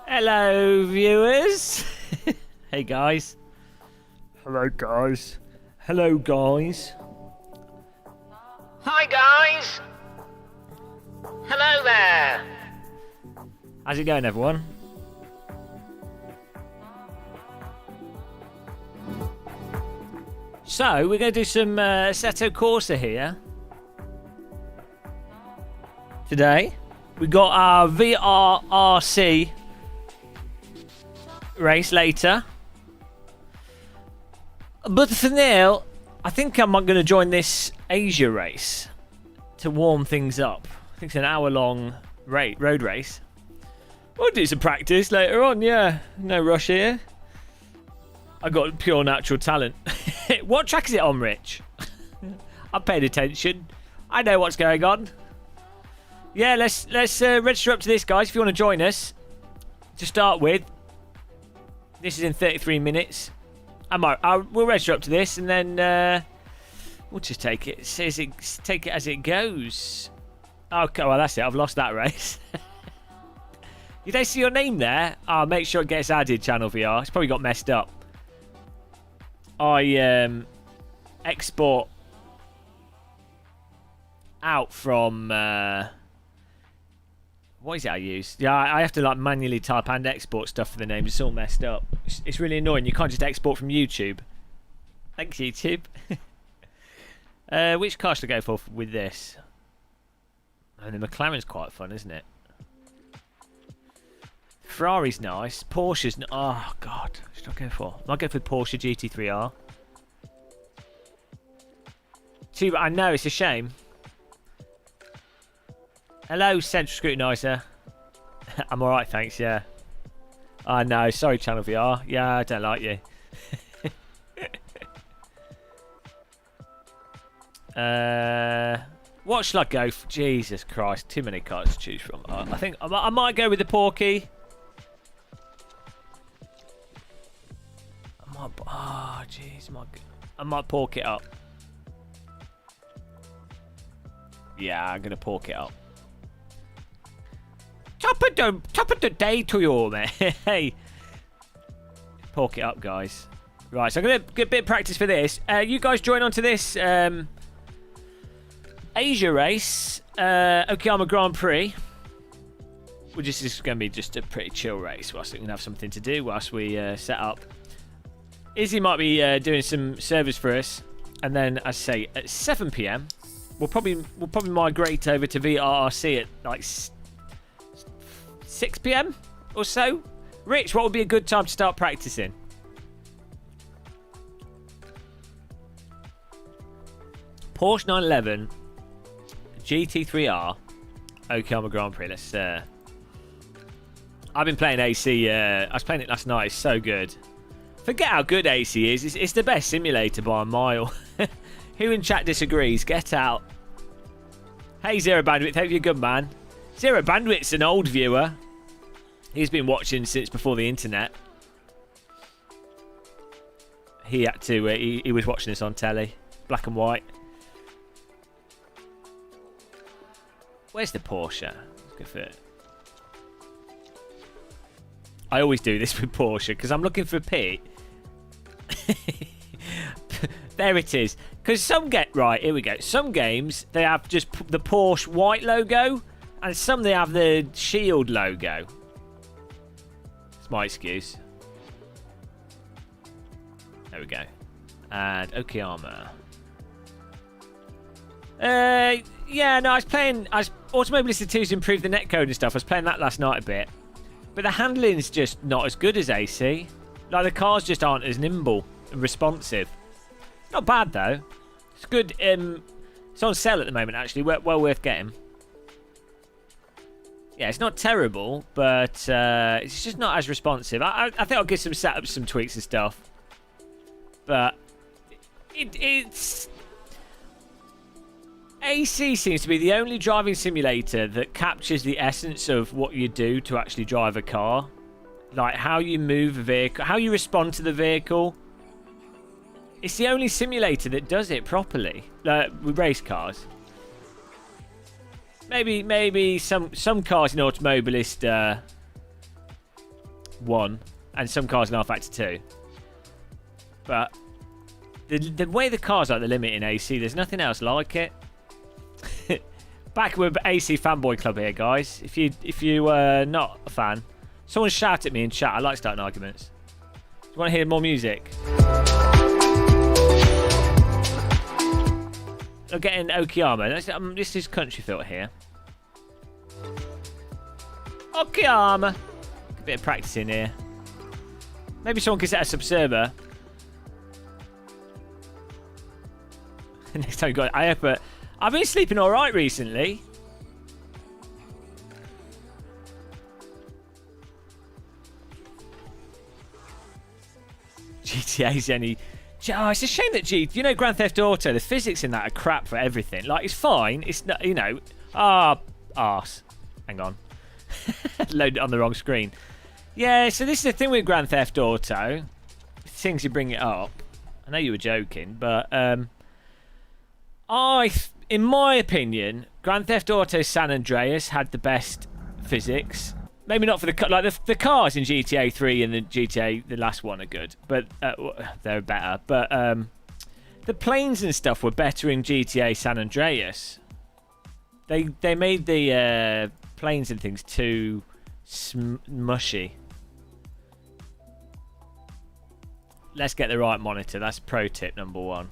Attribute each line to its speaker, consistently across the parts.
Speaker 1: Hello, viewers. Hey, guys.
Speaker 2: Hello, guys. Hello, guys.
Speaker 1: Hi, guys. Hello there. How's it going, everyone? So, we're going to do some Assetto Corsa here. Today, we got our VRRC race later. But for now, I think I'm going to join this Asia race to warm things up. I think it's an hour-long road race. We'll do some practice later on, yeah. No rush here. I got pure natural talent. What track is it on, Rich? I've paid attention. I know what's going on. Yeah, let's register up to this, guys, if you want to join us. To start with, this is in 33 minutes. We'll register up to this, and then we'll just take it. Take it as it goes. Okay, well that's it. I've lost that race. Did they see your name there? Make sure it gets added. Channel VR. It's probably got messed up. I export out from what is it I use? Yeah, I have to like manually type and export stuff for the names. It's all messed up. It's really annoying. You can't just export from YouTube. Thanks, YouTube. Which car should I go for with this? And the McLaren's quite fun, isn't it? Ferrari's nice. Porsche's... Oh, God. What should I go for? I might go for Porsche GT3R. I know, it's a shame. Hello, Central Scrutinizer. I'm alright, thanks, yeah. Oh, no. Sorry, Channel VR. Yeah, I don't like you. What should I go for? Jesus Christ, too many cars to choose from. I think I might go with the Porky. Oh, jeez. I might pork it up. Yeah, I'm going to pork it up. Top of the day to you all, man. Hey. Pork it up, guys. Right, so I'm going to get a bit of practice for this. You guys join onto this Asia race. Okayama Grand Prix. This is going to be just a pretty chill race whilst we can have something to do whilst we set up. Izzy might be doing some service for us. And then, as I say, at 7 PM, we'll probably migrate over to VRRC at like 6 PM or so. Rich, what would be a good time to start practicing? Porsche 911 GT3R Okayama Grand Prix. Let's. I've been playing AC. I was playing it last night. It's so good. Forget how good AC is. It's the best simulator by a mile. Who in chat disagrees? Get out. Hey, Zero Bandwidth. Hope you're good, man. Zero Bandwidth's an old viewer. He's been watching since before the internet. He had to. He was watching this on telly, black and white. Where's the Porsche? Let's go for it. I always do this with Porsche because I'm looking for Pete. There it is. Because right, here we go. Some games they have just the Porsche white logo, and some they have the shield logo. It's my excuse. There we go. And Okayama. Yeah, no, I was Automobilista 2's improved the netcode and stuff. I was playing that last night a bit. But the handling's just not as good as AC. Like, the cars just aren't as nimble and responsive. Not bad, though. It's good. It's on sale at the moment, actually. Well worth getting. Yeah, it's not terrible, but it's just not as responsive. I think I'll give some setups, some tweaks and stuff. But it's... AC seems to be the only driving simulator that captures the essence of what you do to actually drive a car. Like how you move a vehicle, how you respond to the vehicle. It's the only simulator that does it properly, with race cars. Maybe some cars in Automobilist 1, and some cars in R Factor 2. But the way the cars are at the limit in AC, there's nothing else like it. Back with AC Fanboy Club here, guys. If you not a fan, someone shout at me in chat. I like starting arguments. Do you want to hear more music? I'm getting Okayama. This is country filter here. Okayama. A bit of practicing here. Maybe someone can set a subserver. Next time you got it. But I've been sleeping all right recently. GTA's any... Oh, it's a shame that Grand Theft Auto, the physics in that are crap for everything. Like, it's fine. It's not, arse. Hang on. Loaded it on the wrong screen. Yeah, so this is the thing with Grand Theft Auto. Things you bring it up. I know you were joking, but in my opinion, Grand Theft Auto San Andreas had the best physics. Maybe not for the cars in GTA 3 and the last one are good, but they're better. But the planes and stuff were better in GTA San Andreas. They made the planes and things too mushy. Let's get the right monitor. That's pro tip number 1.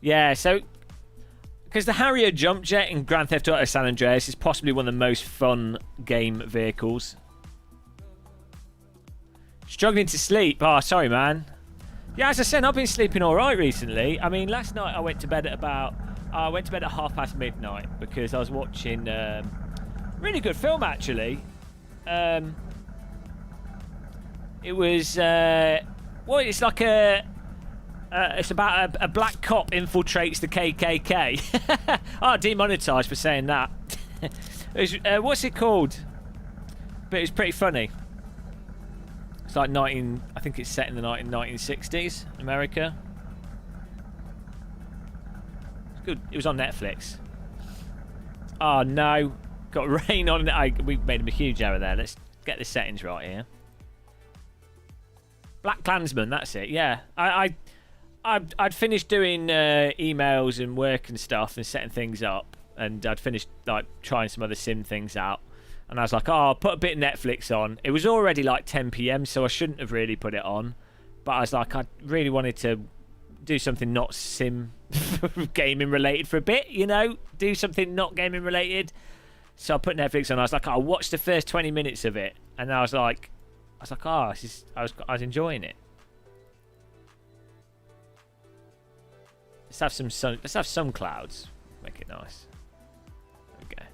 Speaker 1: Yeah, so because the Harrier jump jet in Grand Theft Auto San Andreas is possibly one of the most fun game vehicles. Struggling to sleep. Oh, sorry, man. Yeah, as I said, I've been sleeping all right recently. I mean, last night I went to bed at I went to bed at midnight because I was watching really good film actually. It was it's like it's about a black cop infiltrates the KKK. Demonetised for saying that. What's it called? But it's pretty funny. It's like I think it's set in the 1960s, America. It's good. It was on Netflix. Oh no, got rain on it. We made a huge error there. Let's get the settings right here. Black Klansman, that's it. Yeah, I'd finished doing emails and work and stuff and setting things up, and I'd finished like trying some other sim things out, and I was like, I'll put a bit of Netflix on. It was already like 10 p.m, so I shouldn't have really put it on, but I was like, I really wanted to do something not sim gaming related for a bit, do something not gaming related. So I put Netflix on. I was like, I'll watch the first 20 minutes of it, and I was like, I was enjoying it. Let's have some sun. Let's have some clouds. Make it nice. Okay.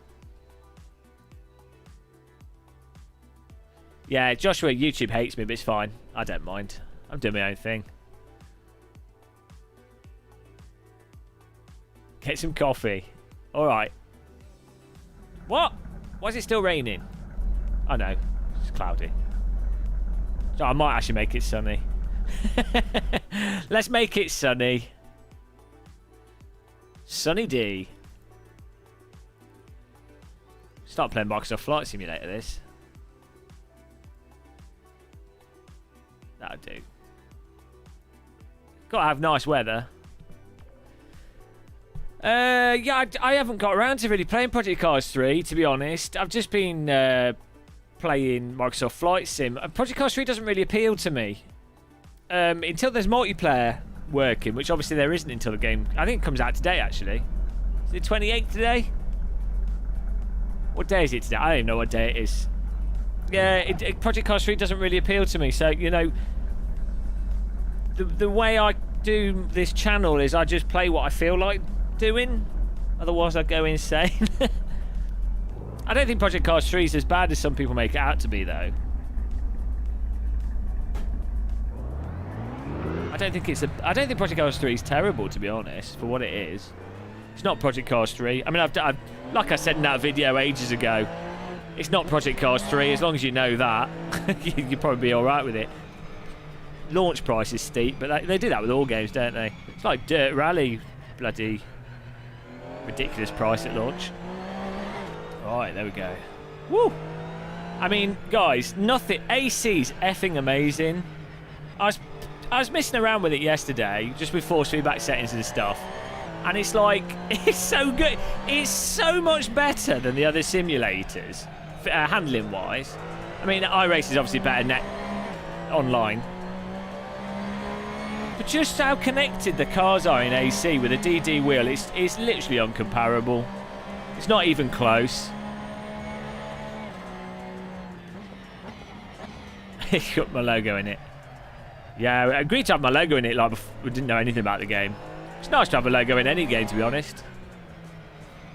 Speaker 1: Yeah, Joshua, YouTube hates me, but it's fine. I don't mind. I'm doing my own thing. Get some coffee. All right. What? Why is it still raining? Oh no, it's cloudy. So I might actually make it sunny. Let's make it sunny. Sunny D. Start playing Microsoft Flight Simulator this. That'll do. Gotta have nice weather. Yeah, I haven't got around to really playing Project Cars 3, to be honest. I've just been playing Microsoft Flight Sim. Project Cars 3 doesn't really appeal to me. Until there's multiplayer working, which obviously there isn't until the game... I think it comes out today, actually. Is it 28th today? What day is it today? I don't even know what day it is. Yeah, Project Cars 3 doesn't really appeal to me. So, the way I do this channel is I just play what I feel like doing. Otherwise, I go insane. I don't think Project Cars 3 is as bad as some people make it out to be, though. I don't think Project Cars 3 is terrible, to be honest, for what it is. It's not Project Cars 3. I mean, I've like I said in that video ages ago, it's not Project Cars 3. As long as you know that, you'll probably be all right with it. Launch price is steep, but they do that with all games, don't they? It's like Dirt Rally, bloody. Ridiculous price at launch. Right, there we go. Woo! I mean, guys, nothing. AC's effing amazing. I was messing around with it yesterday, just with force feedback settings and stuff. And it's like, it's so good. It's so much better than the other simulators, handling-wise. I mean, iRace is obviously better online. But just how connected the cars are in AC with a DD wheel, it's literally uncomparable. It's not even close. It's got my logo in it. Yeah, I agreed to have my logo in it like we didn't know anything about the game. It's nice to have a logo in any game, to be honest.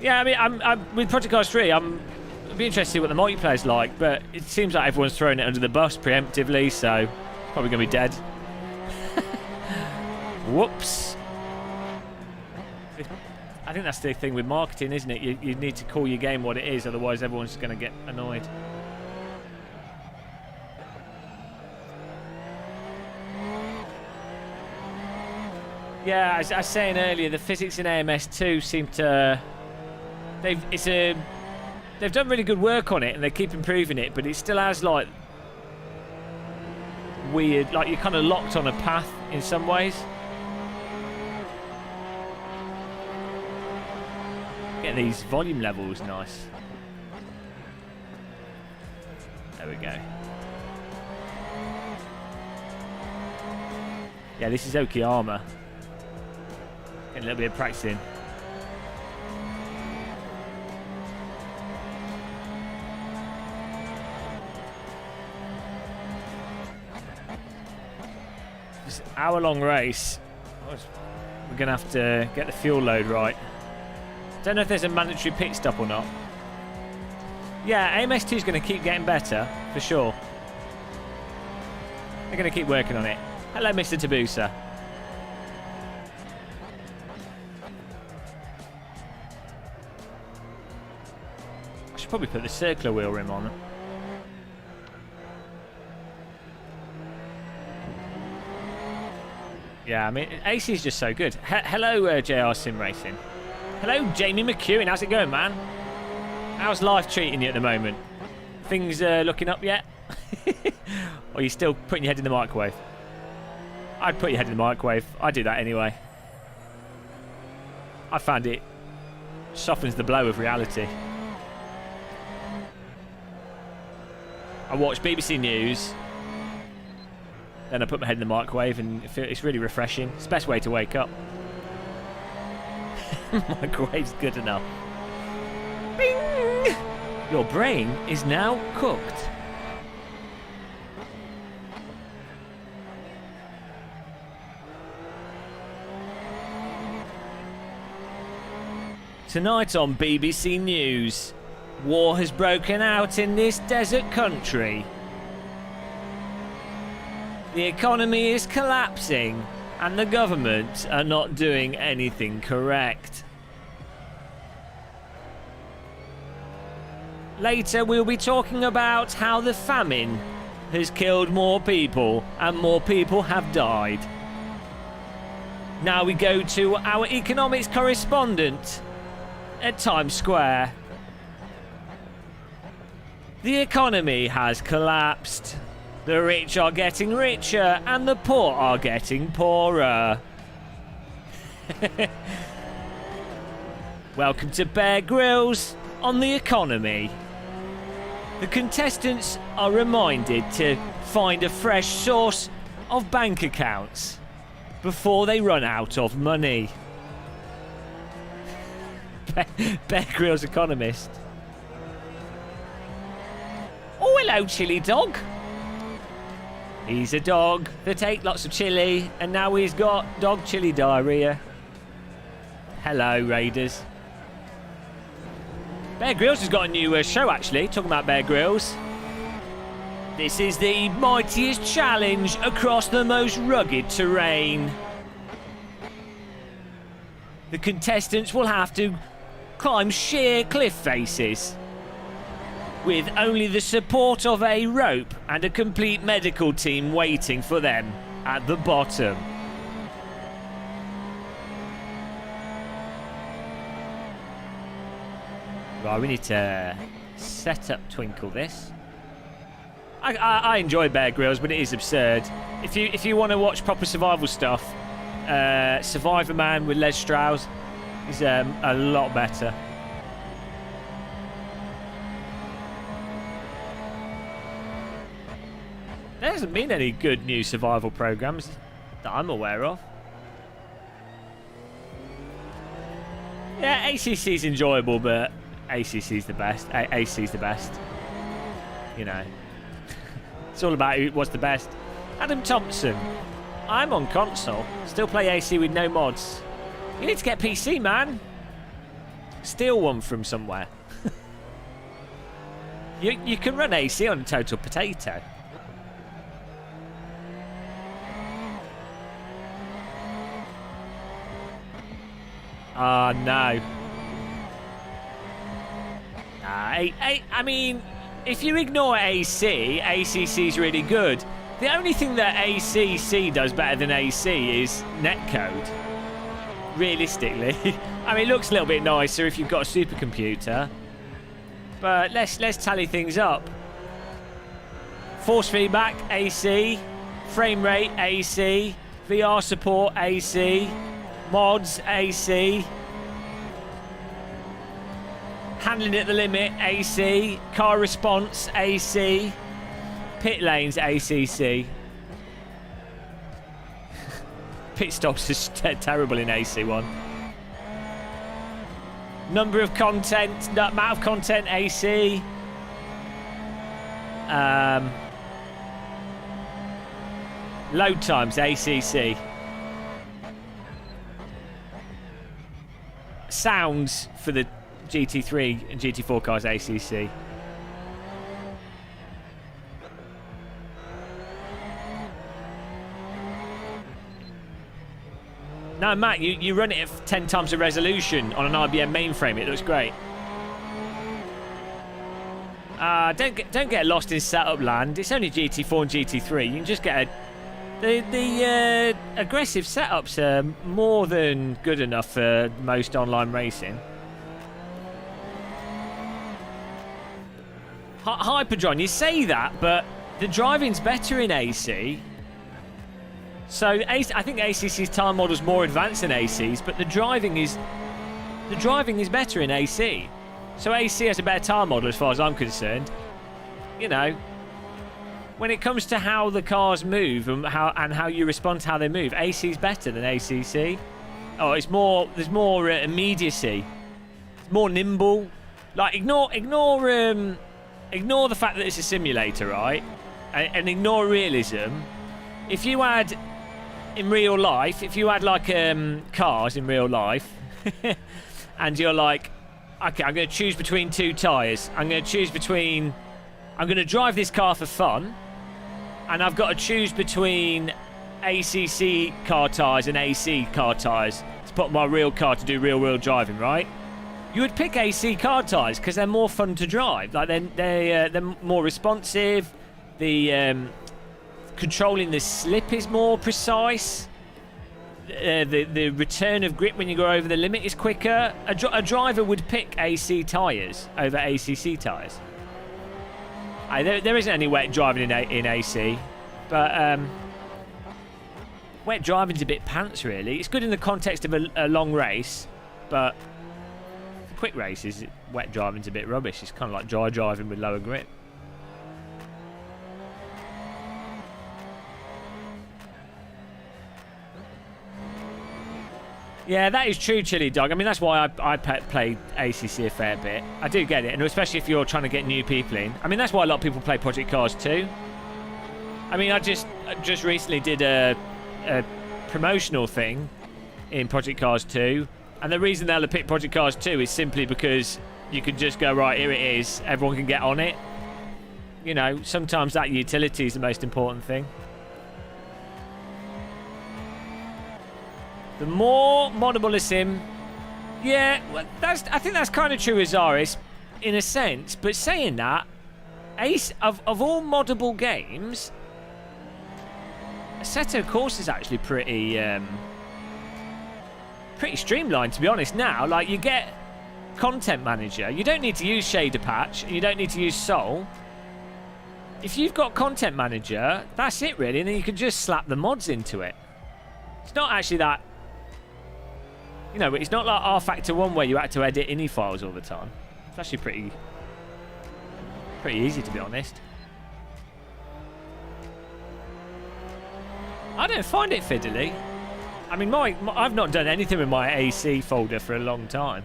Speaker 1: Yeah, I mean, I'm with Project Cars 3, I'd be interested to see what the multiplayer's like, but it seems like everyone's throwing it under the bus preemptively, so it's probably going to be dead. Whoops. I think that's the thing with marketing, isn't it? You need to call your game what it is, otherwise everyone's going to get annoyed. Yeah, as I was saying earlier, the physics in AMS2 seem to... They've done really good work on it, and they keep improving it, but it still has, like, weird... Like, you're kind of locked on a path in some ways. Getting these volume levels nice. There we go. Yeah, this is Okayama. Getting a little bit of practicing. This hour-long race. We're going to have to get the fuel load right. Don't know if there's a mandatory pit stop or not. Yeah, AMS2 is going to keep getting better, for sure. They're going to keep working on it. Hello, Mr. Tabusa. I should probably put the circular wheel rim on. Yeah, I mean, AC is just so good. Hello, JR Sim Racing. Hello, Jamie McEwen. How's it going, man? How's life treating you at the moment? Things looking up yet? Or are you still putting your head in the microwave? I'd put your head in the microwave. I do that anyway. I found it softens the blow of reality. I watch BBC News, then I put my head in the microwave, and it's really refreshing. It's the best way to wake up. Microwave's good enough. Bing! Your brain is now cooked. Tonight on BBC News, war has broken out in this desert country. The economy is collapsing, and the government are not doing anything correct. Later, we'll be talking about how the famine has killed more people, and more people have died. Now we go to our economics correspondent at Times Square. The economy has collapsed. The rich are getting richer and the poor are getting poorer. Welcome to Bear Grylls on the economy. The contestants are reminded to find a fresh source of bank accounts before they run out of money. Bear Grylls economist. Oh, hello, chili dog. He's a dog that ate lots of chili, and now he's got dog chili diarrhea. Hello, Raiders. Bear Grylls has got a new show, actually, talking about Bear Grylls. This is the mightiest challenge across the most rugged terrain. The contestants will have to climb sheer cliff faces, with only the support of a rope and a complete medical team waiting for them at the bottom. Right, we need to set up Twinkle this. I enjoy Bear Grylls, but it is absurd. If you want to watch proper survival stuff, Survivor Man with Les Strauss is a lot better. There hasn't been any good new survival programs that I'm aware of. Yeah, ACC's enjoyable, but ACC's the best. AC's the best. You know. It's all about what's the best. Adam Thompson. I'm on console. Still play AC with no mods. You need to get PC, man. Steal one from somewhere. You can run AC on a total potato. Oh, no. I mean, if you ignore AC, ACC's really good. The only thing that ACC does better than AC is netcode. Realistically. I mean, it looks a little bit nicer if you've got a supercomputer. But let's tally things up. Force feedback, AC. Frame rate, AC. VR support, AC. Mods, AC. Handling at the limit, AC. Car response, AC. Pit lanes, ACC. Pit stops is terrible in AC1. Number of content, amount of content, AC. Load times, ACC. Sounds for the GT3 and GT4 cars, ACC. No, Matt, you run it at 10 times the resolution on an IBM mainframe. It looks great. Don't get lost in setup land. It's only GT4 and GT3. You can just get the aggressive setups are more than good enough for most online racing. Hyperdron, you say that, but the driving's better in AC. So I think ACC's time model's more advanced than AC's, but the driving is better in AC. So AC has a better time model as far as I'm concerned. You know, when it comes to how the cars move and how you respond to how they move, AC's better than ACC. Oh, there's more immediacy. It's more nimble. Like ignore the fact that it's a simulator, right? And ignore realism. If you had in real life, if you had like cars in real life, and you're like, okay, I'm going to choose between two tyres. I'm going to drive this car for fun, and I've got to choose between ACC car tyres and AC car tyres to put my real car to do real-world driving, right? You would pick AC car tyres because they're more fun to drive. Like they're more responsive. The controlling the slip is more precise. The return of grip when you go over the limit is quicker. A driver would pick AC tyres over ACC tyres. There isn't any wet driving in AC, but wet driving's a bit pants, really. It's good in the context of a long race, but quick races, wet driving's a bit rubbish. It's kind of like dry driving with lower grip. Yeah, that is true, Chili Dog. I mean, that's why I play ACC a fair bit. I do get it, and especially if you're trying to get new people in. I mean, that's why a lot of people play Project Cars 2. I mean, I just recently did a promotional thing in Project Cars 2, and the reason they'll pick Project Cars 2 is simply because you can just go, right, here it is, everyone can get on it. You know, sometimes that utility is the most important thing. The more moddable a sim, yeah, well, I think that's kind of true as Azaris, in a sense. But saying that, of all moddable games, Assetto Corsa is actually pretty streamlined, to be honest. Now, like you get content manager, you don't need to use shader patch and you don't need to use Soul. If you've got content manager, that's it really, and then you can just slap the mods into it. It's not actually that, you know, it's not like R-Factor 1 where you had to edit INI files all the time. It's actually pretty easy, to be honest. I don't find it fiddly. I mean, I've not done anything with my AC folder for a long time.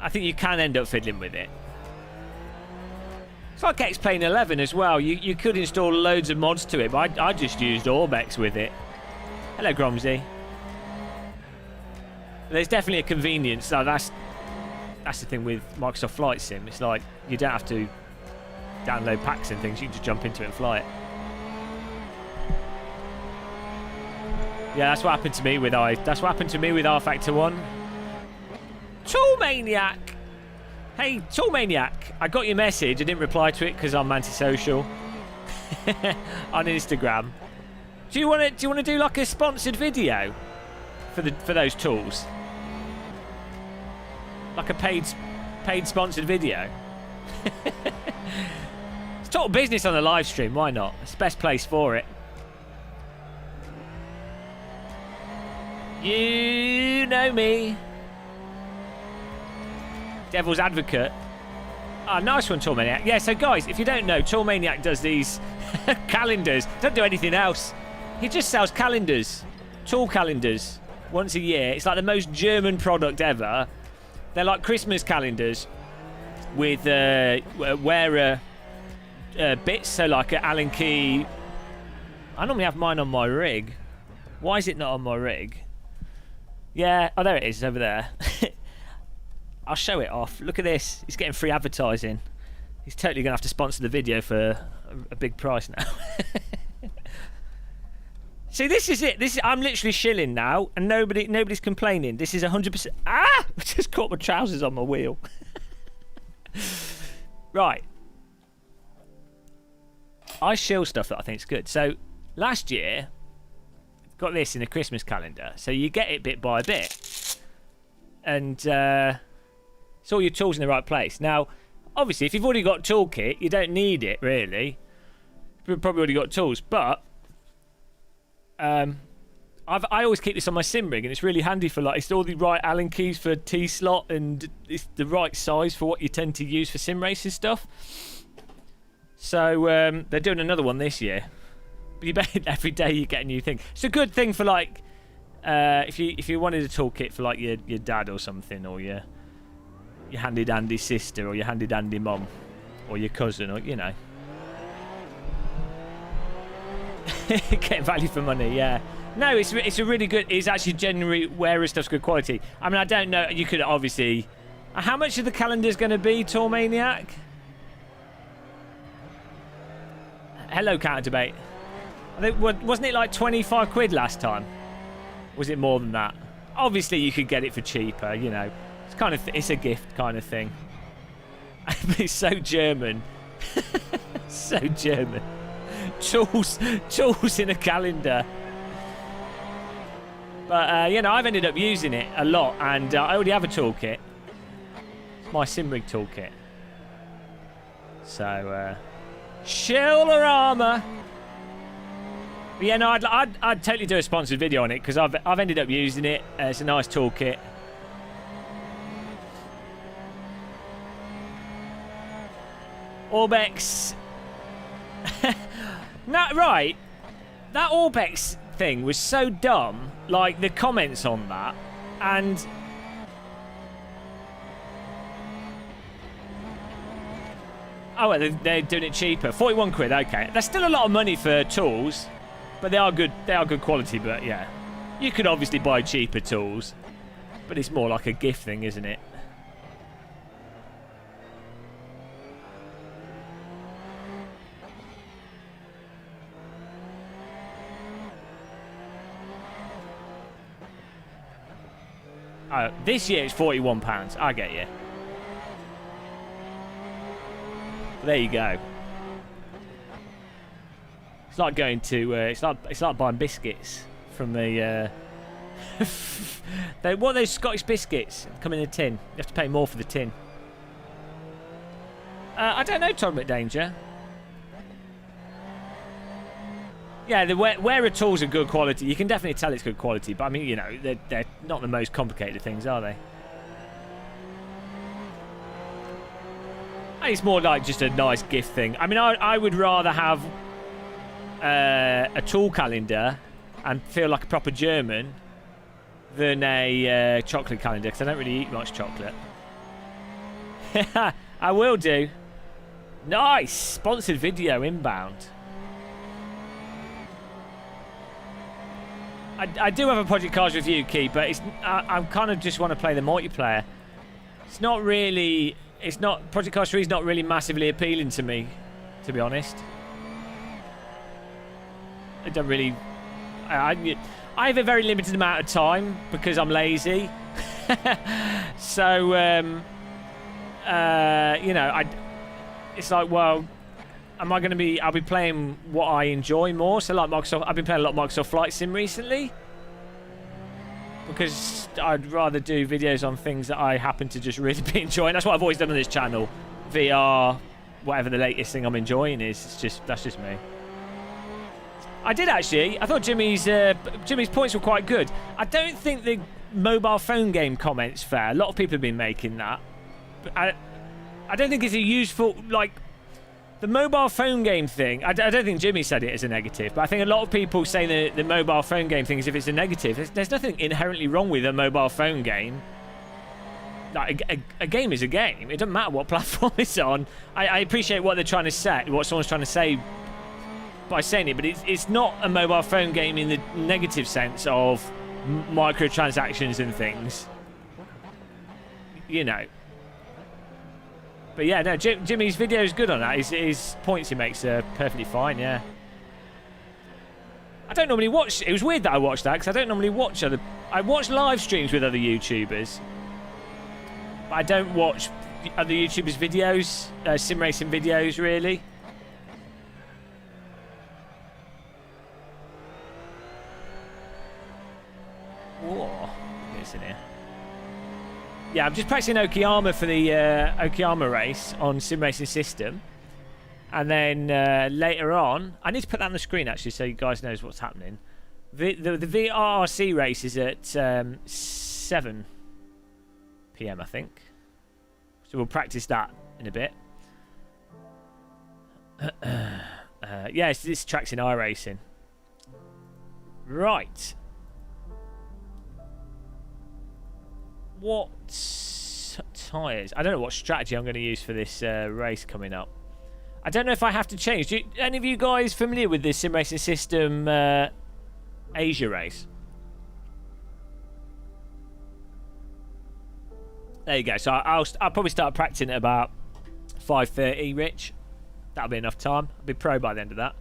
Speaker 1: I think you can end up fiddling with it. It's like X-Plane 11 as well. You could install loads of mods to it, but I just used Orbex with it. Hello, Gromsy. There's definitely a convenience. So that's the thing with Microsoft Flight Sim. It's like you don't have to download packs and things. You can just jump into it and fly it. Yeah, that's what happened to me with R-Factor 1. Tool Maniac! Hey, Tool Maniac, I got your message. I didn't reply to it because I'm antisocial on Instagram. Do you want to do like a sponsored video for those tools? Like a paid sponsored video? It's total business on a live stream. Why not? It's the best place for it. You know me. Devil's Advocate. Ah, nice one, Tool Maniac. Yeah, so guys, if you don't know, Tool Maniac does these calendars. Doesn't do anything else. He just sells calendars. Tool calendars. Once a year. It's like the most German product ever. They're like Christmas calendars with wearer bits. So like an Allen key. I normally have mine on my rig. Why is it not on my rig? Yeah, oh, there it is, over there. I'll show it off. Look at this. He's getting free advertising. He's totally going to have to sponsor the video for a big price now. See, this is it. I'm literally shilling now, and nobody's complaining. This is 100%. Ah! I just caught my trousers on my wheel. Right. I shill stuff that I think is good. So, last year, got this in a Christmas calendar. So you get it bit by bit. And it's all your tools in the right place. Now, obviously, if you've already got toolkit, you don't need it, really. You've probably already got tools. But I always keep this on my sim rig, and it's really handy for, like, it's all the right Allen keys for T-slot, and it's the right size for what you tend to use for SimRacer stuff. So they're doing another one this year. But you bet every day you get a new thing. It's a good thing for, like, if you wanted a toolkit for, like, your dad or something, or your handy dandy sister, or your handy dandy mum, or your cousin, or, you know. Getting value for money, yeah. No, it's a really good. It's actually genuinely wearer stuff's good quality. I mean, I don't know. You could obviously. How much of the calendar's going to be, Tour Maniac? Hello, Counter Debate. I think, wasn't it like 25 quid last time? Was it more than that? Obviously, you could get it for cheaper. You know, it's a gift kind of thing. It's so German. So German. Tools in a calendar. But you know, I've ended up using it a lot, and I already have a toolkit. It's my SimRig toolkit. So, Shillerama. But yeah, no, I'd totally do a sponsored video on it because I've ended up using it. It's a nice toolkit. Orbex. No, right. That Orbex thing was so dumb. Like, the comments on that. And oh, well, they're doing it cheaper. 41 quid, okay. That's still a lot of money for tools. But they are good quality, but yeah. You could obviously buy cheaper tools. But it's more like a gift thing, isn't it? This year it's £41. I get you. There you go. It's like going to. It's like buying biscuits from the What are those Scottish biscuits? Come in a tin. You have to pay more for the tin. I don't know, Tournament Danger. Yeah, the wearer tools are good quality. You can definitely tell it's good quality, but I mean, you know, they're not the most complicated things, are they? It's more like just a nice gift thing. I mean, I would rather have a tool calendar and feel like a proper German than a chocolate calendar, because I don't really eat much chocolate. I will do. Nice! Sponsored video inbound. I do have a Project Cars review, Keith, but I kind of just want to play the multiplayer. It's not really... It's not... Project Cars 3 is not really massively appealing to me, to be honest. I don't really... I have a very limited amount of time because I'm lazy. So, you know, it's like, well... Am I going to be... I'll be playing what I enjoy more. So, like Microsoft... I've been playing a lot of Microsoft Flight Sim recently. Because I'd rather do videos on things that I happen to just really be enjoying. That's what I've always done on this channel. VR, whatever the latest thing I'm enjoying is. It's just... That's just me. I did, actually. I thought Jimmy's points were quite good. I don't think the mobile phone game comment's fair. A lot of people have been making that. But I don't think it's a useful... Like... The mobile phone game thing, I don't think Jimmy said it as a negative, but I think a lot of people say the mobile phone game thing as if it's a negative. There's nothing inherently wrong with a mobile phone game. Like, a game is a game. It doesn't matter what platform it's on. I appreciate what they're trying to say, what someone's trying to say by saying it, but it's not a mobile phone game in the negative sense of microtransactions and things. You know. But yeah, no, Jimmy's video is good on that. His points he makes are perfectly fine, yeah. I don't normally watch... It was weird that I watched that, because I don't normally watch other... I watch live streams with other YouTubers. But I don't watch other YouTubers' videos, SimRacing videos, really. Whoa. What's in here? Yeah, I'm just practicing Okayama for the Okayama race on SimRacing system. And then later on... I need to put that on the screen, actually, so you guys knows what's happening. The VRC race is at 7 PM, I think. So we'll practice that in a bit. Yeah, this track's in iRacing. Right. What tyres? I don't know what strategy I'm going to use for this race coming up. I don't know if I have to change. Any of you guys familiar with this SimRacing system Asia race? There you go. So I'll probably start practicing at about 5:30, Rich. That'll be enough time. I'll be pro by the end of that.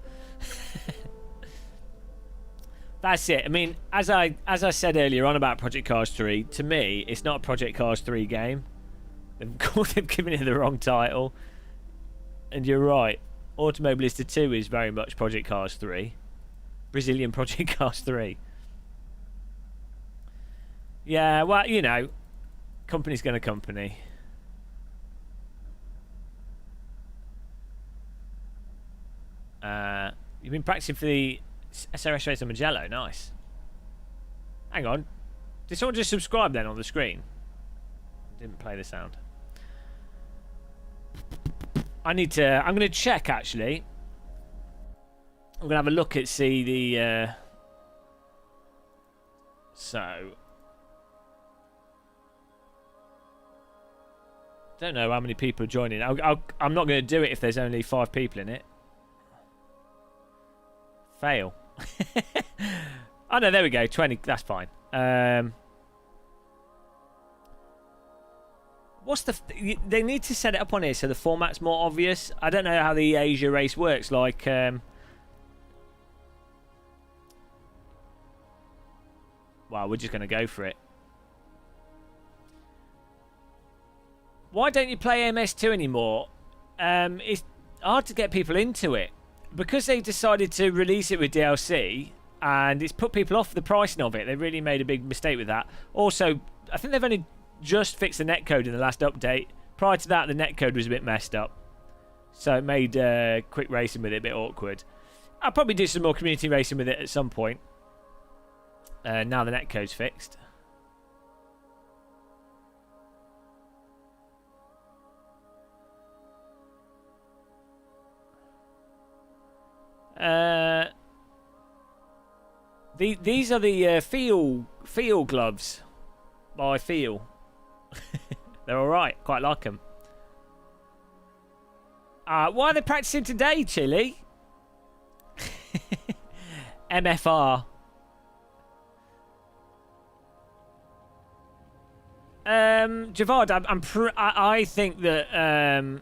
Speaker 1: That's it. I mean, as I said earlier on about Project Cars 3, to me, it's not a Project Cars 3 game. They've given it the wrong title. And you're right. Automobilista 2 is very much Project Cars 3. Brazilian Project Cars 3. Yeah, well, you know, company's gonna company. You've been practicing for the SRS race on Mugello, nice. Hang on. Did someone just subscribe then on the screen? Didn't play the sound. I'm going to check actually. I'm going to have a look at see the so don't know how many people are joining. I'm not going to do it if there's only 5 people in it. Fail. Oh no, there we go. 20. That's fine. What's the? They need to set it up on here so the format's more obvious. I don't know how the Asia race works. Like, well, we're just gonna go for it. Why don't you play MS2 anymore? It's hard to get people into it. Because they decided to release it with DLC, and it's put people off the pricing of it. They really made a big mistake with that. Also, I think they've only just fixed the netcode in the last update. Prior to that, the netcode was a bit messed up, so it made quick racing with it a bit awkward. I'll probably do some more community racing with it at some point. Now the netcode's fixed. These are the feel gloves by Feel. They're alright, quite like them. Why are they practicing today, Chili? MFR. Javad, I think that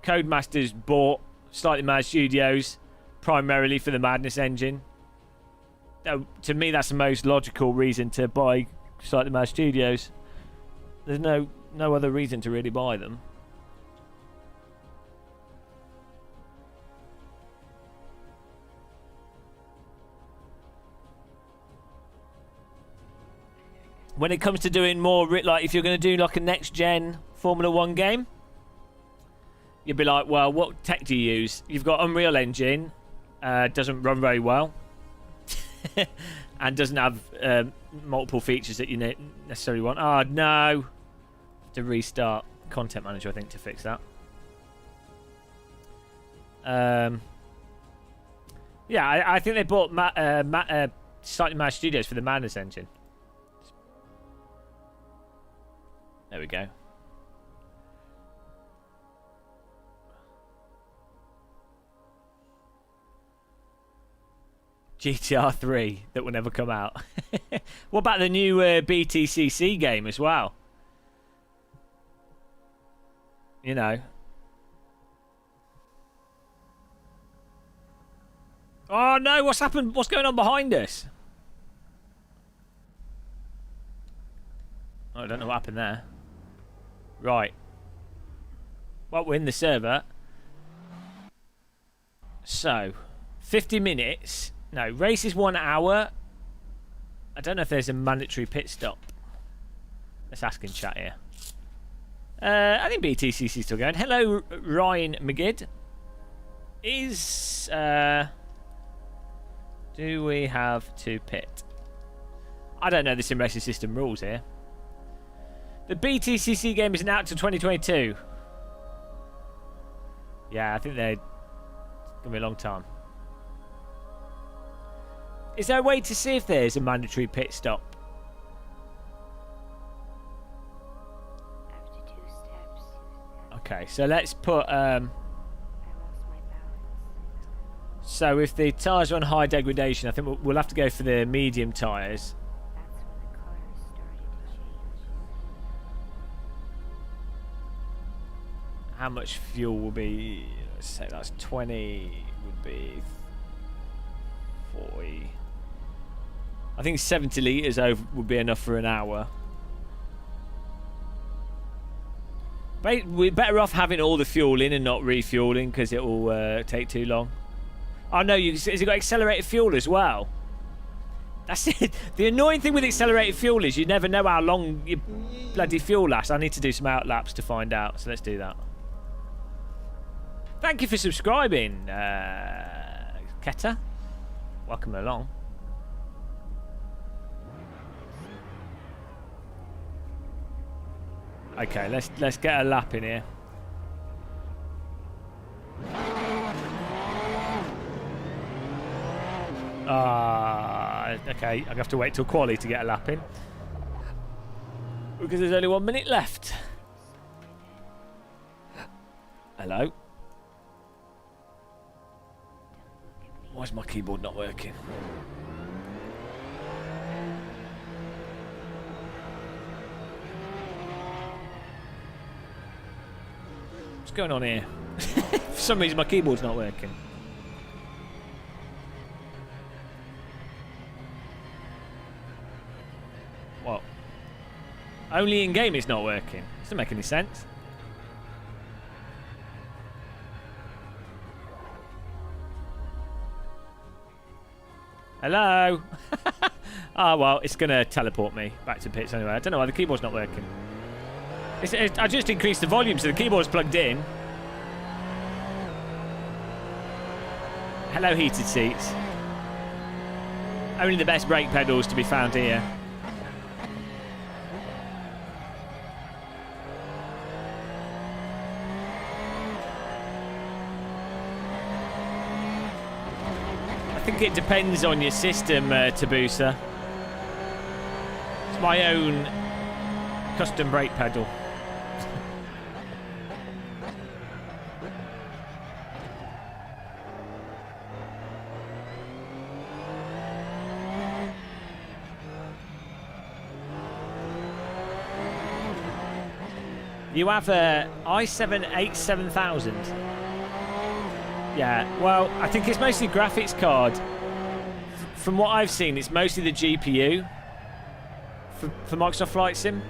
Speaker 1: Codemasters bought Slightly Mad Studios primarily for the Madness engine. To me, that's the most logical reason to buy Slightly Mad Studios. There's no other reason to really buy them. When it comes to doing more, like if you're going to do like a next-gen Formula 1 game, you'd be like, well, what tech do you use? You've got Unreal Engine, doesn't run very well, and doesn't have multiple features that you necessarily want. Oh, no. To restart Content Manager, I think, to fix that. Yeah, I think they bought Slightly Mad Studios for the Madness engine. There we go. GTR 3 that will never come out. What about the new BTCC game as well? You know. Oh no, what's happened? What's going on behind us? Oh, I don't know what happened there. Right. Well, we're in the server. So, 50 minutes. No, race is 1 hour. I don't know if there's a mandatory pit stop. Let's ask in chat here. I think BTCC is still going. Hello, Ryan McGid. Do we have to pit? I don't know the SimRacer system rules here. The BTCC game isn't out till 2022. Yeah, I think they're going to be a long time. Is there a way to see if there's a mandatory pit stop?
Speaker 3: After 2 steps.
Speaker 1: Okay, so let's put...
Speaker 3: I lost my balance.
Speaker 1: So if the tyres are on high degradation, I think we'll have to go for the medium tyres.
Speaker 3: That's when the colors started to change.
Speaker 1: How much fuel will be... Let's say that's 20, would be 40... I think 70 litres would be enough for an hour. We're better off having all the fuel in and not refueling because it will take too long. Oh no, has it got accelerated fuel as well? That's it. The annoying thing with accelerated fuel is you never know how long your bloody fuel lasts. I need to do some outlaps to find out, so let's do that. Thank you for subscribing, Keta. Welcome along. Okay, let's get a lap in here. Okay, I have to wait till quali to get a lap in because there's only 1 minute left. Hello. Why is my keyboard not working? What's going on here? For some reason my keyboard's not working. What? Only in game it's not working. Doesn't make any sense. Hello? Oh, well, it's going to teleport me back to pits anyway. I don't know why the keyboard's not working. I just increased the volume so the keyboard's plugged in. Hello, heated seats. Only the best brake pedals to be found here. I think it depends on your system, Tabusa. It's my own custom brake pedal. You have a i7-8700. Yeah, well, I think it's mostly graphics card. From what I've seen, it's mostly the GPU for Microsoft Flight Sim.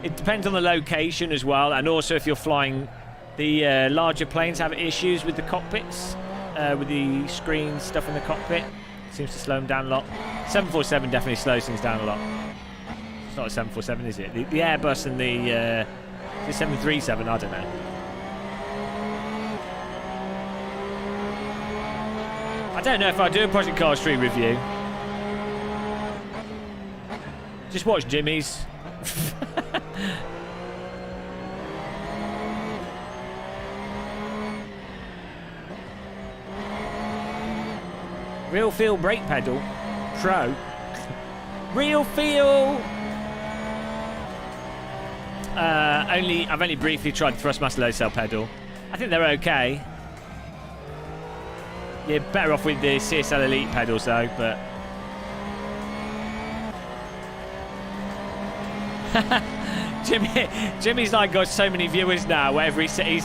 Speaker 1: It depends on the location as well, and also if you're flying, the larger planes have issues with the cockpits, with the screen stuff in the cockpit. It seems to slow them down a lot. 747 definitely slows things down a lot. It's not a 747, is it? The Airbus and the 737, I don't know. I don't know if I'll do a Project Cars 3 review. Just watch Jimmy's. Real feel brake pedal. Pro. Real feel. I've only briefly tried the Thrustmaster low cell pedal. I think they're okay. You're better off with the CSL Elite pedals though, but Jimmy's like got so many viewers now. Wherever he's in,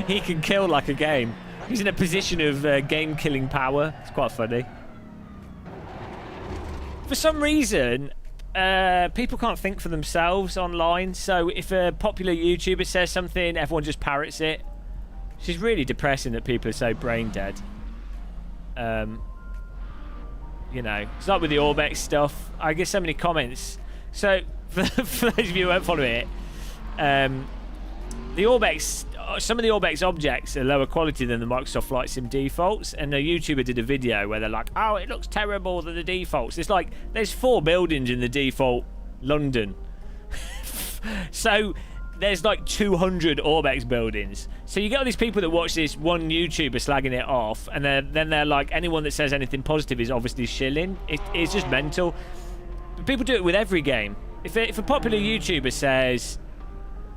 Speaker 1: he can kill like a game. He's in a position of game killing power. It's quite funny. For some reason, people can't think for themselves online. So if a popular YouTuber says something, everyone just parrots it. Which is really depressing that people are so brain dead. You know, it's like with the Orbex stuff. I get so many comments. So for those of you who won't follow it, the Orbex, some of the Orbex objects are lower quality than the Microsoft Flight Sim defaults, and a YouTuber did a video where they're like, oh, it looks terrible than the defaults. It's like there's 4 buildings in the default London. So there's like 200 Orbex buildings. So you get all these people that watch this one YouTuber slagging it off, and then they're like, anyone that says anything positive is obviously shilling. It's just mental. But people do it with every game. If a popular YouTuber says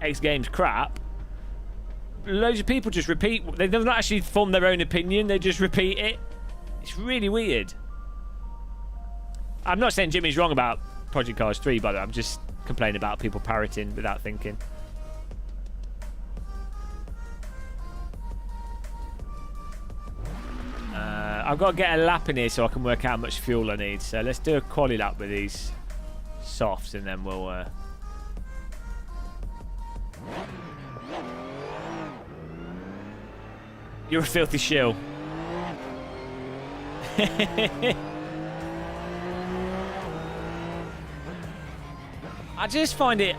Speaker 1: X game's crap, loads of people just repeat. They don't actually form their own opinion. They just repeat it. It's really weird. I'm not saying Jimmy's wrong about Project Cars 3, by the way. I'm just complaining about people parroting without thinking. I've got to get a lap in here so I can work out how much fuel I need. So let's do a quali lap with these softs, and then we'll... You're a filthy shill. I just find it...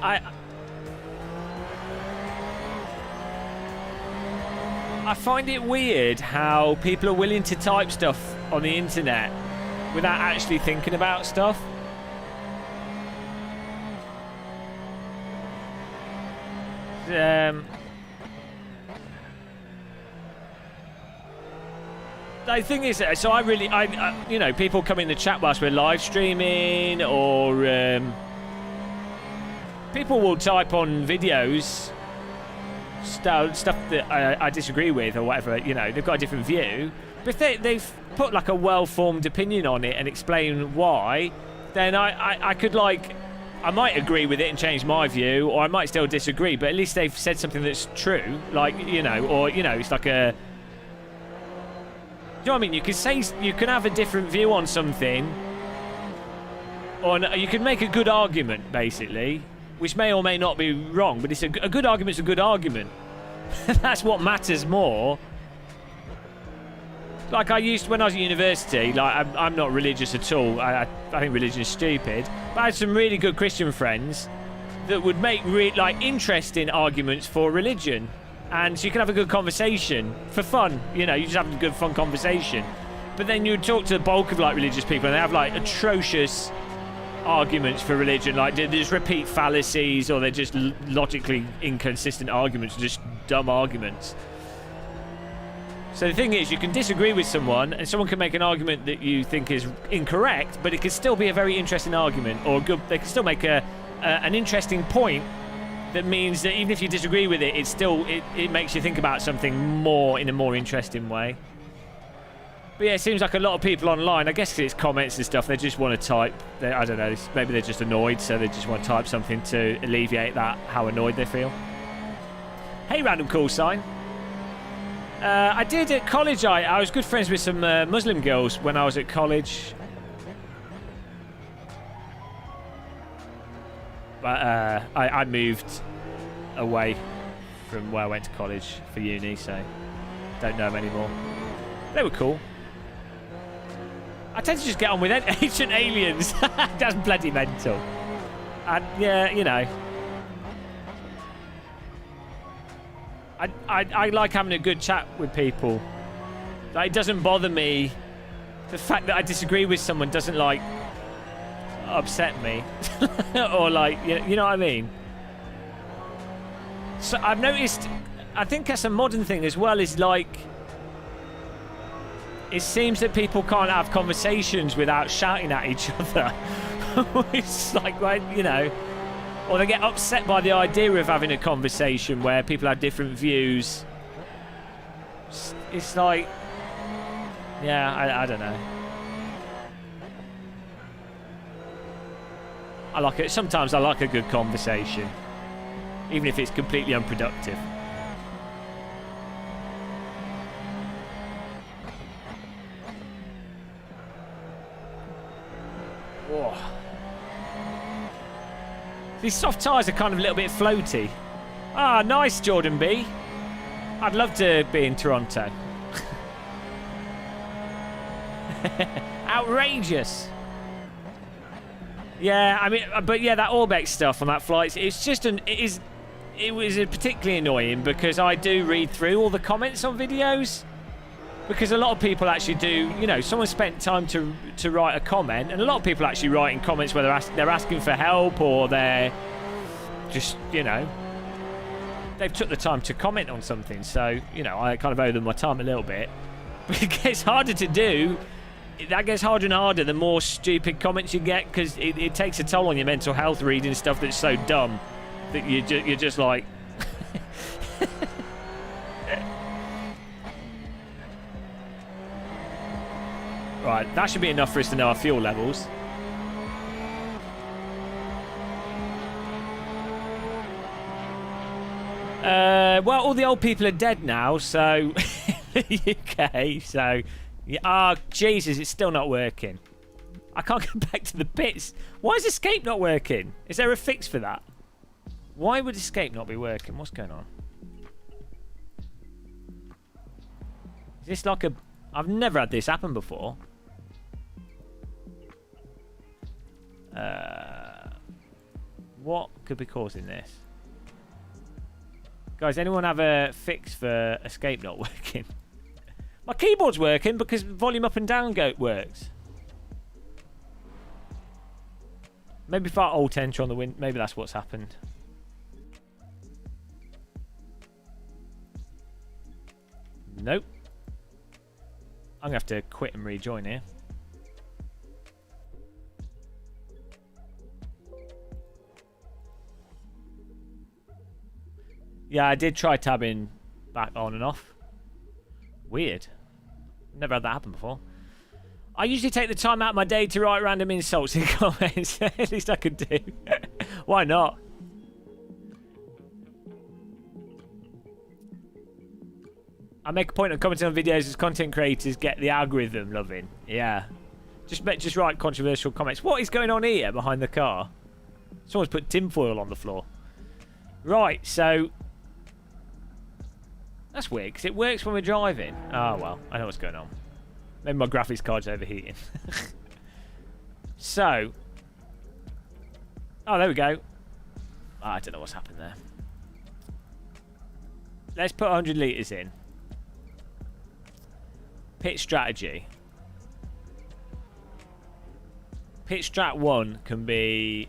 Speaker 1: I find it weird how people are willing to type stuff on the internet without actually thinking about stuff. The thing is, so I you know, people come in the chat whilst we're live streaming, or people will type on videos stuff that I disagree with or whatever. You know, they've got a different view, but if they've put like a well-formed opinion on it and explain why, then I could, like, I might agree with it and change my view, or I might still disagree, but at least they've said something that's true, like, you know, or, you know, it's like a... Do you know what I mean? You could say, you can have a different view on something, or you can make a good argument, basically, which may or may not be wrong, but it's a good argument's a good argument. That's what matters more. Like I used when I was at university, like I'm not religious at all. I think religion is stupid. But I had some really good Christian friends that would make like interesting arguments for religion. And so you can have a good conversation for fun. You know, you just have a good fun conversation. But then you would talk to the bulk of like religious people and they have like atrocious arguments for religion. Like they just repeat fallacies or they're just logically inconsistent arguments, just dumb arguments. So the thing is, you can disagree with someone and someone can make an argument that you think is incorrect, but it can still be a very interesting argument, or good. They can still make an interesting point that means that even if you disagree with it, it makes you think about something more in a more interesting way. But yeah, it seems like a lot of people online, I guess 'cause it's comments and stuff, they just want to type. I don't know, maybe they're just annoyed, so they just want to type something to alleviate that, how annoyed they feel. Hey, random call sign. I did at college, I was good friends with some Muslim girls when I was at college. But I moved away from where I went to college for uni, so don't know them anymore. They were cool. I tend to just get on with ancient aliens. That's bloody mental. And yeah, you know. I like having a good chat with people. Like, it doesn't bother me. The fact that I disagree with someone doesn't, like, upset me. Or, like, you know what I mean? So I've noticed, I think that's a modern thing as well, is, like, it seems that people can't have conversations without shouting at each other. It's like, you know... Or they get upset by the idea of having a conversation where people have different views. It's like... Yeah, I don't know. I like it. Sometimes I like a good conversation. Even if it's completely unproductive. Whoa. These soft tyres are kind of a little bit floaty. Ah, nice, Jordan B. I'd love to be in Toronto. Outrageous. Yeah, I mean, but yeah, that Orbex stuff on that flight, it's just it was particularly annoying because I do read through all the comments on videos. Because a lot of people actually do, you know, someone spent time to write a comment, and a lot of people actually write in comments whether they're asking for help or they're just, you know, they've took the time to comment on something. So, you know, I kind of owe them my time a little bit. But it gets harder to do. That gets harder and harder the more stupid comments you get, because it takes a toll on your mental health reading stuff that's so dumb that you're just like... Right, that should be enough for us to know our fuel levels. Well, all the old people are dead now, so... UK, so... Yeah, oh, Jesus, it's still not working. I can't get back to the pits. Why is escape not working? Is there a fix for that? Why would escape not be working? What's going on? Is this like a... I've never had this happen before. What could be causing this? Guys, anyone have a fix for escape not working? My keyboard's working because volume up and down works. Maybe if I alt enter on the win, maybe that's what's happened. Nope. I'm gonna have to quit and rejoin here. Yeah, I did try tabbing back on and off. Weird. Never had that happen before. I usually take the time out of my day to write random insults in comments. At least I could do. Why not? I make a point of commenting on videos as content creators get the algorithm loving. Yeah. Just write controversial comments. What is going on here behind the car? Someone's put tinfoil on the floor. Right, so... That's weird, because it works when we're driving. Oh, well, I know what's going on. Maybe my graphics card's overheating. So. Oh, there we go. Oh, I don't know what's happened there. Let's put 100 litres in. Pit strategy. Pit strat 1 can be...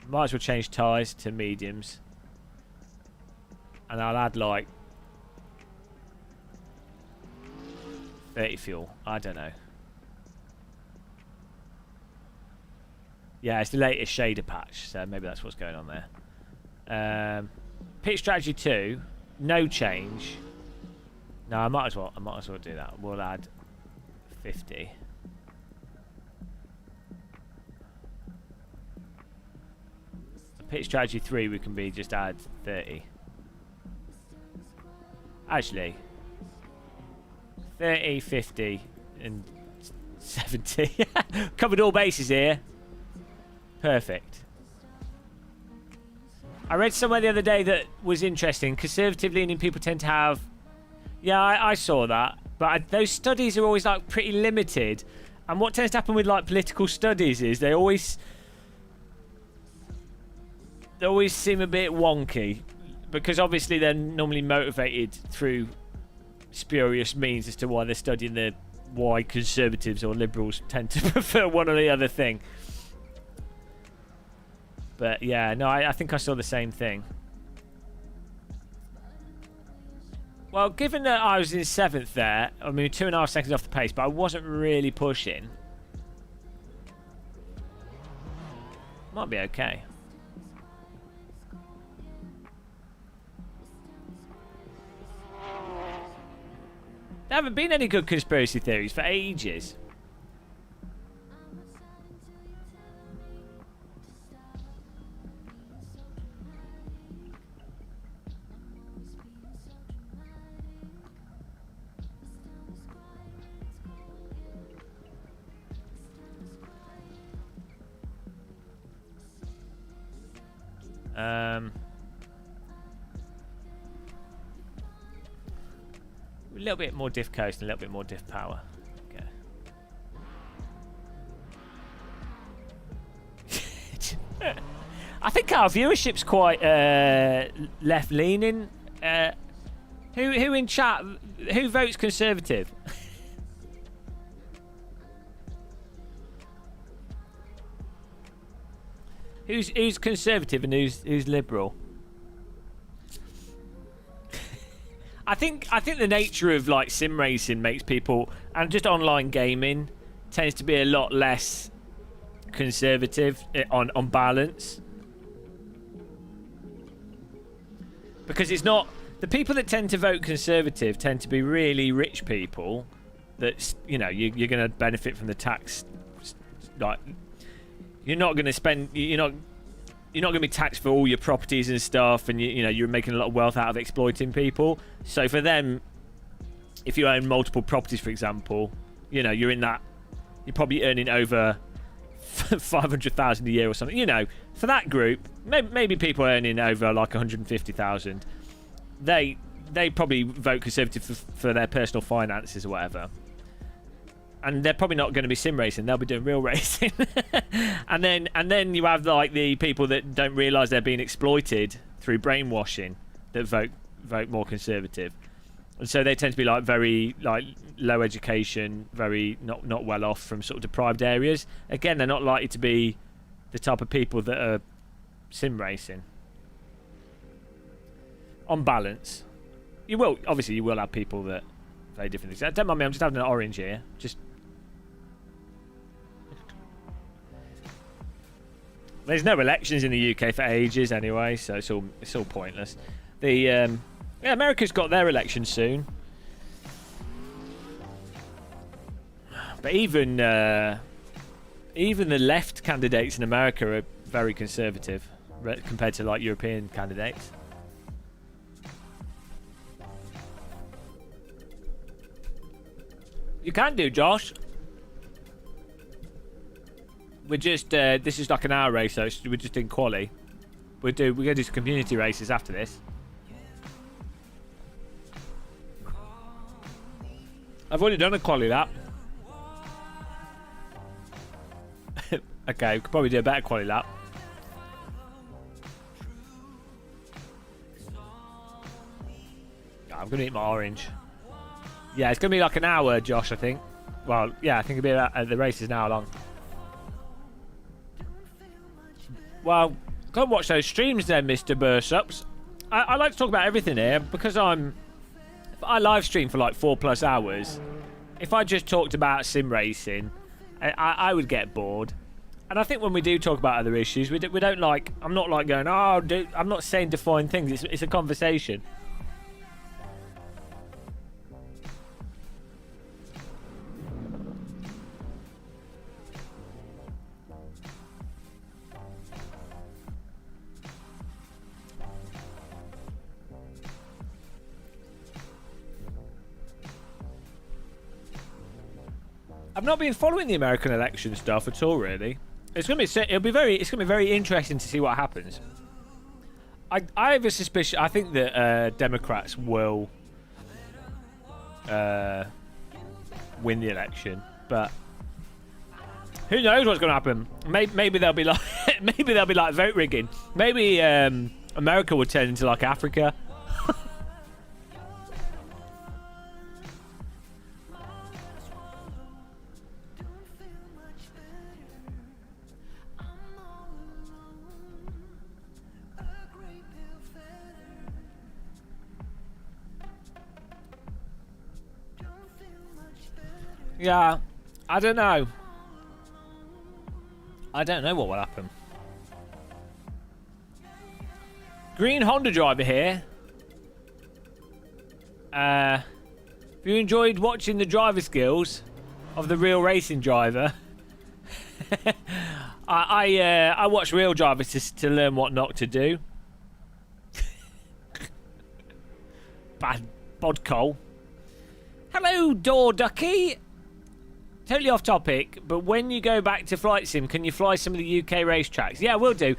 Speaker 1: Might as well change tyres to mediums. And I'll add like 30 fuel. I don't know. Yeah, it's the latest shader patch, so maybe that's what's going on there. Pit strategy 2, no change. No, I might as well do that. We'll add 50. Pit strategy 3, we can be just add 30. Actually, 30, 50, and 70. Covered all bases here. Perfect. I read somewhere the other day that was interesting. Conservative leaning people tend to have... Yeah, I saw that. But those studies are always like pretty limited. And what tends to happen with like political studies is they always seem a bit wonky. Because obviously they're normally motivated through spurious means as to why they're studying why conservatives or liberals tend to prefer one or the other thing. But yeah, no, I think I saw the same thing. Well, given that I was in 7th there, I mean 2.5 seconds off the pace, but I wasn't really pushing. Might be okay. There haven't been any good conspiracy theories for ages. A little bit more diff coast and a little bit more diff power. Okay. I think our viewership's quite left leaning. Who in chat? Who votes Conservative? Who's Conservative and who's Liberal? I think the nature of like sim racing makes people, and just online gaming tends to be a lot less conservative on balance, because it's not the people that tend to vote conservative tend to be really rich people that, you know, you're going to benefit from the tax. Like, you're not going to spend, you're not going to be taxed for all your properties and stuff, and you know you're making a lot of wealth out of exploiting people. So for them, if you own multiple properties, for example, you know you're probably earning over 500,000 a year or something. You know, for that group, maybe people earning over like 150,000, they probably vote Conservative for their personal finances or whatever. And they're probably not going to be sim racing; they'll be doing real racing. and then you have like the people that don't realise they're being exploited through brainwashing that vote more conservative, and so they tend to be like very like low education, very not well off from sort of deprived areas. Again, they're not likely to be the type of people that are sim racing. On balance, you will have people that very different things. Don't mind me, I'm just having an orange here. There's no elections in the UK for ages anyway, so it's all pointless. America's got their election soon, but even the left candidates in America are very conservative compared to like European candidates. You can do, Josh. We're just this is like an hour race, so we're just in quali. We're gonna do some community races after this. I've already done a quali lap. Okay, we could probably do a better quali lap. I'm gonna eat my orange. Yeah, it's gonna be like an hour, Josh, I think. Well, yeah, I think it'll be about, the race is an hour long. Well, go and watch those streams then, Mr. Bursups. I like to talk about everything here because if I live stream for like 4+ hours. If I just talked about sim racing, I would get bored. And I think when we do talk about other issues, we don't like. I'm not like going, oh, dude, I'm not saying define things. It's a conversation. I've not been following the American election stuff at all, really. It's gonna be very interesting to see what happens. I have a suspicion. I think that Democrats will win the election, but who knows what's gonna happen? Maybe they'll be like vote rigging. Maybe America will turn into like Africa. Yeah, I don't know. I don't know what will happen. Green Honda driver here. If you enjoyed watching the driver skills of the real racing driver, I watch real drivers to learn what not to do. Bad bodcole. Hello, Door Ducky. Totally off topic, but when you go back to Flight Sim, can you fly some of the UK racetracks? Yeah, we'll do.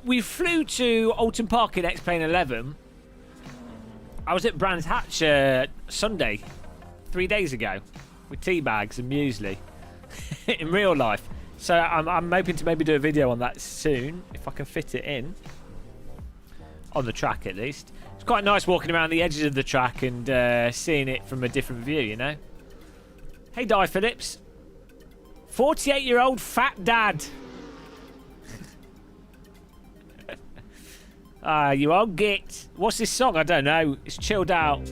Speaker 1: We flew to Alton Park in X-Plane 11. I was at Brands Hatch Sunday, 3 days ago, with tea bags and muesli in real life. So I'm hoping to maybe do a video on that soon, if I can fit it in. On the track, at least. It's quite nice walking around the edges of the track and seeing it from a different view, you know? Hey, Di Phillips. 48-year-old fat dad. You won't get. What's this song? I don't know. It's chilled out.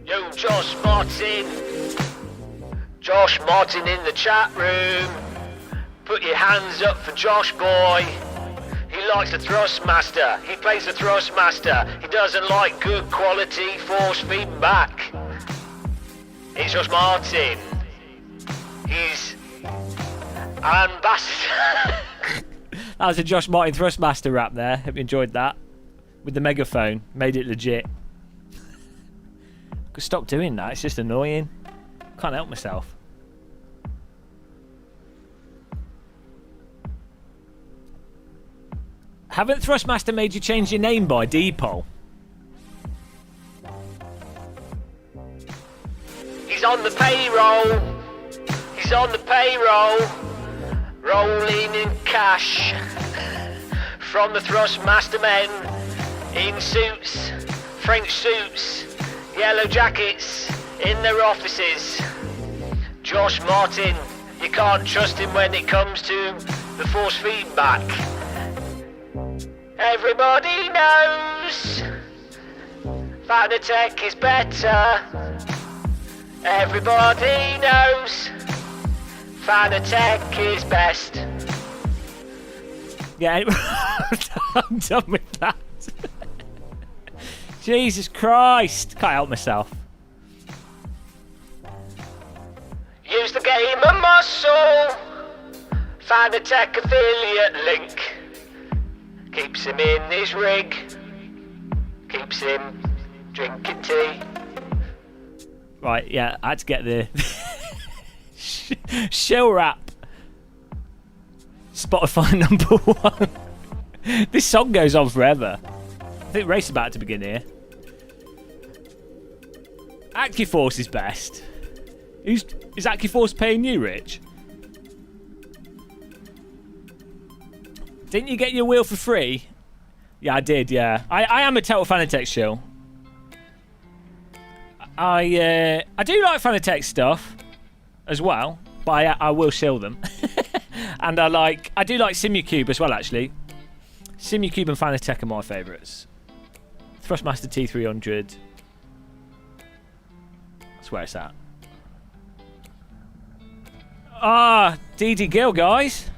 Speaker 4: Yo, Josh Martin. Josh Martin in the chat room. Put your hands up for Josh boy. He likes the Thrustmaster. He plays the Thrustmaster. He doesn't like good quality force feedback. It's Josh Martin. He's an ambassador.
Speaker 1: That was a Josh Martin Thrustmaster rap there. Hope you enjoyed that. With the megaphone. Made it legit. Could stop doing that. It's just annoying. Can't help myself. Haven't Thrustmaster made you change your name by Depot?
Speaker 4: He's on the payroll. He's on the payroll. Rolling in cash. From the Thrustmaster men. In suits. French suits. Yellow jackets. In their offices. Josh Martin. You can't trust him when it comes to the force feedback. Everybody knows Fanatec is better. Everybody knows Fanatec is best.
Speaker 1: Yeah, I'm done with that. Jesus Christ. Can't help myself.
Speaker 4: Use the gamer muscle. Fanatec affiliate link. Keeps him in his rig. Keeps him drinking tea.
Speaker 1: Right, yeah, I had to get the shell rap. Spotify #1. This song goes on forever. I think race is about to begin here. AccuForce is best. Is AccuForce paying you, Rich? Didn't you get your wheel for free? Yeah, I did, yeah. I am a total Fanatec shill. I do like Fanatec stuff as well, but I will shill them. And I do like Simucube as well, actually. Simucube and Fanatec are my favourites. Thrustmaster T300. That's where it's at. Ah, DD Gill, guys.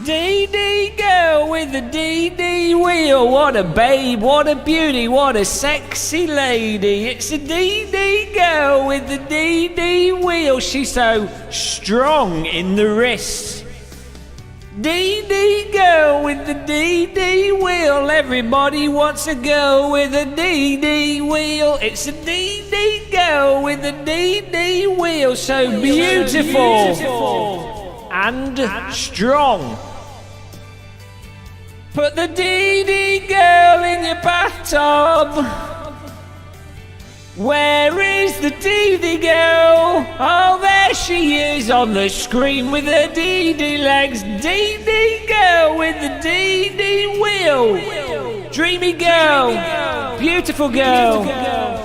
Speaker 1: DD girl with the DD wheel. What a babe, what a beauty, what a sexy lady. It's a DD girl with the DD wheel. She's so strong in the wrists. DD girl with the DD wheel. Everybody wants a girl with a DD wheel. It's a DD girl with the DD wheel. So beautiful and strong. Put the DD girl in your bathtub. Where is the DD girl? Oh, there she is on the screen with her DD legs. DD girl with the DD wheel. Dreamy girl. Beautiful girl.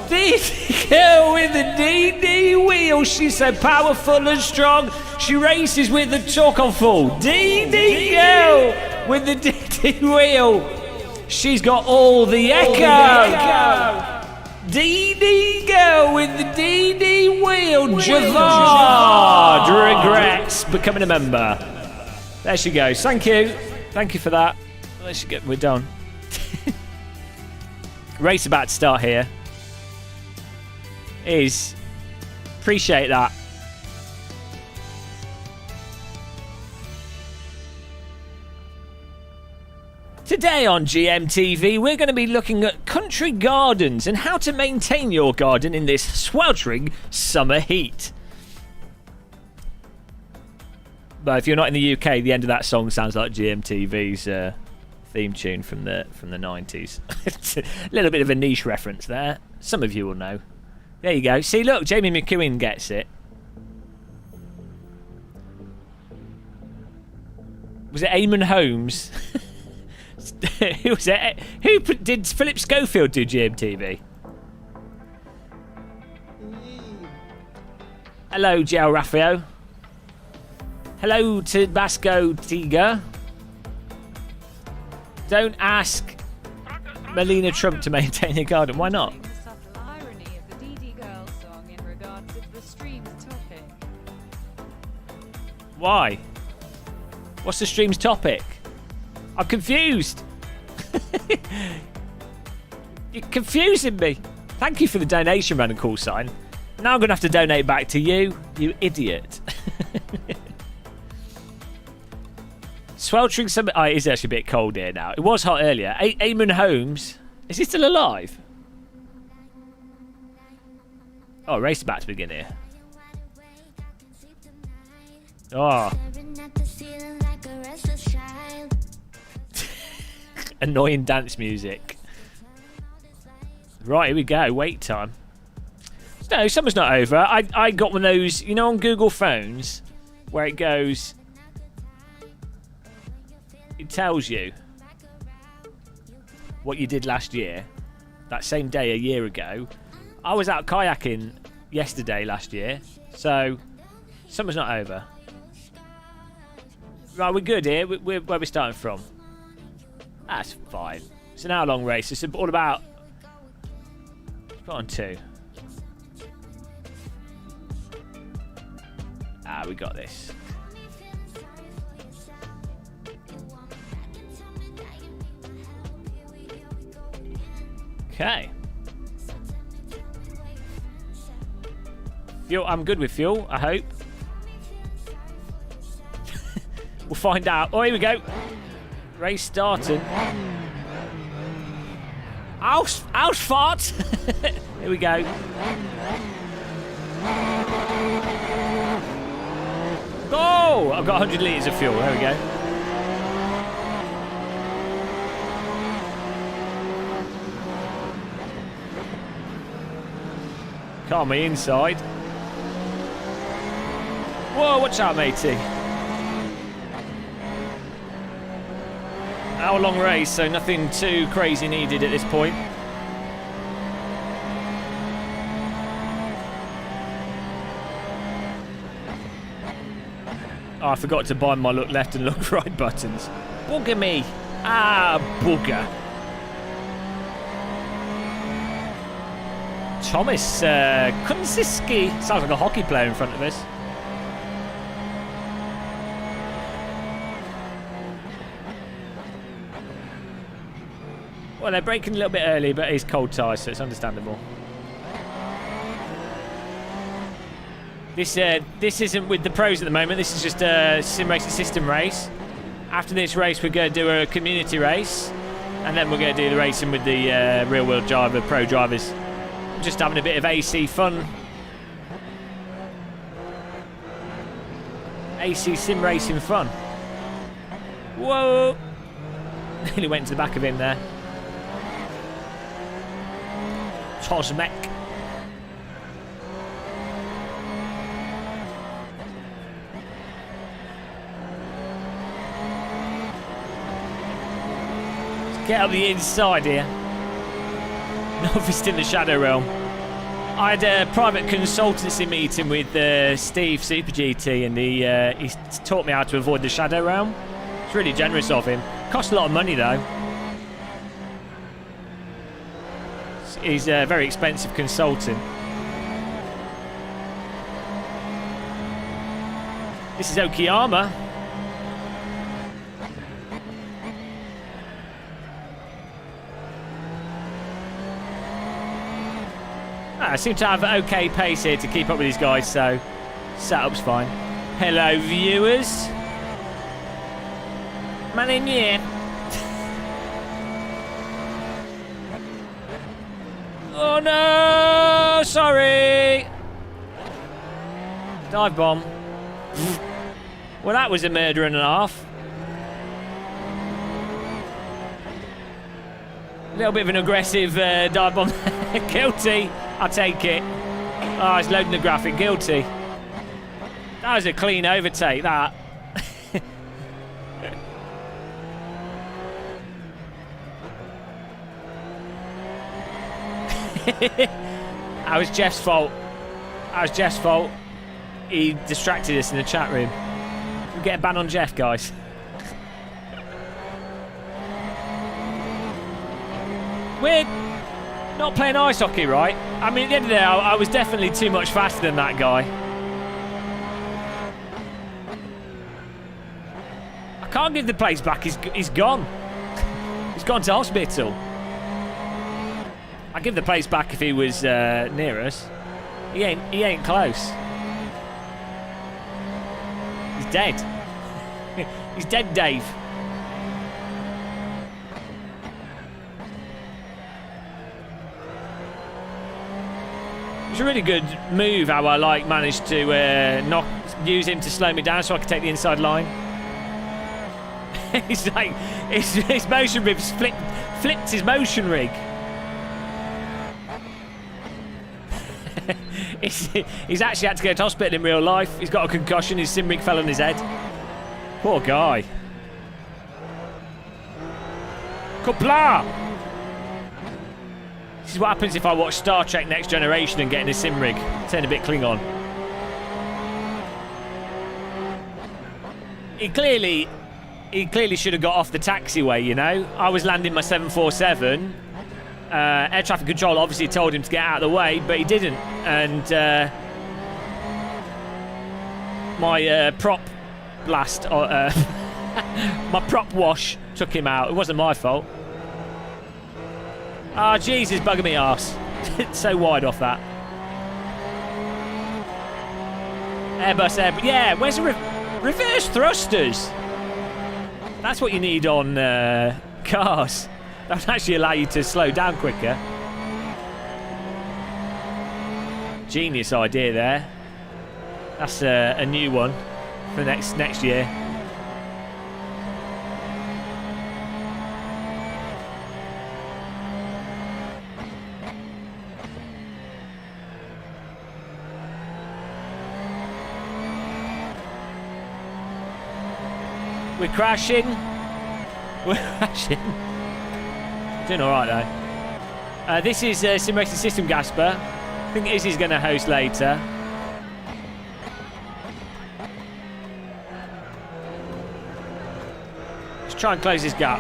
Speaker 1: DD girl with the DD wheel. She's so powerful and strong. She races with the torque on full. DD girl with the DD wheel. She's got all the echo. DD girl with the DD wheel. Javard regrets becoming a member. There she goes. Thank you. Thank you for that. We're done. Race about to start here. Appreciate that. Today on GMTV, we're going to be looking at country gardens and how to maintain your garden in this sweltering summer heat. But if you're not in the UK, the end of that song sounds like GMTV's theme tune from the 90s. It's a little bit of a niche reference there. Some of you will know. There you go. See, look, Jamie McEwen gets it. Was it Eamon Holmes? Who was it? Who did Philip Schofield do GMTV? Hello, Gel Raffio. Hello, Tabasco Tiga. Don't ask Melania Trump to maintain a garden. Why not?
Speaker 5: The subtle irony of the DD Girl song in regards to the stream's topic.
Speaker 1: Why? What's the stream's topic? I'm confused. You're confusing me. Thank you for the donation, random call sign. Now I'm going to have to donate back to you, you idiot. Sweltering summer. Oh, it is actually a bit cold here now. It was hot earlier. Eamon Holmes. Is he still alive? Oh, race about to begin here. Oh. Annoying dance music. Right, here we go. Wait time. No, summer's not over. I got one of those, you know, on Google phones, where it goes. It tells you what you did last year. That same day a year ago. I was out kayaking yesterday last year, so summer's not over. Right, we're good here. Where we're starting from. That's fine. It's an hour-long race. It's all about... Put on 2. We got this. Okay. Fuel. I'm good with fuel, I hope. We'll find out. Oh, here we go. Race starting. Ausfahrt. Here we go. Go! I've got 100 litres of fuel. There we go. Car me inside. Whoa, watch out, matey. Hour-long race, so nothing too crazy needed at this point. Oh, I forgot to bind my look left and look right buttons. Bugger me. Ah, bugger. Thomas Kunziski. Sounds like a hockey player in front of us. Well, they're braking a little bit early, but it's cold tyres, so it's understandable. This isn't with the pros at the moment. This is just a SimRacer system race. After this race, we're going to do a community race, and then we're going to do the racing with the real-wheel driver pro drivers. Just having a bit of AC fun. AC sim racing fun. Whoa! Nearly went to the back of him there. Tosmek. Get up the inside here. Novice in the Shadow Realm. I had a private consultancy meeting with Steve Super GT, and he taught me how to avoid the Shadow Realm. It's really generous of him. Cost a lot of money though. He's a very expensive consultant. This is Okayama. I seem to have okay pace here to keep up with these guys, so setup's fine. Hello, viewers. Man in here. Oh no! Sorry. Dive bomb. Well, that was a murder and a half. A little bit of an aggressive dive bomb. Guilty. I'll take it. Oh, it's loading the graphic. Guilty. That was a clean overtake, that. That was Jeff's fault. That was Jeff's fault. He distracted us in the chat room. We'll get a ban on Jeff, guys. We're not playing ice hockey, right? I mean, at the end of the day, I was definitely too much faster than that guy. I can't give the place back. He's gone. He's gone to hospital. I'd give the place back if he was near us. He ain't close. He's dead. He's dead, Dave. It's a really good move how I managed to use him to slow me down so I could take the inside line. He's like his motion rig flipped his motion rig. He's actually had to go to hospital in real life. He's got a concussion. His sim rig fell on his head. Poor guy. Kupla! This is what happens if I watch Star Trek Next Generation and get in a sim rig. Turn a bit Klingon. He clearly should have got off the taxiway, you know. I was landing my 747. Air traffic control obviously told him to get out of the way, but he didn't. And my prop blast, my prop wash took him out. It wasn't my fault. Ah, oh, Jesus, bugging me arse. It's so wide off that. Airbus, Airbus. Yeah, where's the reverse thrusters? That's what you need on cars. That would actually allow you to slow down quicker. Genius idea there. That's a new one for next year. We're crashing. We're crashing. Doing alright though. This is SimRacer System Gasper. I think Izzy's going to host later. Let's try and close this gap.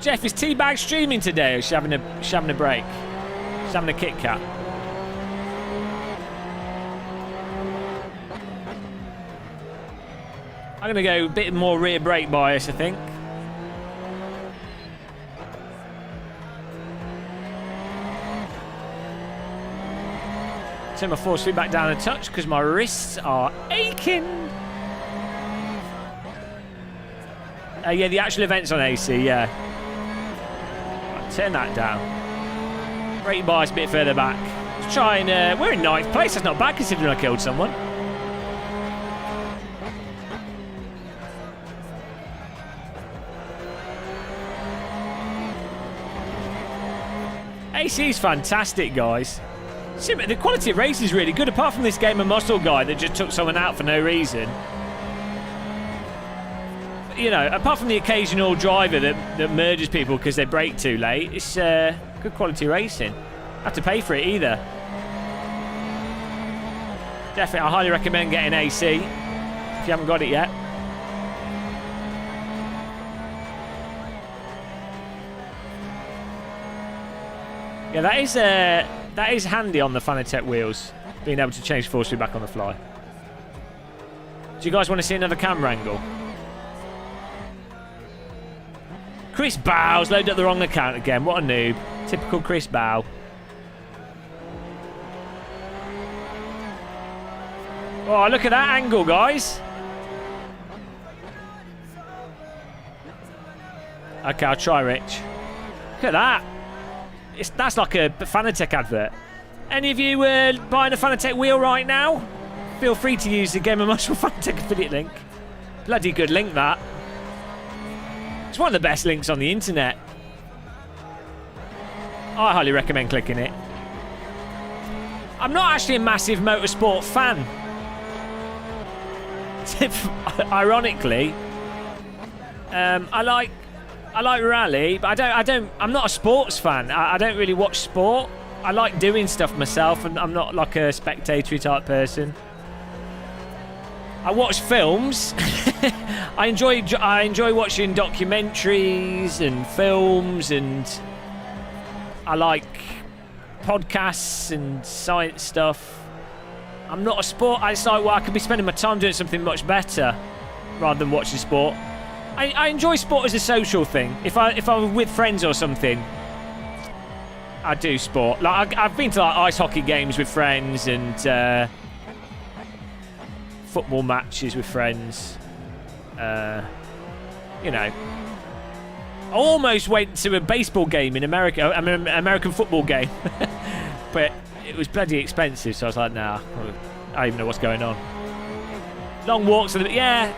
Speaker 1: Jeff, is Teabag streaming today or is she having a break? She's having a Kit Kat. I'm going to go a bit more rear brake bias, I think. Turn my force feedback down a touch because my wrists are aching. Yeah, the actual event's on AC, yeah. Right, turn that down. Brake bias a bit further back. Let's try and... we're in 9th place. That's not bad considering I killed someone. AC is fantastic, guys. The quality of race is really good, apart from this gamermuscle guy that just took someone out for no reason. You know, apart from the occasional driver that merges people because they brake too late, it's good quality racing. Have to pay for it either. Definitely, I highly recommend getting AC if you haven't got it yet. Yeah, that is handy on the Fanatec wheels, being able to change force feedback on the fly. Do you guys want to see another camera angle? Chris Bow's loaded up the wrong account again. What a noob. Typical Chris Bow. Oh, look at that angle, guys. Okay, I'll try, Rich. Look at that. That's like a Fanatec advert. Any of you buying a Fanatec wheel right now? Feel free to use the gamermuscle Fanatec affiliate link. Bloody good link, that. It's one of the best links on the internet. I highly recommend clicking it. I'm not actually a massive motorsport fan. Ironically, I like rally, but I'm not a sports fan. I don't really watch sport. I like doing stuff myself, and I'm not like a spectatory type person. I watch films. I enjoy watching documentaries and films, and I like podcasts and science stuff. I'm not a sport. It's like, well, I could be spending my time doing something much better rather than watching sport. I enjoy sport as a social thing. If I'm with friends or something, I do sport. Like I've been to like ice hockey games with friends and football matches with friends. You know, I almost went to a baseball game in America. I mean, American football game, but it was bloody expensive. So I was like, nah, I don't even know what's going on. Long walks, yeah.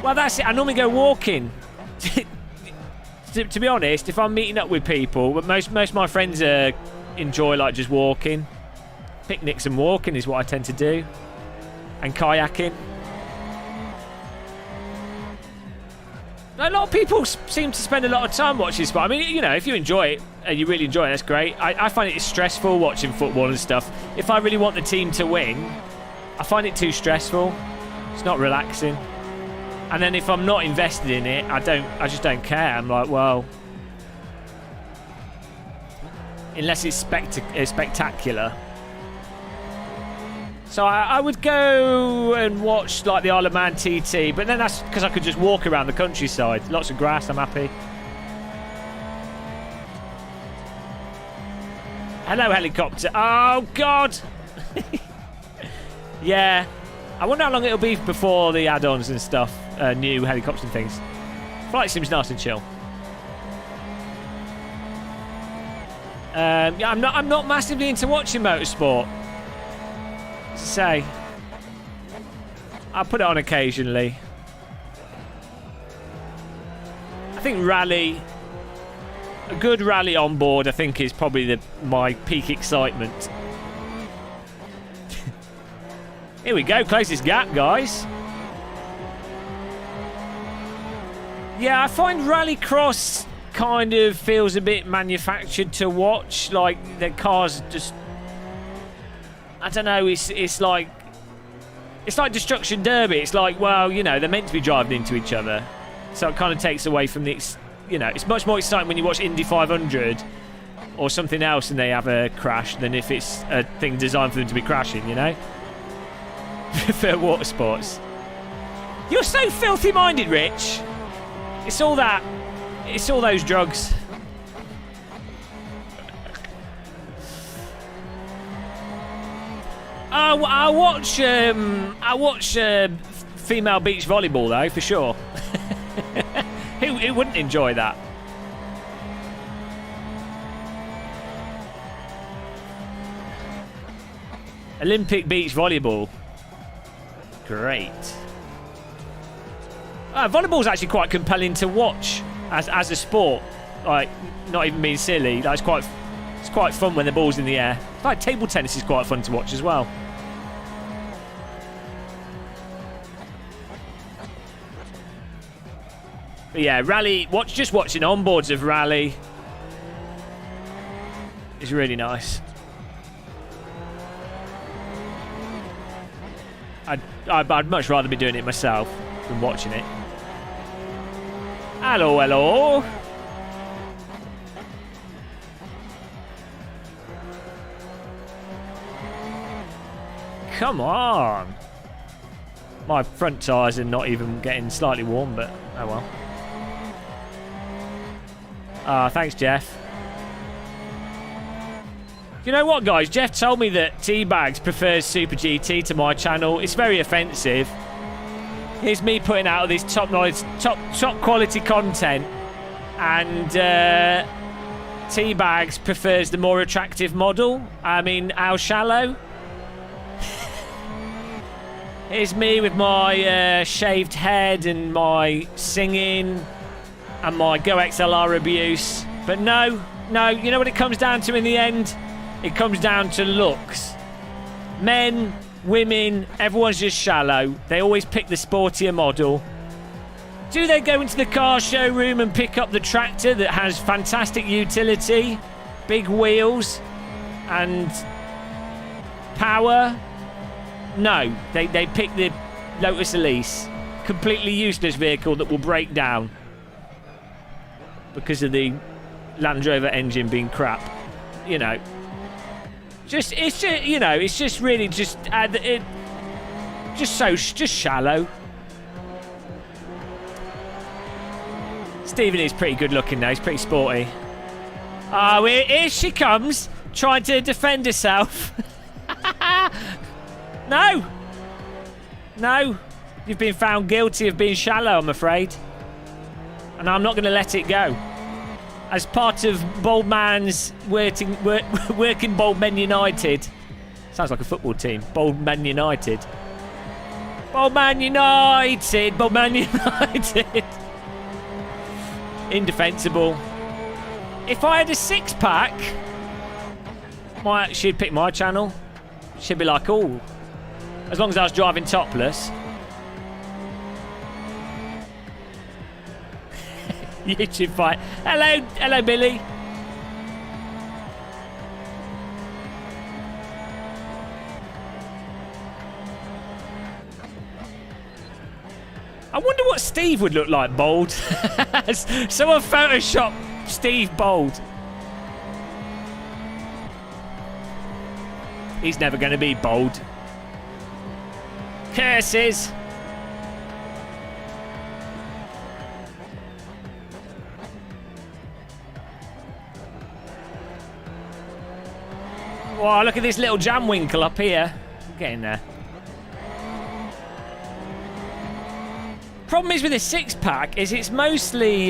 Speaker 1: Well, that's it. I normally go walking. to be honest, if I'm meeting up with people, but most of my friends enjoy like just walking. Picnics and walking is what I tend to do, and kayaking. A lot of people seem to spend a lot of time watching sport. I mean, you know, if you enjoy it, and you really enjoy it, that's great. I find it stressful watching football and stuff. If I really want the team to win, I find it too stressful. It's not relaxing. And then if I'm not invested in it, I just don't care. I'm like, well, unless it's spectacular. So I would go and watch like the Isle of Man TT, but then that's because I could just walk around the countryside. Lots of grass, I'm happy. Hello, helicopter. Oh, God. Yeah. I wonder how long it'll be before the add-ons and stuff, new helicopter things. Flight sim's nice and chill. Yeah, I'm not massively into watching motorsport. To say, I'll put it on occasionally. I think rally, a good rally on board, I think is probably my peak excitement. Here we go, closest gap, guys. Yeah, I find Rallycross kind of feels a bit manufactured to watch. Like, the cars just... I don't know, it's like... It's like Destruction Derby. It's like, well, you know, they're meant to be driving into each other. So it kind of takes away from the... You know, it's much more exciting when you watch Indy 500 or something else and they have a crash than if it's a thing designed for them to be crashing, you know? For water sports. You're so filthy-minded, Rich. It's all that. It's all those drugs. I watch female beach volleyball though, for sure. Who wouldn't enjoy that? Olympic beach volleyball. Great. Volleyball's actually quite compelling to watch as a sport. Like, not even being silly. Like, it's quite fun when the ball's in the air. Like, table tennis is quite fun to watch as well. But yeah, rally. Just watching onboards of rally is really nice. I'd much rather be doing it myself than watching it. Hello, hello. Come on. My front tyres are not even getting slightly warm, but oh well. Thanks, Jeff. You know what, guys? Jeff told me that Teabags prefers Super GT to my channel. It's very offensive. Here's me putting out this top quality content, and Teabags prefers the more attractive model. I mean, how shallow? Here's me with my shaved head and my singing and my Go XLR abuse. But no, you know what it comes down to in the end? It comes down to looks. Men, women, everyone's just shallow. They always pick the sportier model. Do they go into the car showroom and pick up the tractor that has fantastic utility, big wheels, and power? No, they pick the Lotus Elise. Completely useless vehicle that will break down because of the Land Rover engine being crap. You know. It's just really just shallow. Stephen is pretty good looking now. He's pretty sporty. Oh, here she comes, trying to defend herself. No, you've been found guilty of being shallow, I'm afraid, and I'm not going to let it go. As part of Bold Man's working Bold Men United. Sounds like a football team. Bold Man United. Bold Man United. Bold Man United. Indefensible. If I had a six-pack, she'd pick my channel. She'd be like, oh, as long as I was driving topless. YouTube fight. Hello, Billy. I wonder what Steve would look like bold. Someone Photoshop Steve bold. He's never going to be bold. Curses. Wow, look at this little jam winkle up here. Getting there. Problem is with a six-pack is it's mostly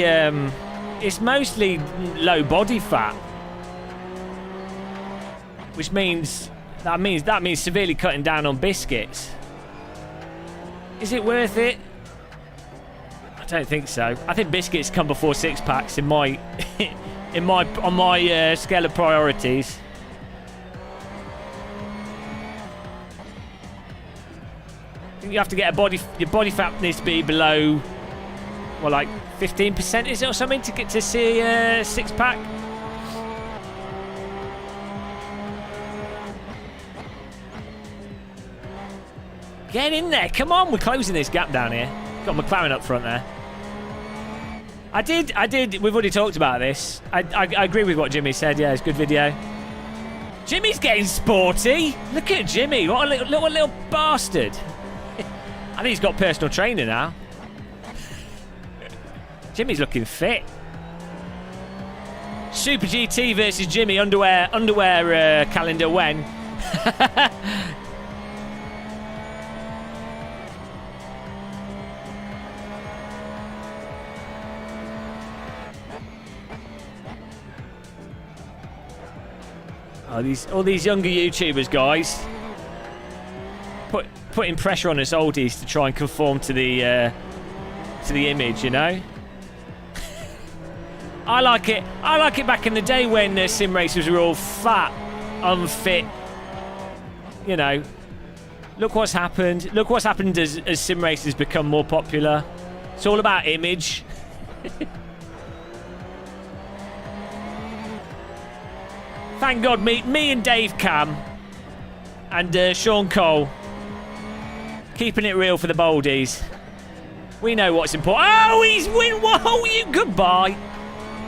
Speaker 1: low body fat, which means that means severely cutting down on biscuits. Is it worth it? I don't think so. I think biscuits come before six-packs on my scale of priorities. think you have to get your body fat needs to be below, well, like 15%, is it, or something, to get to see a six-pack? Get in there, come on, we're closing this gap down here. Got McLaren up front there. I did, we've already talked about this. I agree with what Jimmy said, yeah, it's a good video. Jimmy's getting sporty. Look at Jimmy, what a little bastard. I think he's got personal trainer now. Jimmy's looking fit. Super GT versus Jimmy, underwear calendar when? All these younger YouTubers, guys, putting pressure on us oldies to try and conform to the image, you know. I like it back in the day when SimRacers were all fat, unfit. You know, look what's happened. Look what's happened as SimRacers become more popular. It's all about image. Thank God, me and Dave Cam and Sean Cole keeping it real for the Boldies. We know what's important. Oh, he's win. Whoa, you goodbye.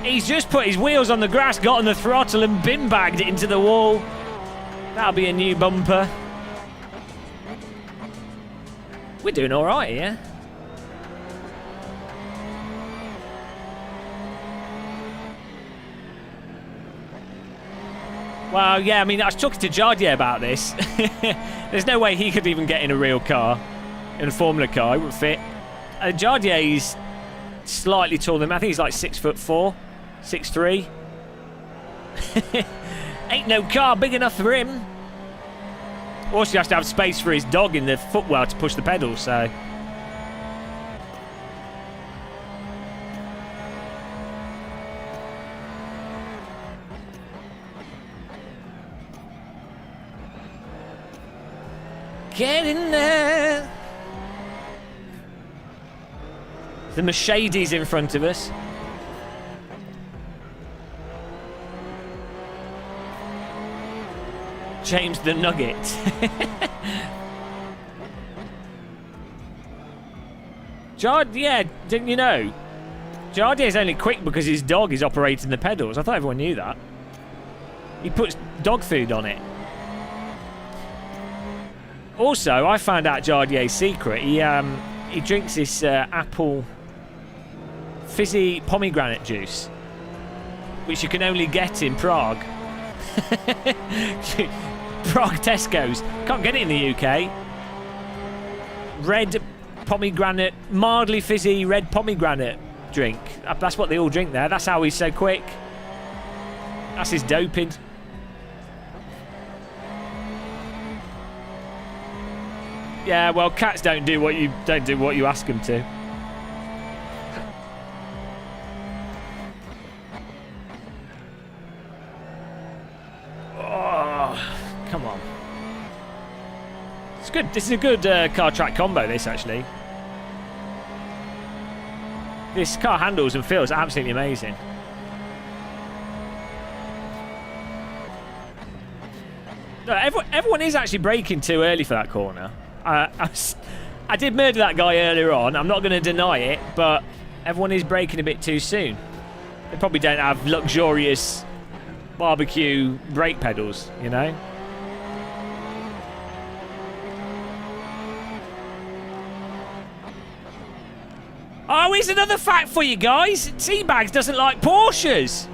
Speaker 1: He's just put his wheels on the grass, got on the throttle, and bin bagged it into the wall. That'll be a new bumper. We're doing all right here. Well, yeah, I mean, I was talking to Jardier about this. There's no way he could even get in a real car, in a Formula car. It would fit. Jardier's slightly taller than me. I think he's like 6'4", 6'3". Ain't no car big enough for him. Also, he has to have space for his dog in the footwell to push the pedals, so... Get in there! The Mercedes in front of us. James the Nugget. Yeah, didn't you know? Jardier's only quick because his dog is operating the pedals. I thought everyone knew that. He puts dog food on it. Also, I found out Jardier's secret. He drinks this apple fizzy pomegranate juice, which you can only get in Prague. Prague Tesco's. Can't get it in the UK. Red pomegranate, mildly fizzy red pomegranate drink. That's what they all drink there. That's how he's so quick. That's his doping. Yeah, well, cats don't do what you ask them to. Oh, come on. It's good. This is a good car track combo, this, actually. This car handles and feels absolutely amazing. No, everyone is actually braking too early for that corner. I did murder that guy earlier on. I'm not going to deny it, but everyone is braking a bit too soon. They probably don't have luxurious barbecue brake pedals, you know? Oh, here's another fact for you guys. Teabags doesn't like Porsches.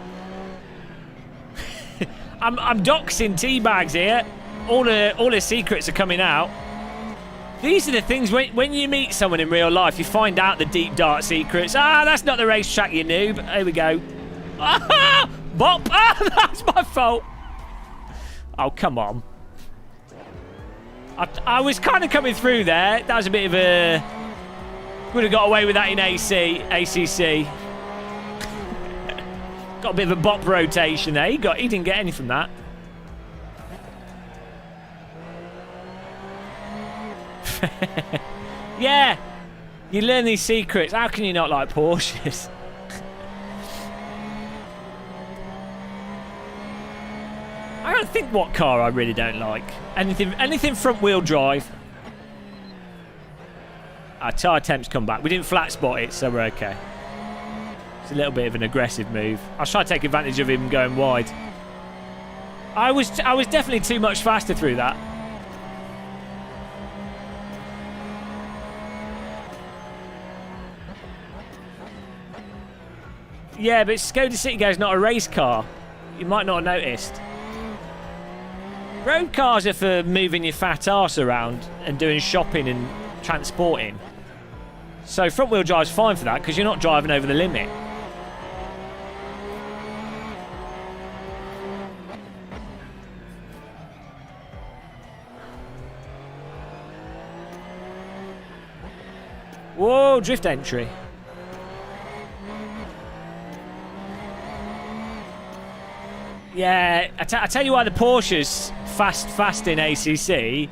Speaker 1: I'm doxing Teabags here. All the secrets are coming out. These are the things, when you meet someone in real life, you find out the deep, dark secrets. Ah, that's not the racetrack, you noob. Here we go. Ah, bop. Ah, that's my fault. Oh, come on. I was kind of coming through there. That was a bit of a... Would have got away with that in ACC. Got a bit of a bop rotation there. He didn't get any from that. Yeah, you learn these secrets. How can you not like Porsches? I don't think what car I really don't like. Anything front wheel drive. Our tyre temps come back. We didn't flat spot it, so we're okay. It's a little bit of an aggressive move. I was trying to take advantage of him going wide. I was definitely too much faster through that. Yeah, but Skoda Citigo is not a race car. You might not have noticed. Road cars are for moving your fat arse around and doing shopping and transporting. So front wheel drive's fine for that because you're not driving over the limit. Whoa, drift entry. Yeah, I tell you why the Porsche's fast in ACC,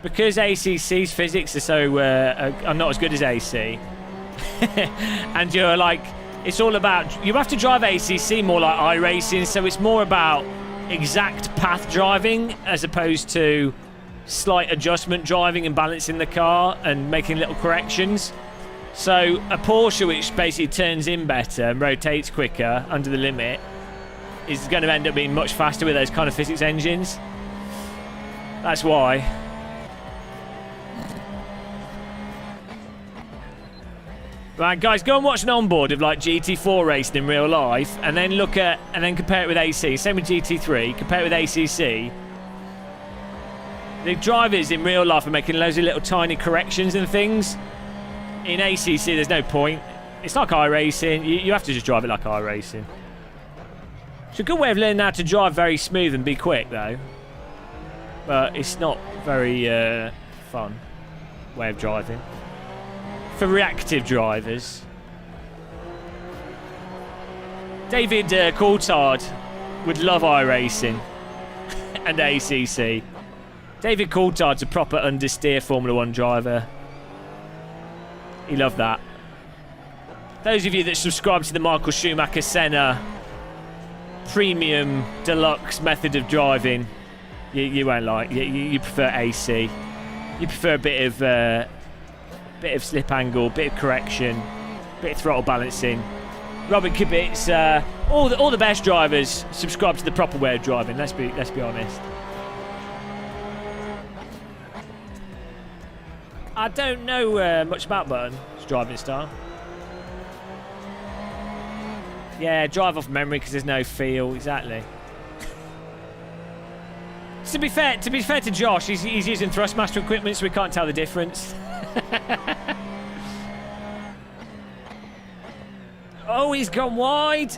Speaker 1: because ACC's physics are so are not as good as AC, and you're like, it's all about, you have to drive ACC more like iRacing, so it's more about exact path driving as opposed to slight adjustment driving and balancing the car and making little corrections. So a Porsche which basically turns in better and rotates quicker under the limit is going to end up being much faster with those kind of physics engines. That's why. Right, guys, go and watch an onboard of like GT4 racing in real life, and then compare it with AC. Same with GT3. Compare it with ACC. The drivers in real life are making loads of little tiny corrections and things. In ACC, there's no point. It's like iRacing. You have to just drive it like iRacing. It's a good way of learning how to drive very smooth and be quick, though. But it's not very fun way of driving. For reactive drivers. David Coulthard would love iRacing and ACC. David Coulthard's a proper understeer Formula 1 driver. He loved that. Those of you that subscribe to the Michael Schumacher Senna premium deluxe method of driving, you won't like. You prefer AC. You prefer a bit of slip angle, bit of correction, bit of throttle balancing. Robin Kibitz, all the best drivers subscribe to the proper way of driving. Let's be honest. I don't know much about Button's driving style. Yeah, drive off memory because there's no feel. Exactly. To be fair to Josh, he's using Thrustmaster equipment, so we can't tell the difference. Oh, he's gone wide.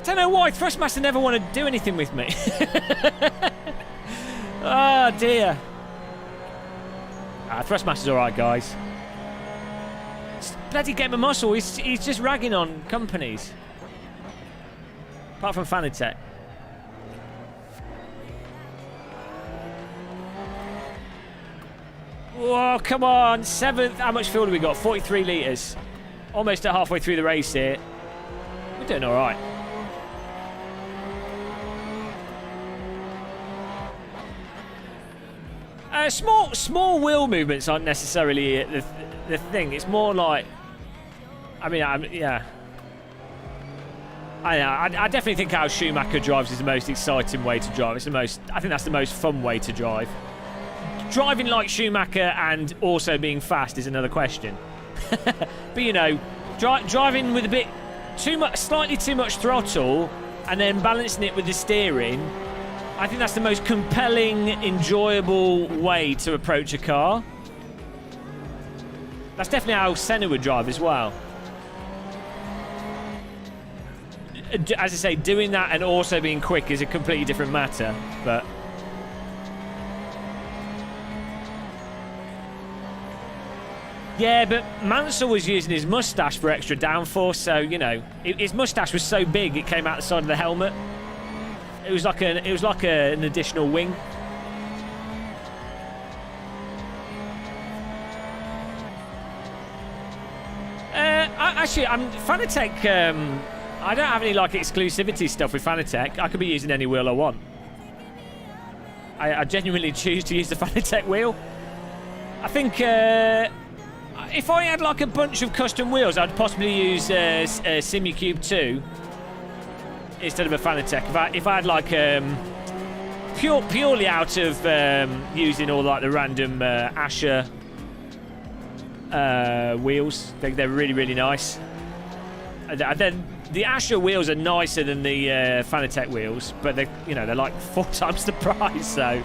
Speaker 1: Don't know why Thrustmaster never want to do anything with me. Oh dear. Thrustmaster's all right, guys. It's bloody gamermuscle. He's just ragging on companies. Apart from Fanatec. Whoa, come on. 7th. How much fuel do we got? 43 litres. Almost at halfway through the race here. We're doing all right. Small wheel movements aren't necessarily the thing. It's more like, yeah. I definitely think how Schumacher drives is the most exciting way to drive. I think that's the most fun way to drive. Driving like Schumacher and also being fast is another question. But you know, driving with a bit slightly too much throttle and then balancing it with the steering, I think that's the most compelling, enjoyable way to approach a car. That's definitely how Senna would drive as well. As I say, doing that and also being quick is a completely different matter, but... Yeah, but Mansell was using his moustache for extra downforce, so, you know, his moustache was so big it came out the side of the helmet. It was like an additional wing. Actually, I'm Fanatec. I don't have any like exclusivity stuff with Fanatec. I could be using any wheel I want. I genuinely choose to use the Fanatec wheel. I think if I had like a bunch of custom wheels, I'd possibly use Simucube 2 instead of a Fanatec. If I had like purely out of using all like the random Asher wheels, they're really, really nice. The Asher wheels are nicer than the Fanatec wheels, but they're like 4 times the price. So,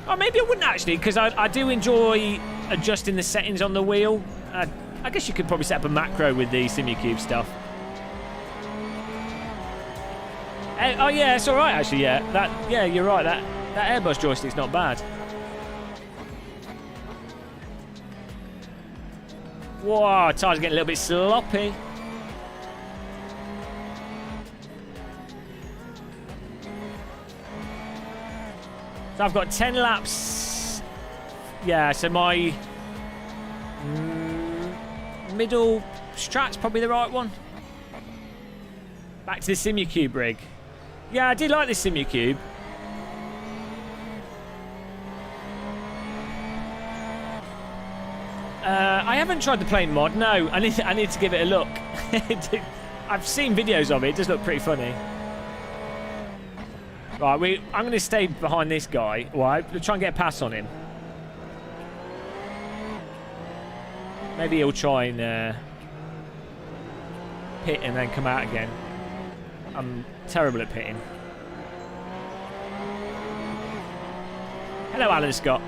Speaker 1: oh, maybe I wouldn't actually, because I do enjoy adjusting the settings on the wheel. I guess you could probably set up a macro with the Simucube stuff. Oh yeah, it's all right actually. Yeah, you're right. That Airbus joystick's not bad. Whoa, tyres getting a little bit sloppy. So I've got 10 laps. Yeah, so my middle strat's probably the right one. Back to the Simucube rig. Yeah, I do like this Simucube. I haven't tried the plane mod. No, I need to give it a look. I've seen videos of it. It does look pretty funny. Right, I'm going to stay behind this guy. Right, we'll try and get a pass on him. Maybe he'll try and pit and then come out again. I'm terrible at pitting. Hello, Alan Scott.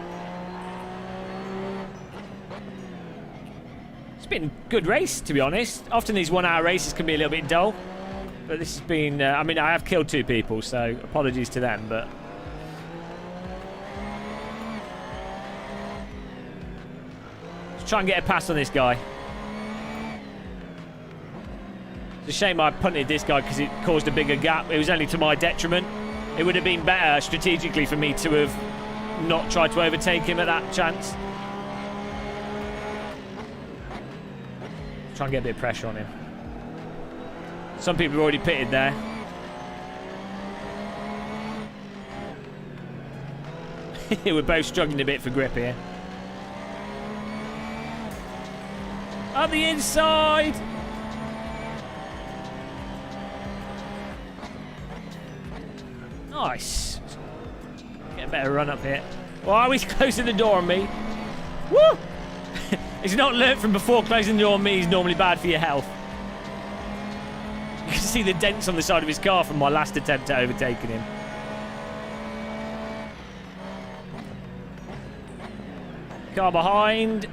Speaker 1: It's been a good race, to be honest. Often these 1 hour races can be a little bit dull. But this has been... I mean, I have killed 2 people, so apologies to them, but... Let's try and get a pass on this guy. It's a shame I punted this guy because it caused a bigger gap. It was only to my detriment. It would have been better strategically for me to have not tried to overtake him at that chance. Try and get a bit of pressure on him. Some people have already pitted there. We're both struggling a bit for grip here. Up the inside! Nice. Get a better run up here. Oh, he's closing the door on me. Woo! He's not learnt from before, closing the door on me is normally bad for your health. You can see the dents on the side of his car from my last attempt at overtaking him. Car behind.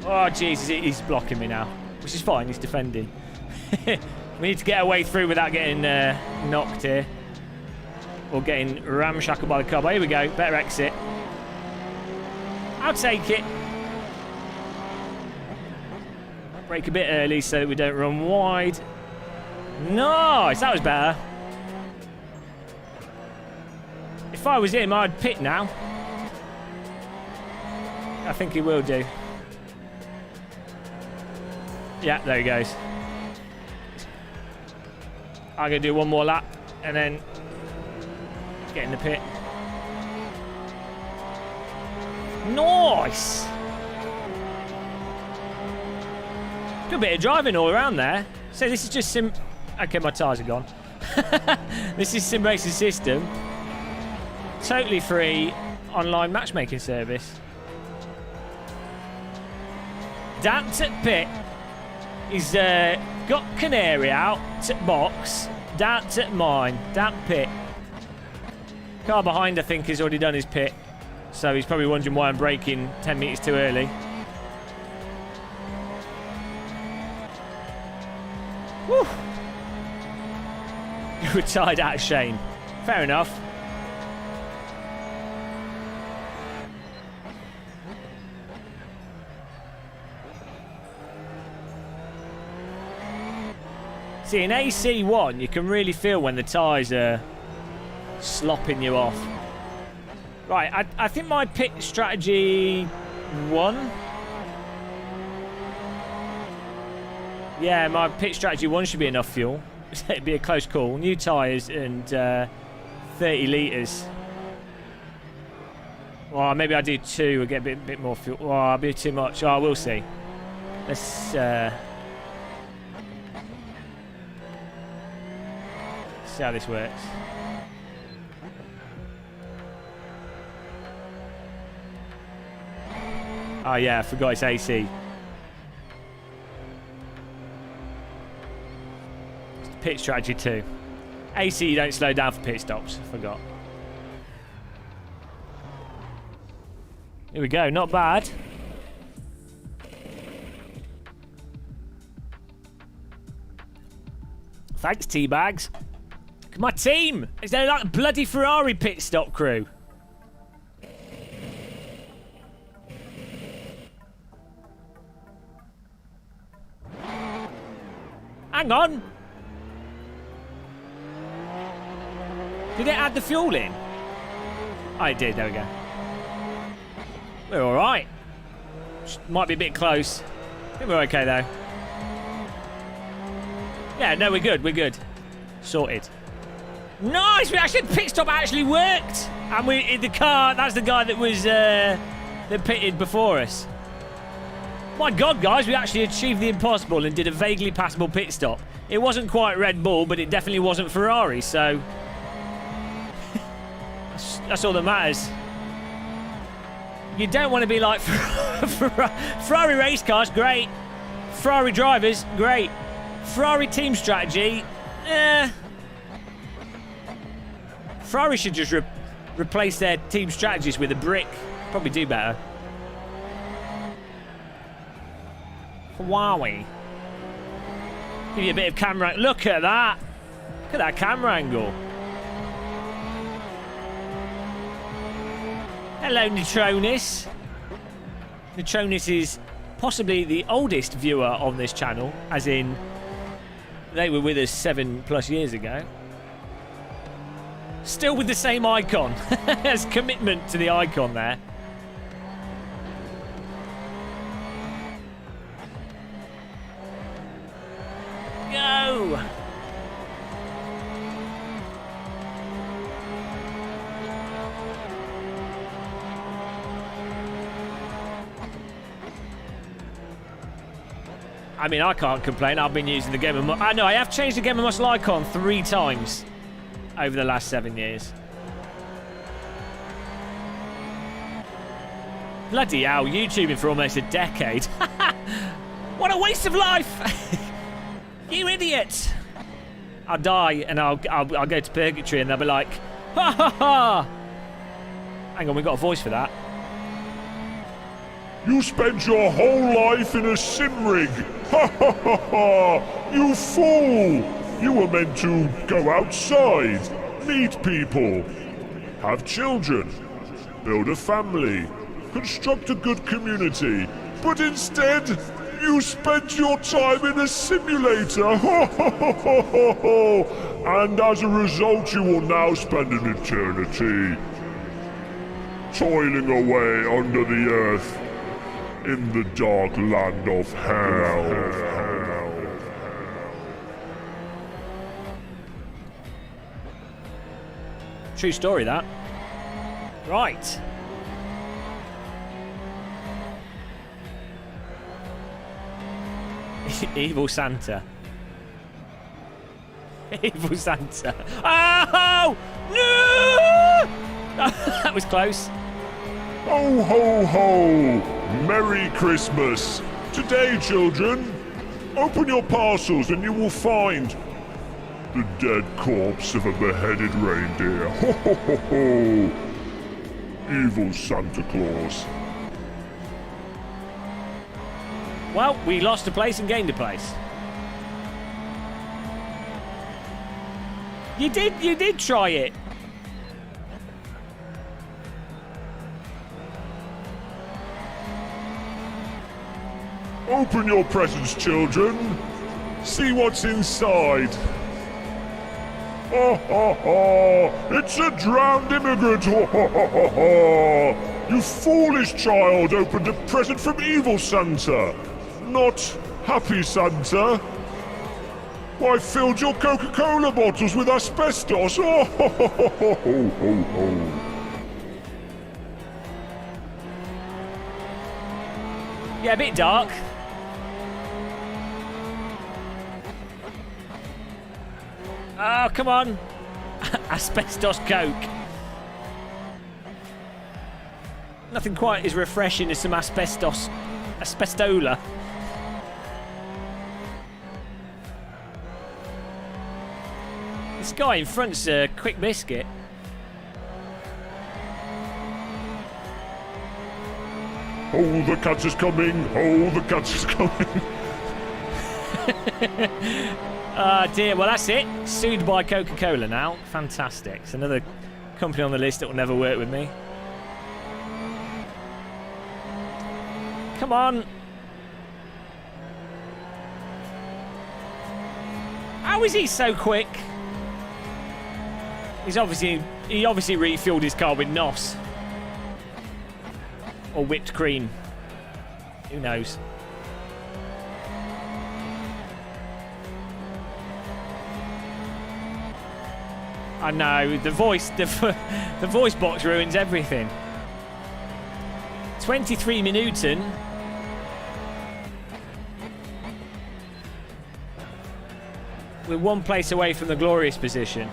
Speaker 1: Oh, Jesus, he's blocking me now. Which is fine, he's defending. We need to get our way through without getting knocked here. Or getting ramshackled by the car. But here we go, better exit. I'll take it. Brake a bit early so that we don't run wide. Nice, that was better. If I was him, I'd pit now. I think he will do. Yeah, there he goes. I'm going to do one more lap and then get in the pit. Nice! Good bit of driving all around there. So this is just Okay, my tyres are gone. This is SimRacer's system. Totally free online matchmaking service. Dant at pit. He's got Canary out at box. Dant at mine. Dant pit. Car behind, I think, has already done his pit. So he's probably wondering why I'm braking 10 metres too early. Woo! You retired out of shame. Fair enough. See, in AC1, you can really feel when the tyres are slopping you off. Right, I think my pit strategy 1. Yeah, my pit strategy 1 should be enough fuel. It'd be a close call. New tyres and 30 litres. Well, maybe I do 2. We'll get a bit more fuel. Oh, I'll be too much. Oh, we'll see. Let's see how this works. Oh yeah, I forgot it's AC. Pit strategy 2. AC, you don't slow down for pit stops. Forgot. Here we go, not bad. Thanks, Teabags. Look at my team! Is there like a bloody Ferrari pit stop crew? Hang on! Did it add the fuel in? Oh, it did, there we go. We're alright. Might be a bit close. I think we're okay though. Yeah, no, we're good, we're good. Sorted. Nice! We actually, pit stop actually worked! And we in the car, that's the guy that was that pitted before us. My God, guys, we actually achieved the impossible and did a vaguely passable pit stop. It wasn't quite Red Bull, but it definitely wasn't Ferrari, so that's all that matters. You don't want to be like Ferrari race cars, great. Ferrari drivers, great. Ferrari team strategy, Ferrari should just replace their team strategies with a brick. Probably do better. Wowie. Give you a bit of camera. Look at that. Look at that camera angle. Hello, Neutronis. Neutronis is possibly the oldest viewer on this channel, as in they were with us 7+ years ago. Still with the same icon. There's commitment to the icon there. Go! I mean, I can't complain. I've been using the gamermuscle. I know I have changed the gamermuscle icon 3 times over the last 7 years. Bloody hell, YouTubing for almost a decade. What a waste of life! You idiot! I'll die and I'll go to purgatory and they'll be like, ha ha ha! Hang on, we got a voice for that.
Speaker 6: You spent your whole life in a sim rig! Ha ha ha ha! You fool! You were meant to go outside, meet people, have children, build a family, construct a good community, but instead, you spent your time in a simulator! Ha ha ha ha ha ha! And as a result, you will now spend an eternity toiling away under the earth in the dark land of hell.
Speaker 1: True story, that. Right. Evil Santa. Evil Santa. Oh! No! That was close.
Speaker 6: Ho ho ho! Merry Christmas! Today, children, open your parcels and you will find the dead corpse of a beheaded reindeer. Ho ho ho ho! Evil Santa Claus.
Speaker 1: Well, we lost a place and gained a place. You did try it.
Speaker 6: Open your presents, children. See what's inside. Ha ha ha! It's a drowned immigrant. Ha ha ha ha ha! You foolish child opened a present from evil Santa, not happy Santa. Why, filled your Coca-Cola bottles with asbestos. Oh, ho, ho, ho, ho, ho, ho.
Speaker 1: Yeah, a bit dark. Oh, come on. Asbestos Coke. Nothing quite as refreshing as some asbestola. This guy in front's a quick biscuit.
Speaker 6: Oh, the cat is coming. Oh, the cat is coming.
Speaker 1: Ah, dear. Well, that's it. Sued by Coca-Cola now. Fantastic. It's another company on the list that will never work with me. Come on. How is he so quick? He obviously refueled his car with NOS. Or whipped cream. Who knows? I know, the voice box ruins everything. 23 Minuten. We're one place away from the glorious position.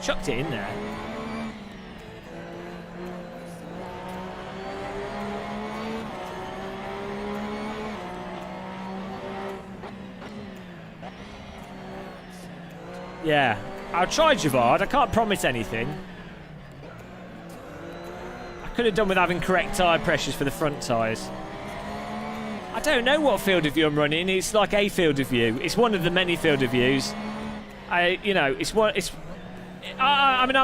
Speaker 1: Chucked it in there. Yeah, I'll try Javard. I can't promise anything. I could have done with having correct tyre pressures for the front tyres. I don't know what field of view I'm running. It's like a field of view. It's one of the many field of views. I'm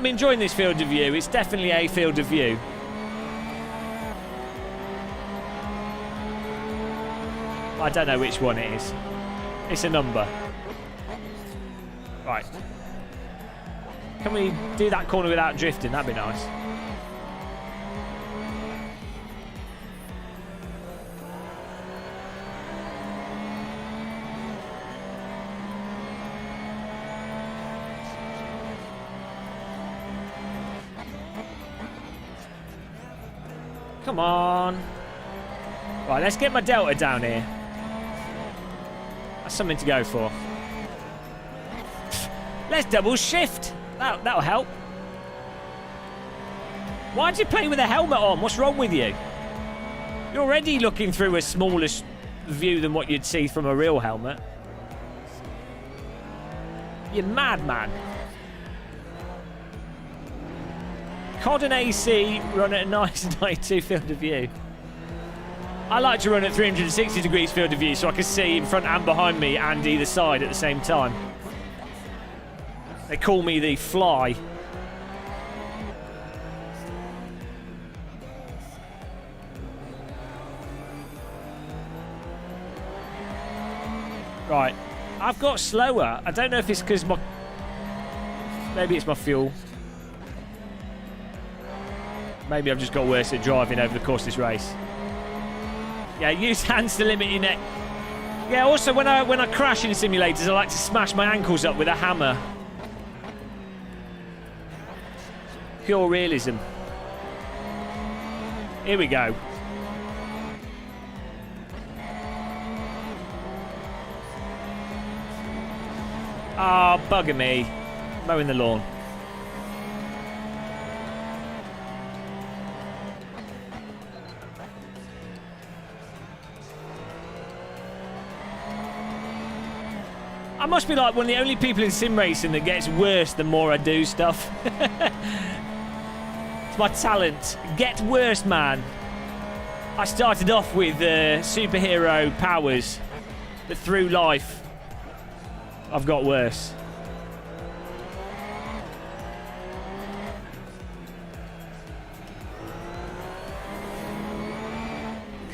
Speaker 1: enjoying this field of view. It's definitely a field of view. I don't know which one it is. It's a number. Right. Can we do that corner without drifting? That'd be nice. Come on. Right, let's get my delta down here. That's something to go for. Let's double shift. That'll help. Why'd you play with a helmet on? What's wrong with you? You're already looking through a smaller view than what you'd see from a real helmet. You madman. COD and AC run at a nice 92 field of view. I like to run at 360 degrees field of view so I can see in front and behind me and either side at the same time. They call me the Fly. Right. I've got slower. I don't know if it's because my... Maybe it's my fuel. Maybe I've just got worse at driving over the course of this race. Yeah, use hands to limit your neck. Yeah, also when I crash in simulators, I like to smash my ankles up with a hammer. Pure realism. Here we go. Ah, oh, bugger me. Mowing the lawn. I must be like one of the only people in sim racing that gets worse the more I do stuff. It's my talent. Get worse, man. I started off with superhero powers, but through life, I've got worse.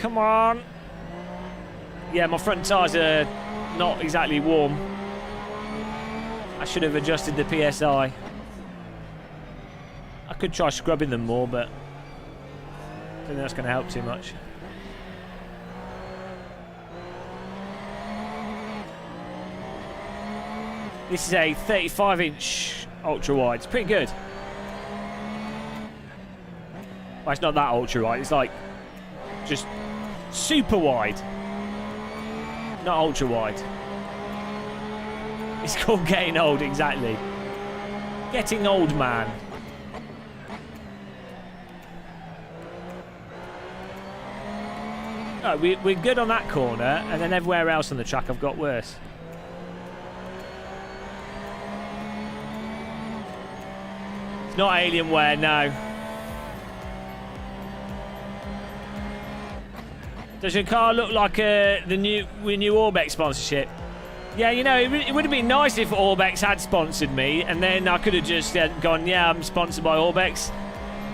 Speaker 1: Come on. Yeah, my front tyres are not exactly warm. I should have adjusted the PSI. could try scrubbing them more, but I don't think that's going to help too much. This is a 35-inch ultra-wide. It's pretty good. Well, it's not that ultra-wide. It's like just super wide. Not ultra-wide. It's called getting old, exactly. Getting old, man. No, we're good on that corner, and then everywhere else on the track I've got worse. It's not Alienware, no. Does your car look like the new Orbex sponsorship? Yeah, you know, it would have been nice if Orbex had sponsored me, and then I could have just gone, yeah, I'm sponsored by Orbex.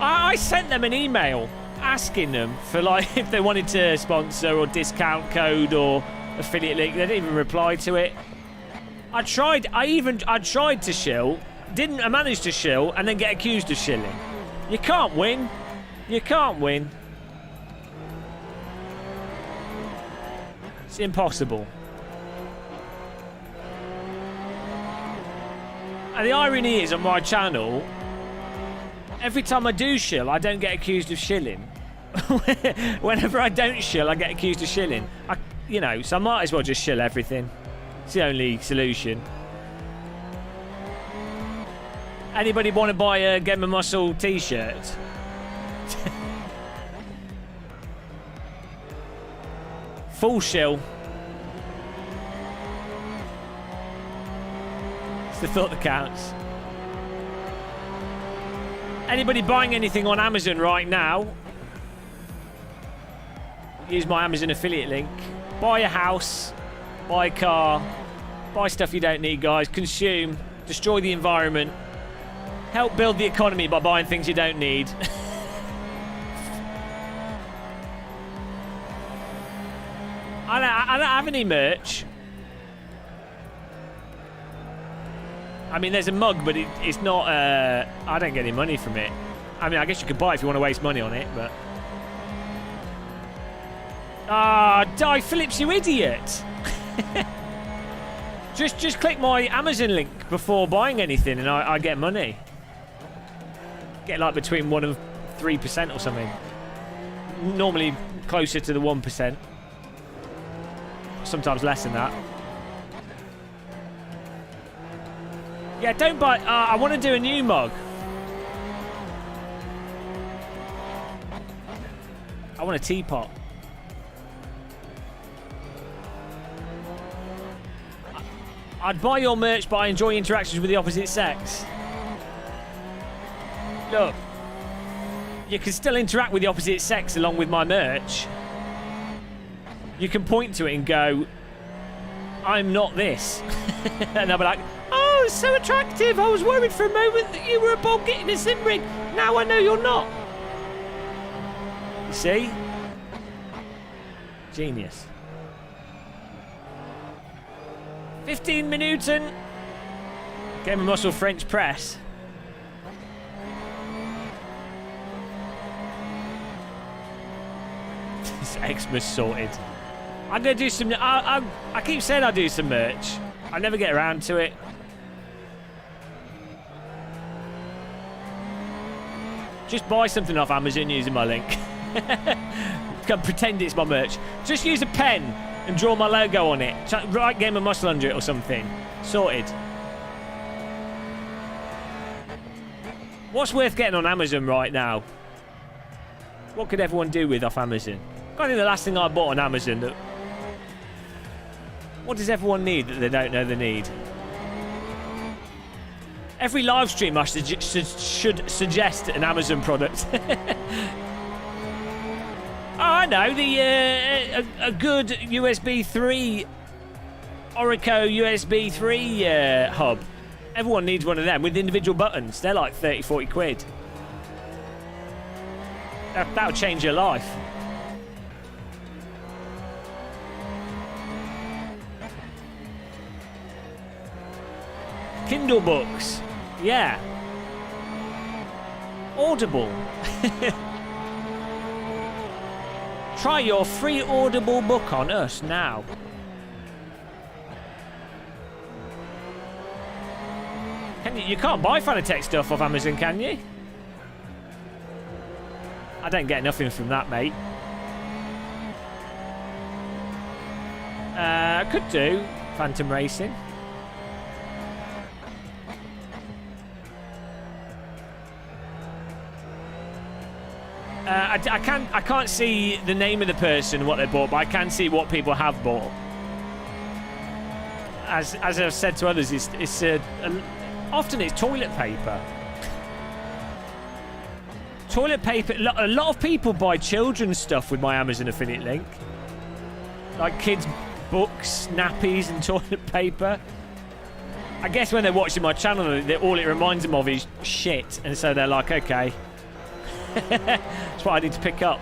Speaker 1: I sent them an email asking them for, like, if they wanted to sponsor or discount code or affiliate link. They didn't even reply to it. I tried to shill, I managed to shill, and then get accused of shilling. You can't win. You can't win. It's impossible. And the irony is, on my channel, every time I do shill, I don't get accused of shilling. Whenever I don't shill, I get accused of shilling. You know, so I might as well just shill everything. It's the only solution. Anybody want to buy a gamermuscle t-shirt? Full shill. It's the thought that counts. Anybody buying anything on Amazon right now? Use my Amazon affiliate link. Buy a house. Buy a car. Buy stuff you don't need, guys. Consume. Destroy the environment. Help build the economy by buying things you don't need. I don't have any merch. I mean, there's a mug, but it's not... I don't get any money from it. I mean, I guess you could buy it if you want to waste money on it, but... Ah, die, Phillips, you idiot! just click my Amazon link before buying anything, and I get money. Get like between 1% and 3% or something. Normally closer to the 1%. Sometimes less than that. Yeah, don't buy... I want to do a new mug. I want a teapot. I'd buy your merch, but I enjoy interactions with the opposite sex. Look, you can still interact with the opposite sex along with my merch. You can point to it and go, I'm not this. And I'll be like, oh, it's so attractive. I was worried for a moment that you were a bog getting a sim rig. Now I know you're not. You see? Genius. 15 Minuten. Gamermuscle French press. This Xmas sorted. I'm going to do some... I keep saying I'll do some merch. I never get around to it. Just buy something off Amazon using my link. Can pretend it's my merch. Just use a pen and draw my logo on it. Write gamermuscle under it or something. Sorted. What's worth getting on Amazon right now? What could everyone do with off Amazon? I think the last thing I bought on Amazon that... What does everyone need that they don't know they need? Every live stream I should suggest an Amazon product. Oh, I know. A good USB 3 Orico USB 3 hub. Everyone needs one of them with individual buttons. They're like 30, 40 quid. That'll change your life. Kindle books. Yeah. Audible. Try your free Audible book on us now. You can't buy Fanatec stuff off Amazon, can you? I don't get nothing from that, mate. Could do Phantom Racing. I can't see the name of the person, what they bought, but I can see what people have bought. As I've said to others, often it's toilet paper. Toilet paper. A lot of people buy children's stuff with my Amazon affiliate link, like kids' books, nappies, and toilet paper. I guess when they're watching my channel, all it reminds them of is shit, and so they're like, okay. That's what I need to pick up.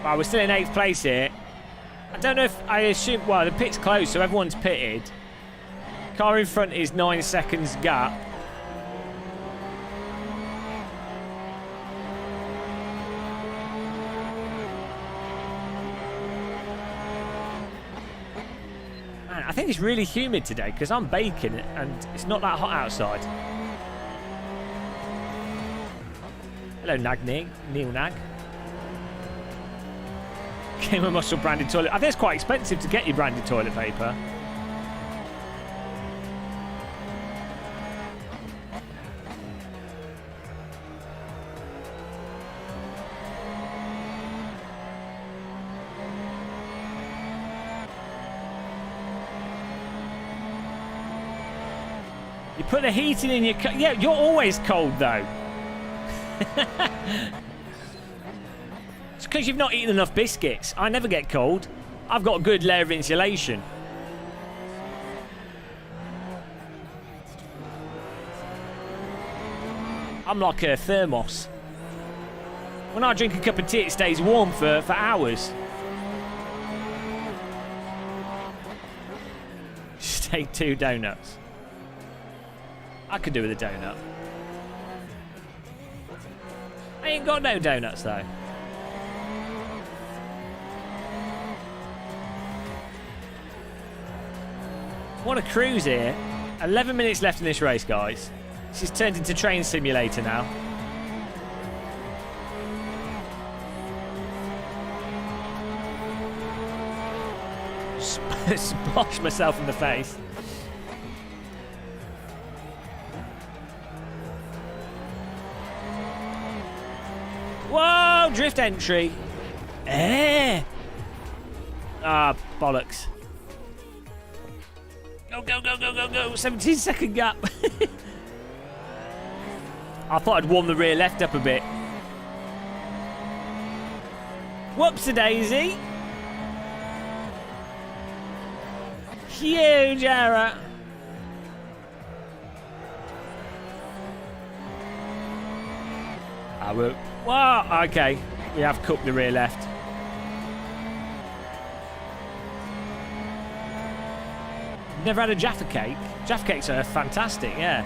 Speaker 1: Well, we're still in 8th place here. I don't know if I assume. Well, the pit's closed, so everyone's pitted. Car in front is 9 seconds gap. I think it's really humid today because I'm baking and it's not that hot outside. Hello, Neil Nag. Gamermuscle branded toilet. I think it's quite expensive to get your branded toilet paper. You put the heating in your car. Yeah, you're always cold though. It's because you've not eaten enough biscuits. I never get cold. I've got a good layer of insulation. I'm like a thermos. When I drink a cup of tea, it stays warm for hours. Just take 2 donuts. I could do with a donut. I ain't got no donuts though. What a cruise here. 11 minutes left in this race, guys. This is turned into train simulator now. Splosh myself in the face. Whoa, drift entry. Ah, bollocks. Go, go, go, go, go, go. 17-second gap. I thought I'd warm the rear left up a bit. Whoops-a-daisy. Huge error. I will. Whoa, okay. We have cooked the rear left. Never had a Jaffa cake. Jaffa cakes are fantastic, yeah.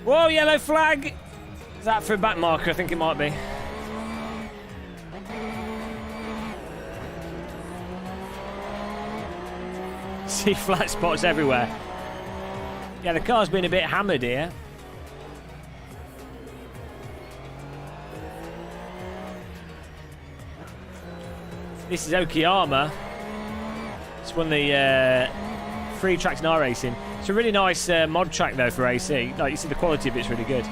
Speaker 1: Whoa, yellow flag. Is that for a back marker? I think it might be. See flat spots everywhere. Yeah, the car's been a bit hammered here. This is Okayama. It's one of the free tracks in iRacing. It's a really nice mod track though for AC. Like you see, the quality of it's really good.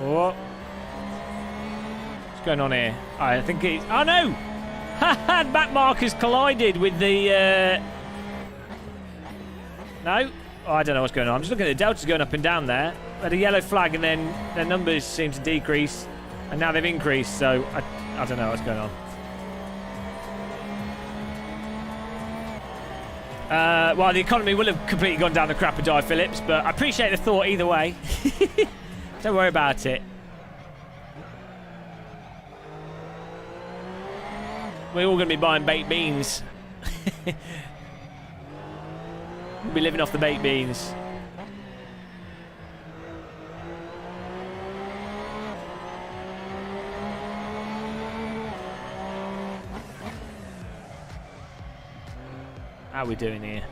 Speaker 1: Oh. What's going on here? I think it's... Oh, no! Ha! Back markers collided with the... No? Oh, I don't know what's going on. I'm just looking at the deltas going up and down there. They had a yellow flag and then their numbers seem to decrease. And now they've increased, so I don't know what's going on. Well, the economy will have completely gone down the crapper, Phillips, but I appreciate the thought either way. Don't worry about it. We're all going to be buying baked beans. We'll be living off the baked beans. How are we doing here?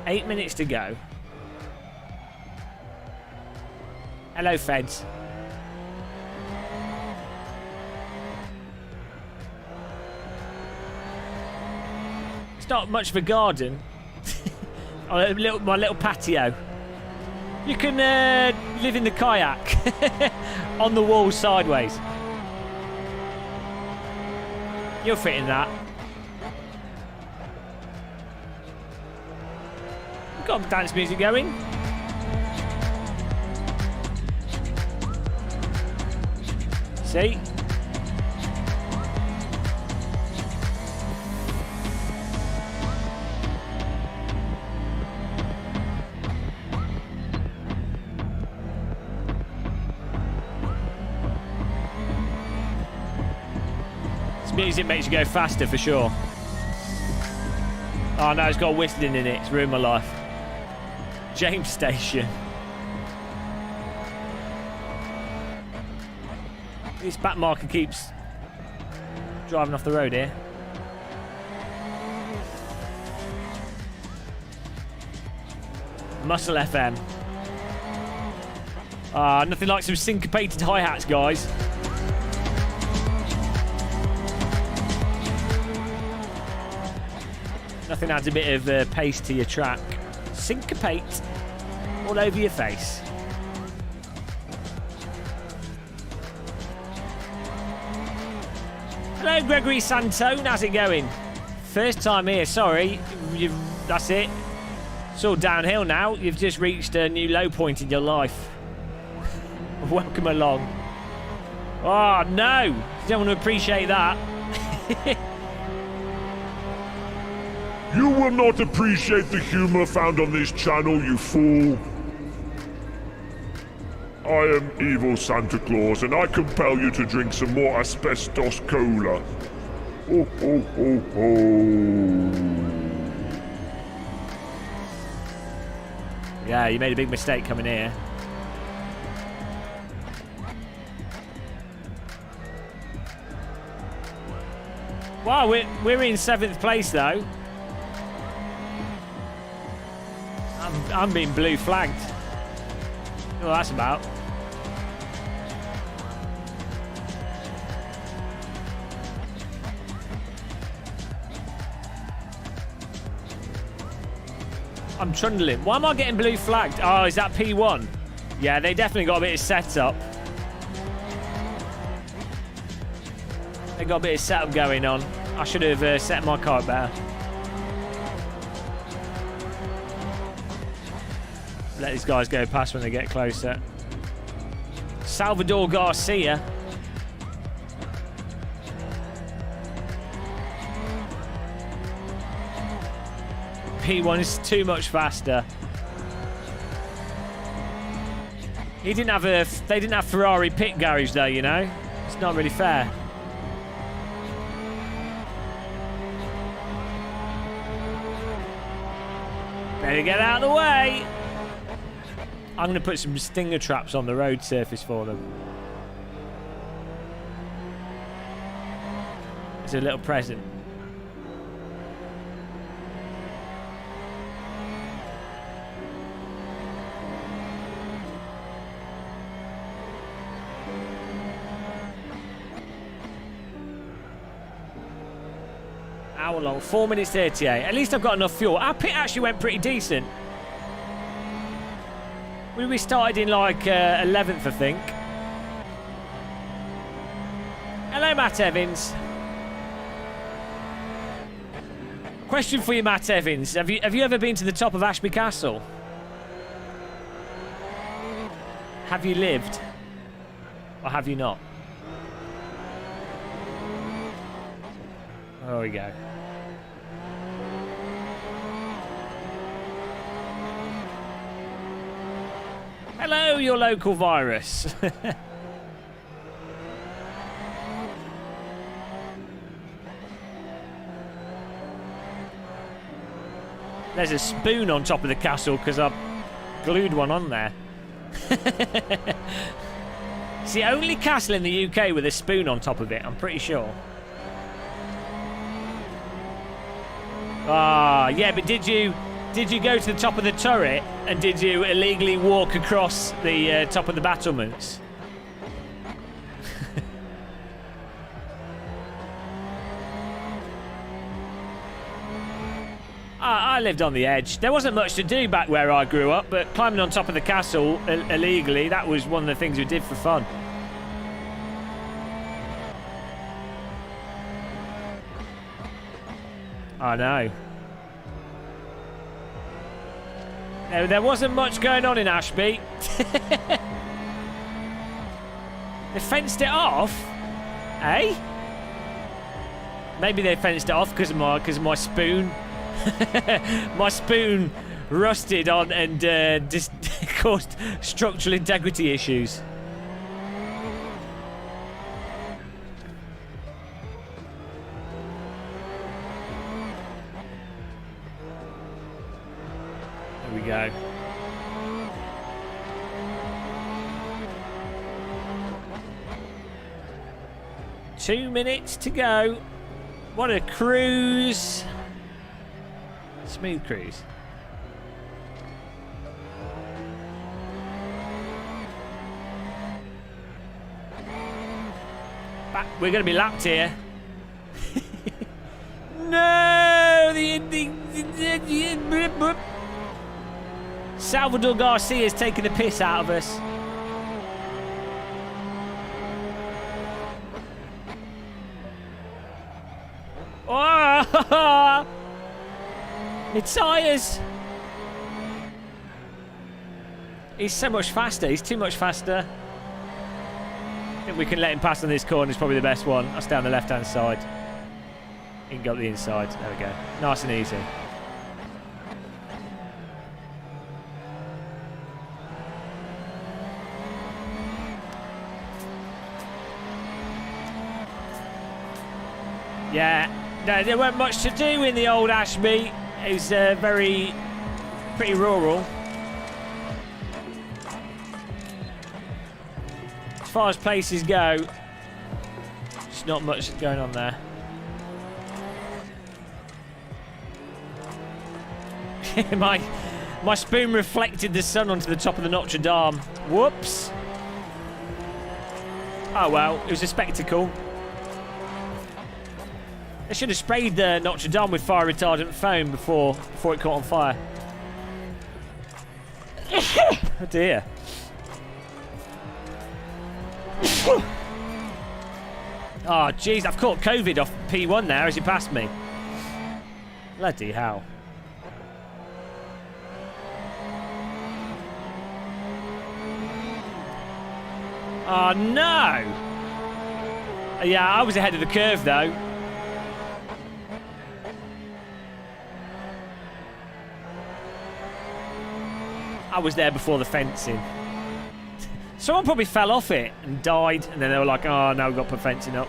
Speaker 1: 8 minutes to go. Hello, Feds. It's not much of a garden. Oh, my little patio. You can live in the kayak on the wall sideways. You'll fit in that. Got dance music going. See? This music makes you go faster for sure. Oh no, it's got whistling in it. It's ruined my life. James Station. This back marker keeps driving off the road here. Muscle FM. Nothing like some syncopated hi-hats, guys. Nothing adds a bit of pace to your track. Syncopate all over your face. Hello, Gregory Santone. How's it going? First time here. Sorry. That's it. It's all downhill now. You've just reached a new low point in your life. Welcome along. Oh, no. You don't want to appreciate that.
Speaker 6: You will not appreciate the humor found on this channel, you fool. I am evil Santa Claus, and I compel you to drink some more asbestos cola. Ho, ho, ho, ho.
Speaker 1: Yeah, you made a big mistake coming here. Wow, we're in 7th place though. I'm being blue flagged. Well, that's about. I'm trundling. Why am I getting blue flagged? Oh, is that P1? Yeah, they definitely got a bit of setup. They got a bit of setup going on. I should have set my car better. Let these guys go past when they get closer. Salvador Garcia. P1 is too much faster. They didn't have Ferrari pit garage though, you know? It's not really fair. Better get out of the way. I'm going to put some stinger traps on the road surface for them. It's a little present. Hour long, 4 minutes 38. At least I've got enough fuel. Our pit actually went pretty decent. We started in like 11th, I think. Hello, Matt Evans. Question for you, Matt Evans. Have you ever been to the top of Ashby Castle? Have you lived? Or have you not? There we go. Hello, your local virus. There's a spoon on top of the castle because I've glued one on there. It's the only castle in the UK with a spoon on top of it, I'm pretty sure. Ah, yeah, but did you go to the top of the turret and did you illegally walk across the top of the battlements? I lived on the edge. There wasn't much to do back where I grew up, but climbing on top of the castle illegally, that was one of the things we did for fun. I know. There wasn't much going on in Ashby. They fenced it off, eh? Maybe they fenced it off because of my spoon. My spoon rusted on and just caused structural integrity issues. There we go. Two minutes to go. What a cruise. Smooth cruise. We're going to be lapped here. No! Salvador Garcia's taking the piss out of us. Oh! My tyres! He's so much faster. He's too much faster. I think we can let him pass on this corner. It's probably the best one. I'll stay on the left-hand side. He can go up the inside. There we go. Nice and easy. Yeah. No, there weren't much to do in the old Ashby. It was pretty rural. As far as places go, there's not much going on there. my spoon reflected the sun onto the top of the Notre Dame. Whoops. Oh well, it was a spectacle. They should have sprayed the Notre Dame with fire retardant foam before it caught on fire. Oh dear. Oh jeez, I've caught COVID off P1 now as he passed me. Bloody hell. Oh no! Yeah, I was ahead of the curve though. I was there before the fencing. Someone probably fell off it and died, and then they were like, oh, no, we've got to put fencing up.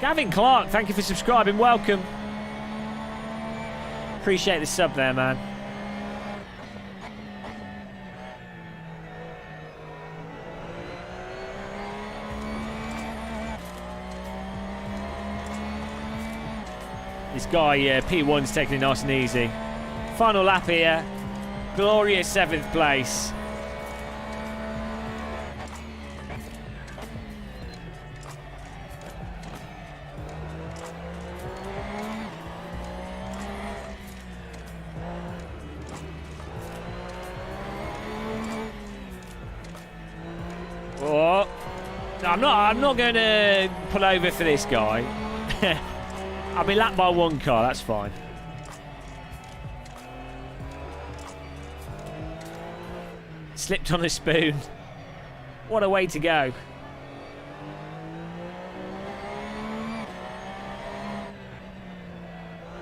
Speaker 1: Gavin Clark, thank you for subscribing. Welcome. Appreciate the sub there, man. This guy, P1's taking it nice and easy. Final lap here. Glorious 7th place. No, I'm not going to pull over for this guy. I'll be lapped by one car. That's fine. Slipped on a spoon. What a way to go.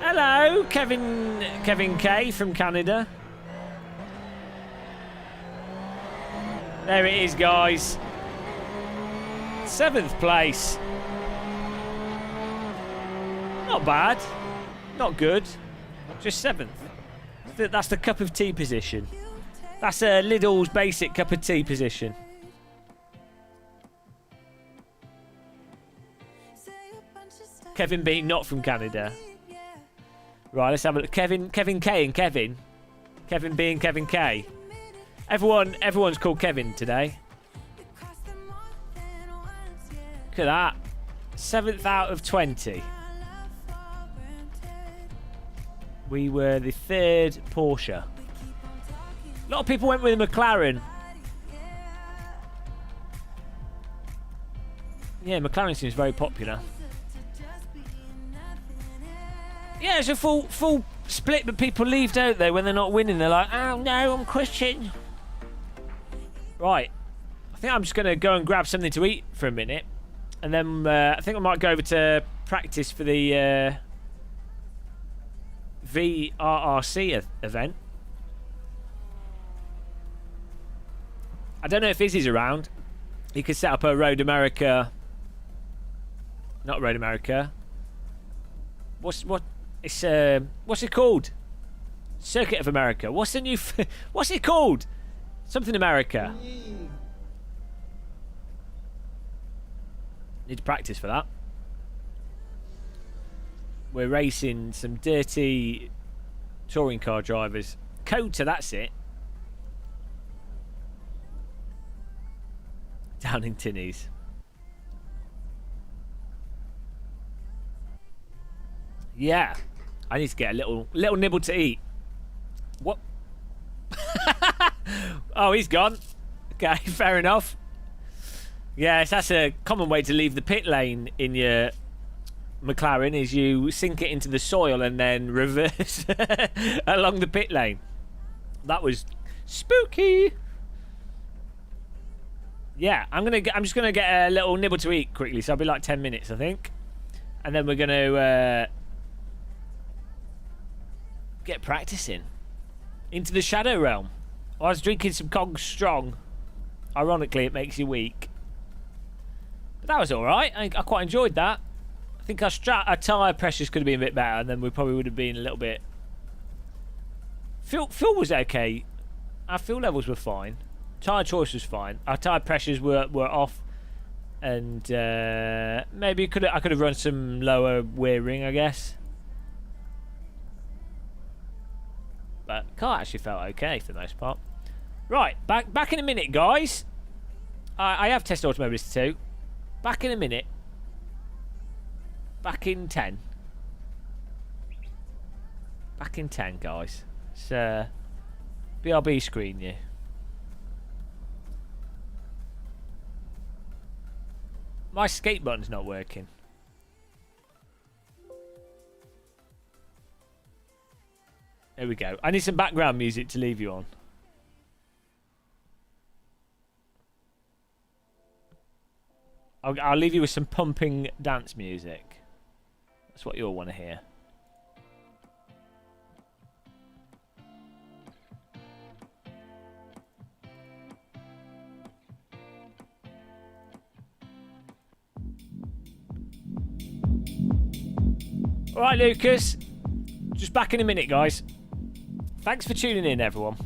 Speaker 1: Hello, Kevin K from Canada. There it is, guys. 7th place. Not bad. Not good. Just 7th. That's the cup of tea position. That's a Lidl's basic cup of tea position. Kevin B, not from Canada. Right, let's have a look. Kevin K and Kevin. Kevin B and Kevin K. Everyone's called Kevin today. Look at that. 7th out of 20. We were the 3rd Porsche. A lot of people went with a McLaren. Yeah, McLaren seems very popular. Yeah, it's a full split, but people leave, don't they, when they're not winning? They're like, oh no, I'm quitting. Right. I think I'm just going to go and grab something to eat for a minute. And then I think I might go over to practice for the VRRC event. I don't know if Izzy's around. He could set up a Road America. Not Road America. What's it called? Circuit of America. What's the new? What's it called? Something America. Need to practice for that. We're racing some dirty touring car drivers. Coda, that's it. Down in Tinnies. Yeah. I need to get a little nibble to eat. What? Oh, he's gone. Okay, fair enough. Yes, that's a common way to leave the pit lane in your McLaren, is you sink it into the soil and then reverse along the pit lane. That was spooky. Yeah, I'm just gonna get a little nibble to eat quickly, so I'll be like 10 minutes, I think, and then we're gonna get practicing into the shadow realm. I was drinking some Cog Strong. Ironically, it makes you weak, but that was all right. I quite enjoyed that. I think our tyre pressures could have been a bit better, and then we probably would have been a little bit. Fuel was okay. Our fuel levels were fine. Tyre choice was fine. Our tyre pressures were off, and maybe I could have run some lower wearing, I guess. But car actually felt okay for the most part. Right, back in a minute, guys. I have tested Automobilist 2. Back in a minute. Back in 10. Back in 10, guys. It's BRB screen you. My escape button's not working. There we go. I need some background music to leave you on. I'll leave you with some pumping dance music. That's what you'll want to hear. All right, Lucas. Just back in a minute, guys. Thanks for tuning in, everyone.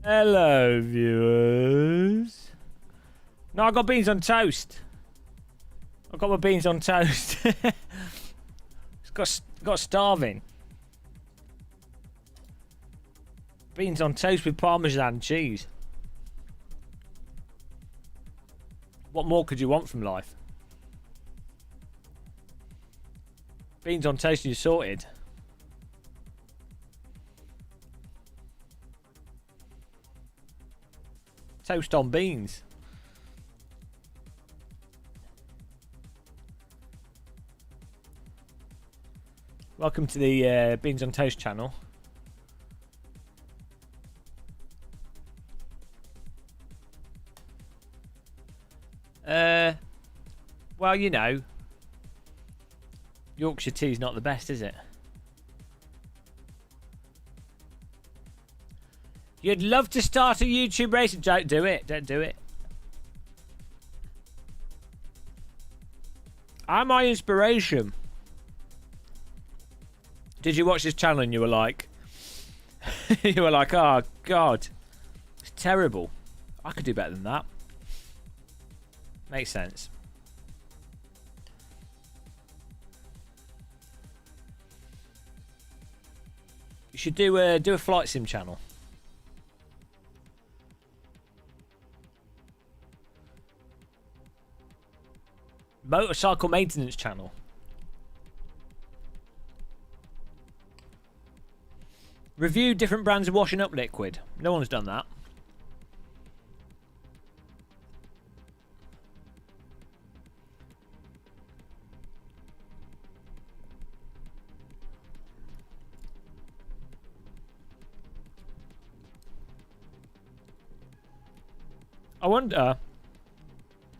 Speaker 1: Hello, viewers. No, I got beans on toast. I got my beans on toast. got starving. Beans on toast with Parmesan cheese. What more could you want from life? Beans on toast and you're sorted. Toast on beans. Welcome to the Beans on Toast channel. Well, you know, Yorkshire tea's not the best, is it? You'd love to start a YouTube race. Don't do it. Don't do it. I'm my inspiration. Did you watch this channel and you were like, you were like, oh God, it's terrible. I could do better than that. Makes sense. You should do a flight sim channel. Motorcycle maintenance channel. Review different brands of washing up liquid. No one's done that. I wonder.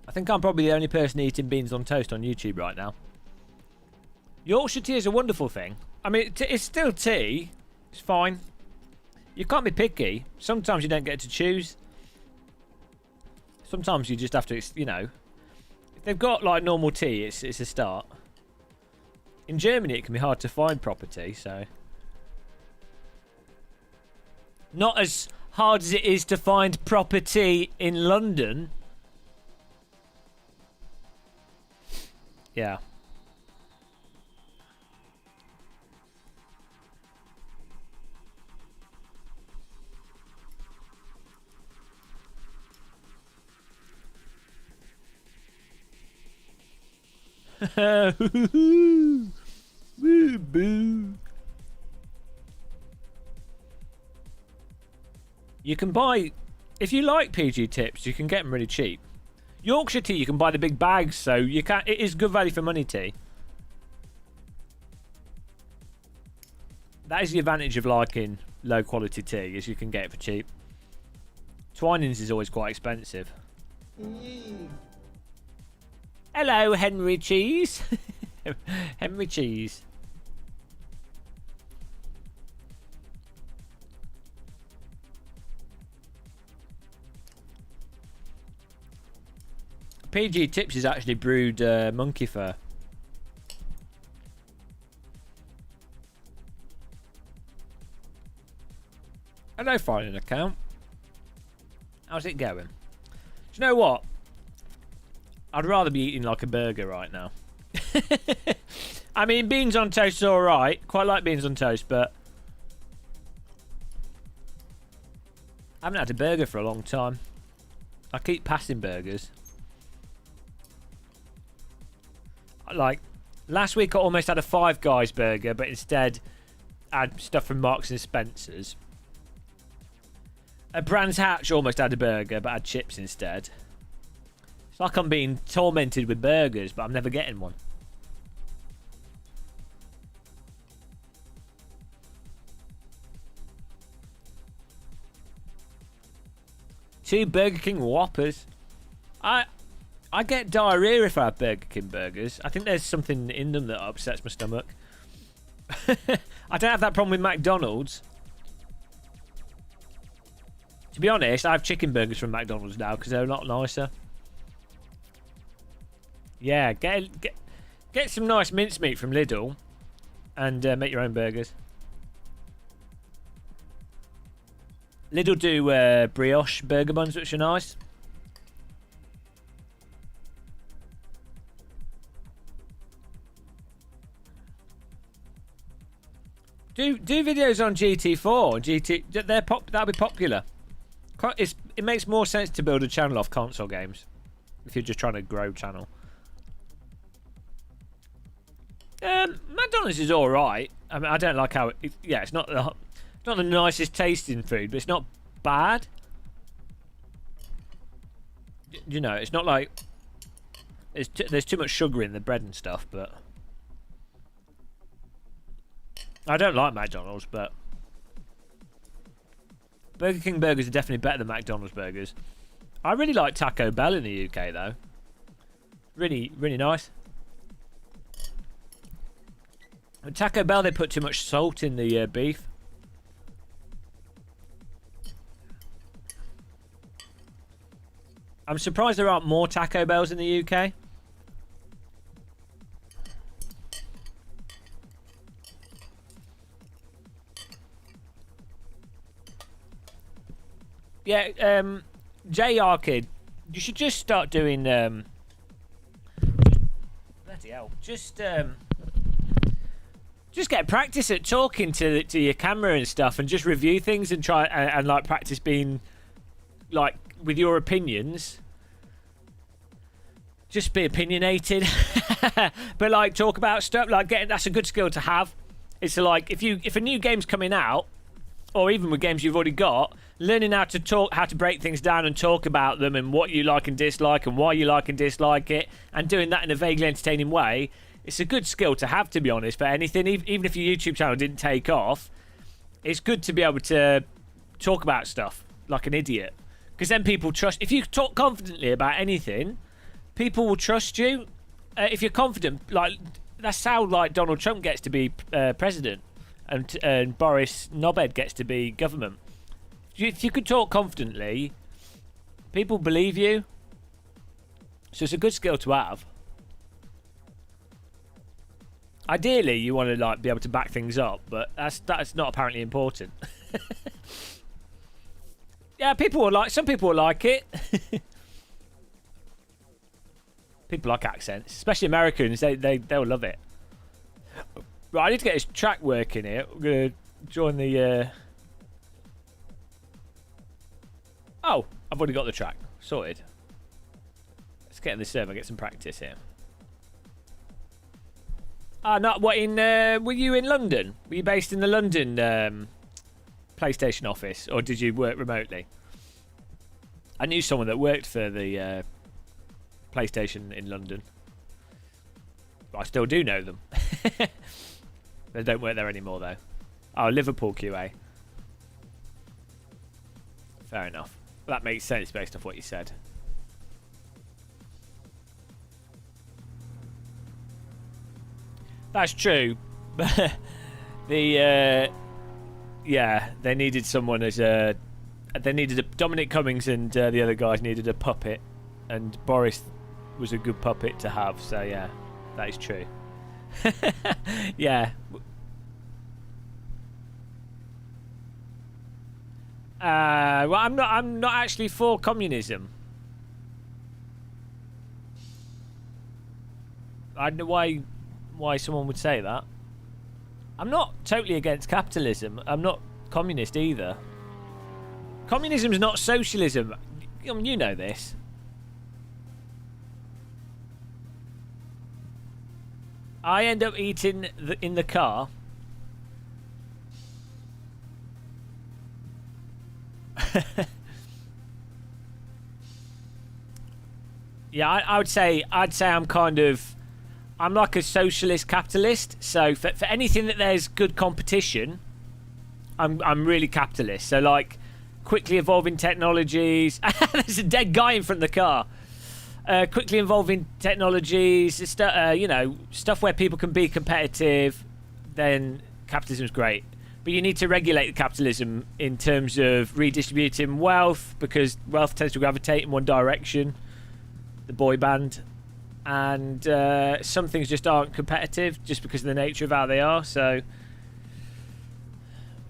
Speaker 1: I think I'm probably the only person eating beans on toast on YouTube right now. Yorkshire tea is a wonderful thing. I mean, it's still tea. It's fine. You can't be picky. Sometimes you don't get to choose. Sometimes you just have to, you know. If they've got like normal tea, it's a start. In Germany, it can be hard to find proper tea, so. Not as hard as it is to find proper tea in London. Yeah. Woo, boo. You can buy, if you like PG tips, you can get them really cheap. Yorkshire tea, you can buy the big bags, so you can. It is good value for money tea. That is the advantage of liking low quality tea, is you can get it for cheap. Twinings is always quite expensive. Hello, Henry Cheese. Henry Cheese. PG Tips is actually brewed monkey fur. Hello, filing account. How's it going? Do you know what? I'd rather be eating like a burger right now. I mean, beans on toast is alright. Quite like beans on toast, but I haven't had a burger for a long time. I keep passing burgers. Like, last week I almost had a Five Guys burger, but instead I had stuff from Marks and Spencer's. A Brands Hatch almost had a burger, but had chips instead. It's like I'm being tormented with burgers, but I'm never getting one. Two Burger King Whoppers. I get diarrhea if I have Burger King burgers. I think there's something in them that upsets my stomach. I don't have that problem with McDonald's. To be honest, I have chicken burgers from McDonald's now because they're a lot nicer. Yeah, get some nice mincemeat from Lidl and make your own burgers. Lidl do brioche burger buns, which are nice. Do videos on GT4, that'll be popular. It makes more sense to build a channel off console games if you're just trying to grow channel. McDonald's is all right. I mean, I don't like how it's not the nicest tasting food, but it's not bad. You know, it's not like there's too much sugar in the bread and stuff, but I don't like McDonald's, but Burger King burgers are definitely better than McDonald's burgers. I really like Taco Bell in the UK though. Really, really nice. At Taco Bell, they put too much salt in the beef. I'm surprised there aren't more Taco Bells in the UK. Yeah, JR Kid, you should just start doing bloody hell. Just get practice at talking to your camera and stuff, and just review things and try and like practice being like with your opinions. Just be opinionated, but like talk about stuff. Like that's a good skill to have. It's like if a new game's coming out, or even with games you've already got, learning how to break things down and talk about them and what you like and dislike and why you like and dislike it, and doing that in a vaguely entertaining way. It's a good skill to have, to be honest, for anything. Even if your YouTube channel didn't take off, it's good to be able to talk about stuff like an idiot. Because then people trust. If you talk confidently about anything, people will trust you. If you're confident, like that's how like Donald Trump gets to be president, and Boris Knobhead gets to be government. If you could talk confidently, people believe you. So it's a good skill to have. Ideally, you want to like be able to back things up, but that's not apparently important. Yeah, some people will like it. People like accents, especially Americans. They'll love it. Right, I need to get this track working here. We're gonna join the. Oh, I've already got the track sorted. Let's get in the server, get some practice here. Not what in? Were you in London? Were you based in the London PlayStation office, or did you work remotely? I knew someone that worked for the PlayStation in London. I still do know them. They don't work there anymore, though. Oh, Liverpool QA. Fair enough. That makes sense based off what you said. That's true. Yeah, they needed someone as a. They needed a Dominic Cummings, and the other guys needed a puppet, and Boris was a good puppet to have. So yeah, that is true. Yeah. Well, I'm not actually for communism. I don't know why someone would say that. I'm not totally against capitalism. I'm not communist either. Communism's not socialism. You know this. I end up eating in the car. Yeah, I'd say I'm like a socialist capitalist. So for anything that there's good competition, I'm really capitalist. So like quickly evolving technologies. There's a dead guy in front of the car. Quickly evolving technologies, stuff where people can be competitive. Then capitalism's great. But you need to regulate capitalism in terms of redistributing wealth, because wealth tends to gravitate in one direction, the boy band. And some things just aren't competitive just because of the nature of how they are. So,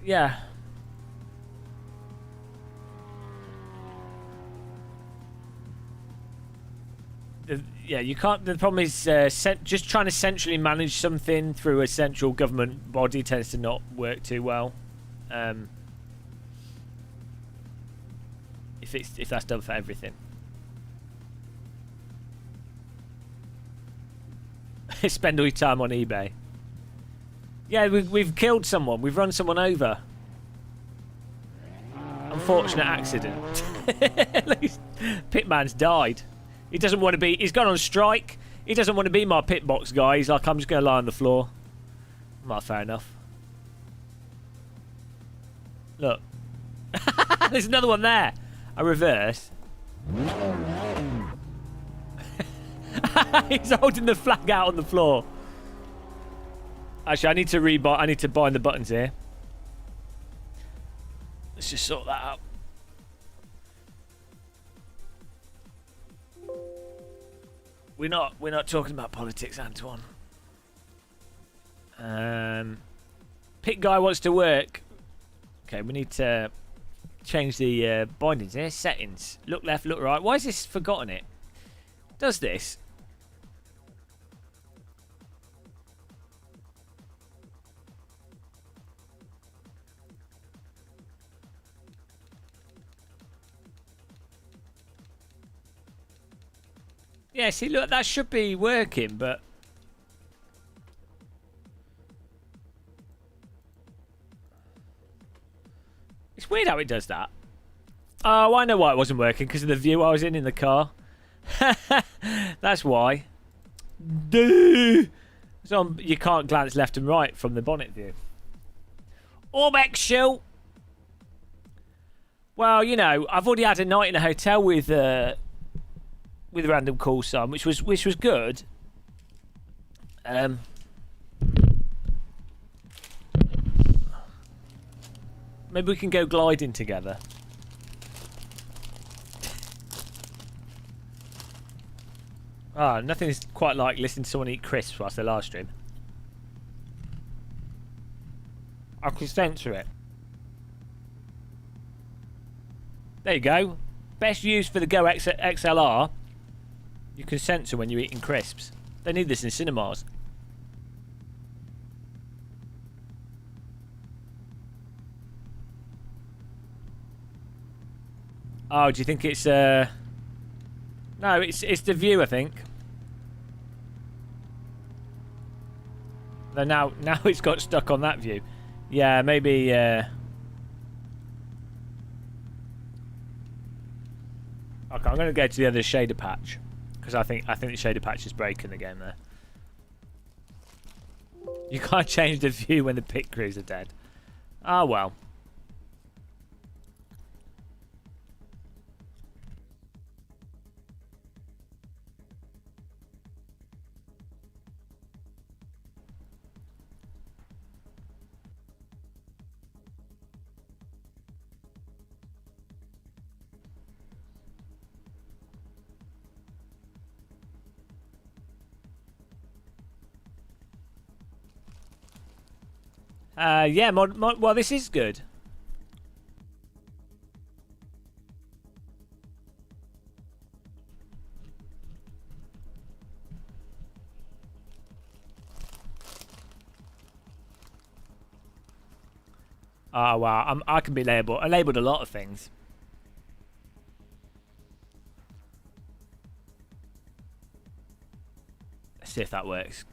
Speaker 1: yeah. Yeah, you can't. The problem is just trying to centrally manage something through a central government body tends to not work too well. If that's done for everything. Spend all your time on eBay. Yeah, we've killed someone. We've run someone over. Unfortunate accident. Pitman's died. He doesn't want to be... He's gone on strike. He doesn't want to be my pit box guy. He's like, I'm just going to lie on the floor. Well, fair enough. Look. There's another one there. A reverse. He's holding the flag out on the floor. Actually, I need to bind the buttons here. Let's just sort that out. We're not talking about politics, Antoine. Pit guy wants to work. Okay, we need to change the bindings here. Settings. Look left, look right. Why is this forgotten it? Does this? Yeah, see, look, that should be working, but... It's weird how it does that. Oh, I know why it wasn't working, because of the view I was in the car. That's why. So you can't glance left and right from the bonnet view. Orbeck show. Well, you know, I've already had a night in a hotel with Random Call Son, which was good. Maybe we can go gliding together. Nothing's quite like listening to someone eat crisps whilst they live stream. I can censor it. There you go. Best use for the Go XLR. You can censor when you're eating crisps. They need this in cinemas. Oh, do you think it's No, it's the view, I think. No, now it's got stuck on that view. Yeah, maybe Okay, I'm gonna go to the other shader patch. Because I think the shader patch is breaking the game there. You can't change the view when the pit crews are dead. Ah, well. Yeah, well, this is good. Oh, wow. I can be labelled. I labelled a lot of things. Let's see if that works.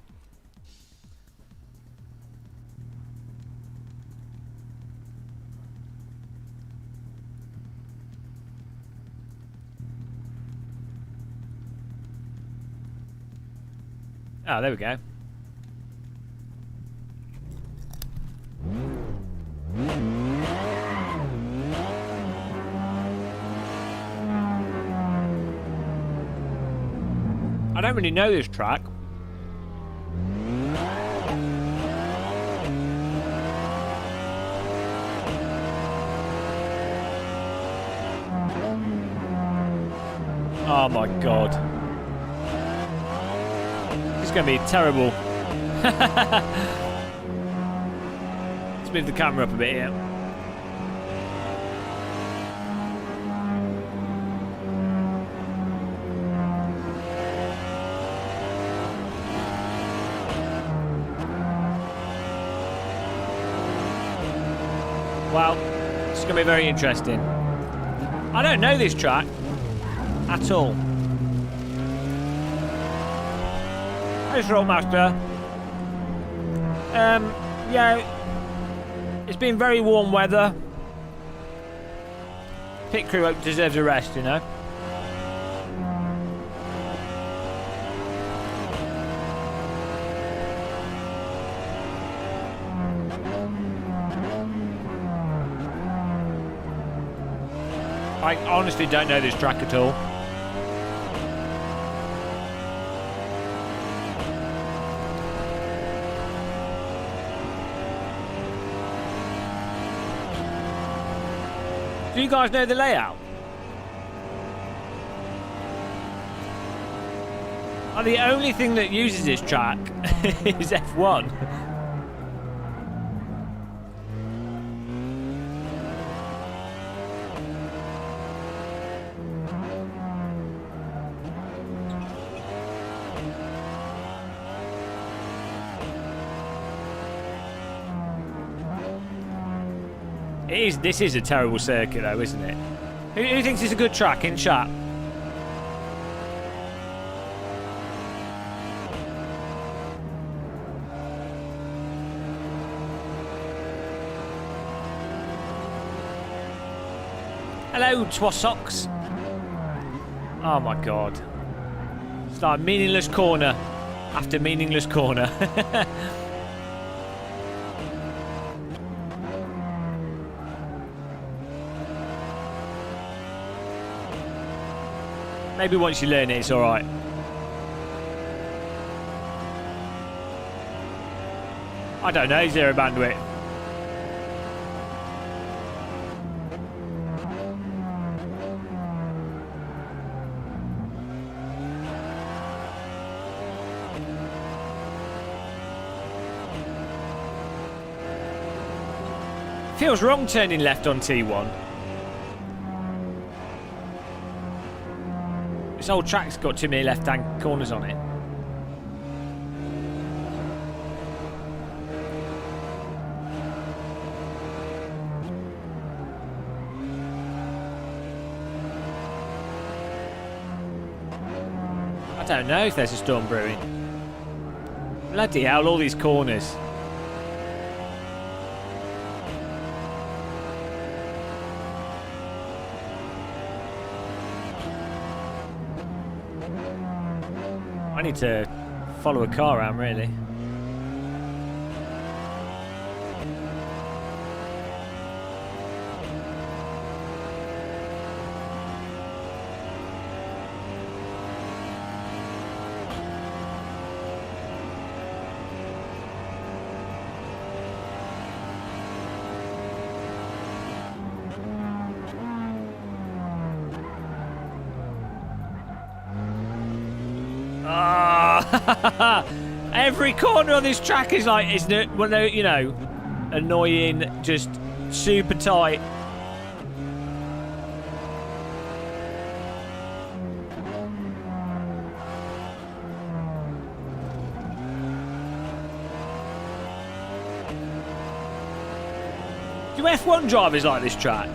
Speaker 1: Oh, there we go. I don't really know this track. Oh my god. It's going to be terrible. Let's move the camera up a bit here. Well, it's going to be very interesting. I don't know this track at all. Hey, Rollmaster. Yeah, it's been very warm weather. Pit crew deserves a rest, you know. I honestly don't know this track at all. Do you guys know the layout? The only thing that uses this track is F1. This is a terrible circuit though, isn't it? Who thinks it's a good track in chat? Hello, Twosocks. Oh my god. It's like meaningless corner after meaningless corner. Maybe once you learn it, it's alright. I don't know, zero bandwidth. Feels wrong turning left on T1. This whole track's got too many left-hand corners on it. I don't know if there's a storm brewing. Bloody hell, all these corners. I need to follow a car around, really. Every corner on this track is like, isn't it? Well, you know, annoying, just super tight. Do F1 drivers like this track?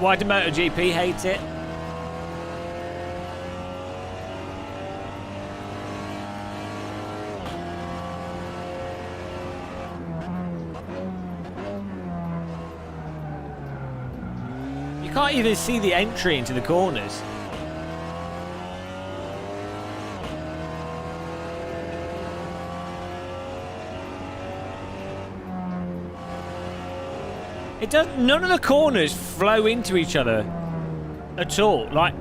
Speaker 1: Why do MotoGP hate it? You can't even see the entry into the corners. It does. None of the corners flow into each other at all. Like,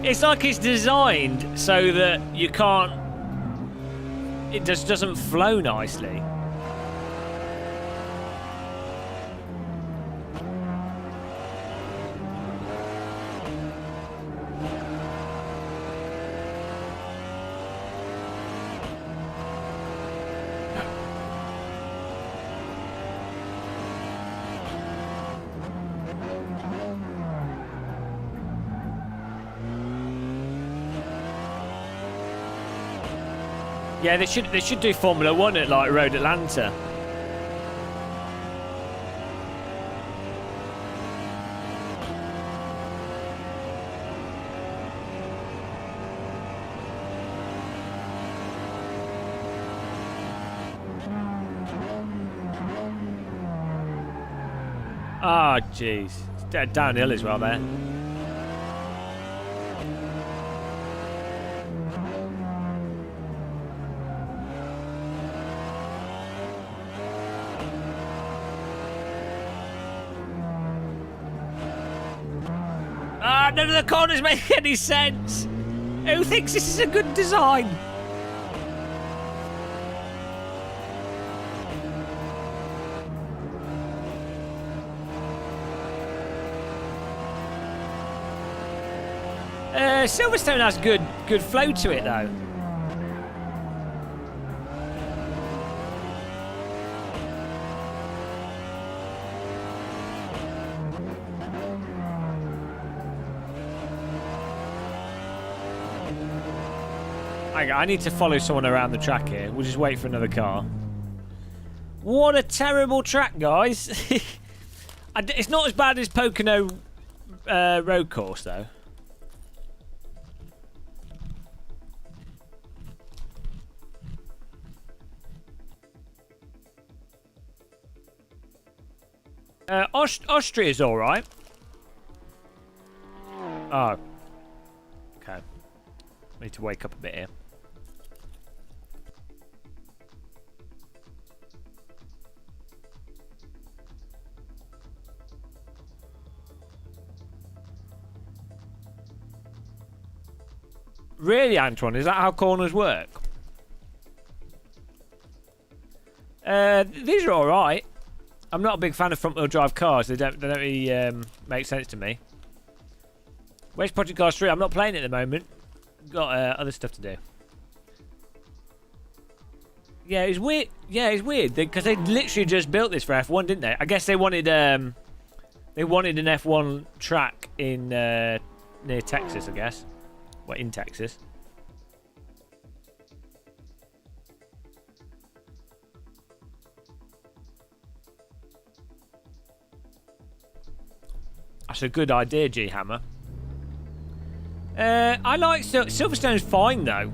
Speaker 1: it's like it's designed so that you can't. It just doesn't flow nicely. Yeah, they should do Formula 1 at like Road Atlanta. Ah, jeez. It's downhill as well there. Ah, none of the corners make any sense. Who thinks this is a good design? Silverstone has good flow to it though. Hang on, I need to follow someone around the track here. We'll just wait for another car. What a terrible track, guys. It's not as bad as Pocono road course though. Austria's all right. Oh, okay. I need to wake up a bit here. Really, Antoine? Is that how corners work? These are all right. I'm not a big fan of front-wheel drive cars. They don't really make sense to me. Where's Project Cars 3? I'm not playing it at the moment. Got other stuff to do. Yeah, it's weird. Yeah, it's weird because they literally just built this for F1, didn't they? I guess they wanted an F1 track in near Texas, I guess. Well, in Texas. That's a good idea, G Hammer. I like Silverstone's fine though.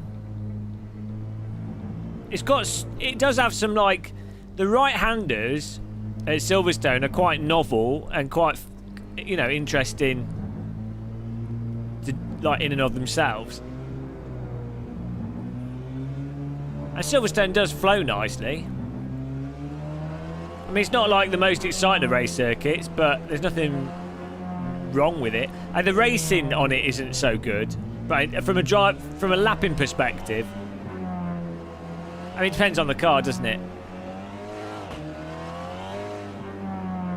Speaker 1: It does have some like the right-handers at Silverstone are quite novel and quite interesting, like in and of themselves. And Silverstone does flow nicely. I mean, it's not like the most exciting of race circuits, but there's nothing wrong with it. And the racing on it isn't so good, but from a lapping perspective, I mean, it depends on the car, doesn't it?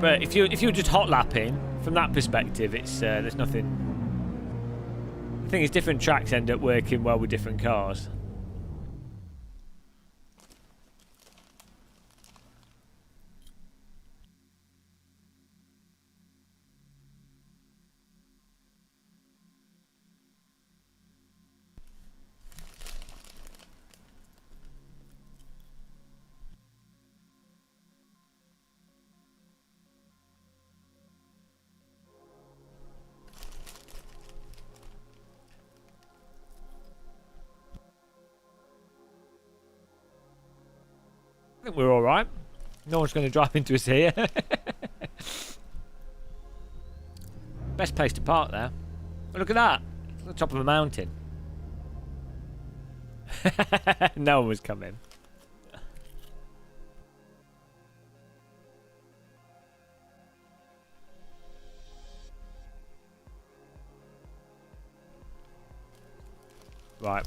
Speaker 1: But if you're just hot lapping from that perspective, it's there's nothing. The thing is, different tracks end up working well with different cars. I think we're all right. No one's going to drive into us here. Best place to park there. Oh, look at that. It's on the top of a mountain. No one was coming. Right.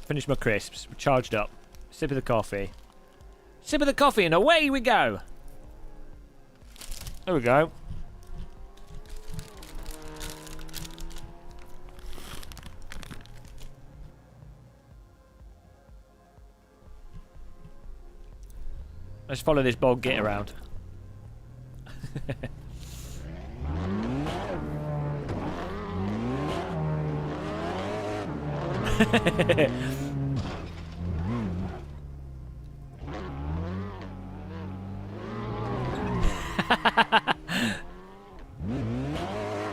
Speaker 1: Finish my crisps. We're charged up. Sip of the coffee. Sip of the coffee and away we go. There we go. Let's follow this bog git around.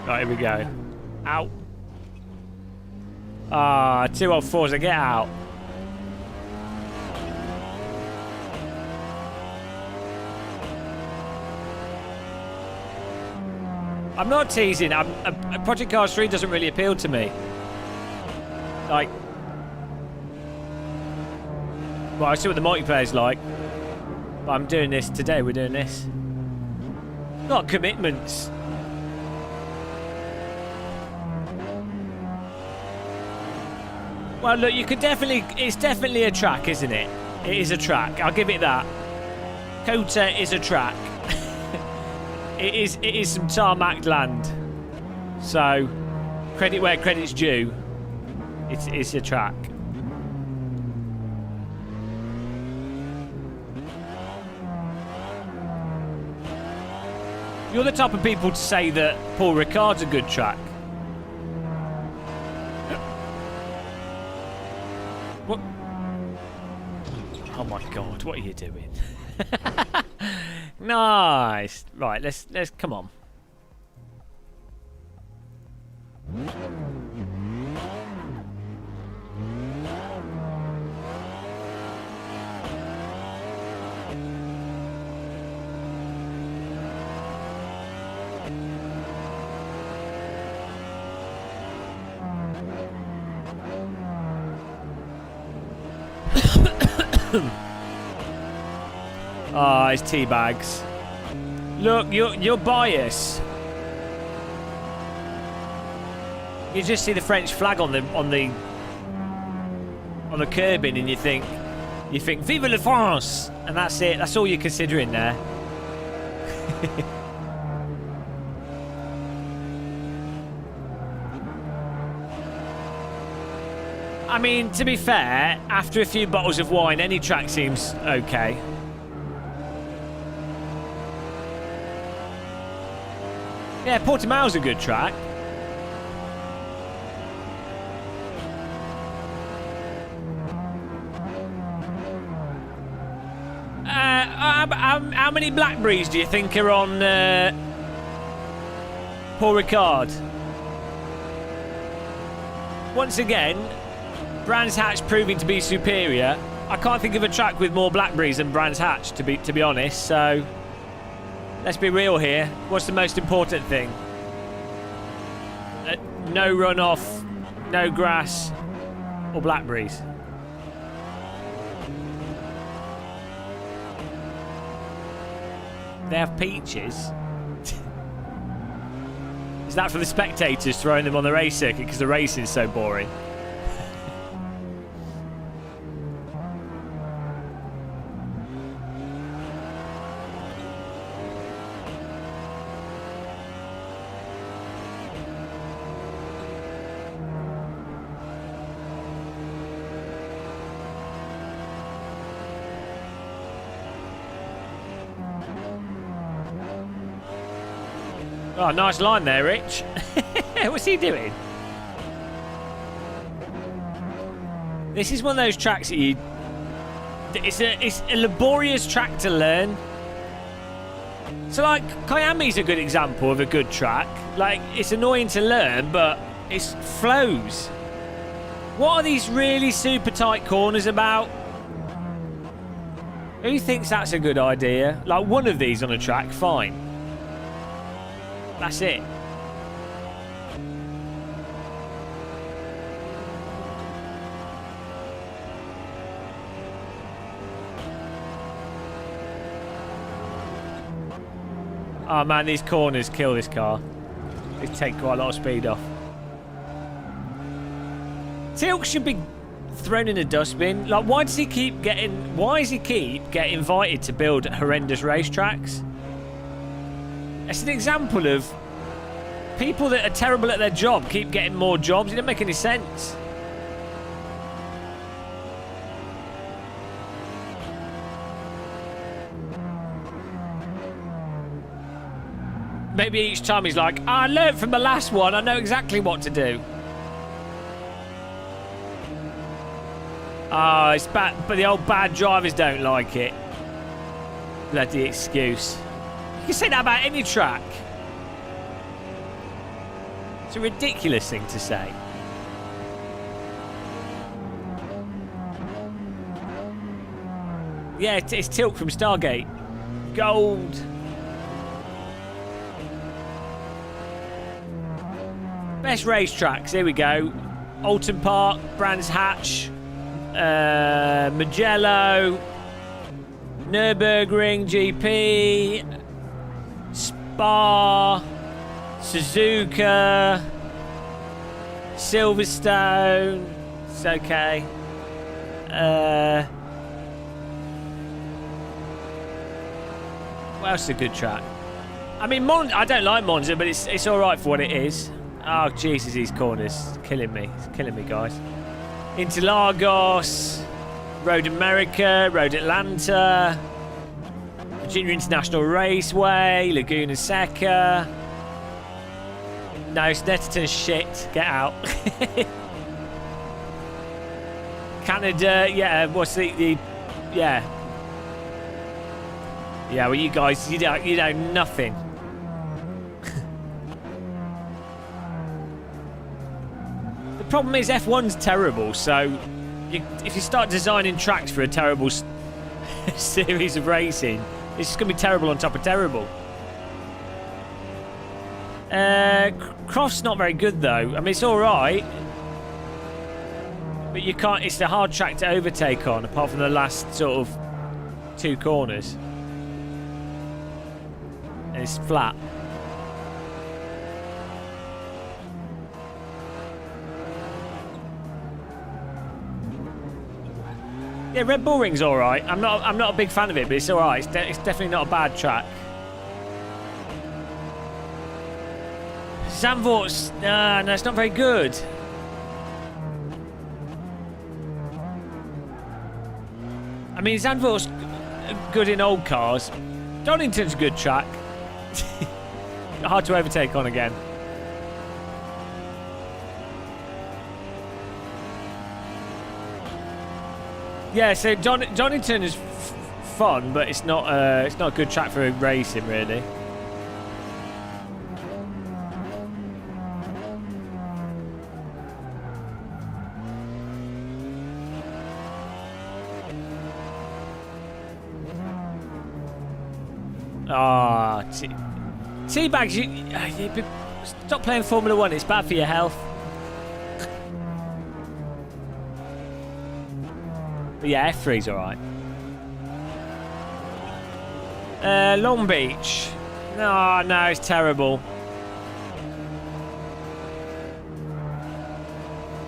Speaker 1: Right, here we go. Ow. Ah, 2 on 4s, get out. I'm not teasing. Project Cars 3 doesn't really appeal to me. Like, well, I see what the multiplayer's like. But I'm doing this today. We're doing this. Not commitments. Well, look, you could definitely... It's definitely a track, isn't it? It is a track. I'll give it that. Kota is a track. It is some tarmac land. So, credit where credit's due. It's a track. You're the type of people to say that Paul Ricard's a good track. What? Oh my God! What are you doing? Nice. Right. Let's come on. Ah, it's tea bags. Look, your bias. You just see the French flag on the curbing, and you think, "Vive la France!" and that's it. That's all you're considering there. I mean, to be fair, after a few bottles of wine, any track seems okay. Yeah, Portimao's a good track. How many Blackberries do you think are on Paul Ricard? Once again, Brands Hatch proving to be superior. I can't think of a track with more Blackberries than Brands Hatch, to be honest. So let's be real here. What's the most important thing? No runoff, no grass, or Blackberries. They have peaches. Is that for the spectators throwing them on the race circuit because the racing is so boring? Oh, nice line there, Rich. What's he doing? This is one of those tracks that you... It's a laborious track to learn. So, like, Kiami's a good example of a good track. Like, it's annoying to learn, but it flows. What are these really super tight corners about? Who thinks that's a good idea? Like, one of these on a track, fine. That's it. Oh man, these corners kill this car. They take quite a lot of speed off. Tilk should be thrown in a dustbin. Like, why does he keep getting... Why does he keep getting invited to build horrendous racetracks? It's an example of people that are terrible at their job keep getting more jobs. It doesn't make any sense. Maybe each time he's like, I learned from the last one. I know exactly what to do. Oh, it's bad, but the old bad drivers don't like it. Bloody excuse. You can say that about any track. It's a ridiculous thing to say. Yeah, it's Tilt from Stargate. Gold. Best racetracks, here we go. Alton Park, Brands Hatch, Mugello, Nürburgring GP, Spa, Suzuka, Silverstone. It's okay. What else is a good track? I mean, I don't like Monza, but it's all right for what it is. Oh, Jesus, these corners. It's killing me. It's killing me, guys. Interlagos, Road America, Road Atlanta, Virginia International Raceway, Laguna Seca. No, Snetterton's shit. Get out. Canada, yeah, what's the yeah. Yeah, well, you guys, you know nothing. The problem is F1's terrible, so if you start designing tracks for a terrible series of racing, it's just going to be terrible on top of terrible. Croft's not very good, though. I mean, it's all right, but you can't. It's a hard track to overtake on, apart from the last sort of 2 corners. And it's flat. Yeah, Red Bull Ring's all right. I'm not a big fan of it, but it's all right. It's definitely not a bad track. Zandvoort's no, it's not very good. I mean, Zandvoort's good in old cars. Donington's a good track. Hard to overtake on again. Yeah, so Donington is fun, but it's not a good track for racing, really. Ah, Teabags, you stop playing Formula 1. It's bad for your health. But yeah, F3's alright. Long Beach. No, it's terrible.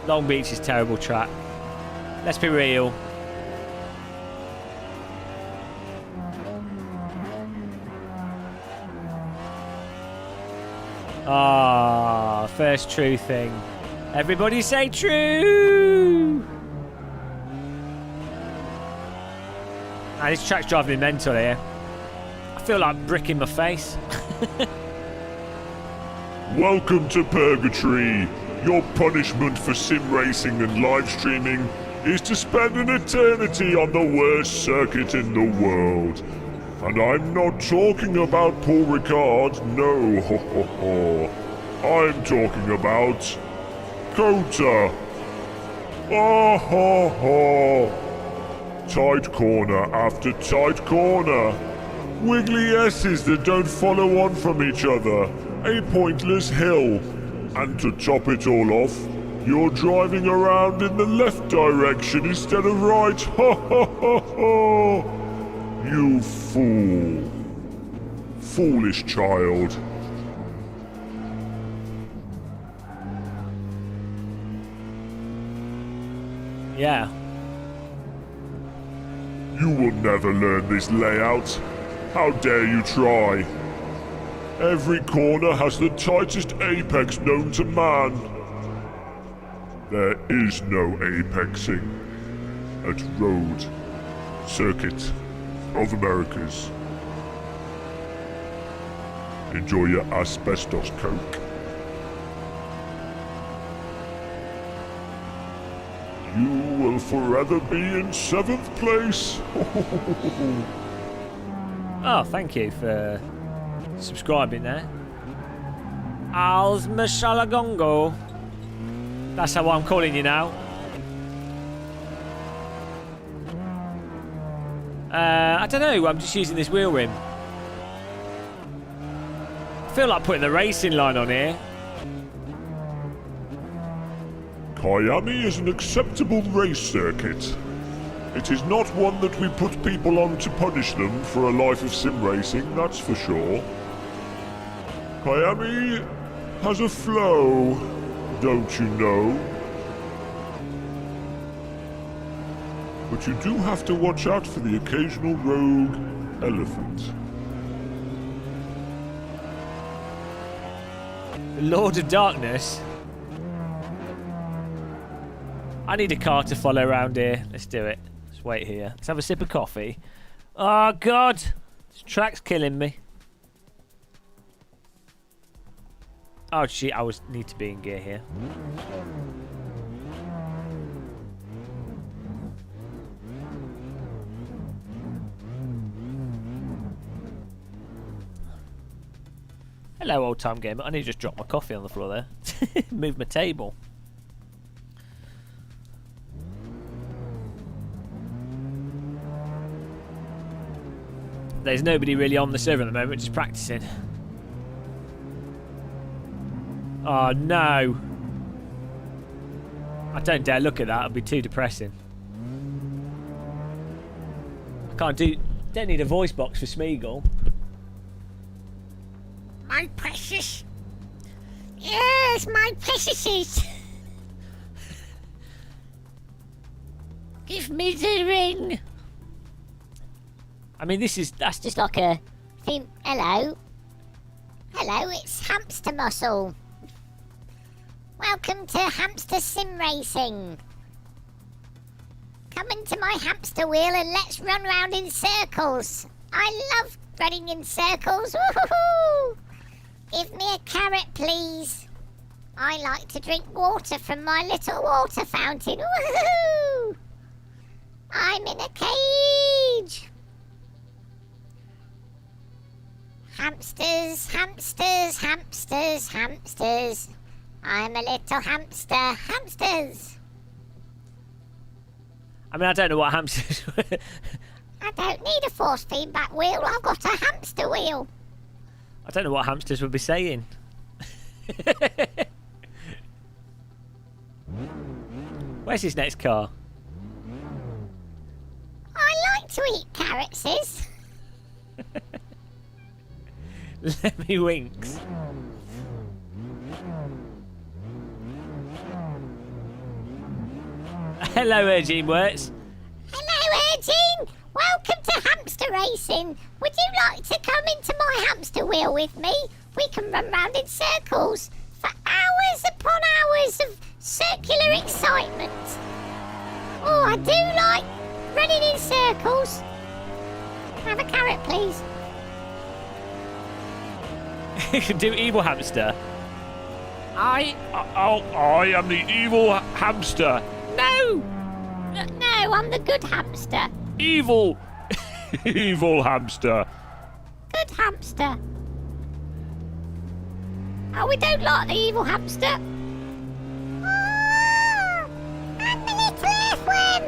Speaker 1: Long Beach is a terrible track. Let's be real. Ah, first true thing. Everybody say true! This track's driving me mental here. I feel like brick in my face.
Speaker 6: Welcome to Purgatory. Your punishment for sim racing and live streaming is to spend an eternity on the worst circuit in the world. And I'm not talking about Paul Ricard, no, ho ho ho. I'm talking about Kota. Ah ha ha. Tight corner after tight corner. Wiggly S's that don't follow on from each other. A pointless hill. And to top it all off, you're driving around in the left direction instead of right. Ha ha ha ha. You fool. Foolish child.
Speaker 1: Yeah.
Speaker 6: You will never learn this layout. How dare you try? Every corner has the tightest apex known to man. There is no apexing at Road Circuit of Americas. Enjoy your asbestos coke. You will forever be in 7th place.
Speaker 1: Oh, thank you for subscribing there. Als Mashalagongo. That's how I'm calling you now. I don't know, I'm just using this wheel rim. I feel like putting the racing line on here.
Speaker 6: Kiami is an acceptable race circuit. It is not one that we put people on to punish them for a life of sim racing, that's for sure. Kiami has a flow, don't you know? But you do have to watch out for the occasional rogue elephant.
Speaker 1: The Lord of Darkness. I need a car to follow around here. Let's do it. Let's wait here. Let's have a sip of coffee. Oh, God. This track's killing me. Oh, shit. I need to be in gear here. Hello, old time gamer. I need to just drop my coffee on the floor there. Move my table. There's nobody really on the server at the moment, just practicing. Oh no! I don't dare look at that, it'll be too depressing. I don't need a voice box for Smeagol.
Speaker 7: My precious. Yes, my preciouses. Give me the ring.
Speaker 1: I mean, that's
Speaker 7: Just like a theme. Hello. Hello, it's Hamster Muscle. Welcome to Hamster Sim Racing. Come into my hamster wheel and let's run round in circles. I love running in circles. Woohoo! Give me a carrot, please. I like to drink water from my little water fountain. Woohoo! I'm in a cage. Hamsters, hamsters, hamsters, hamsters. I'm a little hamster, hamsters.
Speaker 1: I mean, I don't know what hamsters.
Speaker 7: I don't need a force feedback wheel. I've got a hamster wheel.
Speaker 1: I don't know what hamsters would be saying. Where's his next car?
Speaker 7: I like to eat carrots.
Speaker 1: Let me winks. Hello, Ergene Words.
Speaker 7: Hello, Ergene. Welcome to hamster racing. Would you like to come into my hamster wheel with me? We can run round in circles for hours upon hours of circular excitement. Oh, I do like running in circles. Have a carrot, please.
Speaker 1: You can do evil hamster.
Speaker 6: I am the evil hamster.
Speaker 7: No, I'm the good hamster.
Speaker 6: Evil, evil hamster.
Speaker 7: Good hamster. Oh, we don't like the evil hamster. Ah, I'm the little earthworm.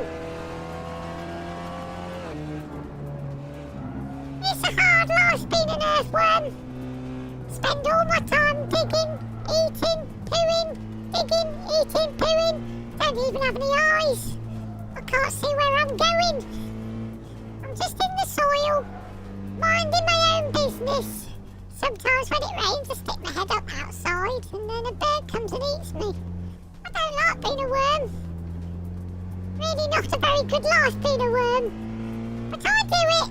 Speaker 7: It's a hard life being an earthworm. Spend all my time digging, eating, pooing, digging, eating, pooing. Don't even have any eyes. I can't see where I'm going. I'm just in the soil, minding my own business. Sometimes when it rains, I stick my head up outside and then a bird comes and eats me. I don't like being a worm. Really not a very good life being a worm. But I do it.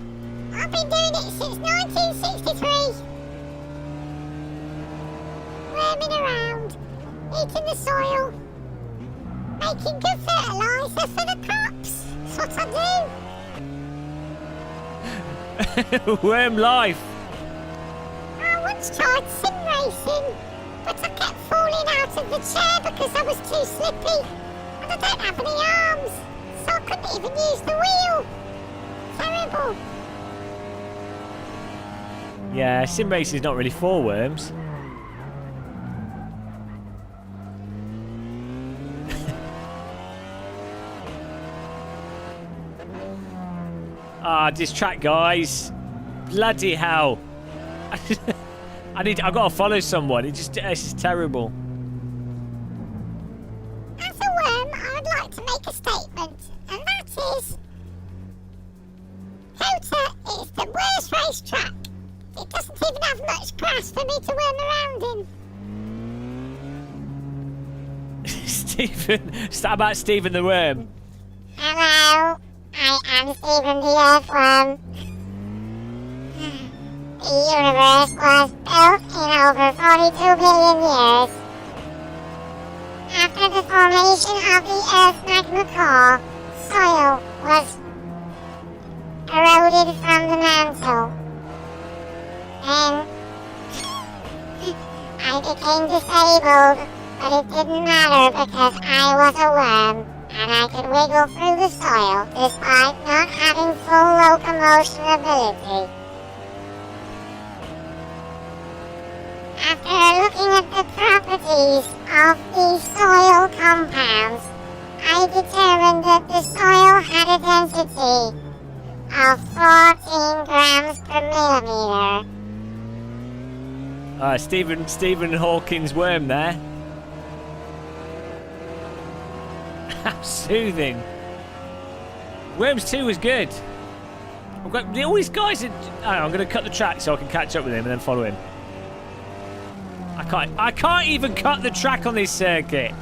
Speaker 7: I've been doing it since 1963. Worming around, eating the soil, making good fertiliser for the crops. That's what I do.
Speaker 1: Worm life.
Speaker 7: I once tried sim racing, but I kept falling out of the chair because I was too slippy, and I don't have any arms, so I couldn't even use the wheel. Terrible.
Speaker 1: Yeah, SimRacer is not really for worms. Ah, this track, guys. Bloody hell. I've got to follow someone. It's just terrible.
Speaker 7: As a worm, I would like to make a statement, and that is... Counter is the worst racetrack. It doesn't even have much grass for me to worm around in.
Speaker 1: Stephen, stop about Stephen the worm.
Speaker 7: Hello, I am Stephen the Earthworm. The universe was built in over 42 billion years. After the formation of the Earth's magma core, soil was eroded from the mantle. Then, I became disabled, but it didn't matter because I was a worm, and I could wiggle through the soil despite not having full locomotion ability. After looking at the properties of these soil compounds, I determined that the soil had a density of 14 grams per millimeter.
Speaker 1: Stephen Hawking's worm there. How soothing. Worms 2 was good. I've got all these guys. I'm going to cut the track so I can catch up with him and then follow him. I can't even cut the track on this circuit.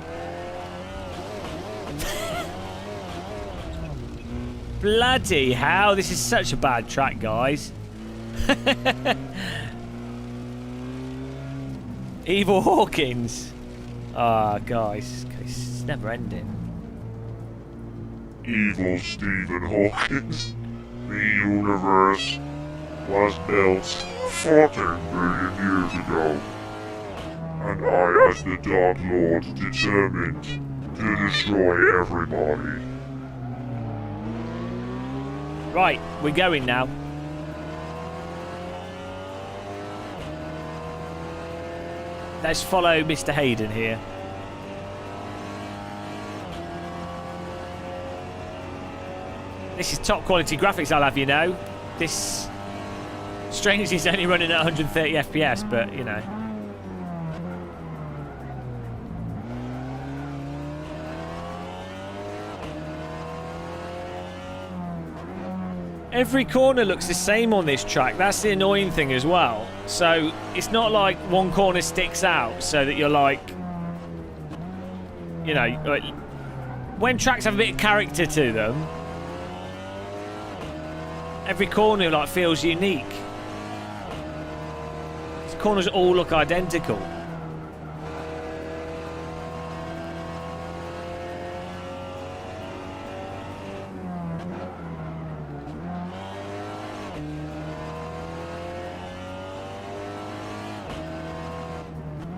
Speaker 1: Bloody hell! This is such a bad track, guys. Evil Hawkins. Ah, guys, it's never ending.
Speaker 6: Evil Stephen Hawkins. The universe was built 14 billion years ago. And I, as the Dark Lord, determined to destroy everybody.
Speaker 1: Right, we're going now. Let's follow Mr. Hayden here. This is top quality graphics, I'll have you know. This, strangely, is only running at 130 FPS, but you know. Every corner looks the same on this track. That's the annoying thing as well. So it's not like one corner sticks out so that you're like, you know, like, when tracks have a bit of character to them, every corner like feels unique. These corners all look identical.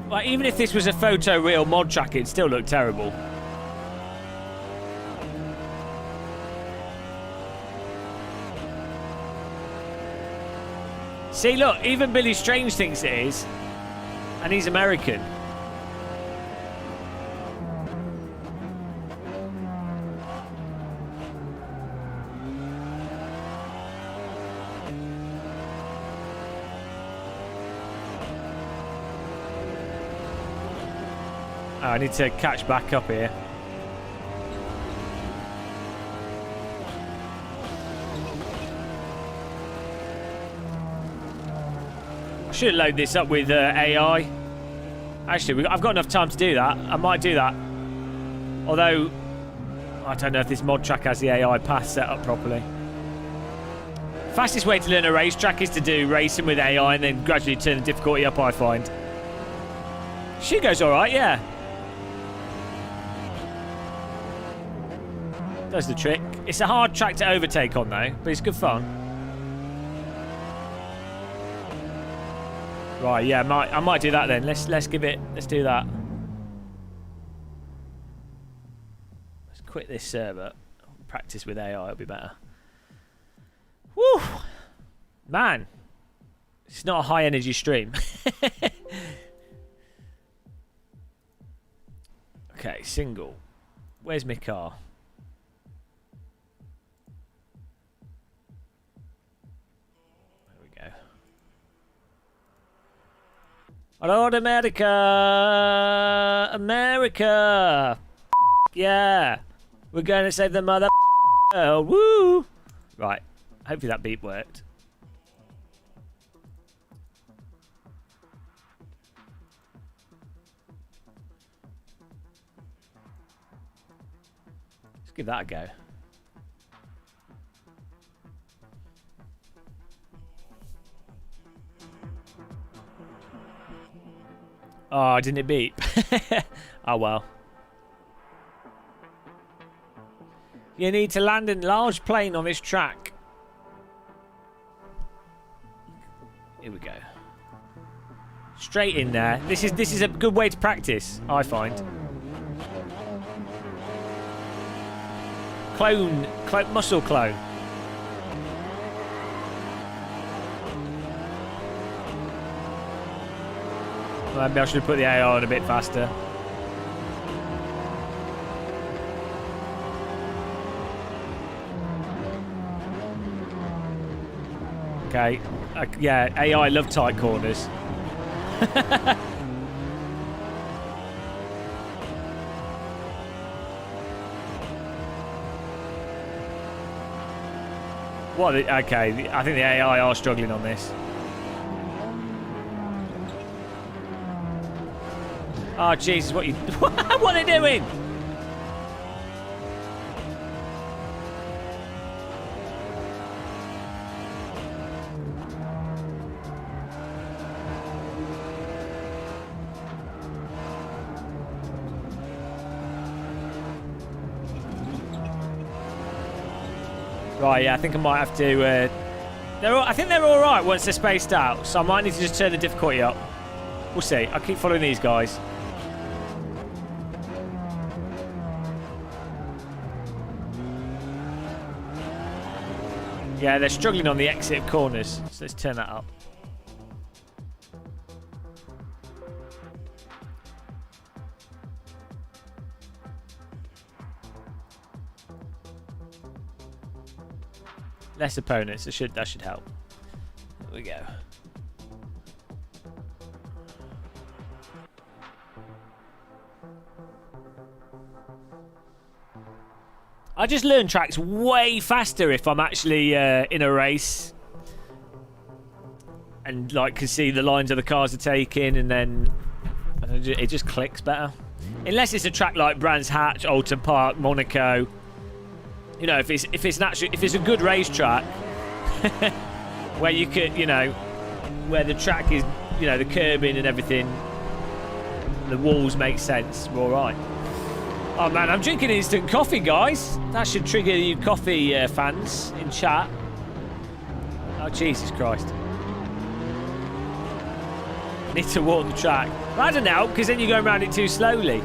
Speaker 1: Like, even if this was a photoreal mod track, it'd still look terrible. See, look, even Billy Strange thinks it is. And he's American. Oh, I need to catch back up here. I should load this up with AI. Actually, I've got enough time to do that. I might do that. Although, I don't know if this mod track has the AI path set up properly. Fastest way to learn a racetrack is to do racing with AI and then gradually turn the difficulty up, I find. She goes alright, yeah. Does the trick. It's a hard track to overtake on though, but it's good fun. Right, yeah, I might do that then. Let's do that. Let's quit this server. Practice with AI, it'll be better. Woo! Man, it's not a high energy stream. Okay, single. Where's my car? There we go. Hello, America! America! Yeah! We're going to save the mother. Woo! Right. Hopefully that beep worked. Let's give that a go. Oh, didn't it beep? Oh well. You need to land in a large plane on this track. Here we go. Straight in there. This is a good way to practice, I find. Clone muscle clone. Maybe I should have put the AI on a bit faster. Okay. Yeah, AI love tight corners. What? Okay, I think the AI are struggling on this. Oh Jesus! What you? What are they doing? Right, yeah, I think I might have to. I think they're all right once they're spaced out, so I might need to just turn the difficulty up. We'll see. I'll keep following these guys. Yeah, they're struggling on the exit of corners, so let's turn that up. Less opponents, that should help. There we go. I just learn tracks way faster if I'm actually in a race and like can see the lines of the cars are taking, and then it just clicks better. Unless it's a track like Brands Hatch, Alton Park, Monaco. You know, if it's a good racetrack where you could, you know, where the track is, you know, the curbing and everything, the walls make sense, we're all right. Oh man, I'm drinking instant coffee, guys. That should trigger you coffee fans in chat. Oh Jesus Christ! Need to walk the track. I don't know, because then you go around it too slowly.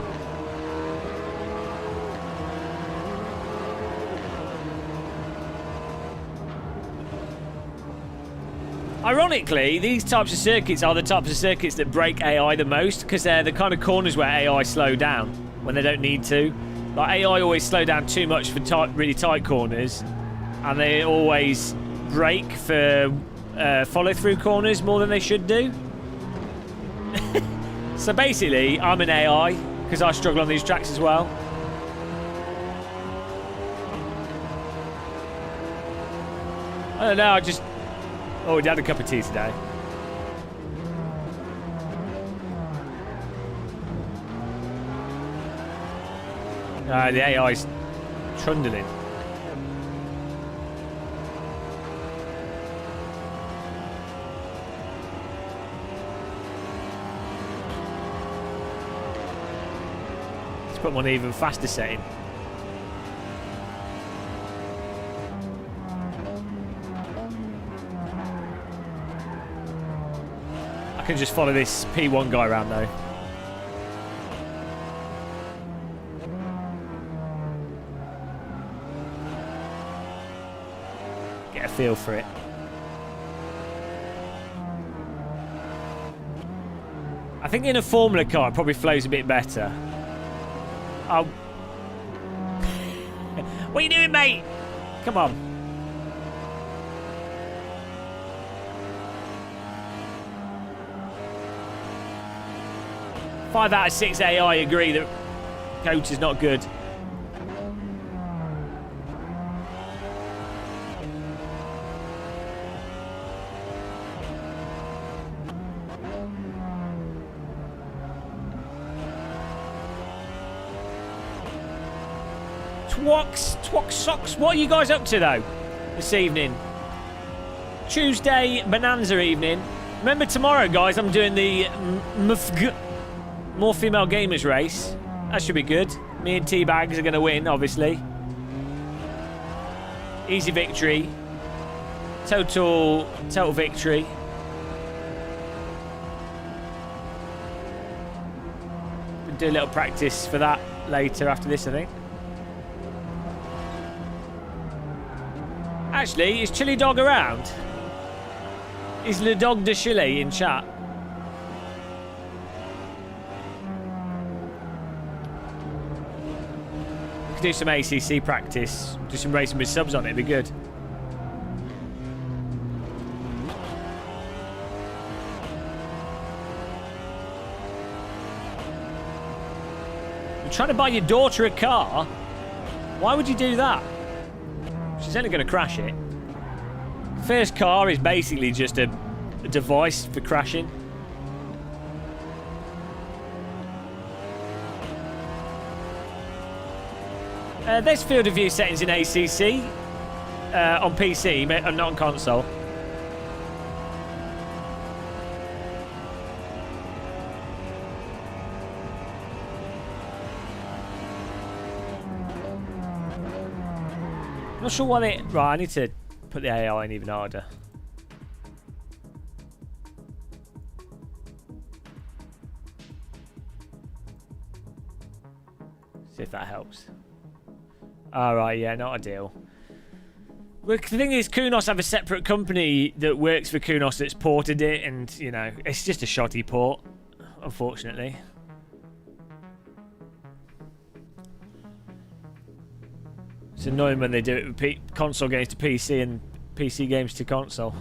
Speaker 1: Ironically, these types of circuits are the types of circuits that break AI the most, because they're the kind of corners where AI slow down when they don't need to. Like AI always slow down too much for really tight corners, and they always brake for follow-through corners more than they should do. So basically, I'm an AI because I struggle on these tracks as well. I don't know, I just... Oh, we had a cup of tea today. The AI's trundling. Let's put one even faster setting. I can just follow this P1 guy around though. a feel for it. I think in a Formula car, it probably flows a bit better. Oh. What are you doing, mate? Come on. Five out of 6 AI agree that coach is not good. Twox socks. What are you guys up to though this evening? Tuesday bonanza evening. Remember tomorrow, guys, I'm doing the more female gamers race. That should be good. Me and T-Bags are going to win, obviously. Easy victory. Total victory. We'll do a little practice for that later after this, I think. Actually, is Chili Dog around? Is Le Dog de Chili in chat? We could do some ACC practice, do some racing with subs on it, it'd be good. You're trying to buy your daughter a car? Why would you do that? She's only going to crash it. First car is basically just a device for crashing. There's field of view settings in ACC on PC, but not on console. Not sure why they... Right, I need to put the AI in even harder. See if that helps. Alright, yeah, not ideal. Well, the thing is, Kunos have a separate company that works for Kunos that's ported it, and, you know, it's just a shoddy port, unfortunately. It's annoying when they do it with console games to PC and PC games to console.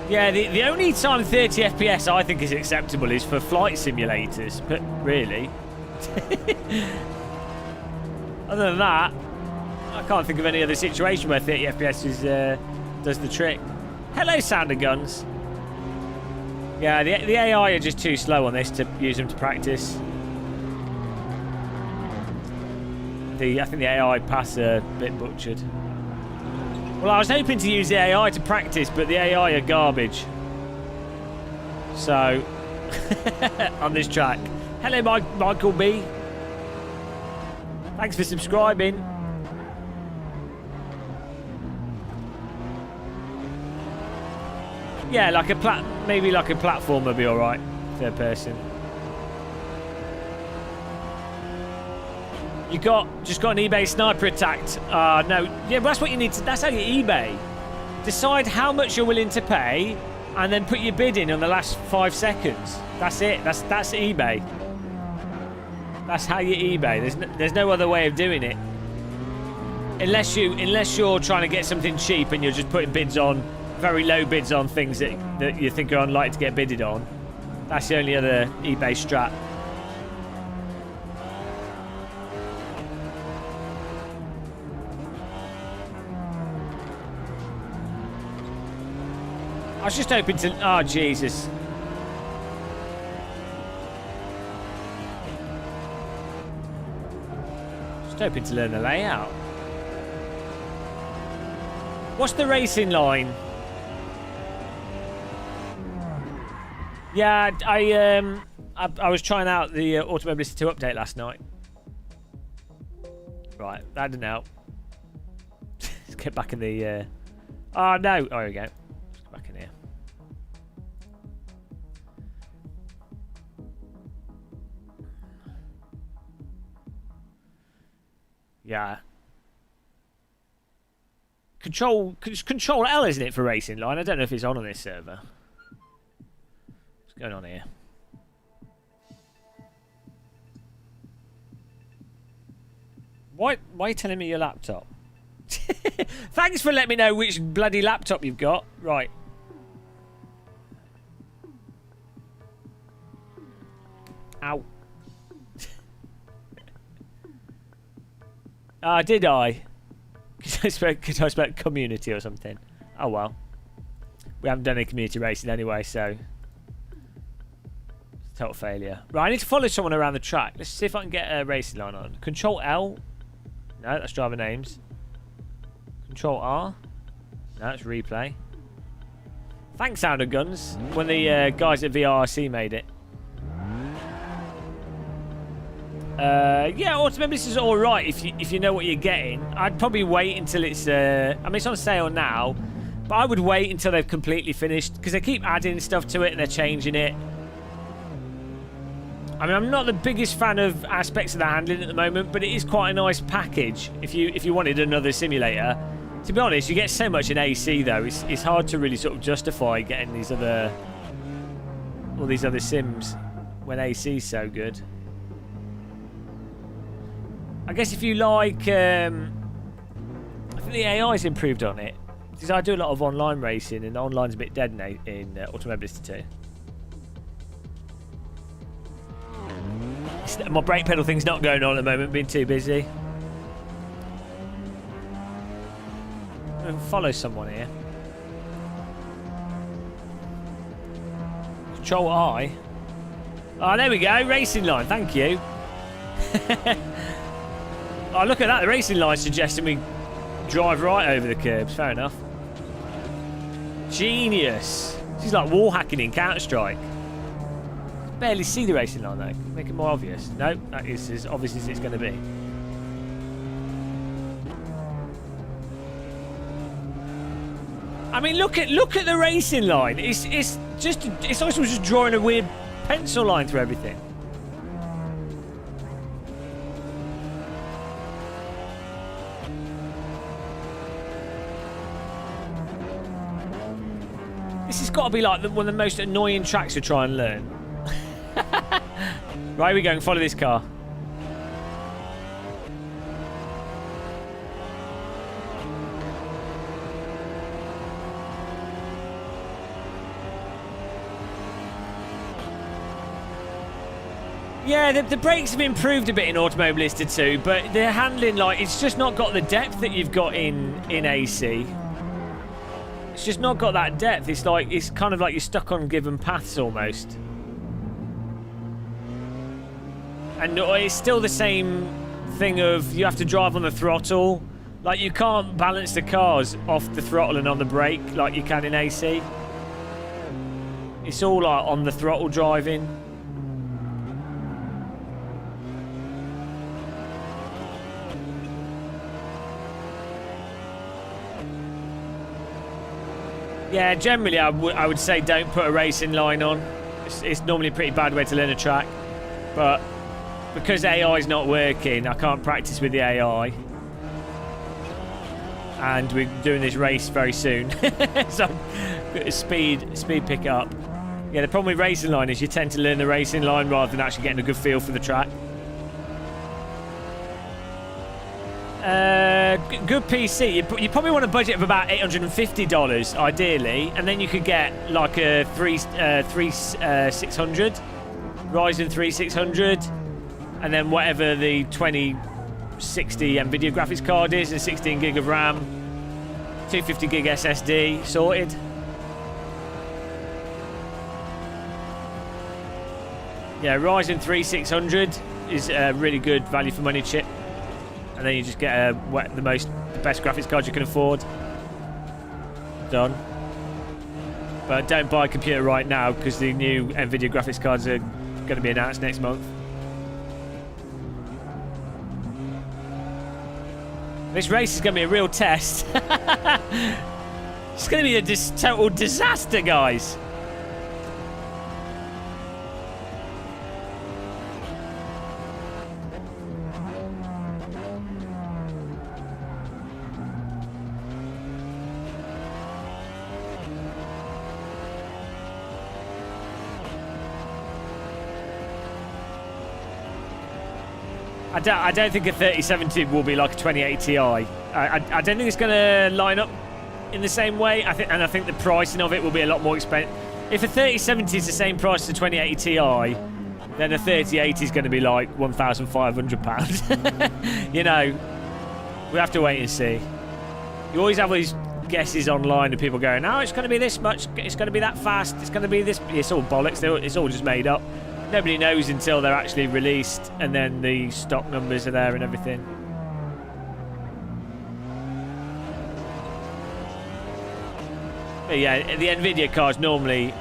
Speaker 1: Yeah, the only time 30 FPS I think is acceptable is for flight simulators, but really. Other than that, I can't think of any other situation where 30 FPS does the trick. Hello, Sounder Guns. Yeah, the AI are just too slow on this to use them to practice. I think the AI pass are a bit butchered. Well, I was hoping to use the AI to practice, but the AI are garbage. So, on this track. Hello, Michael B. Thanks for subscribing. Yeah, like maybe like a platform would be all right, third person. You just got an eBay sniper attacked. No, yeah, that's what you need to. That's how you eBay. Decide how much you're willing to pay, and then put your bid in on the last 5 seconds. That's it. That's eBay. That's how you eBay. There's no other way of doing it. Unless you're trying to get something cheap and you're just putting bids on, very low bids on things that you think are unlikely to get bidded on. That's the only other eBay strat. I was just hoping to... Oh, Jesus. Just hoping to learn the layout. What's the racing line? Yeah, I was trying out the Automobility 2 update last night. Right, that didn't help. Let's get back in the... Oh, no. Oh, here we go. Let's get back in here. Yeah. Control L, isn't it, for racing line? I don't know if it's on this server. What's going on here? Why are you telling me your laptop? Thanks for letting me know which bloody laptop you've got. Right. Ow. Ah, did I? Because I spoke community or something. Oh well. We haven't done any community racing anyway, so... Total failure. Right, I need to follow someone around the track. Let's see if I can get a racing line on. Control L. No, that's driver names. Control R. No, that's replay. Thanks, Sound of Guns. When the guys at VRC made it. Yeah, Automobility is all right if you know what you're getting. I'd probably wait until it's. I mean, it's on sale now, but I would wait until they've completely finished because they keep adding stuff to it and they're changing it. I mean, I'm not the biggest fan of aspects of the handling at the moment, but it is quite a nice package. If you wanted another simulator, to be honest, you get so much in AC though. It's hard to really sort of justify getting all these other sims when AC is so good. I guess if you like, I think the AI's improved on it because I do a lot of online racing, and online's a bit dead in Automobility 2. My brake pedal thing's not going on at the moment, being too busy. Follow someone here. Control I. Oh, there we go. Racing line. Thank you. Oh, look at that. The racing line suggesting we drive right over the curbs. Fair enough. Genius. This is like wall hacking in Counter-Strike. Barely see the racing line though. Make it more obvious. No, that is as obvious as it's going to be. I mean, look at the racing line. It's like someone's just drawing a weird pencil line through everything. This has got to be like one of the most annoying tracks to try and learn. Right, we're going. Follow this car. Yeah, the brakes have improved a bit in Automobility 2, but the handling, like, it's just not got the depth that you've got in AC. It's just not got that depth. It's kind of like you're stuck on given paths almost. And it's still the same thing of you have to drive on the throttle. Like, you can't balance the cars off the throttle and on the brake like you can in AC. It's all like on the throttle driving. Yeah, generally I would say don't put a racing line on. It's normally a pretty bad way to learn a track. But because AI is not working, I can't practice with the AI. And we're doing this race very soon. So speed pick up. Yeah, the problem with racing line is you tend to learn the racing line rather than actually getting a good feel for the track. Good PC. You probably want a budget of about $850 ideally, and then you could get like a 3600 Ryzen 3600, and then whatever the 2060 Nvidia graphics card is, and 16 gig of RAM, 250 gig SSD sorted. Yeah, Ryzen 3600 is a really good value for money chip. And then you just get the best graphics card you can afford. Done. But don't buy a computer right now because the new NVIDIA graphics cards are going to be announced next month. This race is going to be a real test. It's going to be a total disaster, guys. I don't think a 3070 will be like a 2080 Ti. I don't think it's going to line up in the same way. I think the pricing of it will be a lot more expensive. If a 3070 is the same price as a 2080 Ti, then a 3080 is going to be like £1,500. You know, we have to wait and see. You always have these guesses online of people going, "Oh, it's going to be this much. It's going to be that fast. It's going to be this." It's all bollocks. It's all just made up. Nobody knows until they're actually released, and then the stock numbers are there and everything. But yeah, the NVIDIA cards normally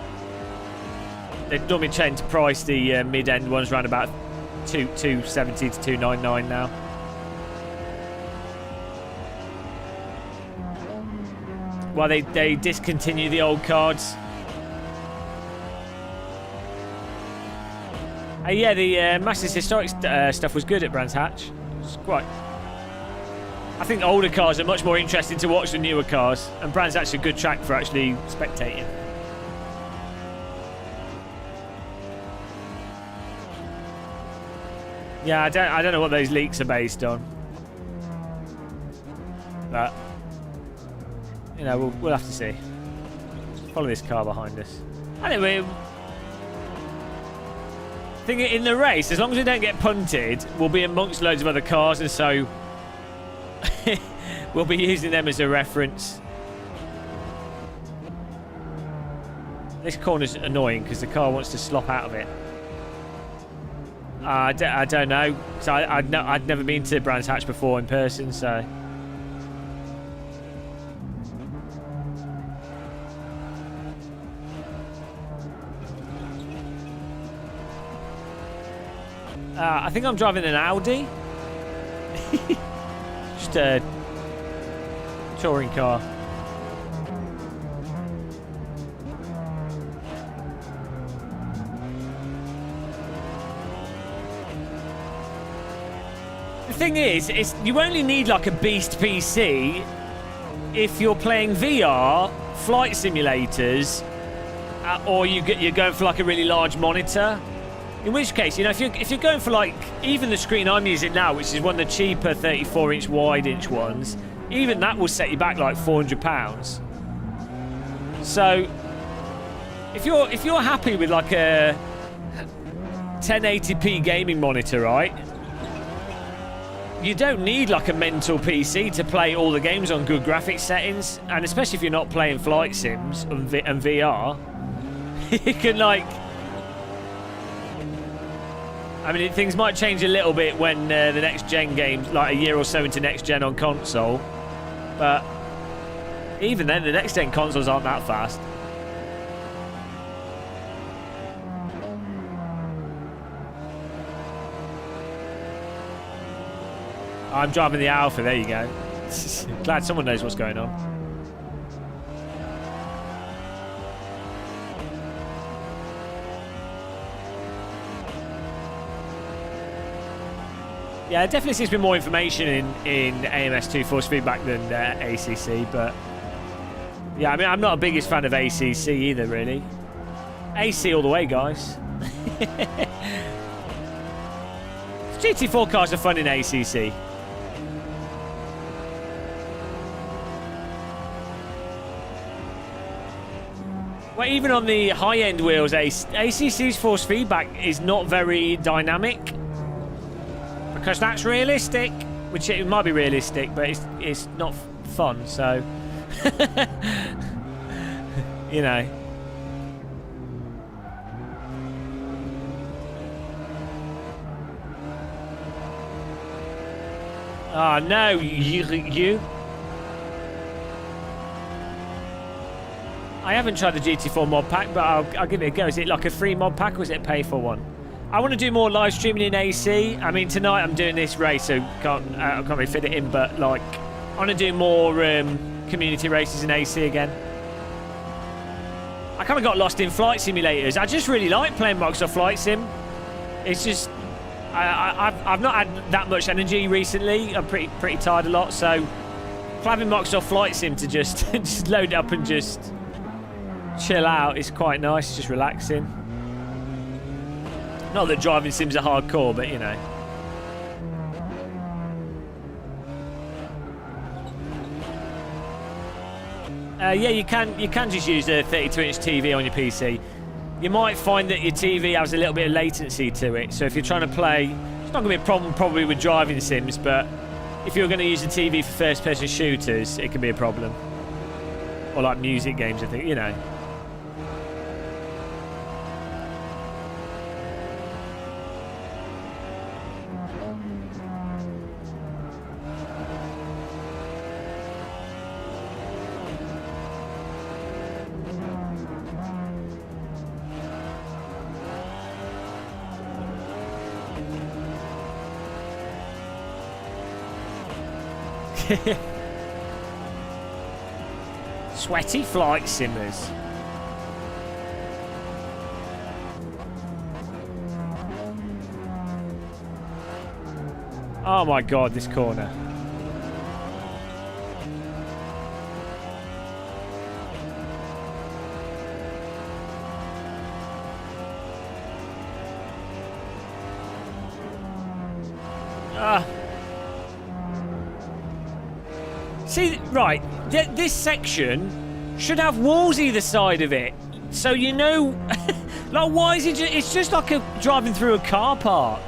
Speaker 1: tend to price the mid-end ones around about 270 to 299 now. Well, they discontinue the old cards. Yeah, the Masters Historic stuff was good at Brands Hatch. It's quite. I think older cars are much more interesting to watch than newer cars, and Brands Hatch is a good track for actually spectating. Yeah, I don't know what those leaks are based on, but you know we'll have to see. Follow this car behind us. Anyway. Thing in the race, as long as we don't get punted, we'll be amongst loads of other cars, and so we'll be using them as a reference. This corner's annoying because the car wants to slop out of it. I don't know. So I'd never been to Brands Hatch before in person, so. I think I'm driving an Audi. Just a touring car. The thing is, you only need like a beast PC if you're playing VR, flight simulators, or you're going for like a really large monitor. In which case, you know, if you're going for like even the screen I'm using now, which is one of the cheaper 34-inch wide-inch ones, even that will set you back like £400. So if you're happy with like a 1080p gaming monitor, right? You don't need like a mental PC to play all the games on good graphics settings, and especially if you're not playing flight sims and VR, you can like. I mean, things might change a little bit when the next gen games, like a year or so into next gen on console. But even then, the next gen consoles aren't that fast. I'm driving the Alpha, there you go. Glad someone knows what's going on. Yeah, there definitely seems to be more information in AMS2 force feedback than ACC, but yeah, I mean, I'm not the biggest fan of ACC either, really. AC all the way, guys. GT4 cars are fun in ACC. Well, even on the high-end wheels, ACC's force feedback is not very dynamic. Because that's realistic, which it might be realistic, but it's not fun, so you know. Oh no, you. I haven't tried the GT4 mod pack, but I'll give it a go. Is it like a free mod pack or is it a pay for one? I want to do more live streaming in AC. I mean, tonight I'm doing this race, so I can't really fit it in, but like, I want to do more community races in AC again. I kind of got lost in flight simulators. I just really like playing Microsoft Flight Sim. It's just, I've not had that much energy recently. I'm pretty tired a lot, so having Microsoft Flight Sim to just, just load it up and just chill out is quite nice. It's just relaxing. Not that driving sims are hardcore, but you know. Yeah, you can just use a 32-inch TV on your PC. You might find that your TV has a little bit of latency to it. So if you're trying to play, it's not going to be a problem probably with driving sims, but if you're going to use a TV for first-person shooters, it can be a problem. Or like music games, I think, you know. Sweaty flight simmers. Oh my god, this corner. See, right, this section should have walls either side of it. So you know, like, why is it just, it's just like driving through a car park.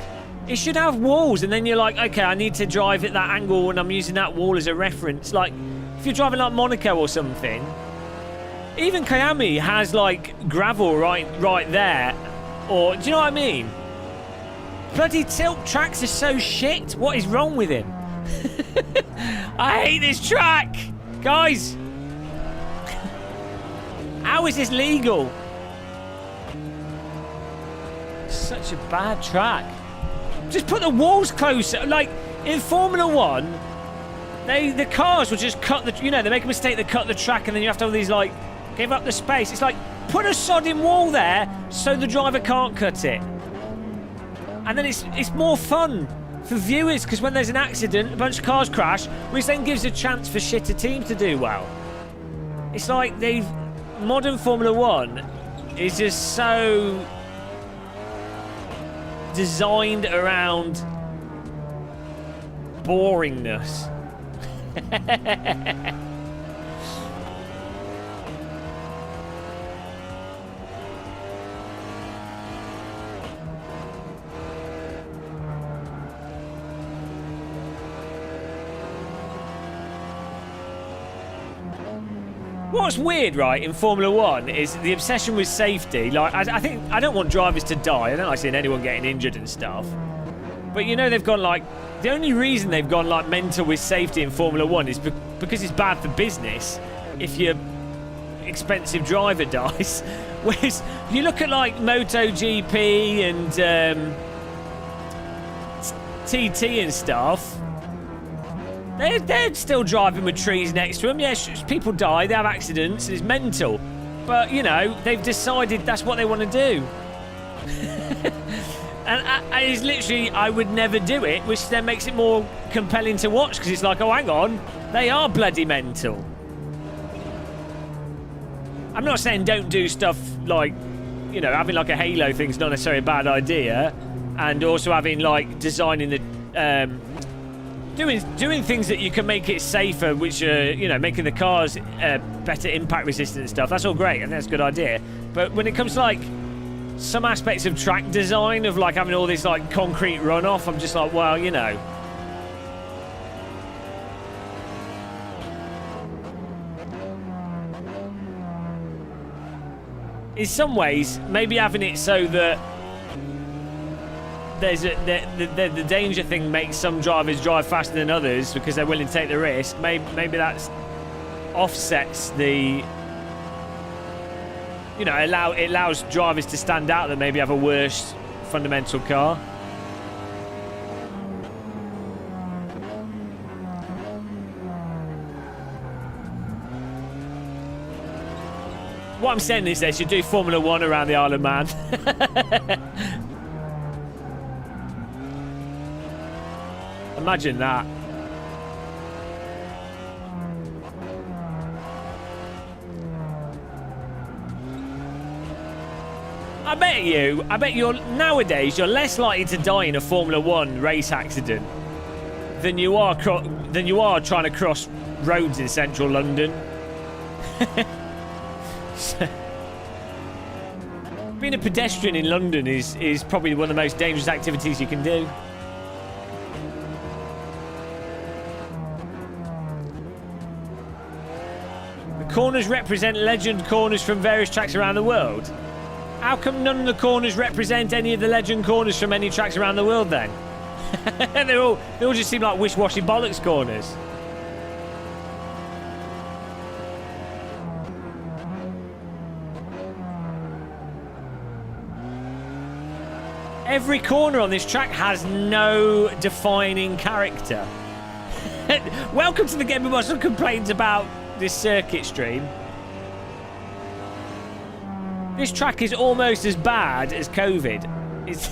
Speaker 1: It should have walls, and then you're like, okay, I need to drive at that angle, and I'm using that wall as a reference. Like, if you're driving like Monaco or something, even Kiami has like gravel right there. Or, do you know what I mean? Bloody tilt tracks are so shit. What is wrong with him? I hate this track! Guys! How is this legal? Such a bad track. Just put the walls closer. Like, in Formula 1, the cars will just cut the... You know, they make a mistake, they cut the track, and then you have to have these, like, give up the space. It's like, put a sodding wall there so the driver can't cut it. And then it's more fun for viewers, because when there's an accident, a bunch of cars crash, which then gives a chance for shitter teams to do well. It's like modern Formula 1 is just so designed around boringness. What's weird, right, in Formula 1 is the obsession with safety. Like, I think I don't want drivers to die. I don't like seeing anyone getting injured and stuff. But you know, they've gone like, the only reason they've gone like mental with safety in Formula 1 is because it's bad for business if your expensive driver dies. Whereas you look at like MotoGP and TT and stuff. They're still driving with trees next to them. Yeah, people die, they have accidents, and it's mental. But, you know, they've decided that's what they want to do. and it's literally, I would never do it, which then makes it more compelling to watch, because it's like, oh, hang on, they are bloody mental. I'm not saying don't do stuff like, you know, having like a Halo thing's not necessarily a bad idea, and also having like designing the... Doing things that you can make it safer, which are, you know, making the cars better impact resistant and stuff. That's all great, and that's a good idea. But when it comes to like some aspects of track design, of like having all this like concrete runoff, I'm just like, well, you know. In some ways, maybe having it so that there's the danger thing makes some drivers drive faster than others because they're willing to take the risk. Maybe that offsets the You know, it allows drivers to stand out that maybe have a worse fundamental car. What I'm saying is they should do Formula 1 around the Isle of Man. Imagine that. I bet you're nowadays you're less likely to die in a Formula 1 race accident than you are trying to cross roads in central London. Being a pedestrian in London is probably one of the most dangerous activities you can do. The corners represent legend corners from various tracks around the world. How come none of the corners represent any of the legend corners from any tracks around the world then? they all just seem like wish-washy bollocks corners. Every corner on this track has no defining character. Welcome to the gamermuscle complaints about this circuit stream. This track is almost as bad as COVID. It's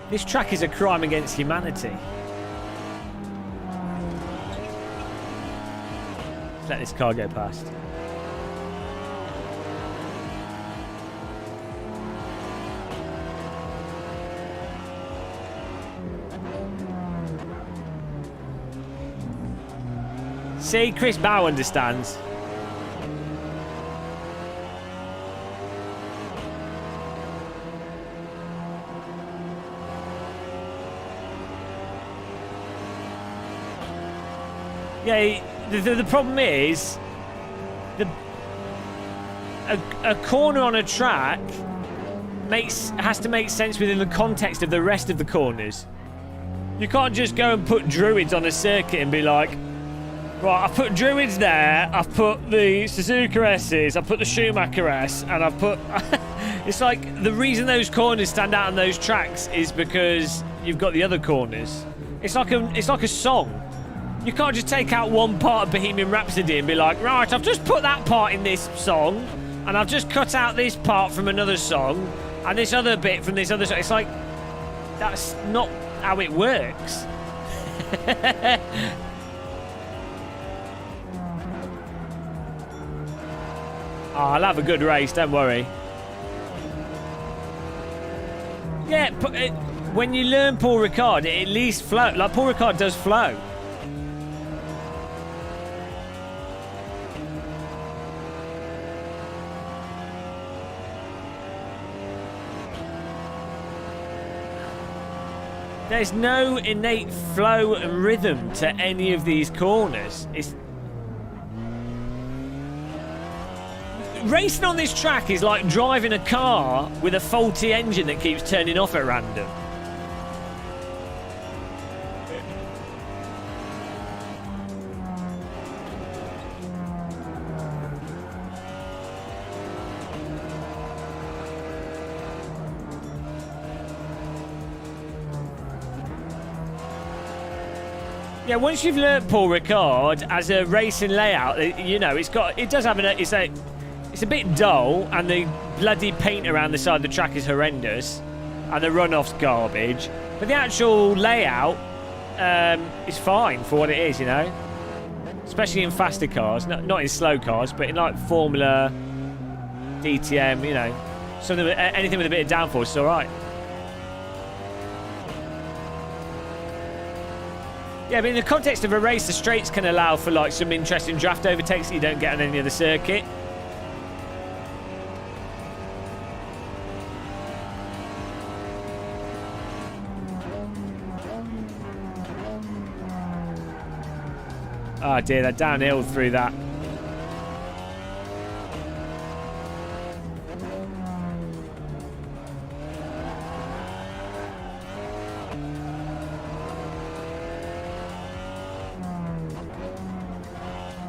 Speaker 1: This track is a crime against humanity. Let's let this car go past. See, Chris Bow understands. Yeah, the problem is a corner on a track has to make sense within the context of the rest of the corners. You can't just go and put druids on a circuit and be like, right, I've put druids there, I've put the Suzuka S's, I've put the Schumacher S, and I've put... It's like, the reason those corners stand out on those tracks is because you've got the other corners. It's like a song. You can't just take out one part of Bohemian Rhapsody and be like, right, I've just put that part in this song, and I've just cut out this part from another song, and this other bit from this other song. It's like, that's not how it works. Oh, I'll have a good race, don't worry. Yeah, when you learn Paul Ricard, it at least flow. Like, Paul Ricard does flow. There's no innate flow and rhythm to any of these corners. Racing on this track is like driving a car with a faulty engine that keeps turning off at random. Yeah, once you've learnt Paul Ricard as a racing layout, you know, it's a bit dull, and the bloody paint around the side of the track is horrendous, and the runoff's garbage. But the actual layout is fine for what it is, you know. Especially in faster cars, not in slow cars, but in like Formula, DTM, you know, anything with a bit of downforce is all right. Yeah, but in the context of a race, the straights can allow for like some interesting draft overtakes that you don't get on any other circuit. Oh dear, they're downhill through that.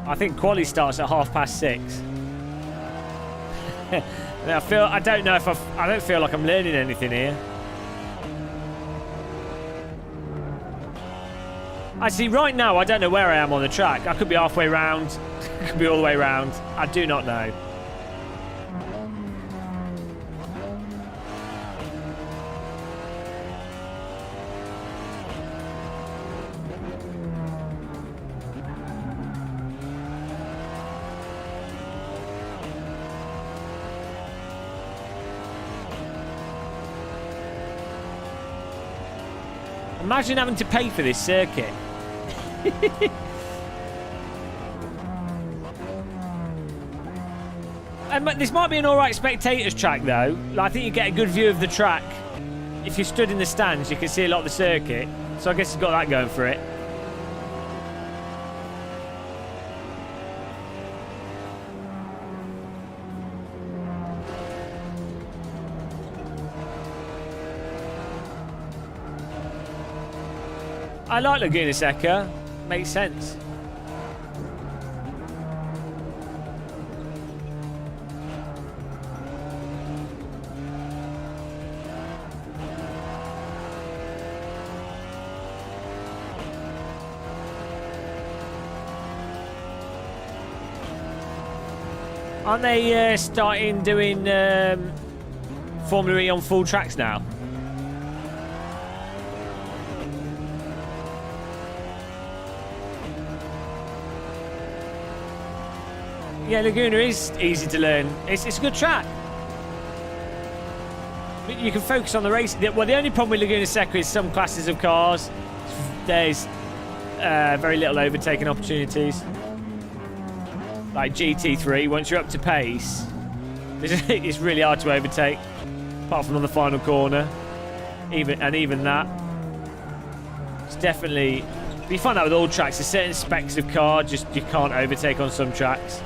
Speaker 1: I think quali starts at 6:30. I don't know if I don't feel like I'm learning anything here. Actually, right now, I don't know where I am on the track. I could be halfway round. Could be all the way round. I do not know. Imagine having to pay for this circuit. This might be an alright spectators track though. I think you get a good view of the track. If you stood in the stands, you can see a lot of the circuit. So I guess it's got that going for it. I like Laguna Seca. Makes sense. Aren't they starting doing Formula E on full tracks now? Yeah, Laguna is easy to learn. It's a good track. You can focus on the race. Well, the only problem with Laguna Seca is some classes of cars. There's very little overtaking opportunities. Like GT3, once you're up to pace, it's really hard to overtake. Apart from on the final corner. Even that. It's definitely... But you find that with all tracks. There's certain specs of car just you can't overtake on some tracks.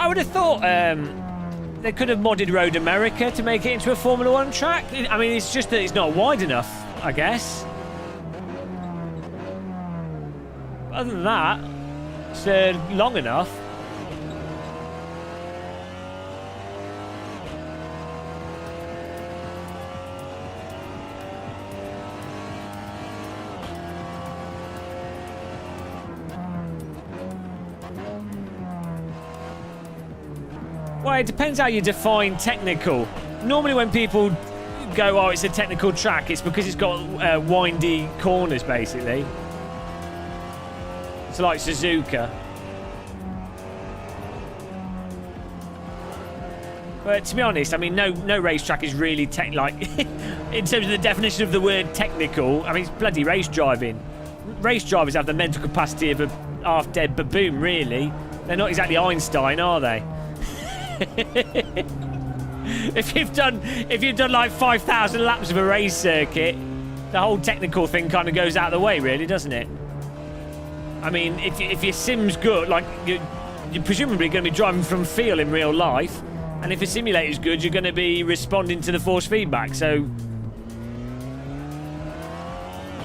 Speaker 1: I would have thought they could have modded Road America to make it into a Formula 1 track. I mean, it's just that it's not wide enough, I guess. Other than that, it's long enough. Well, it depends how you define technical. Normally when people go, oh, it's a technical track, it's because it's got windy corners, basically. It's like Suzuka. But to be honest, I mean, no racetrack is really like in terms of the definition of the word technical. I mean, it's bloody race driving. Race drivers have the mental capacity of a half-dead baboon, really. They're not exactly Einstein, are they? If you've done like 5,000 laps of a race circuit, the whole technical thing kind of goes out of the way, really, doesn't it? I mean, if your sim's good, like you're presumably going to be driving from feel in real life, and if your simulator's good, you're going to be responding to the force feedback. So,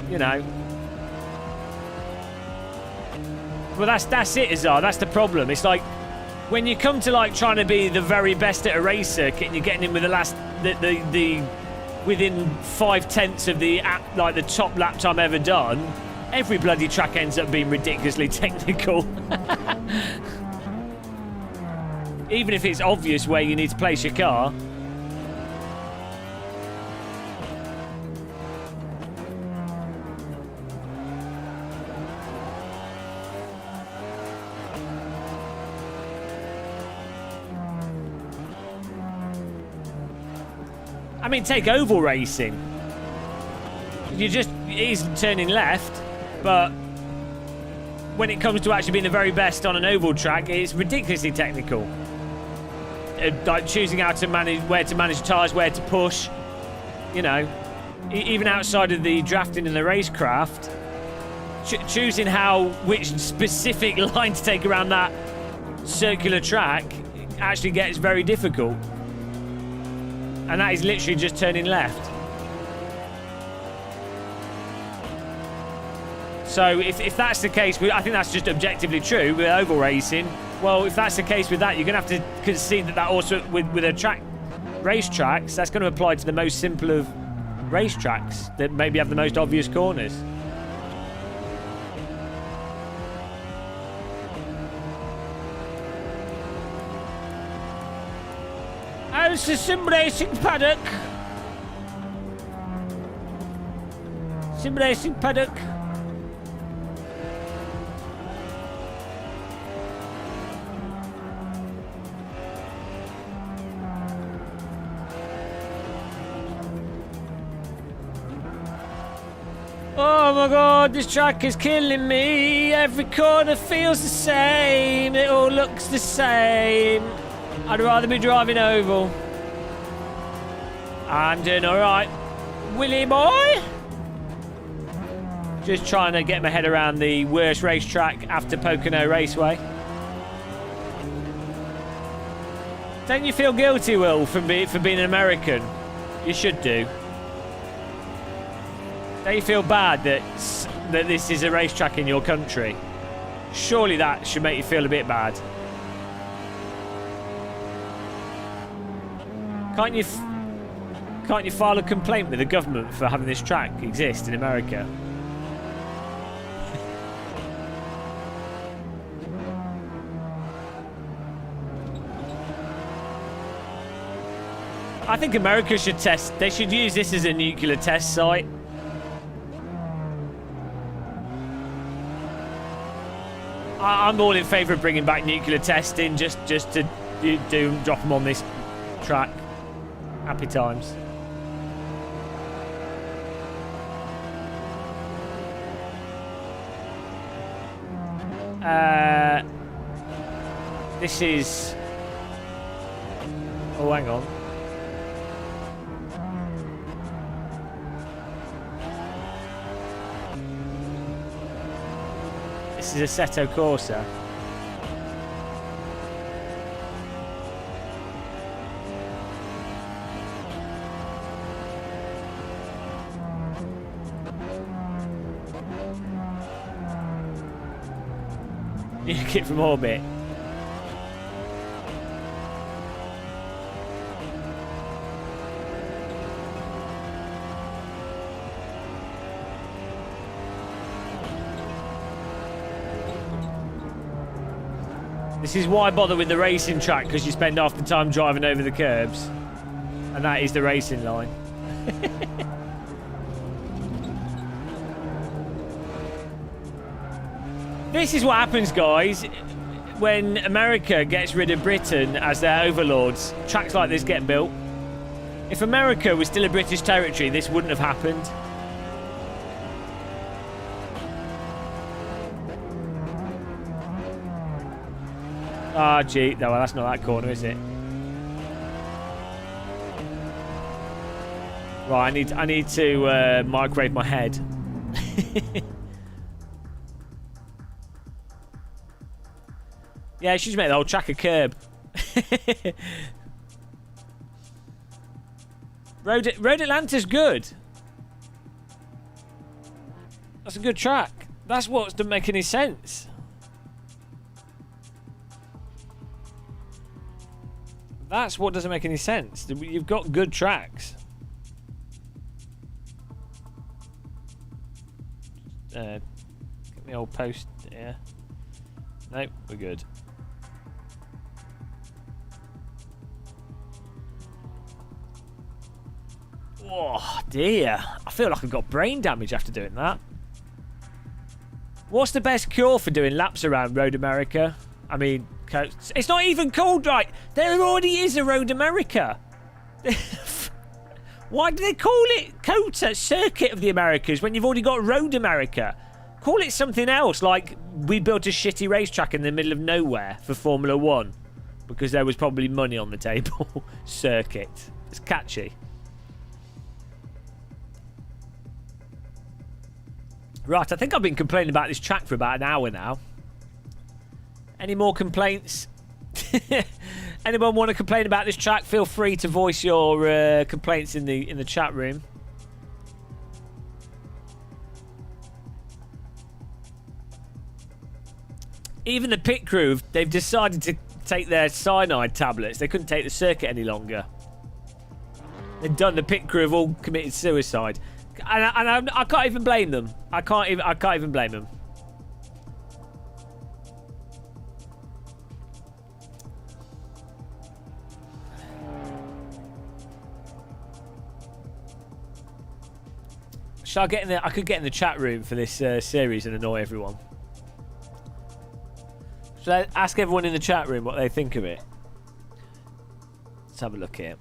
Speaker 1: you know. Well, that's it, Azar. That's the problem. It's like, when you come to like trying to be the very best at a race circuit and you're getting in with the within 5/10 of the top lap time ever done, every bloody track ends up being ridiculously technical. Even if it's obvious where you need to place your car. I mean, take oval racing. It is turning left, but when it comes to actually being the very best on an oval track, it's ridiculously technical. Like choosing how to manage, where to manage tyres, where to push, you know. even outside of the drafting and the racecraft, choosing which specific line to take around that circular track actually gets very difficult. And that is literally just turning left. So if that's the case, I think that's just objectively true with oval racing. Well, if that's the case with that, you're going to have to concede that also with a racetracks, that's going to apply to the most simple of racetracks that maybe have the most obvious corners. Oh, it's the SimRacing paddock. SimRacing paddock. Oh my god, this track is killing me. Every corner feels the same. It all looks the same. I'd rather be driving oval. I'm doing alright. Willie boy? Just trying to get my head around the worst racetrack after Pocono Raceway. Don't you feel guilty, Will, for being an American? You should do. Don't you feel bad that this is a racetrack in your country? Surely that should make you feel a bit bad. Can't you file a complaint with the government for having this track exist in America? I think America should test. They should use this as a nuclear test site. I'm all in favour of bringing back nuclear testing, just to drop them on this track. Happy times. This is... Oh, hang on. This is Assetto Corsa. Nuke it from orbit. This is why I bother with the racing track, because you spend half the time driving over the curbs. And that is the racing line. This is what happens, guys, when America gets rid of Britain as their overlords. Tracks like this get built. If America was still a British territory, this wouldn't have happened. Ah, gee. No, well, that's not that corner, is it? Right, I need to microwave my head. Yeah, she just made the whole track a curb. Road Atlanta's good. That's a good track. That's what doesn't make any sense. That's what doesn't make any sense. You've got good tracks. Get the old post here. Nope, we're good. Oh dear, I feel like I've got brain damage after doing that. What's the best cure for doing laps around Road America? I mean, it's not even called right. There already is a Road America. Why do they call it COTA, Circuit of the Americas, when you've already got Road America? Call it something else, like we built a shitty racetrack in the middle of nowhere for Formula 1 because there was probably money on the table. Circuit. It's catchy. Right, I think I've been complaining about this track for about an hour now. Any more complaints? Anyone want to complain about this track? Feel free to voice your complaints in the chat room. Even the pit crew, they've decided to take their cyanide tablets. They couldn't take the circuit any longer. They've done. The pit crew have all committed suicide, and I can't even blame them. I can't even blame them. Shall I get in the? I could get in the chat room for this series and annoy everyone. Should I ask everyone in the chat room what they think of it? Let's have a look here.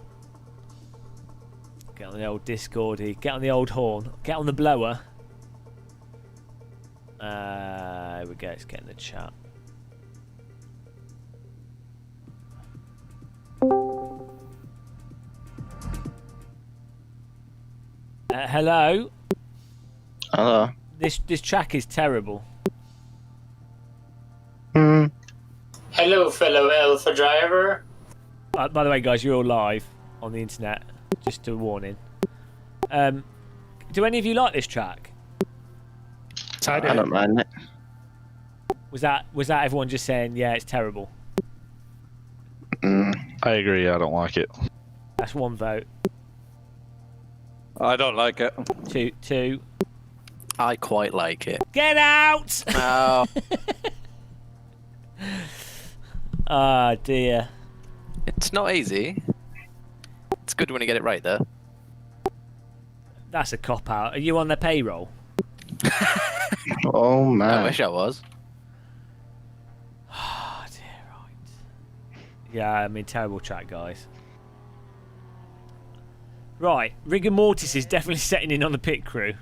Speaker 1: Get on the old Discordy. Get on the old horn. Get on the blower. Here we go. Let's get in the chat. Hello.
Speaker 8: Hello.
Speaker 1: This track is terrible.
Speaker 9: Hello, fellow Alpha driver.
Speaker 1: By the way, guys, you're all live on the internet. Just a warning. Do any of you like this track?
Speaker 8: I don't mind it.
Speaker 1: Was that everyone just saying, yeah, it's terrible?
Speaker 10: I agree. I don't like it.
Speaker 1: That's one vote.
Speaker 10: I don't like it.
Speaker 1: Two.
Speaker 8: I quite like it.
Speaker 1: Get out!
Speaker 8: Oh.
Speaker 1: Ah, dear.
Speaker 8: It's not easy. It's good when you get it right, though.
Speaker 1: That's a cop-out. Are you on the payroll?
Speaker 8: Oh, man. I wish I was.
Speaker 1: Oh, dear, right. Yeah, I mean, terrible track, guys. Right, rigor mortis is definitely setting in on the pit crew.
Speaker 8: Is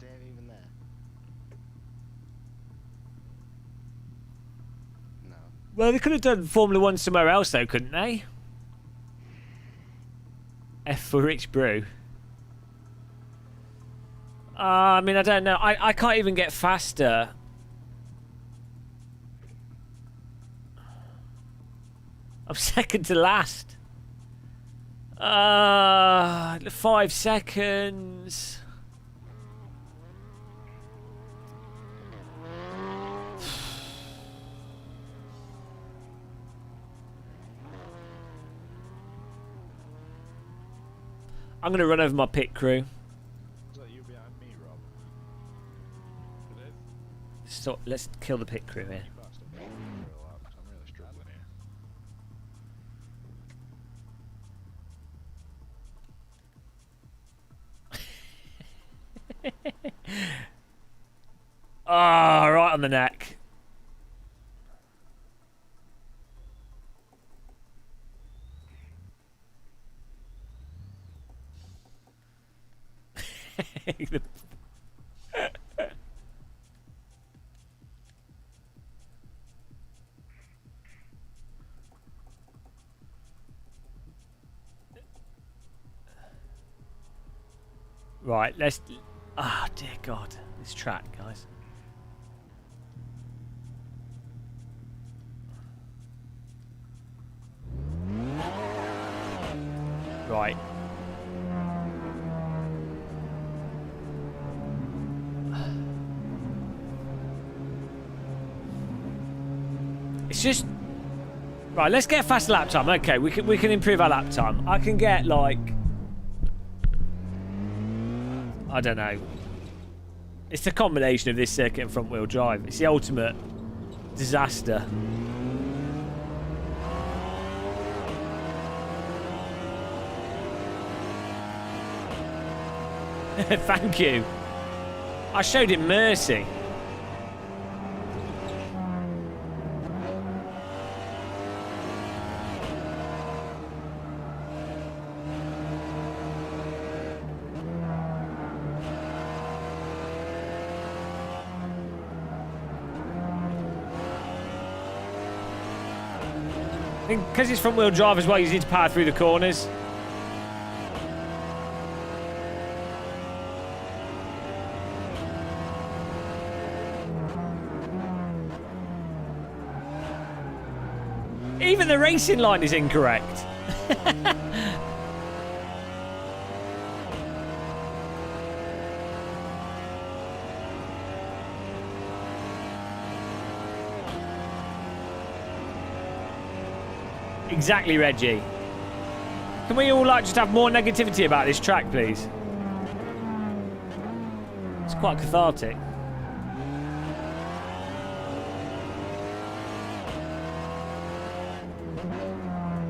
Speaker 8: Dave even there? No.
Speaker 1: Well, they could have done Formula 1 somewhere else, though, couldn't they? F for Rich Brew. I mean, I don't know. I can't even get faster. I'm second to last. 5 seconds. I'm going to run over my pit crew.
Speaker 10: Is that you behind me, Rob?
Speaker 1: So let's kill the pit crew here.
Speaker 10: I'm really struggling here.
Speaker 1: Ah, right on the neck. Right, let's... Ah, dear God. This track, guys. Right. It's just... Right, let's get a faster lap time. Okay, we can improve our lap time. I can get, like... I don't know. It's the combination of this circuit and front wheel drive. It's the ultimate disaster. Thank you. I showed him mercy. I think because it's front wheel drive as well, you need to power through the corners. Even the racing line is incorrect. Exactly, Reggie. Can we all just have more negativity about this track, please? It's quite cathartic.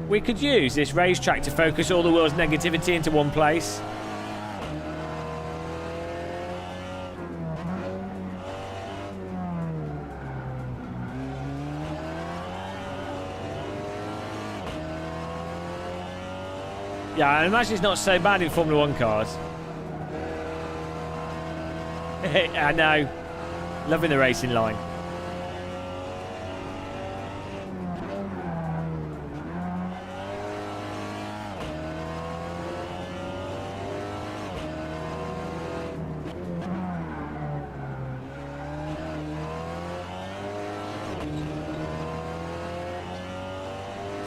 Speaker 1: We could use this racetrack to focus all the world's negativity into one place. Yeah, I imagine it's not so bad in Formula 1 cars. I know. Loving the racing line.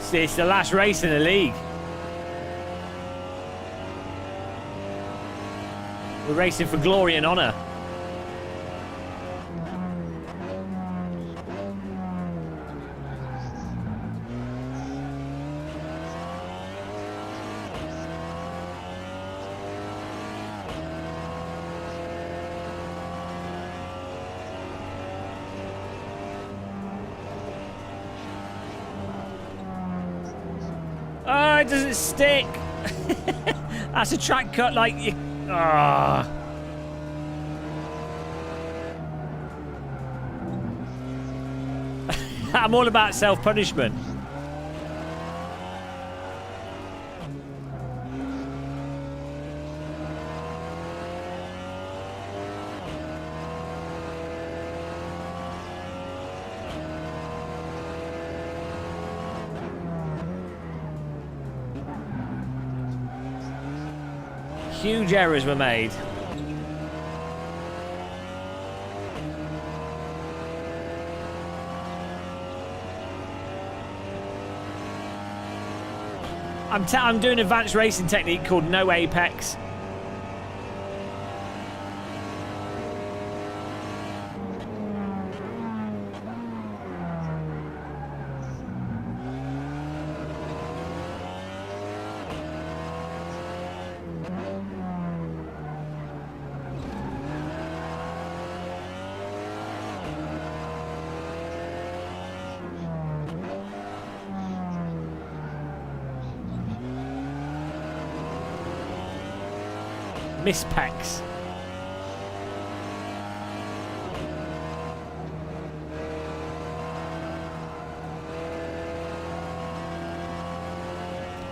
Speaker 1: See, it's the last race in the league. We're racing for glory and honour. Oh, it doesn't stick. That's a track cut like you. Ah. I'm all about self-punishment. Huge errors were made. I'm doing an advanced racing technique called no apex. Miss packs.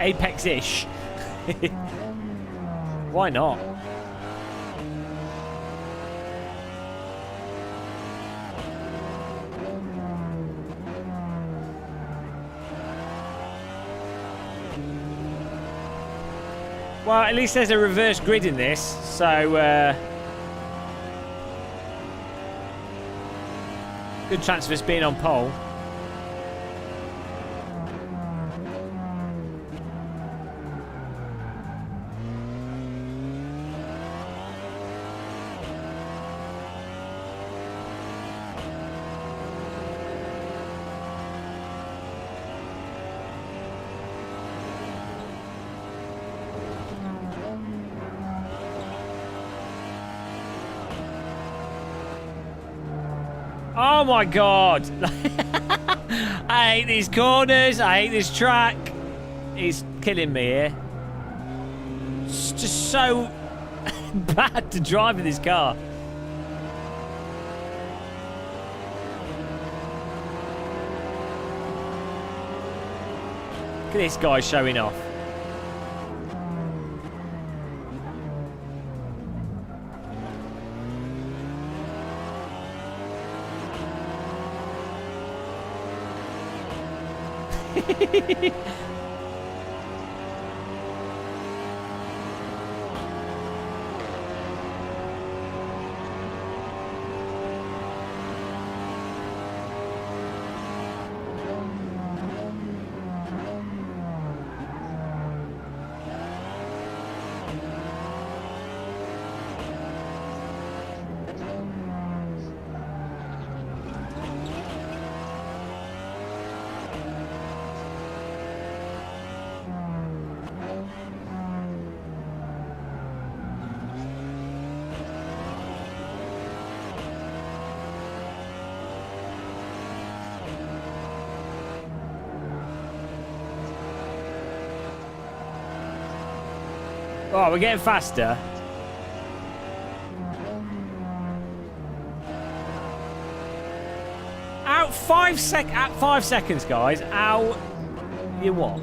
Speaker 1: Apex-ish. Why not? Well, at least there's a reverse grid in this, so good chance of us being on pole. Oh my god! I hate these corners, I hate this track. He's killing me here. It's just so bad to drive in this car. Look at this guy showing off. Oh, we're getting faster. Out 5 seconds, guys. Out. You what?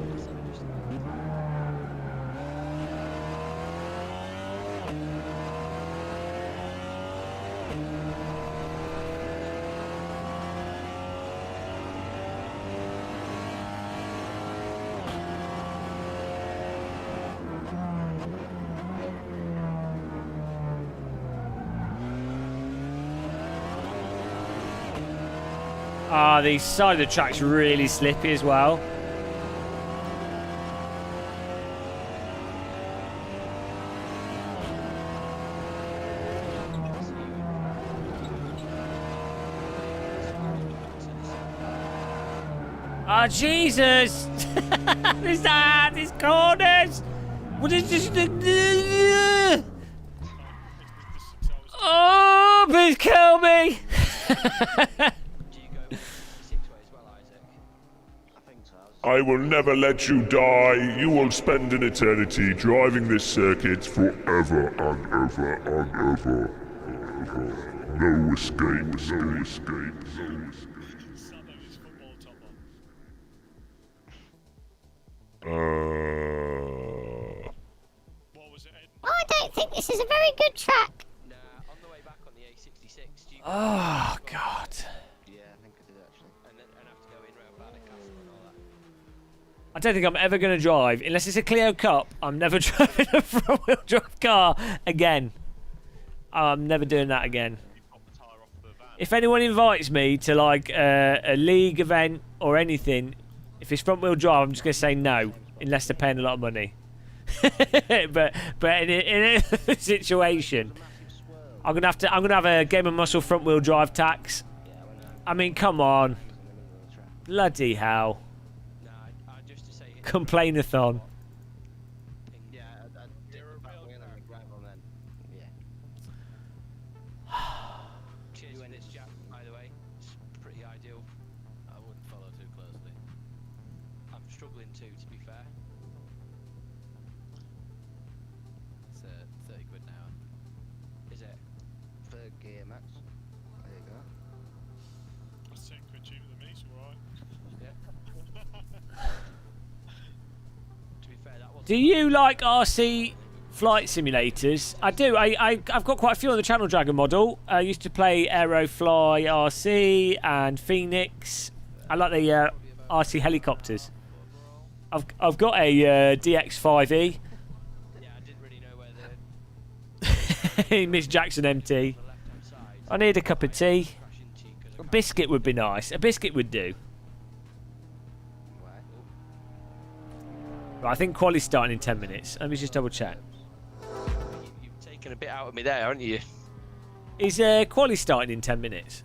Speaker 1: Ah, the side of the track's really slippy as well. Ah, Jesus! These corners! What is this? Oh, please kill me!
Speaker 6: I will never let you die. You will spend an eternity driving this circuit forever and ever and ever. No escape, no escape, no escape.
Speaker 7: I don't think this is a very good track.
Speaker 8: Nah, on the way back on the A66, do you...
Speaker 1: Oh, God.
Speaker 8: Yeah, I think I did actually. And have to go in round about the castle and all that.
Speaker 1: I don't think I'm ever going to drive, unless it's a Clio Cup, I'm never driving a front-wheel drive car again. I'm never doing that again. If anyone invites me to, like, a league event or anything, if it's front-wheel drive, I'm just going to say no, unless they're paying a lot of money. but in a situation, I'm gonna have a gamermuscle front-wheel drive tax. I mean, come on, bloody hell! Complainathon.
Speaker 8: Yeah, I did the back wheel and gravel then. Yeah. Cheers for this, Jack, by the way. It's pretty ideal. I wouldn't follow too closely. I'm struggling too, to be fair. It's 30 quid an hour. Is it? For gear, Max. There you go.
Speaker 6: That's 10 quid cheaper than me, so alright.
Speaker 8: Yeah. To be fair, that was.
Speaker 1: Do you like RC flight simulators? I do. I've got quite a few on the Channel Dragon model. I used to play Aerofly RC and Phoenix. I like the RC helicopters. I've got a DX5E.
Speaker 8: Yeah, I didn't really know where the
Speaker 1: Miss Jackson MT. I need a cup of tea. A biscuit would be nice. A biscuit would do. Right, I think quali's starting in 10 minutes. Let me just double check.
Speaker 8: You've taken a bit out of me there, haven't you?
Speaker 1: Is quali starting in 10 minutes?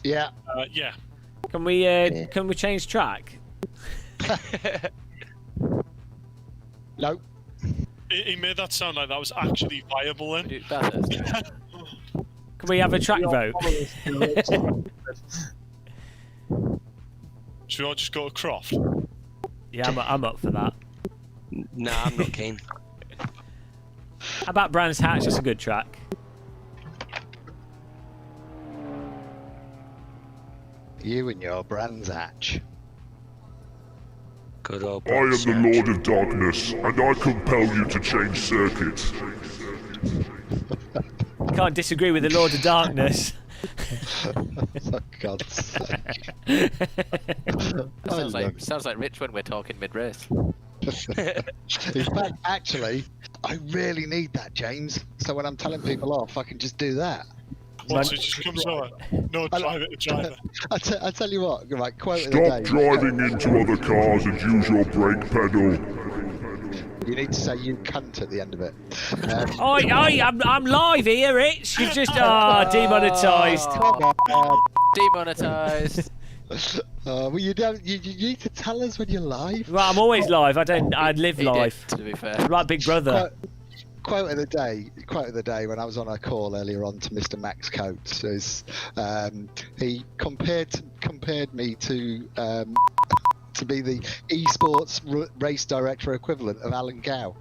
Speaker 10: Yeah.
Speaker 6: Yeah.
Speaker 1: Can we change track?
Speaker 10: No.
Speaker 6: He made that sound like that was actually viable then.
Speaker 1: Can we have a track vote?
Speaker 6: Should we all just go to Croft?
Speaker 1: Yeah, I'm up for that.
Speaker 8: Nah, I'm not keen.
Speaker 1: How about Brands Hatch? That's a good track.
Speaker 10: You and your Brands Hatch.
Speaker 8: Good old
Speaker 6: I am the Lord of Darkness, and I compel you to change circuits.
Speaker 1: Can't disagree with the Lord of Darkness.
Speaker 10: For God's sake.
Speaker 8: Sounds like Rich when we're talking mid-race.
Speaker 10: In fact, actually, I really need that, James. So when I'm telling people off, I can just do that.
Speaker 6: Once it just comes over. No, drive it, driver.
Speaker 10: I tell you what, right, quote of the day.
Speaker 6: Stop driving into other cars and use your brake pedal.
Speaker 10: You need to say you cunt at the end of it.
Speaker 1: I'm live here, Rich. You've just demonetised.
Speaker 8: Demonetised.
Speaker 10: Well, you don't. You need to tell us when you're live.
Speaker 1: Well, I'm always live. I live live.
Speaker 8: To be fair.
Speaker 1: I'm like Big Brother.
Speaker 10: Quote of the day when I was on a call earlier on to Mr. Max Coates is he compared me to be the esports race director equivalent of Alan Gow.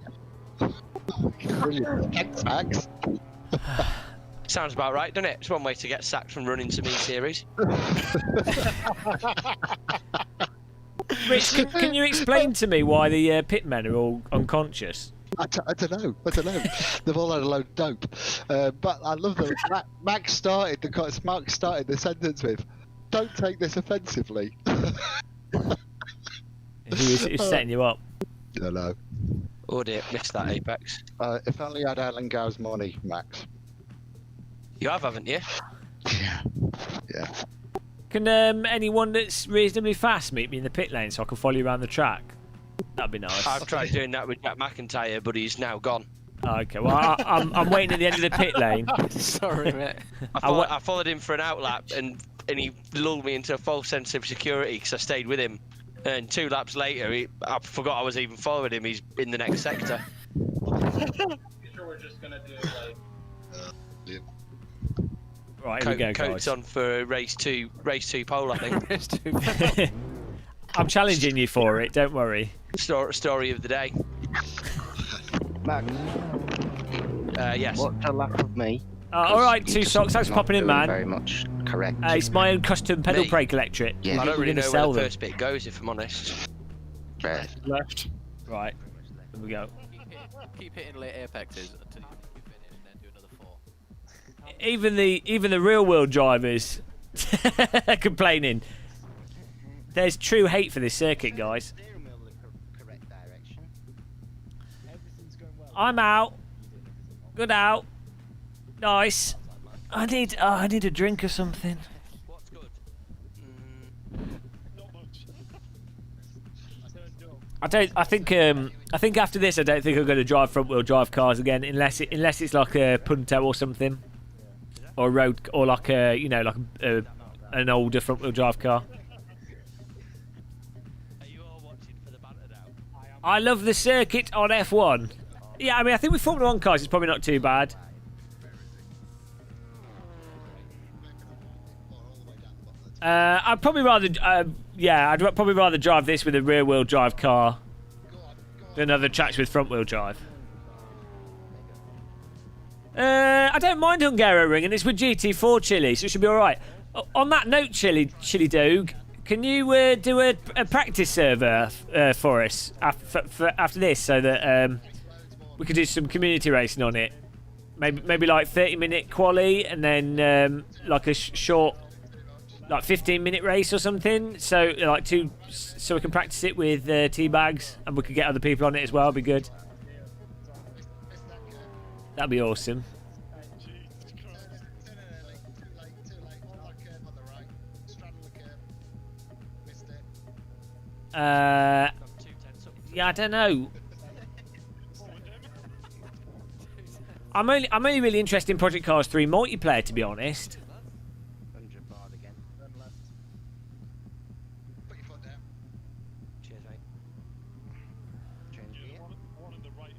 Speaker 10: Brilliant. Thanks, Max.
Speaker 8: Sounds about right, doesn't it? It's one way to get sacked from running to me series.
Speaker 1: Rich, can you explain to me why the pitmen are all unconscious?
Speaker 10: I don't know. They've all had a load of dope. But I love that Max started the sentence with, "Don't take this offensively."
Speaker 1: Who's setting you up?
Speaker 10: I don't know.
Speaker 8: Oh dear, missed that Apex.
Speaker 10: If only I had Alan Gow's money, Max.
Speaker 8: You have, haven't you?
Speaker 10: Yeah.
Speaker 1: Can anyone that's reasonably fast meet me in the pit lane so I can follow you around the track? That'd be nice.
Speaker 8: I've tried doing that with Jack McIntyre, but he's now gone.
Speaker 1: Okay, well, I'm waiting at the end of the pit lane.
Speaker 8: Sorry, mate. I followed him for an outlap, and he lulled me into a false sense of security because I stayed with him. And 2 laps later, I forgot I was even following him. He's in the next sector.
Speaker 9: Sure, we're just gonna do like.
Speaker 1: Right, here we go,
Speaker 8: Coats
Speaker 1: guys.
Speaker 8: on for race two pole, I think.
Speaker 1: I'm challenging you for it. Don't worry.
Speaker 8: Story of the day.
Speaker 11: Max,
Speaker 8: Yes.
Speaker 11: what's a lap of me?
Speaker 1: All right, 2 socks. Thanks for popping in, man.
Speaker 11: Very much correct.
Speaker 1: It's my own custom pedal
Speaker 8: Me?
Speaker 1: brake electric.
Speaker 11: Yeah.
Speaker 8: I don't
Speaker 1: We're
Speaker 8: really
Speaker 1: gonna
Speaker 8: know
Speaker 1: sell
Speaker 8: where the
Speaker 1: them.
Speaker 8: first bit goes, if I'm honest.
Speaker 9: Left.
Speaker 1: Right, here we go.
Speaker 12: Keep hitting late apexes until you finish, and then do another 4.
Speaker 1: Even the real world drivers are complaining. There's true hate for this circuit, guys. I'm out. Good out. Nice. I need a drink or something.
Speaker 8: What's good?
Speaker 1: I think after this I don't think I'm going to drive front wheel drive cars again unless it's like a Punto or something, or a road, or like an older front wheel drive car.
Speaker 8: Are you all watching for the banter now?
Speaker 1: I love the circuit on F1. Yeah, I mean I think with Formula 1 cars it's probably not too bad. I'd probably rather I'd probably rather drive this with a rear wheel drive car than other tracks with front wheel drive. I don't mind Hungaroring, and it's with GT4 Chili, so it should be alright. On that note, Chili Doog, can you do a practice server for us after this, so that we could do some community racing on it? Maybe like 30-minute quali, and then like a short, like 15-minute race or something. So like so we can practice it with teabags, and we could get other people on it as well. It'd be good. That'd be awesome. Yeah, I don't know. I'm only really interested in Project Cars 3 multiplayer, to be honest.
Speaker 11: 100 bar again.
Speaker 10: Put your foot down.
Speaker 11: Cheers, mate. Change gear.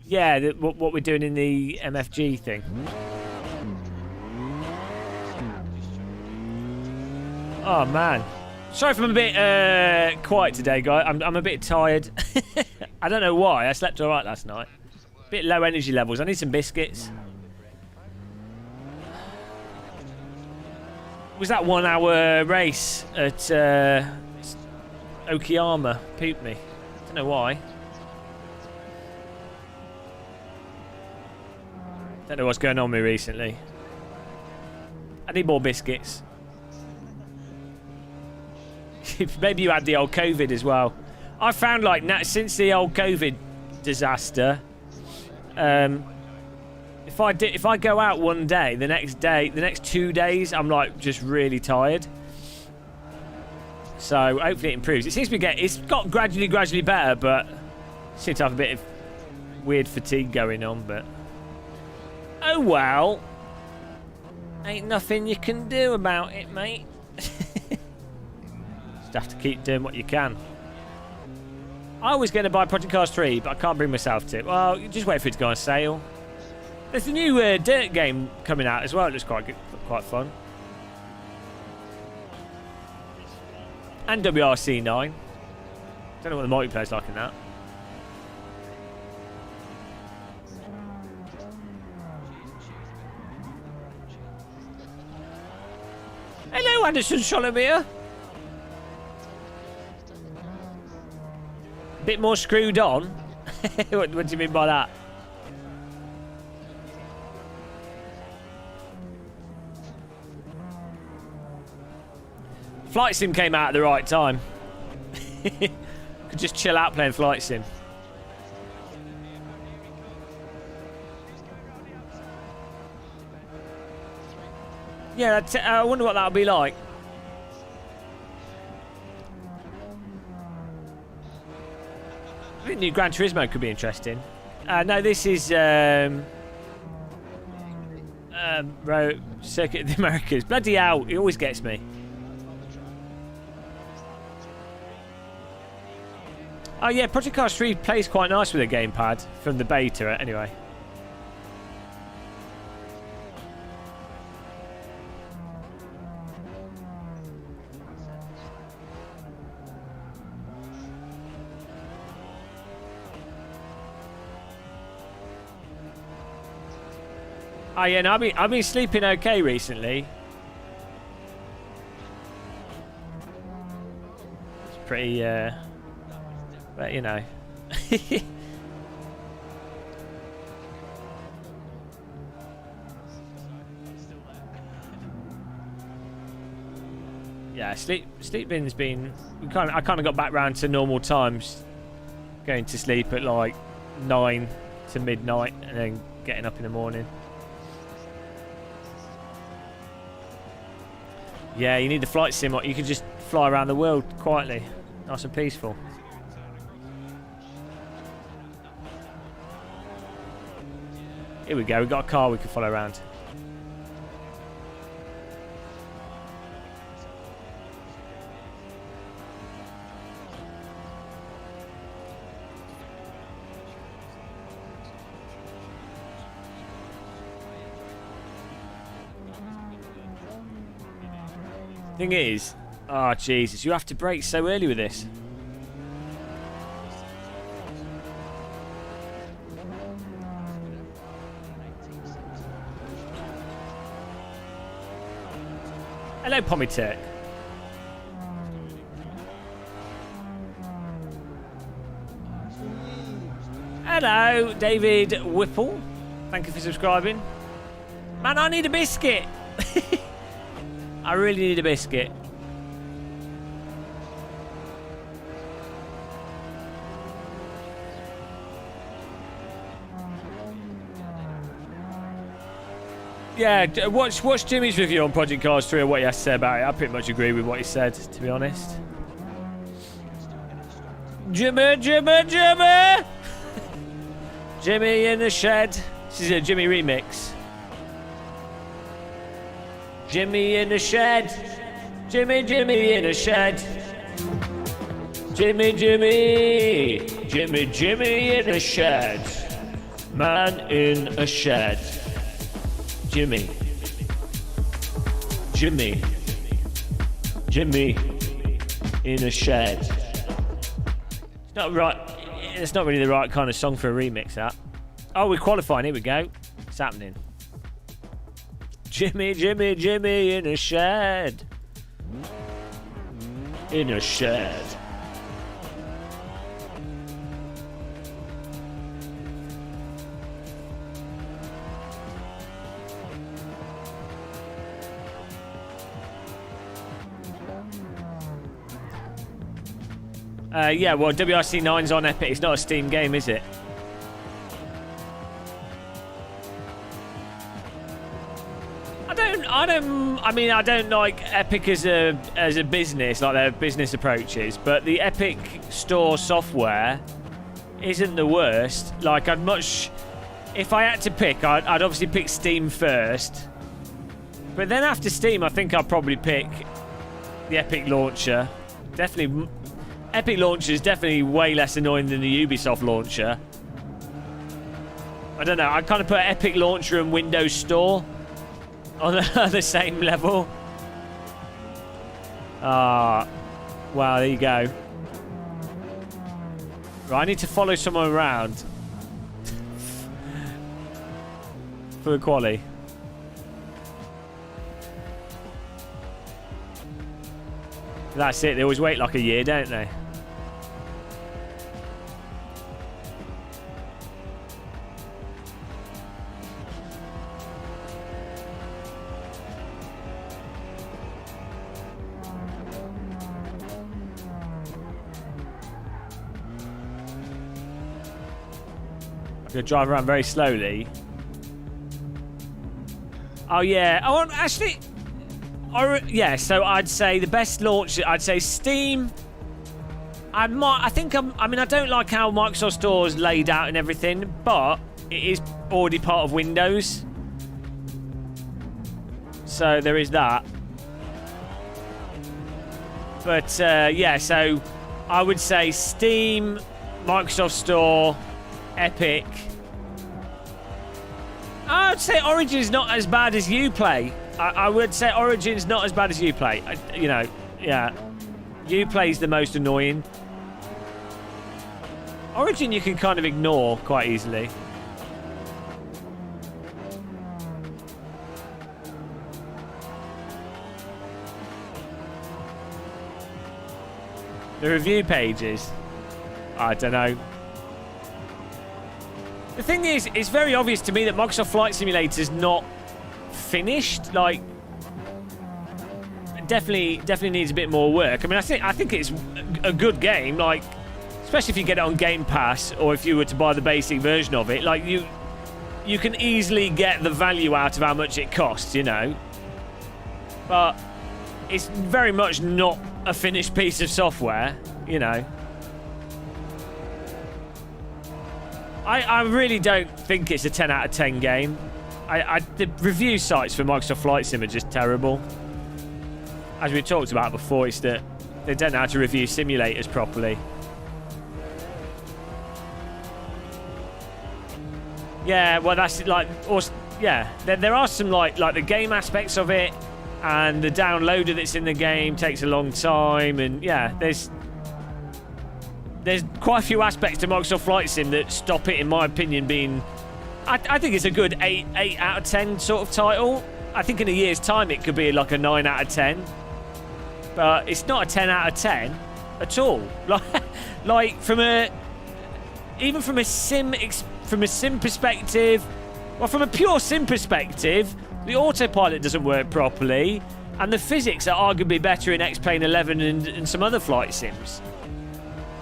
Speaker 1: Yeah, what we're doing in the MFG thing. Oh man, sorry if I'm a bit quiet today, guys. I'm a bit tired. I don't know why. I slept all right last night. Bit low energy levels. I need some biscuits. Was that 1 hour race at Okayama? Pooped me. Don't know why. Don't know what's going on with me recently. I need more biscuits. Maybe you had the old COVID as well. I found like since the old COVID disaster, if I go out one day, the next 2 days, I'm like just really tired. So hopefully it improves. It seems to be it's got gradually better, but seems to have a bit of weird fatigue going on. But oh well, ain't nothing you can do about it, mate. Just have to keep doing what you can. I was going to buy Project Cars 3, but I can't bring myself to. Well, you just wait for it to go on sale. There's a new Dirt game coming out as well. It looks quite good, quite fun. And WRC 9. Don't know what the multiplayer's like in that. Anderson Solomir. Bit more screwed on. what do you mean by that? Flight Sim came out at the right time. Could just chill out playing Flight Sim. Yeah, I wonder what that'll be like. I think new Gran Turismo could be interesting. No, this is Circuit of the Americas. Bloody hell, it always gets me. Oh yeah, Project Cars 3 plays quite nice with a gamepad from the beta anyway. Oh yeah, no, I've been sleeping okay recently. It's pretty, but you know. Yeah, sleeping's been. I kind of got back round to normal times, going to sleep at like 9 to midnight, and then getting up in the morning. Yeah, you need the flight sim. You can just fly around the world quietly, nice and peaceful. Here we go. We've got a car we can follow around. Thing is, oh Jesus, you have to brake so early with this. Hello, Pommy Turk. Hello, David Whipple. Thank you for subscribing. Man, I need a biscuit. I really need a biscuit. Yeah, watch Jimmy's review on Project Cars 3 and what he has to say about it. I pretty much agree with what he said, to be honest. Jimmy! Jimmy in the shed. This is a Jimmy remix. Jimmy in the shed. Jimmy in the shed. Jimmy in a shed. Man in a shed. Jimmy in a shed. It's not right. It's not really the right kind of song for a remix, that. Oh, we're qualifying. Here we go. It's happening. Jimmy in a shed. In a shed. Yeah, well, WRC 9's on Epic. It's not a Steam game, is it? I don't like Epic as a business, like their business approaches, but the Epic Store software isn't the worst. Like, if I had to pick, I'd obviously pick Steam first. But then after Steam, I think I'd probably pick the Epic launcher. Definitely, Epic launcher is definitely way less annoying than the Ubisoft launcher. I don't know, I kind of put Epic launcher and Windows Store on the same level. Wow, there you go. Right, I need to follow someone around for the quali. That's it. They always wait like a year, don't they? I'm gonna drive around very slowly. Oh yeah. Oh, actually. Yeah, so I'd say the best launch. I'd say Steam. I mean, I don't like how Microsoft Store is laid out and everything, but it is already part of Windows. So there is that. But yeah, so I would say Steam, Microsoft Store, Epic. I'd say Origin's not as bad as Uplay. I would say Origin's not as bad as Uplay. You know, yeah. Uplay's the most annoying. Origin you can kind of ignore quite easily. The review pages. I don't know. The thing is, it's very obvious to me that Microsoft Flight Simulator's not finished. Like, definitely needs a bit more work. I mean, I think it's a good game. Like, especially if you get it on Game Pass, or if you were to buy the basic version of it. Like, you can easily get the value out of how much it costs, you know. But it's very much not a finished piece of software, you know. I really don't think it's a 10 out of 10 game. The review sites for Microsoft Flight Sim are just terrible. As we talked about before, it's that they don't know how to review simulators properly. Yeah, well, that's like, yeah, there are some like the game aspects of it, and the downloader that's in the game takes a long time, and yeah, there's quite a few aspects to Microsoft Flight Sim that stop it, in my opinion, being... I think it's a good 8 out of 10 sort of title. I think in a year's time it could be like a 9 out of 10. But it's not a 10 out of 10 at all. Like even from a sim perspective, well, from a pure sim perspective, the autopilot doesn't work properly, and the physics are arguably better in X-Plane 11 and some other flight sims.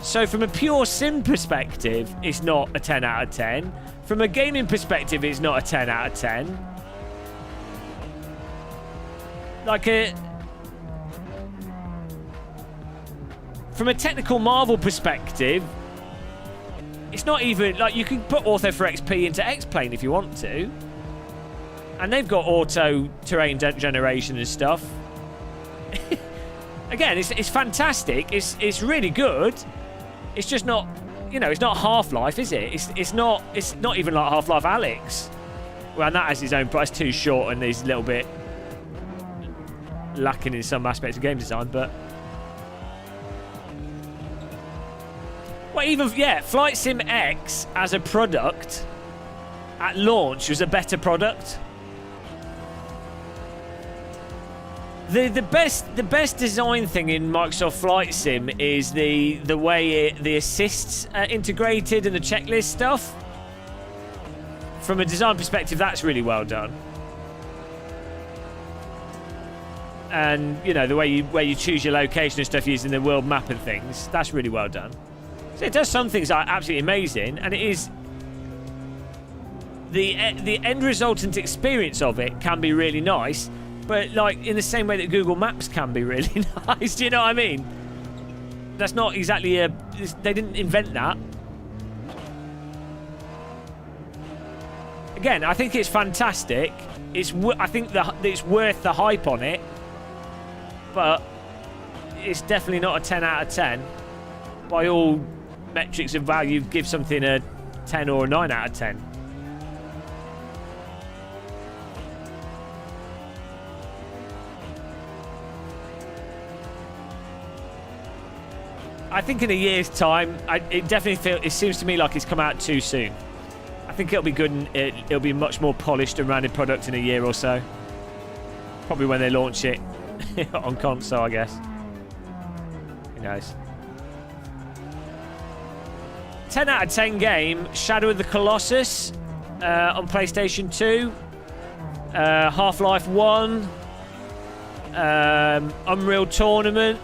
Speaker 1: So from a pure sim perspective, it's not a 10 out of 10. From a gaming perspective, it's not a 10 out of 10. From a technical marvel perspective, it's not even... Like, you can put Ortho for XP into X-Plane if you want to. And they've got auto terrain generation and stuff. Again, it's fantastic. It's really good. It's just not, you know, it's not Half-Life, is it? It's not even like Half-Life Alyx. Well, and that has its own price, too short and is a little bit lacking in some aspects of game design, but... Well, even, yeah, Flight Sim X as a product at launch was a better product. The best design thing in Microsoft Flight Sim is the way the assists are integrated and the checklist stuff. From a design perspective, that's really well done. And you know, the way you choose your location and stuff using the world map and things, that's really well done. So it does some things that are absolutely amazing, and it is the end resultant experience of it can be really nice. But, like, in the same way that Google Maps can be really nice, do you know what I mean? That's not exactly they didn't invent that. Again, I think it's fantastic. I think it's worth the hype on it. But it's definitely not a 10 out of 10. By all metrics of value, give something a 10 or a 9 out of 10. I think in a year's time, it seems to me like it's come out too soon. I think it'll be good and it'll be a much more polished and rounded product in a year or so. Probably when they launch it on console, I guess. knows. 10 out of 10 game, Shadow of the Colossus on PlayStation 2, Half-Life 1, Unreal Tournament,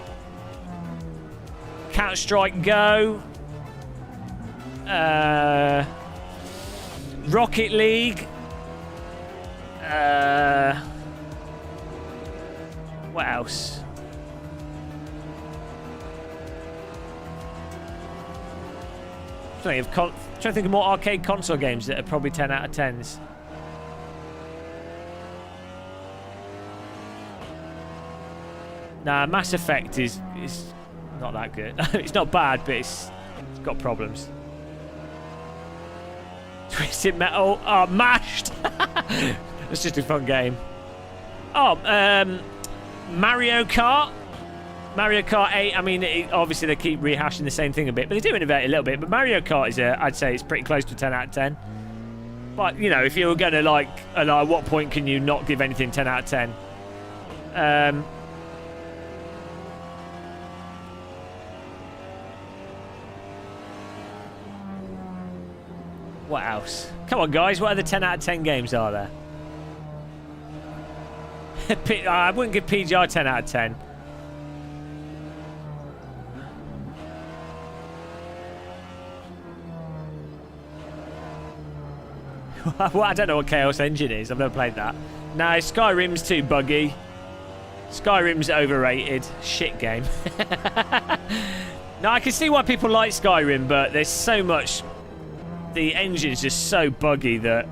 Speaker 1: Counter-Strike Go, Rocket League, what else? Trying to think of more arcade console games that are probably 10 out of 10s. Nah, Mass Effect is not that good. It's not bad, but it's got problems. Twisted Metal. Oh, Mashed. It's just a fun game. Oh, Mario Kart. Mario Kart 8, I mean, obviously they keep rehashing the same thing a bit, but they do innovate a little bit. But Mario Kart is, I'd say it's pretty close to 10 out of 10. But, you know, if you were going to, like, at what point can you not give anything 10 out of 10? What else? Come on, guys, what other 10 out of 10 games are there? I wouldn't give PGR 10 out of 10. Well, I don't know what Chaos Engine is. I've never played that. No, Skyrim's too buggy. Skyrim's overrated. Shit game. No, I can see why people like Skyrim, but there's so much... The engine's just so buggy that...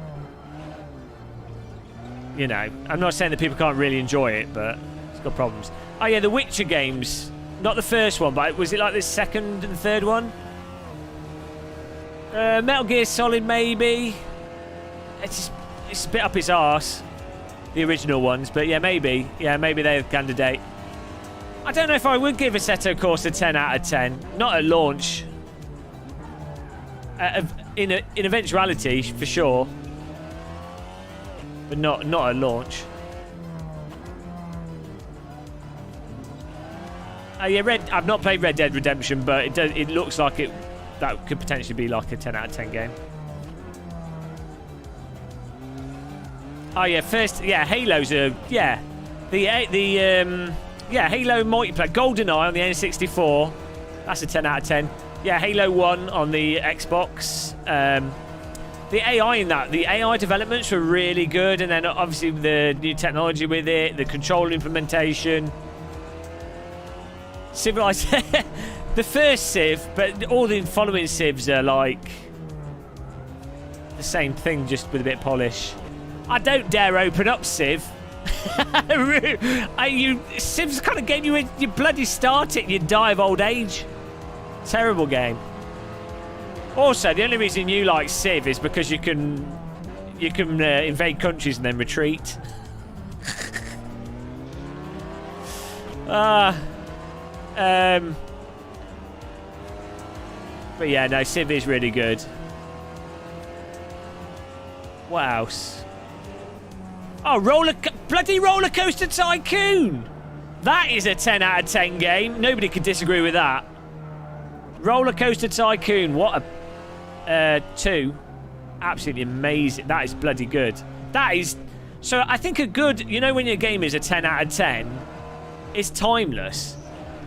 Speaker 1: You know, I'm not saying that people can't really enjoy it, but it's got problems. Oh, yeah, the Witcher games. Not the first one, but was it like the second and third one? Metal Gear Solid, maybe. It's a bit up its arse, the original ones, but yeah, maybe they're a candidate. I don't know if I would give Assetto Corsa 10 out of 10. Not at launch. In eventuality, for sure, but not at launch. Yeah, I've not played Red Dead Redemption, but it looks like that could potentially be like a 10 out of 10 game. Oh yeah, Halo's a Halo multiplayer. GoldenEye on the N64, that's a 10 out of 10. Yeah, Halo 1 on the Xbox. The AI in that, the AI developments were really good, and then obviously the new technology with it, the control implementation. Civilization, the first Civ, but all the following Civs are like the same thing, just with a bit of polish. I don't dare open up Civ. Civ's the kind of game you bloody start it and you die of old age. Terrible game. Also, the only reason you like Civ is because you can invade countries and then retreat. But yeah, no, Civ is really good. What else? Oh, bloody Roller Coaster Tycoon! That is a 10 out of 10 game. Nobody could disagree with that. Roller Coaster Tycoon, what a 2. Absolutely amazing. That is bloody good. That is... So I think a good... You know when your game is a 10 out of 10? It's timeless.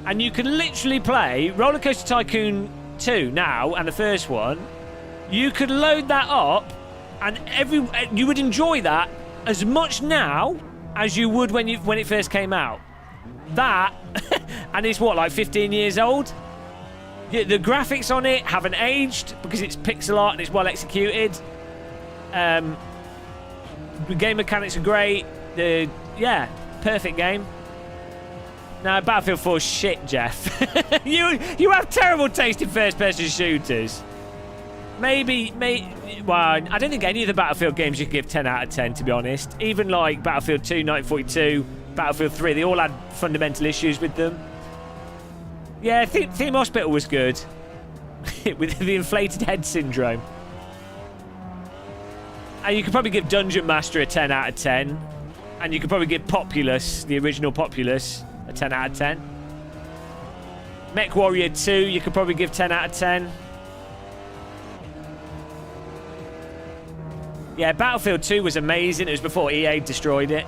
Speaker 1: And you can literally play Roller Coaster Tycoon 2 now, and the first one. You could load that up, and you would enjoy that as much now as you would when it first came out. That, and it's what, like 15 years old? Yeah, the graphics on it haven't aged because it's pixel art and it's well executed. The game mechanics are great. Perfect game. No, Battlefield 4 shit, Jeff. you have terrible taste in first-person shooters. Well, I don't think any of the Battlefield games you can give 10 out of 10, to be honest. Even like Battlefield 2, 1942, Battlefield 3, they all had fundamental issues with them. Yeah, Theme Hospital was good. With the inflated head syndrome. And you could probably give Dungeon Master a 10 out of 10. And you could probably give Populous, the original Populous, a 10 out of 10. Mech Warrior 2, you could probably give 10 out of 10. Yeah, Battlefield 2 was amazing. It was before EA destroyed it.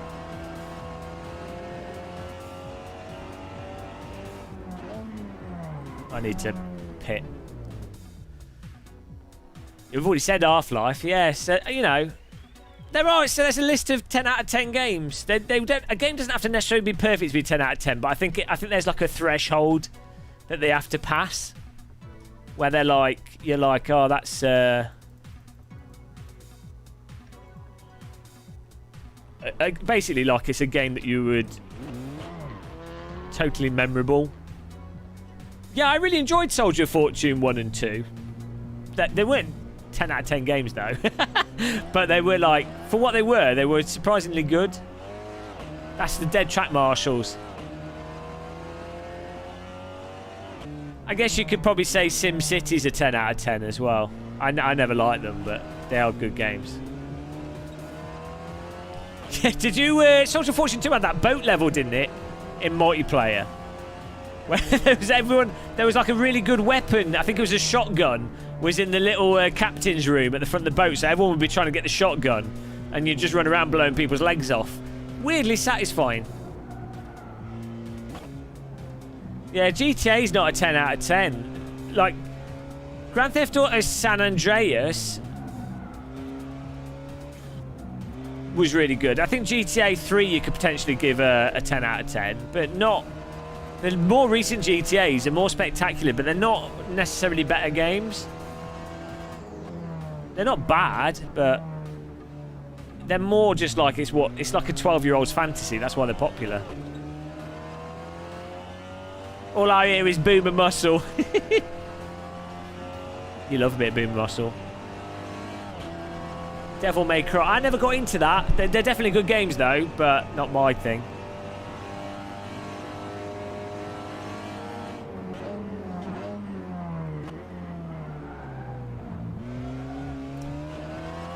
Speaker 1: I need to pit. You've already said Half-Life, yes. You know, so there's a list of 10 out of 10 games. They don't, a game doesn't have to necessarily be perfect to be 10 out of 10, but I think there's like a threshold that they have to pass, where they're like, you're like, oh, that's basically like it's a game that you would totally memorable. Yeah, I really enjoyed Soldier of Fortune 1 and 2. They weren't 10 out of 10 games though, but they were like, for what they were surprisingly good. That's the Dead Track Marshals. I guess you could probably say SimCity's a 10 out of 10 as well. I never liked them, but they are good games. Did you Soldier of Fortune 2 had that boat level, didn't it, in multiplayer? Where there was like a really good weapon. I think it was a shotgun. Was in the little captain's room at the front of the boat, so everyone would be trying to get the shotgun, and you'd just run around blowing people's legs off. Weirdly satisfying. Yeah, GTA's not a 10 out of 10. Like, Grand Theft Auto San Andreas was really good. I think GTA 3 you could potentially give a 10 out of 10, but not... The more recent GTAs are more spectacular, but they're not necessarily better games. They're not bad, but they're more just like it's like a 12-year-old's fantasy. That's why they're popular. All I hear is Boomer Muscle. You love a bit of Boomer Muscle. Devil May Cry. I never got into that. They're definitely good games though, but not my thing.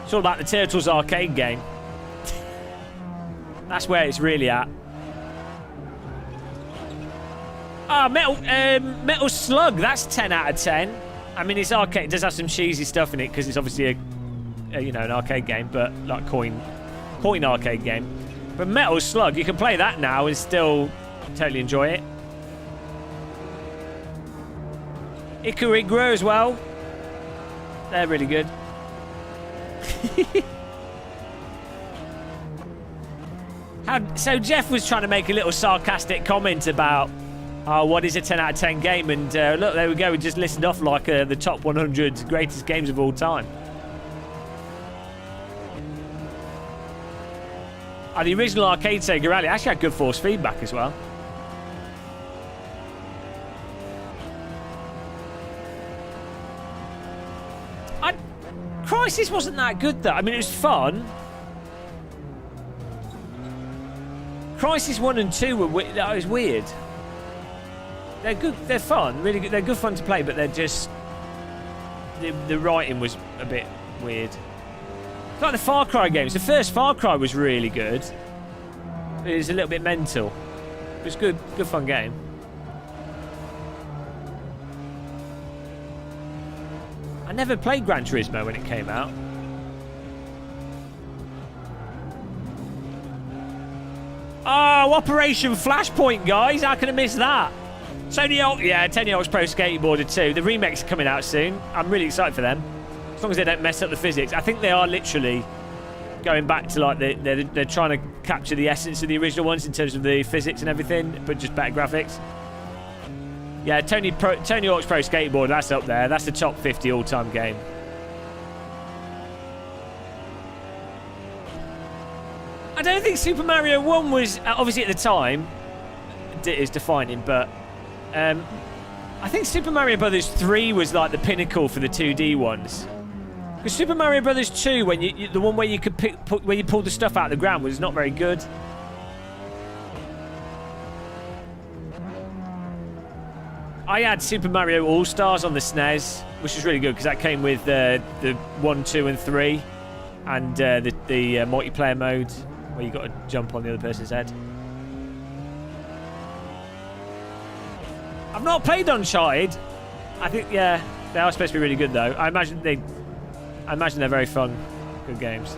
Speaker 1: It's all about the Turtles arcade game. That's where it's really at. Ah, Metal Slug. That's 10 out of 10. I mean, it's arcade. It does have some cheesy stuff in it because it's obviously an arcade game, but like coin arcade game. But Metal Slug, you can play that now and still totally enjoy it. Icarigua as well. They're really good. So Jeff was trying to make a little sarcastic comment about what is a 10 out of 10 game, and look, there we go, we just listed off like the top 100 greatest games of all time. The original arcade Sega Rally actually had good force feedback as well. Crisis wasn't that good though. I mean, it was fun. Crisis 1 and 2 were that was weird. They're good. They're fun. Really good. They're good fun to play, but they're just the writing was a bit weird. Like the Far Cry games. The first Far Cry was really good. It was a little bit mental. It was good fun game. I never played Gran Turismo when it came out. Oh, Operation Flashpoint, guys. How can I miss that? Tony Hawk, yeah, Tony Hawk's Pro Skateboarder 2. The remake's coming out soon. I'm really excited for them. As long as they don't mess up the physics. I think they are literally going back to like they're trying to capture the essence of the original ones in terms of the physics and everything, but just better graphics. Yeah, Tony Hawk's Pro Skateboarder, that's up there. That's the top 50 all-time game. I don't think Super Mario 1 was, obviously at the time, is defining, but I think Super Mario Brothers 3 was like the pinnacle for the 2D ones. Because Super Mario Brothers 2, when the one where you could where you pulled the stuff out of the ground, was not very good. I had Super Mario All-Stars on the SNES, which was really good because that came with the 1, 2, and 3, and the multiplayer mode where you got to jump on the other person's head. I've not played Uncharted. I think, yeah, they are supposed to be really good, though. I imagine they're very fun. Good games.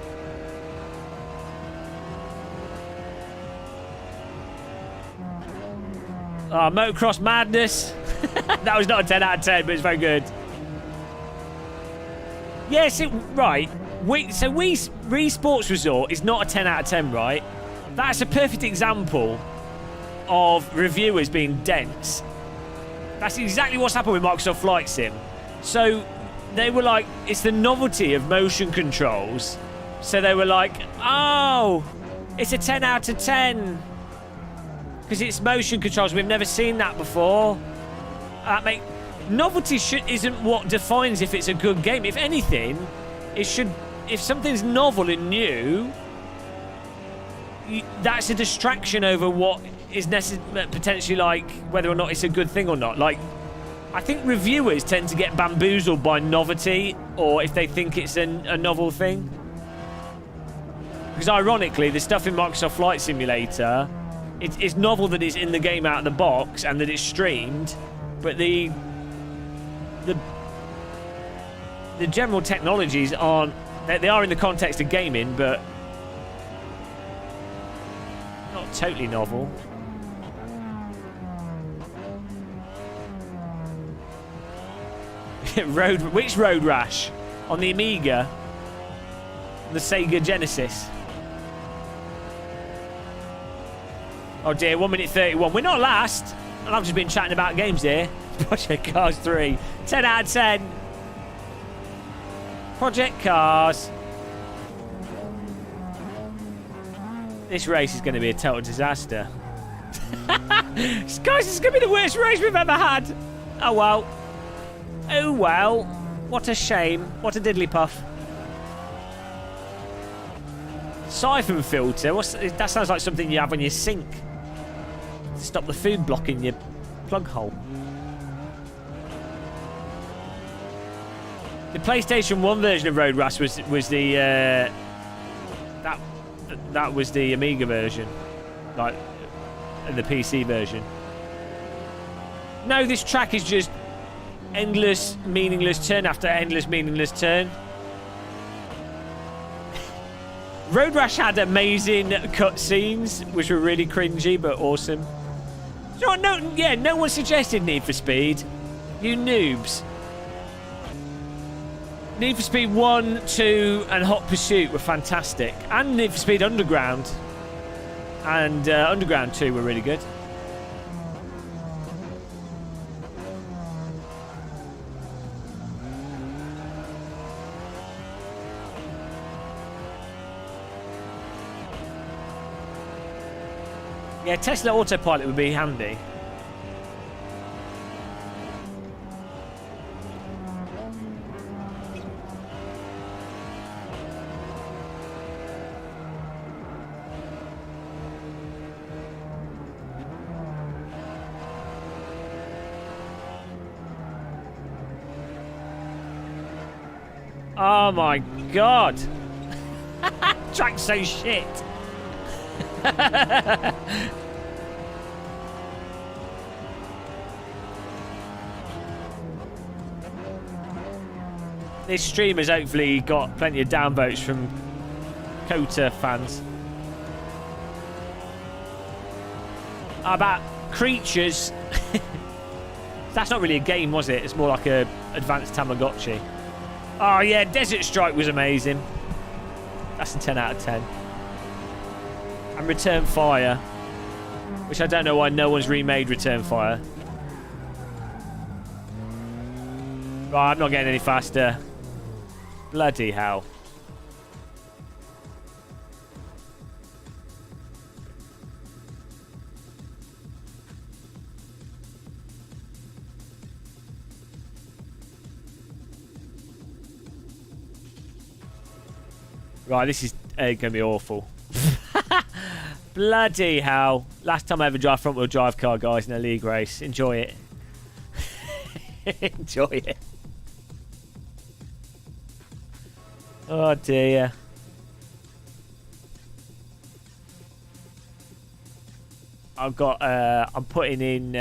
Speaker 1: Oh, Motocross Madness. That was not a 10 out of 10, but it's very good. Yes, right. Wii Sports Resort is not a 10 out of 10, right? That's a perfect example of reviewers being dense. That's exactly what's happened with Microsoft Flight Sim. So they were like, it's the novelty of motion controls. So they were like, oh, it's a 10 out of 10. Because it's motion controls. We've never seen that before. Novelty isn't what defines if it's a good game. If anything, if something's novel and new, that's a distraction over what is potentially like whether or not it's a good thing or not. Like, I think reviewers tend to get bamboozled by novelty, or if they think it's a novel thing. Because ironically, the stuff in Microsoft Flight Simulator, it's novel that it's in the game out of the box and that it's streamed, but the general technologies aren't. They are in the context of gaming, but not totally novel. Which Road Rash? On the Amiga? The Sega Genesis? Oh dear, 1 minute 31. We're not last. And I've just been chatting about games here. Project Cars 3. 10 out of 10. Project Cars. This race is going to be a total disaster. Guys, this is going to be the worst race we've ever had. Oh well. Oh well. What a shame. What a diddly puff. Siphon filter? That sounds like something you have on your sink. To stop the food blocking your plug hole. The PlayStation 1 version of Road Rash was the that was the Amiga version, like, and the PC version. No, this track is just endless, meaningless turn after endless, meaningless turn. Road Rash had amazing cutscenes, which were really cringy but awesome. You know what? No one suggested Need for Speed. You noobs. Need for Speed 1, 2, and Hot Pursuit were fantastic. And Need for Speed Underground. And Underground 2 were really good. Yeah, Tesla Autopilot would be handy. Oh my god! Track's so shit! This stream has hopefully got plenty of downvotes from Kota fans. About creatures. That's not really a game, was it? It's more like a advanced Tamagotchi. Oh yeah, Desert Strike was amazing. That's a 10 out of 10. And Return Fire, which I don't know why no one's remade Return Fire. Right, I'm not getting any faster. Bloody hell. Right, this is going to be awful. Bloody hell. Last time I ever drive front-wheel drive car, guys, in a league race. Enjoy it. Enjoy it. Oh, dear. I've got, I'm putting in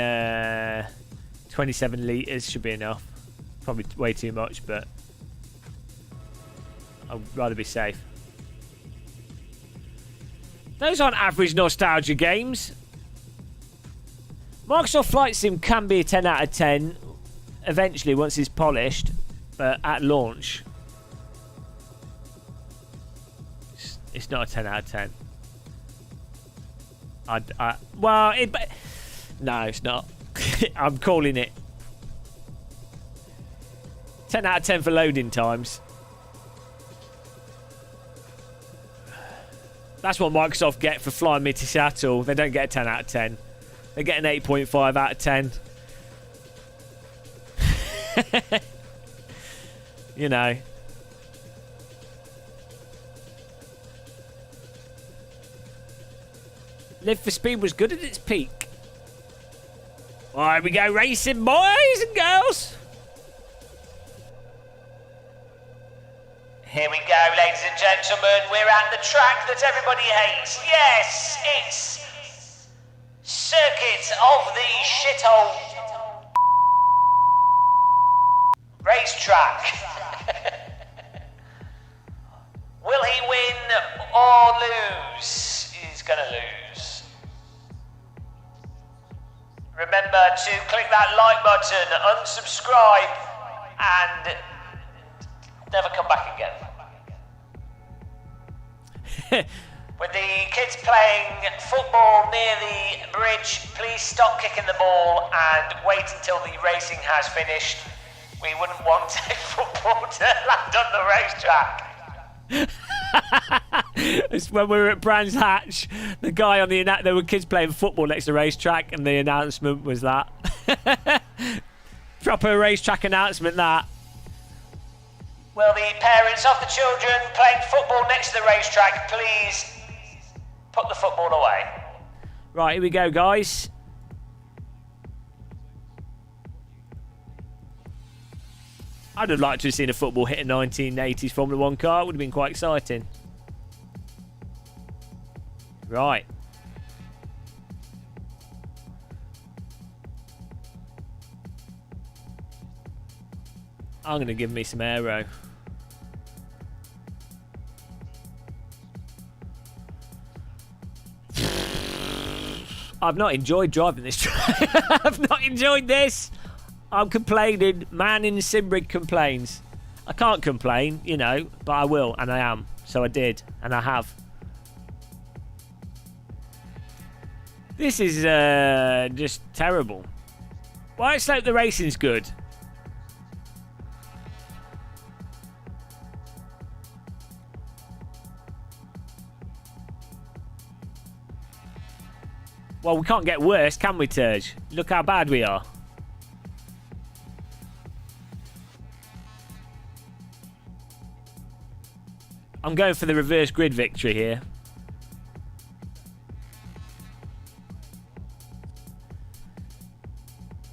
Speaker 1: 27 litres should be enough. Probably way too much, but I'd rather be safe. Those aren't average nostalgia games. Microsoft Flight Sim can be a 10 out of 10 eventually once it's polished, but at launch, it's not a 10 out of 10. No, it's not. I'm calling it 10 out of 10 for loading times. That's what Microsoft get for flying me to Seattle. They don't get a 10 out of 10. They get an 8.5 out of 10. You know. Live for Speed was good at its peak. Alright, we go racing, boys and girls.
Speaker 4: Here we go, ladies and gentlemen. We're at the track that everybody hates. Yes, it's Circuit of the Shithole Racetrack. Will he win or lose? He's gonna lose. Remember to click that like button, unsubscribe, and never come back again. With the kids playing football near the bridge, please stop kicking the ball and wait until the racing has finished. We wouldn't want a football to land on the racetrack.
Speaker 1: It's when we were at Brands Hatch, the guy on there were kids playing football next to the racetrack, and the announcement was that. Proper racetrack announcement, that.
Speaker 4: Will the parents of the children playing football next to the racetrack please put the football away?
Speaker 1: Right, here we go, guys. I'd have liked to have seen a football hit a 1980s Formula 1 car. It would have been quite exciting. Right. I'm going to give me some aero. I've not enjoyed driving this track. I've not enjoyed this. I'm complaining. Man in SimRig complains. I can't complain, you know, but I will, and I am. So I did, and I have. This is just terrible. Why Slope the racing's good? Well, we can't get worse, can we, Turge? Look how bad we are. I'm going for the reverse grid victory here.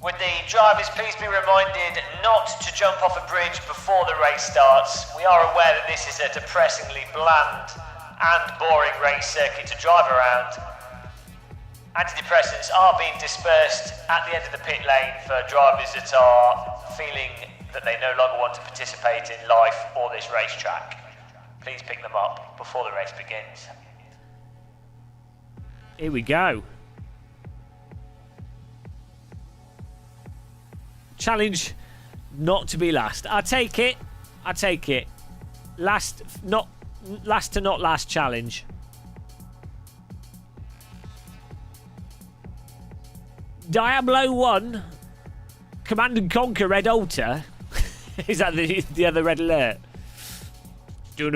Speaker 4: Would the drivers please be reminded not to jump off a bridge before the race starts? We are aware that this is a depressingly bland and boring race circuit to drive around. Antidepressants are being dispersed at the end of the pit lane for drivers that are feeling that they no longer want to participate in life or this racetrack. Please pick them up before the race begins.
Speaker 1: Here we go. Challenge not to be last. I take it. I take it. Last to not last challenge. Diablo 1, Command and Conquer Red Altar. Is that the other red alert? No.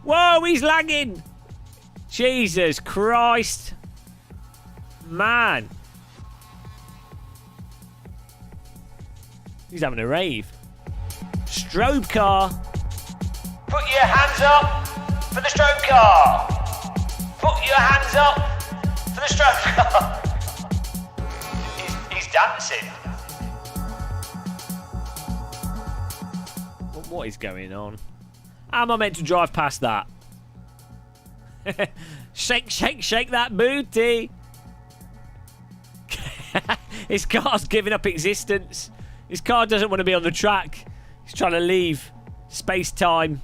Speaker 1: Whoa, he's lagging. Jesus Christ. Man. He's having a rave. Strobe car.
Speaker 4: Put your hands up for the strobe car. Put your hands up for the strobe car. He's dancing.
Speaker 1: What is going on? How am I meant to drive past that? Shake, shake, shake that booty. His car's giving up existence. His car doesn't want to be on the track. He's trying to leave. Space-time.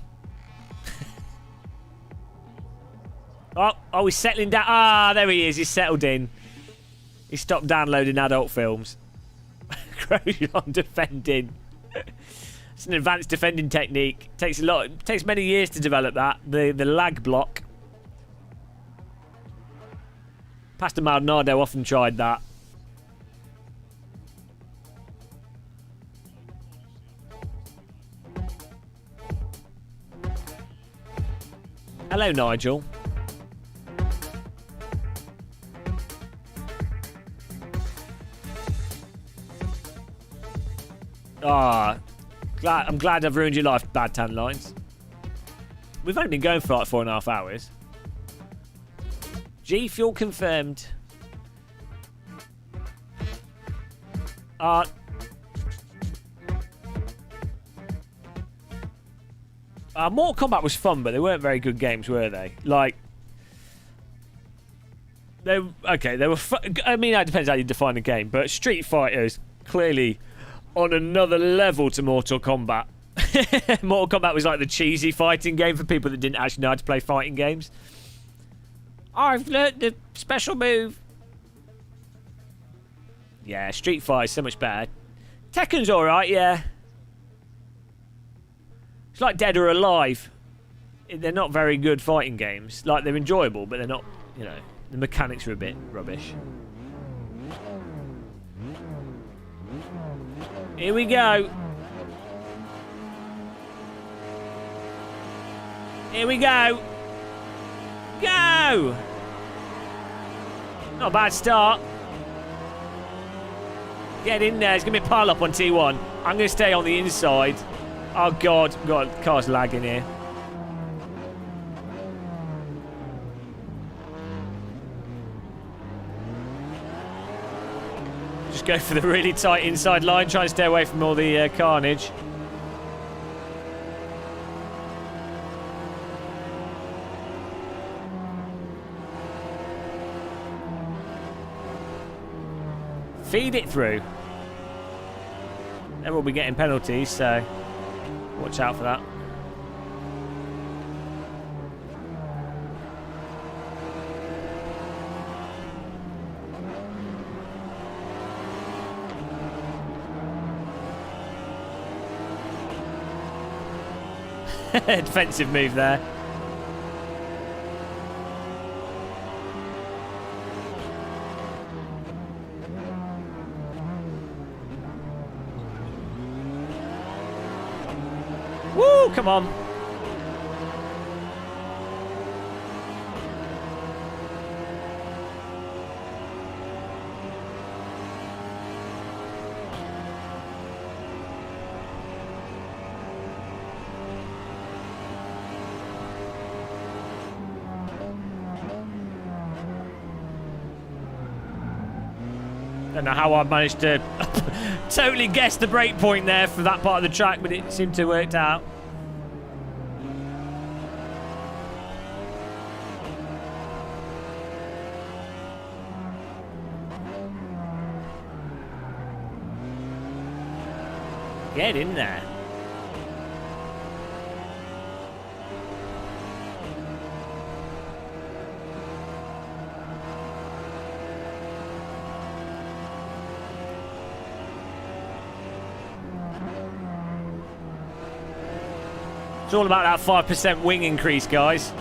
Speaker 1: Oh, he's settling down. Ah, there he is. He's settled in. He stopped downloading adult films. Crown defending. It's an advanced defending technique. Takes a lot. It takes many years to develop that. The lag block. Pastor Maldonado often tried that. Hello, Nigel. Ah, I'm glad I've ruined your life, Bad Tan Lines. We've only been going for like 4.5 hours. G Fuel confirmed. Mortal Kombat was fun, but they weren't very good games, were they? Like, they were I mean, that depends how you define a game, but Street Fighter is clearly on another level to Mortal Kombat. Mortal Kombat was like the cheesy fighting game for people that didn't actually know how to play fighting games. I've learnt the special move. Yeah, Street Fighter's so much better. Tekken's alright, yeah. It's like Dead or Alive. They're not very good fighting games. Like, they're enjoyable, but they're not, you know, the mechanics are a bit rubbish. Here we go. Here we go. Go! Not a bad start. Get in there. There's going to be a pile up on T1. I'm going to stay on the inside. Oh, God. God, the car's lagging here. Just go for the really tight inside line. Try and stay away from all the carnage. Feed it through. Then we'll be getting penalties, so watch out for that. Defensive move there. Woo, come on. Don't know how I managed to totally guess the break point there for that part of the track, but it seemed to have worked out. Get in there. It's all about that 5% wing increase, guys.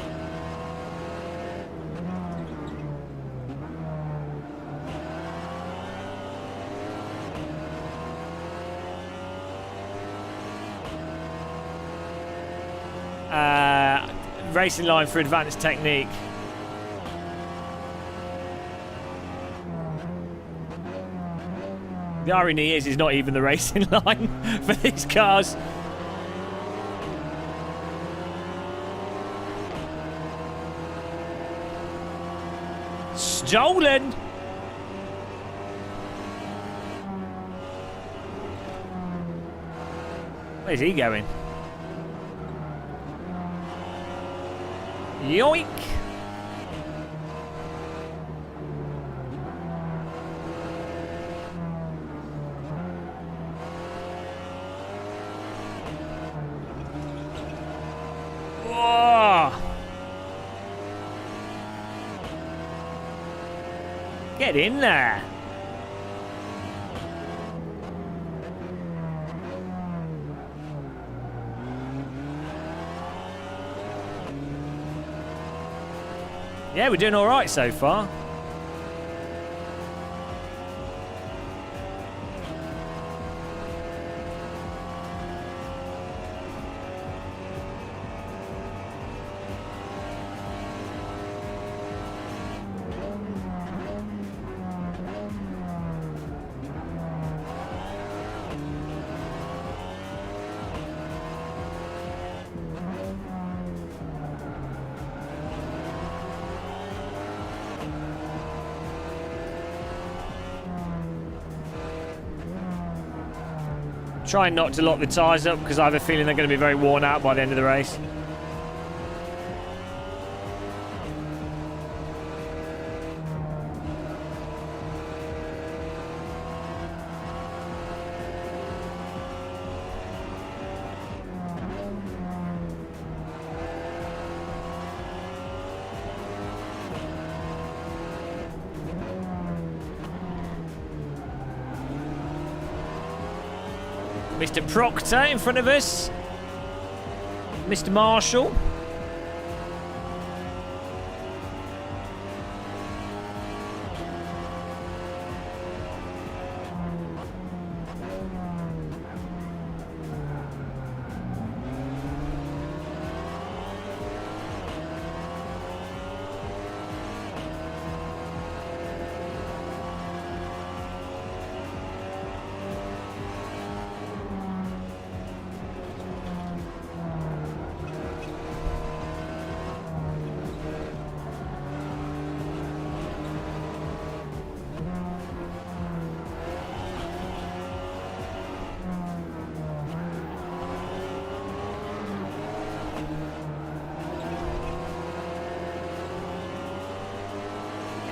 Speaker 1: Racing line for advanced technique. The irony is, it's not even the racing line for these cars. Stolen! Where's he going? Yoink! Get in there. Yeah, we're doing all right so far. Trying not to lock the tyres up because I have a feeling they're going to be very worn out by the end of the race. Mr. Proctor in front of us. Mr. Marshall.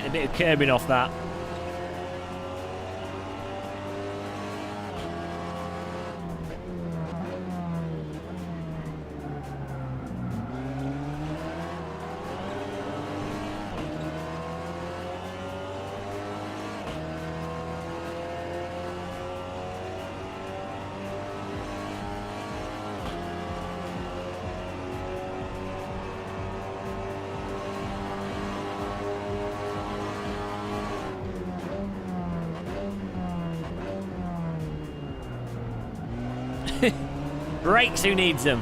Speaker 1: A bit of curbing off that. Brakes, who needs them?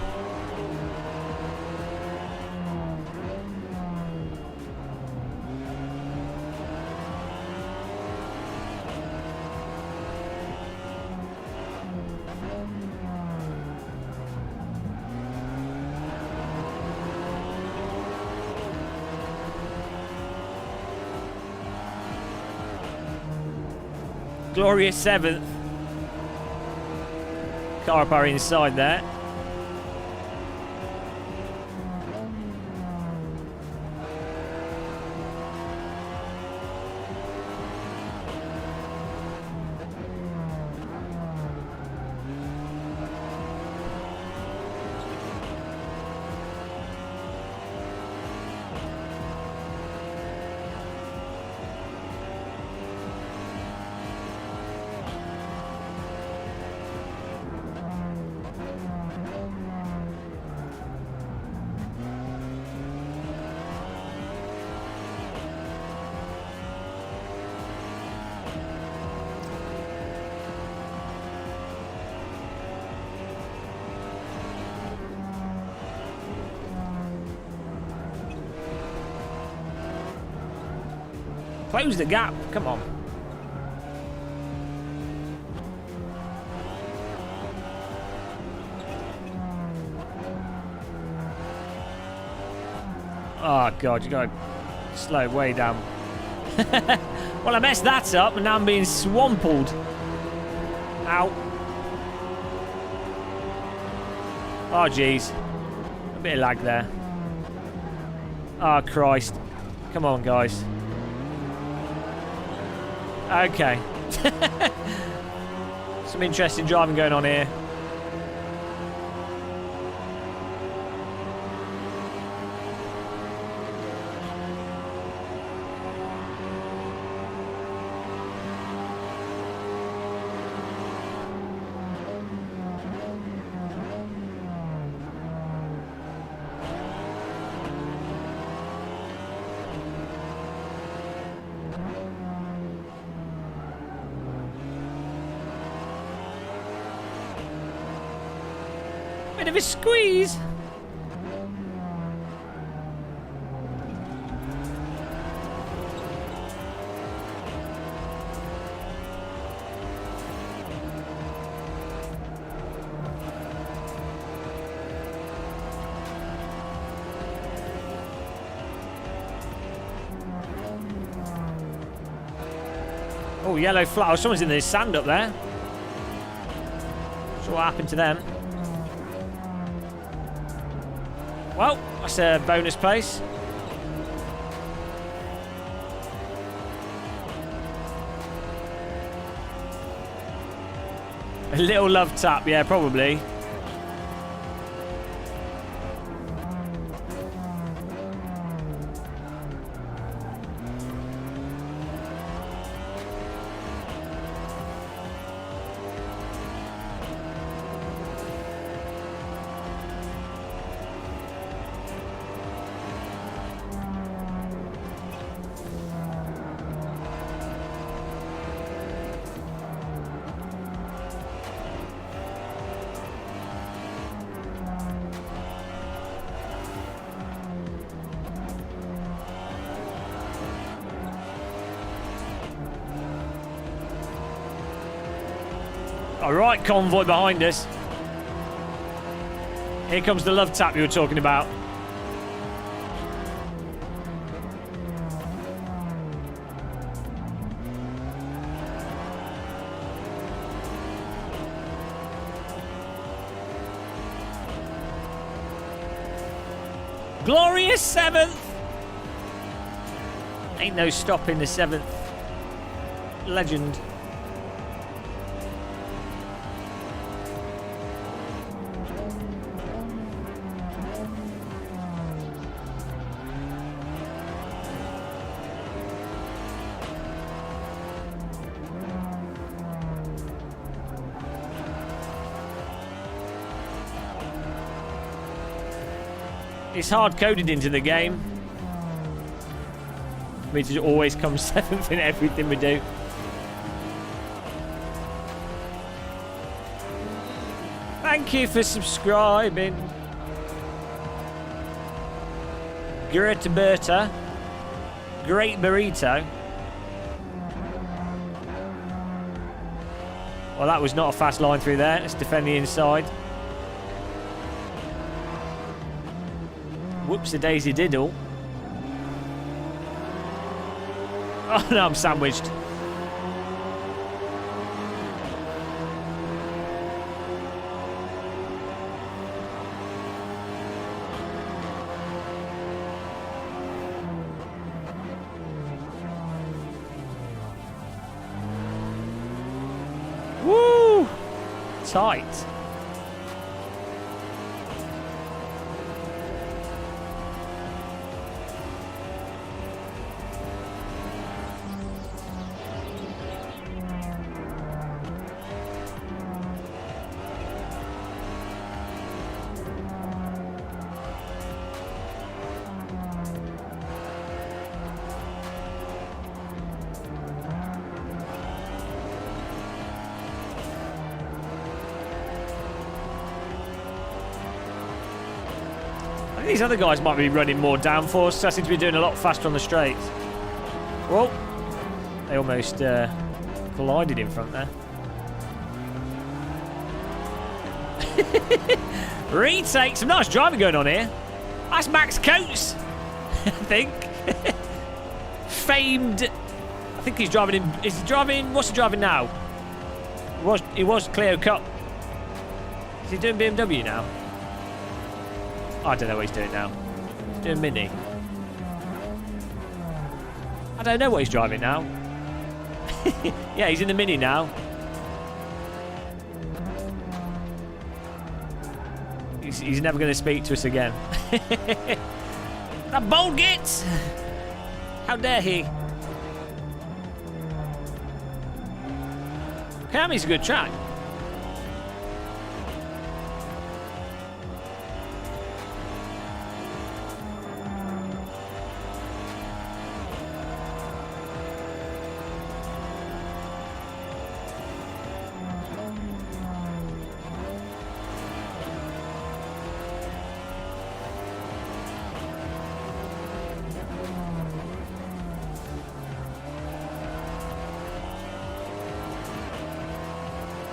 Speaker 1: Glorious 7th. Car power inside there. Close the gap, come on. Oh god, you gotta slow it way down. Well, I messed that up and now I'm being swampled. Ow. Oh jeez. A bit of lag there. Oh Christ. Come on guys. Okay. Some interesting driving going on here. Bit of a squeeze. Oh, yellow flag. Oh, someone's in the sand up there. So what happened to them? Well, that's a bonus place. A little love tap, yeah, probably. All right, convoy behind us. Here comes the love tap you were talking about. Glorious 7th. Ain't no stopping the 7th. Legend. It's hard-coded into the game. For me to always come 7th in everything we do. Thank you for subscribing. Great Berta. Great Burrito. Well, that was not a fast line through there. Let's defend the inside. Whoops-a-daisy diddle. Oh no, I'm sandwiched. Woo! Tight. These other guys might be running more downforce, so I seem to be doing a lot faster on the straights. Whoa. They almost collided in front there. Retake. Some nice driving going on here. That's Max Coates, I think. Famed. I think he's driving in. Is he driving? What's he driving now? He was Clio Cup. Is he doing BMW now? I don't know what he's doing now. He's doing Mini. I don't know what he's driving now. Yeah, he's in the Mini now. He's never going to speak to us again. That bold gits! How dare he? Camry's a good track.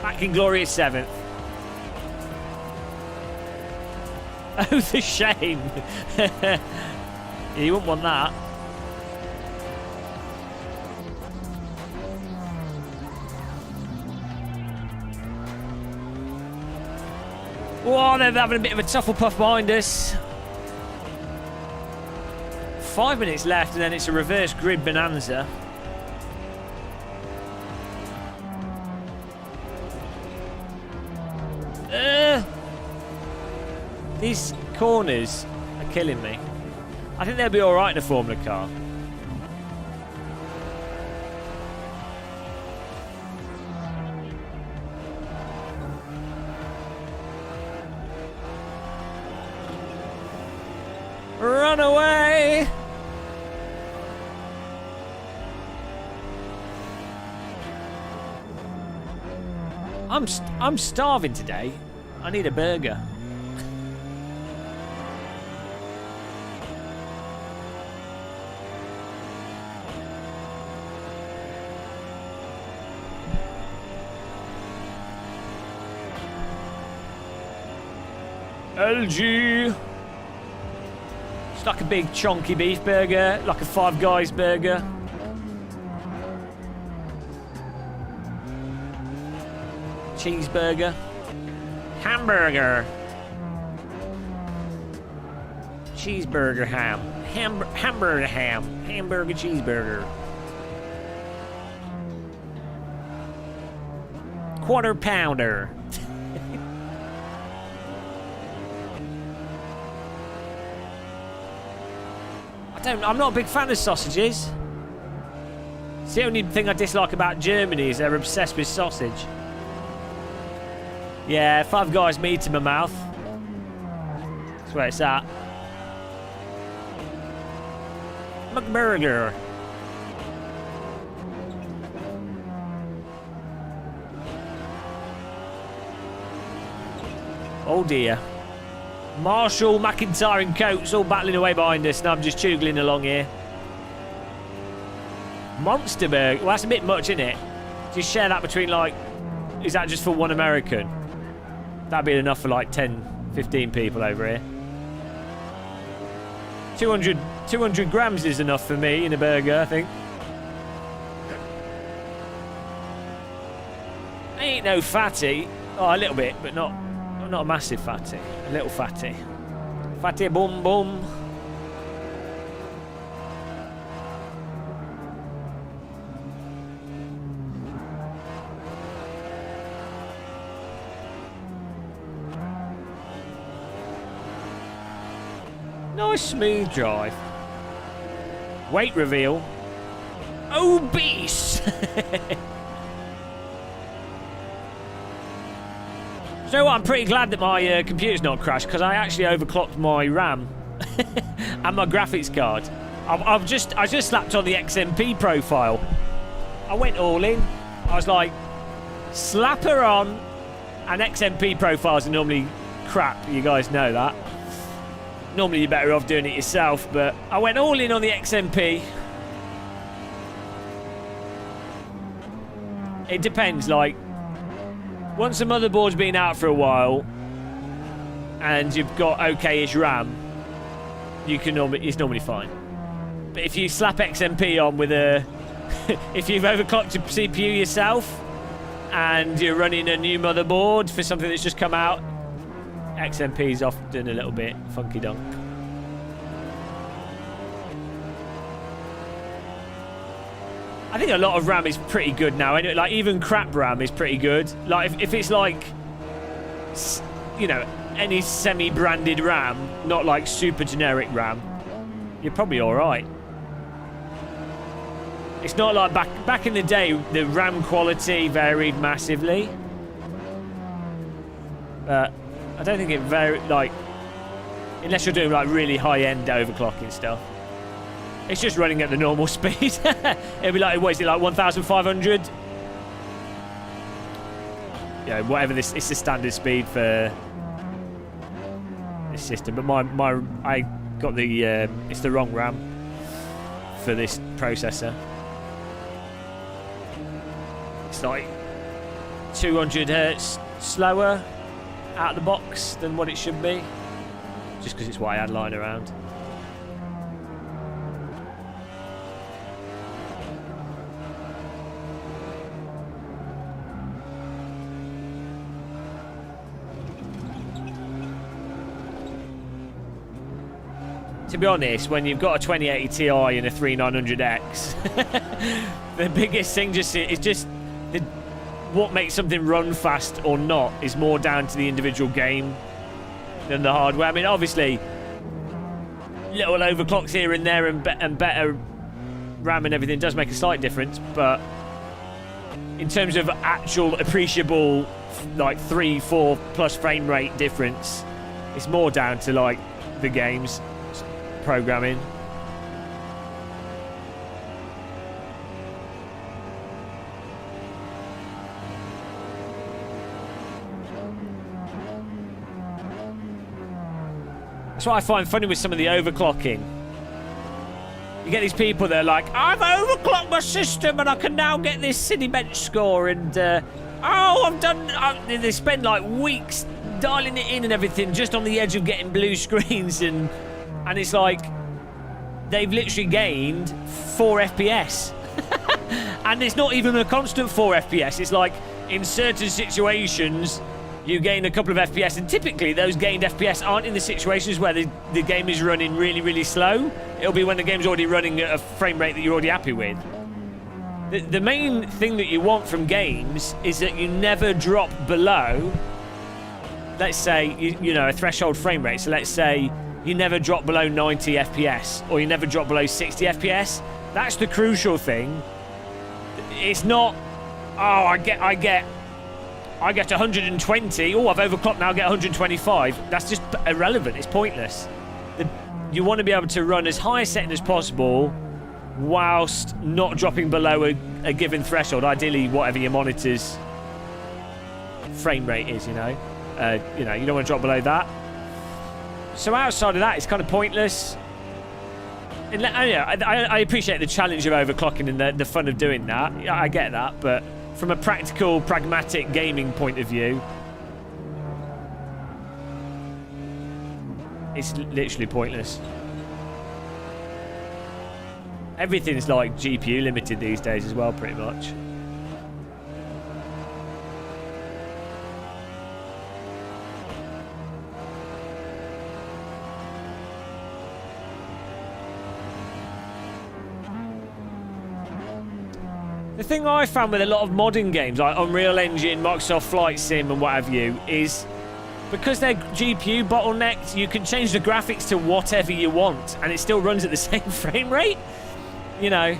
Speaker 1: Back in glorious 7th. Oh, the shame. You wouldn't want that. Whoa, they're having a bit of a tuffle-puff behind us. 5 minutes left, and then it's a reverse grid bonanza. These corners are killing me. I think they'll be alright in a Formula car. Run away! I'm starving today. I need a burger. LG. It's like a big chunky beef burger, like a Five Guys burger. Cheeseburger. Hamburger. Cheeseburger ham. Hamburger ham. Hamburger cheeseburger. Quarter pounder. I'm not a big fan of sausages. It's the only thing I dislike about Germany is they're obsessed with sausage. Yeah, Five Guys meat in my mouth. That's where it's at. McBurger. Oh dear. Marshall, McIntyre and Coates all battling away behind us, and I'm just choogling along here. Monsterburg. Well, that's a bit much, isn't it? Just share that between, like... Is that just for one American? That'd be enough for, like, 10, 15 people over here. 200 grams is enough for me in a burger, I think. I ain't no fatty. Oh, a little bit, but not a massive fatty. A little fatty. Fatty boom boom. Nice smooth drive. Weight reveal. Obese. So I'm pretty glad that my computer's not crashed because I actually overclocked my RAM and my graphics card. I just slapped on the XMP profile. I went all in. I was like, slap her on. And XMP profiles are normally crap. You guys know that. Normally you're better off doing it yourself, but I went all in on the XMP. It depends, like, once the motherboard's been out for a while and you've got okay-ish RAM, it's normally fine. But if you slap XMP on with a... if you've overclocked your CPU yourself and you're running a new motherboard for something that's just come out, XMP is often a little bit funky dunk. I think a lot of RAM is pretty good now. Anyway, like even crap RAM is pretty good. Like if it's like, you know, any semi-branded RAM, not like super generic RAM, you're probably all right. It's not like back in the day, the RAM quality varied massively. But I don't think it varied, like, unless you're doing like really high-end overclocking stuff. It's just running at the normal speed. It'll be like, what is it, like 1,500? Yeah, whatever this, it's the standard speed for this system. But I got the, it's the wrong RAM for this processor. It's like 200 hertz slower out of the box than what it should be, just because it's what I had lying around. To be honest, when you've got a 2080 Ti and a 3900X, the biggest thing is just what makes something run fast or not is more down to the individual game than the hardware. I mean, obviously, little overclocks here and there and better RAM and everything does make a slight difference, but in terms of actual appreciable, like 3-4 plus frame rate difference, it's more down to like the game's programming. That's what I find funny with some of the overclocking. You get these people that are like, I've overclocked my system and I can now get this city bench score, and they spend like weeks dialing it in and everything just on the edge of getting blue screens, and it's like they've literally gained 4 FPS. And it's not even a constant 4 FPS. It's like in certain situations you gain a couple of FPS, and typically those gained FPS aren't in the situations where the game is running really, really slow. It'll be when the game's already running at a frame rate that you're already happy with. The main thing that you want from games is that you never drop below, let's say, you know, a threshold frame rate. So let's say you never drop below 90 FPS, or you never drop below 60 FPS. That's the crucial thing. It's not, oh, I get 120. Oh, I've overclocked now, I get 125. That's just irrelevant. It's pointless. You want to be able to run as high a setting as possible whilst not dropping below a given threshold. Ideally, whatever your monitor's frame rate is, you know. You don't want to drop below that. So outside of that, it's kind of pointless. And, I appreciate the challenge of overclocking and the fun of doing that. I get that, but from a practical, pragmatic gaming point of view, it's literally pointless. Everything's like GPU limited these days as well, pretty much. The thing I found with a lot of modern games, like Unreal Engine, Microsoft Flight Sim and what have you, is because they're GPU bottlenecked, you can change the graphics to whatever you want and it still runs at the same frame rate, you know.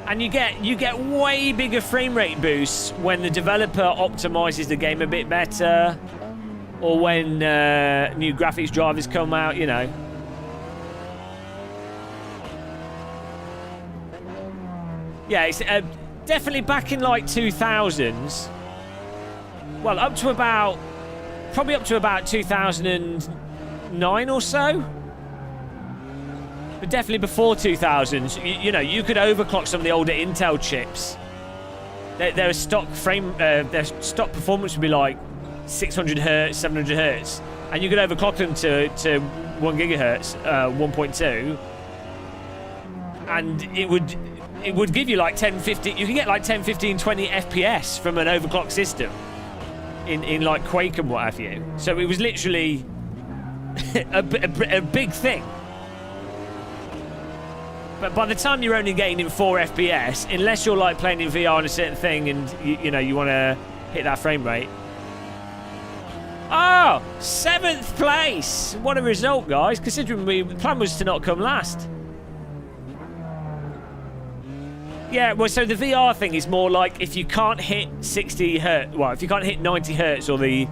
Speaker 1: And you get way bigger frame rate boosts when the developer optimizes the game a bit better, or when new graphics drivers come out, you know. Yeah, it's definitely back in like 2000s. Well, probably up to about 2009 or so. But definitely before 2000s, you know, you could overclock some of the older Intel chips. Their stock performance would be like 600 hertz, 700 hertz, and you could overclock them to 1 gigahertz, 1.2, and it would give you like 10, 15, you can get like 10, 15, 20 FPS from an overclocked system in like Quake and what have you. So it was literally a big thing. But by the time you're only gaining 4 FPS, unless you're like playing in VR on a certain thing and you know you want to hit that frame rate. Oh, 7th place! What a result, guys, considering the plan was to not come last. Yeah, well, so the VR thing is more like if you can't hit 60 hertz, well, if you can't hit 90 hertz or the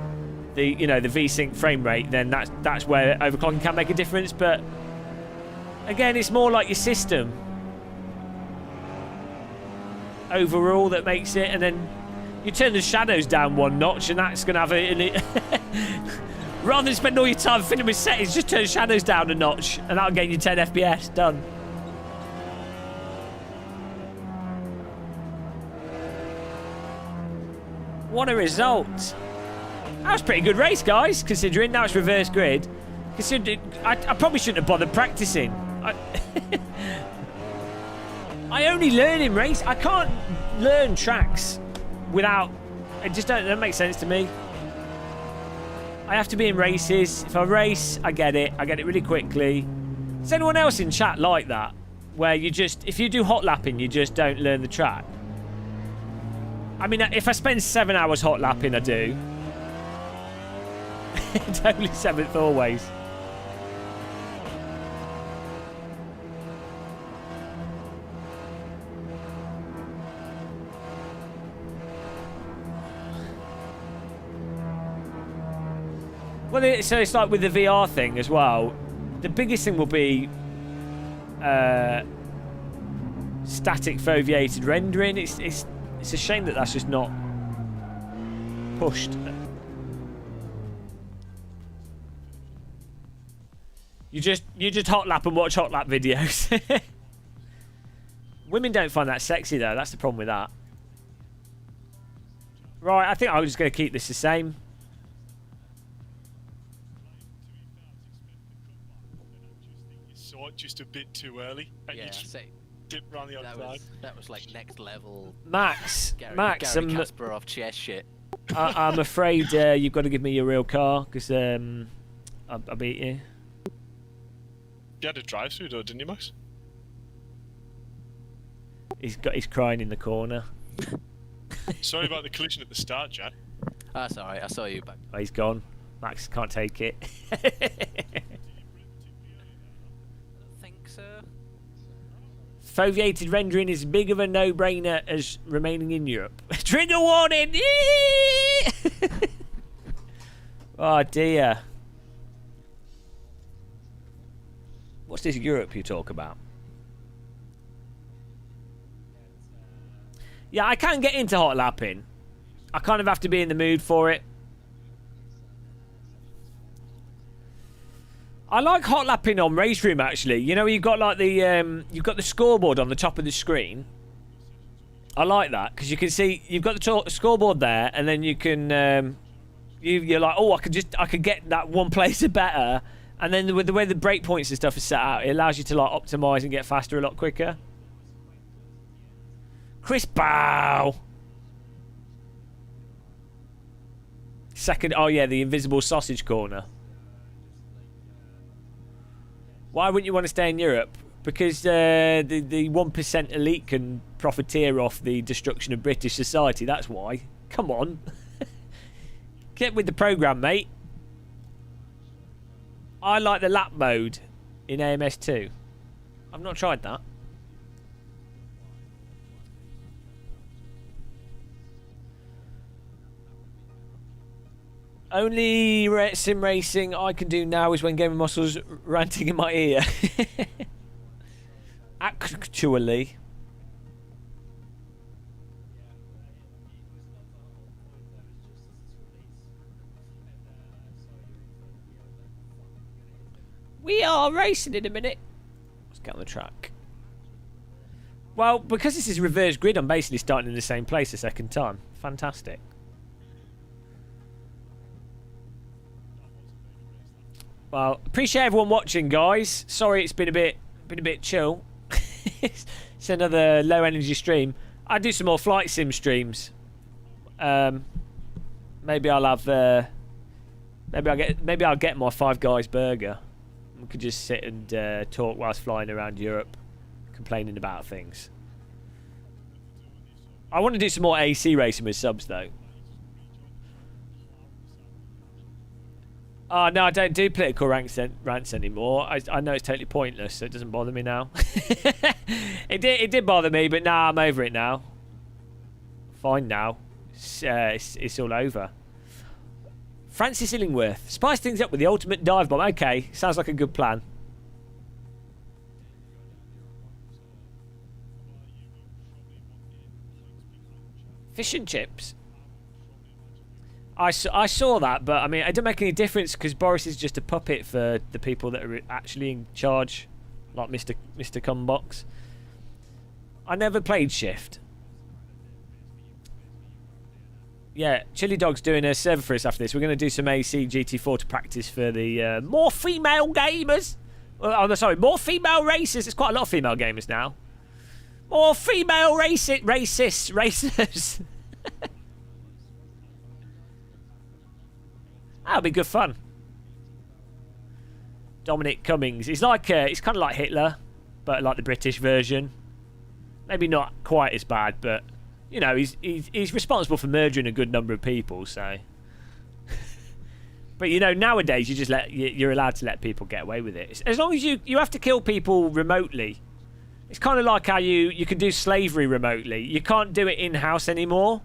Speaker 1: VSync frame rate, then that's where overclocking can make a difference. But again, it's more like your system overall that makes it, and then you turn the shadows down 1 notch, and that's going to have a rather than spend all your time fiddling with settings, just turn shadows down a notch, and that'll gain you 10 FPS. Done. What a result. That was a pretty good race, guys, considering now it's reverse grid. Considering I probably shouldn't have bothered practicing. I only learn in race. I can't learn tracks without... It just don't make sense to me. I have to be in races. If I race, I get it. I get it really quickly. Is anyone else in chat like that? Where you just... If you do hot lapping, you just don't learn the track? I mean, if I spend 7 hours hot lapping, I do. Totally 7th always. Well, so it's like with the VR thing as well. The biggest thing will be static foveated rendering. It's a shame that that's just not pushed. You just hot lap and watch hot lap videos. Women don't find that sexy though. That's the problem with that. Right, I think I'm just going to keep this the same.
Speaker 13: Just a bit too early. And
Speaker 12: Yeah,
Speaker 13: you just
Speaker 12: say,
Speaker 13: dip around the outside.
Speaker 12: that was like next level.
Speaker 1: Max,
Speaker 12: Gary Kasparov chess shit.
Speaker 1: I'm afraid you've got to give me your real car because I beat you.
Speaker 13: You had a drive-through though, didn't you, Max?
Speaker 1: He's crying in the corner.
Speaker 13: Sorry about the collision at the start, Jack.
Speaker 12: That's alright, I saw you back.
Speaker 1: Oh, he's gone. Max can't take it. Foveated rendering is big of a no-brainer as remaining in Europe. Trigger warning! Oh dear. What's this Europe you talk about? Yeah, I can get into hot lapping. I kind of have to be in the mood for it. I like hot lapping on Race Room actually. You know, you've got like the you've got the scoreboard on the top of the screen. I like that because you can see you've got the scoreboard there, and then you can you're like, oh, I could get that one place better, and then with the way the breakpoints and stuff is set out, it allows you to like optimize and get faster a lot quicker. Chris Bow. Second, oh yeah, the invisible sausage corner. Why wouldn't you want to stay in Europe? Because the 1% elite can profiteer off the destruction of British society. That's why. Come on. Get with the program, mate. I like the lap mode in AMS2. I've not tried that. Only sim racing I can do now is when gamermuscle's ranting in my ear. Actually. We are racing in a minute. Let's get on the track. Well, because this is reverse grid, I'm basically starting in the same place a second time. Fantastic. Well, appreciate everyone watching, guys. Sorry it's been a bit chill. It's another low energy stream. I'll do some more flight sim streams. Maybe I'll have maybe I'll get my Five Guys burger. We could just sit and talk whilst flying around Europe, complaining about things. I want to do some more AC racing with subs though. Oh, no, I don't do political rants anymore. I know it's totally pointless, so it doesn't bother me now. It did bother me, but now I'm over it now. Fine now. It's all over. Francis Illingworth. Spice things up with the ultimate dive bomb. Okay, sounds like a good plan. Fish and chips. I saw that, but I mean, it doesn't make any difference because Boris is just a puppet for the people that are actually in charge, like Mr. Cumbox. I never played Shift. Yeah, Chili Dog's doing a server for us after this. We're going to do some AC GT4 to practice for the more female gamers. Oh, sorry, more female racers. There's quite a lot of female gamers now. More female racers. That'll be good fun. Dominic Cummings. He's like he's kind of like Hitler, but like the British version. Maybe not quite as bad, but you know, he's responsible for murdering a good number of people. So, but you know, nowadays you're allowed to let people get away with it as long as you have to kill people remotely. It's kind of like how you can do slavery remotely. You can't do it in-house anymore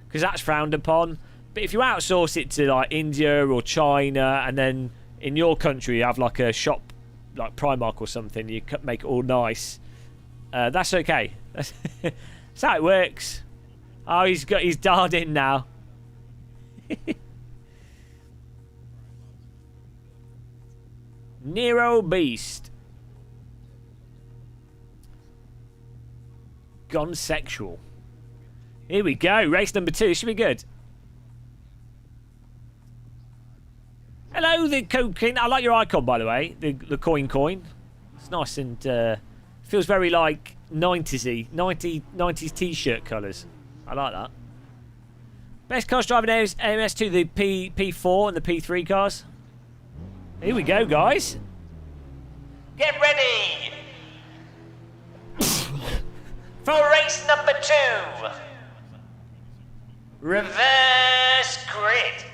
Speaker 1: because that's frowned upon. But if you outsource it to like India or China, and then in your country you have like a shop like Primark or something, you make it all nice. That's okay. That's how it works. Oh, he's dialed in now. Nero Beast. Gone sexual. Here we go. Race number 2. Should be good. Hello, the coin. I like your icon, by the way. The coin. It's nice and feels very like 90s-y. 90s t-shirt colours. I like that. Best cars driving AMS2, the P4 and the P3 cars. Here we go, guys.
Speaker 4: Get ready for race number 2. Reverse grid.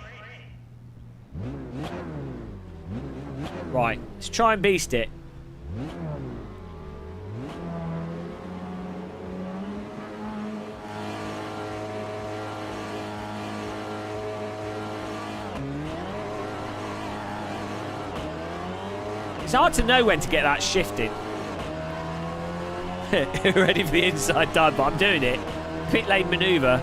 Speaker 1: Right, let's try and beast it. It's hard to know when to get that shifting. Ready for the inside dive, but I'm doing it. Pit lane manoeuvre.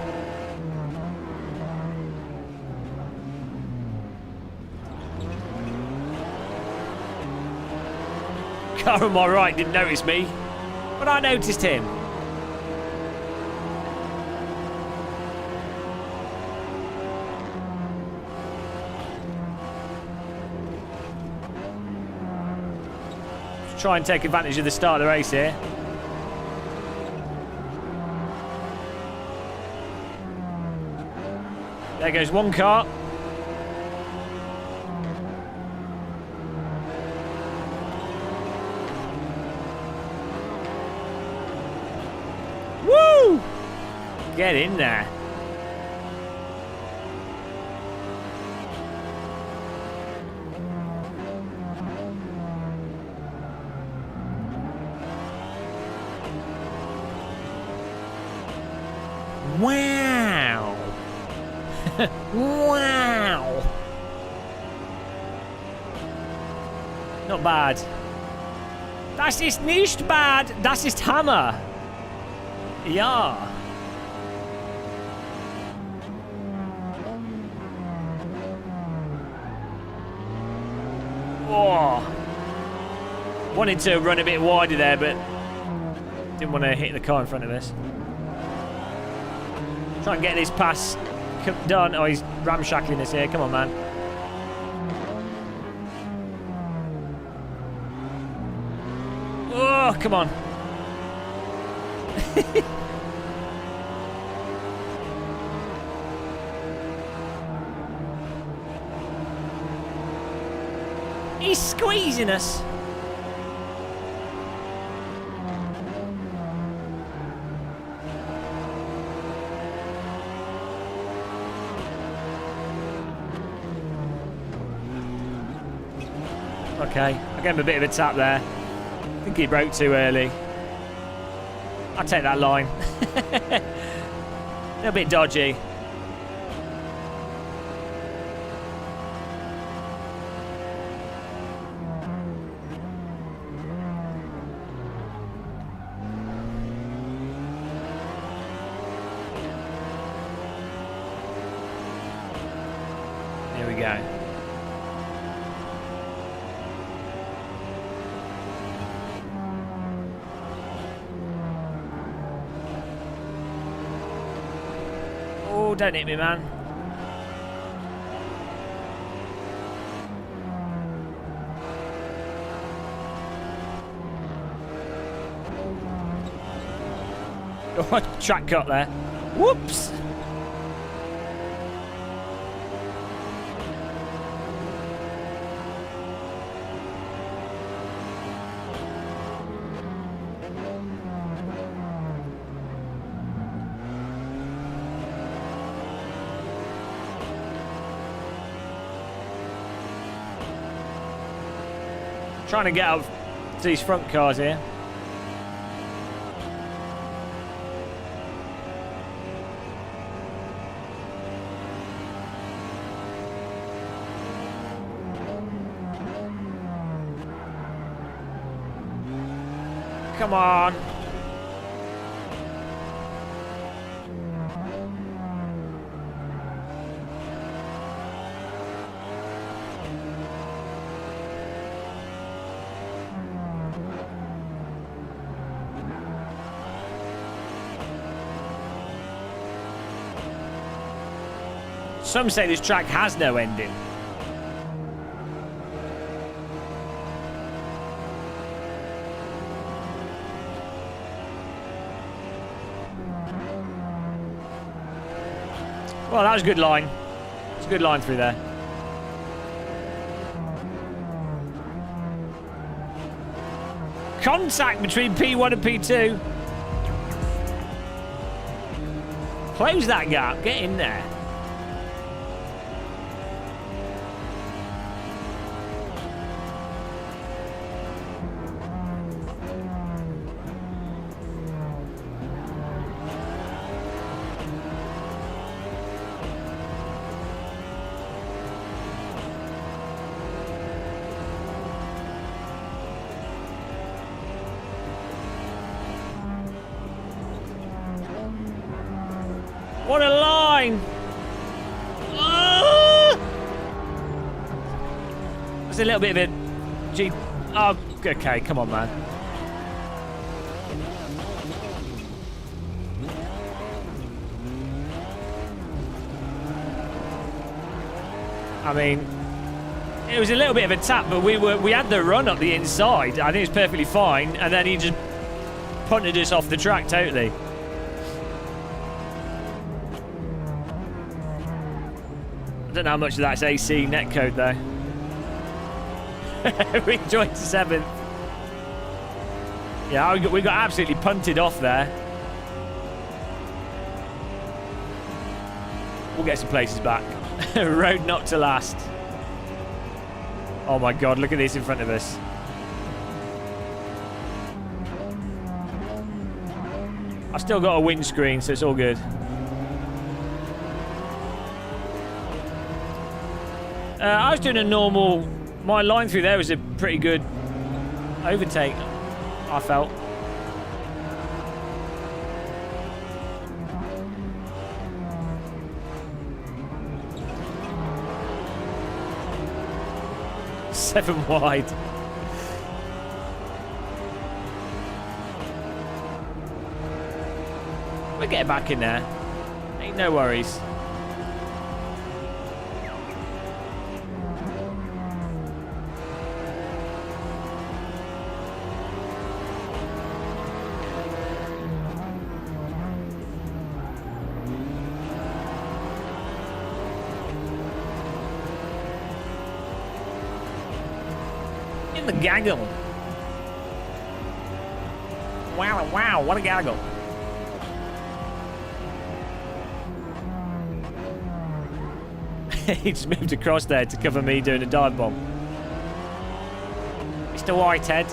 Speaker 1: Car on my right didn't notice me, but I noticed him. Let's try and take advantage of the start of the race here. There goes one car. Woo! Get in there. Wow. Wow. Not bad. Das ist nicht bad. Das ist Hammer. Ja. Oh. Wanted to run a bit wider there, but didn't want to hit the car in front of us. Try and get this pass done. Oh, he's ramshackling us here. Come on, man. Oh, come on. He's squeezing us. Okay, I gave him a bit of a tap there. I think he broke too early. I'll take that line. A little bit dodgy. Here we go. Oh, don't hit me, man. Oh, track cut there. Whoops. Trying to get up to these front cars here. Come on. Some say this track has no ending. Well, that was a good line. It's a good line through there. Contact between P1 and P2. Close that gap. Get in there. What a line! That's a little bit of a G. Oh, okay, come on, man. I mean, it was a little bit of a tap, but we had the run up the inside. I think it's perfectly fine, and then he just punted us off the track totally. I don't know how much of that's AC netcode though. We joined 7th. Yeah, we got absolutely punted off there. We'll get some places back. Road not to last. Oh my god, look at this in front of us. I've still got a windscreen, so it's all good. I was doing a normal... My line through there was a pretty good overtake, I felt. Seven wide. We'll get back in there. Ain't no worries. The gaggle. Wow, wow, what a gaggle. He just moved across there to cover me doing a dive bomb. Mr. Whitehead.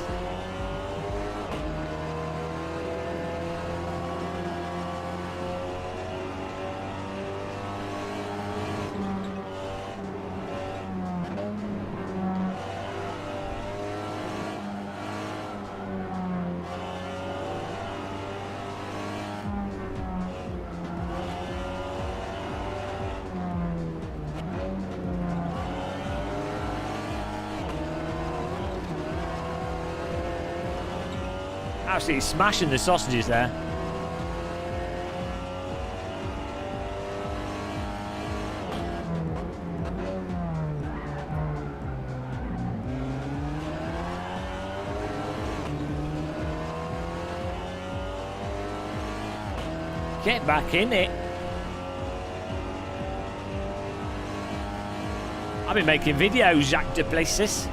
Speaker 1: Absolutely smashing the sausages there. Get back in it. I've been making videos, Jacques Duplessis.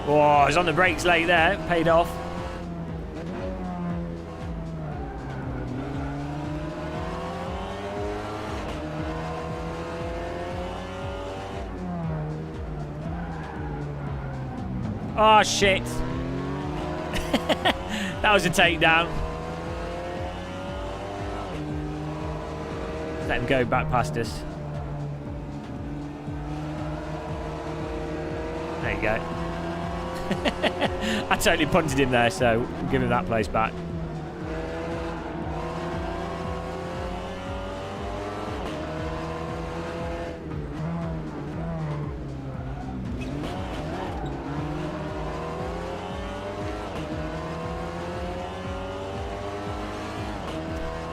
Speaker 1: Oh, I was on the brakes late there. Paid off. Oh, shit. That was a takedown. Let him go back past us. There you go. I totally punted him there, so we'll give him that place back.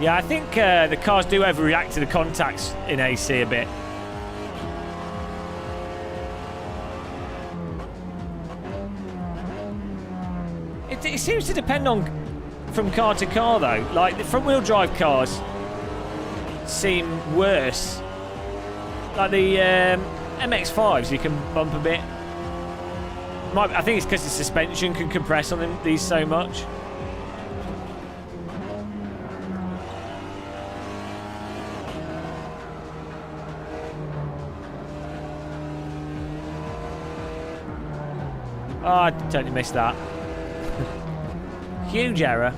Speaker 1: Yeah, I think the cars do overreact to the contacts in AC a bit. It seems to depend on from car to car though. Like the front-wheel drive cars seem worse. Like the MX-5s, you can bump a bit. I think it's because the suspension can compress on these so much. Oh, I totally missed that. Huge error.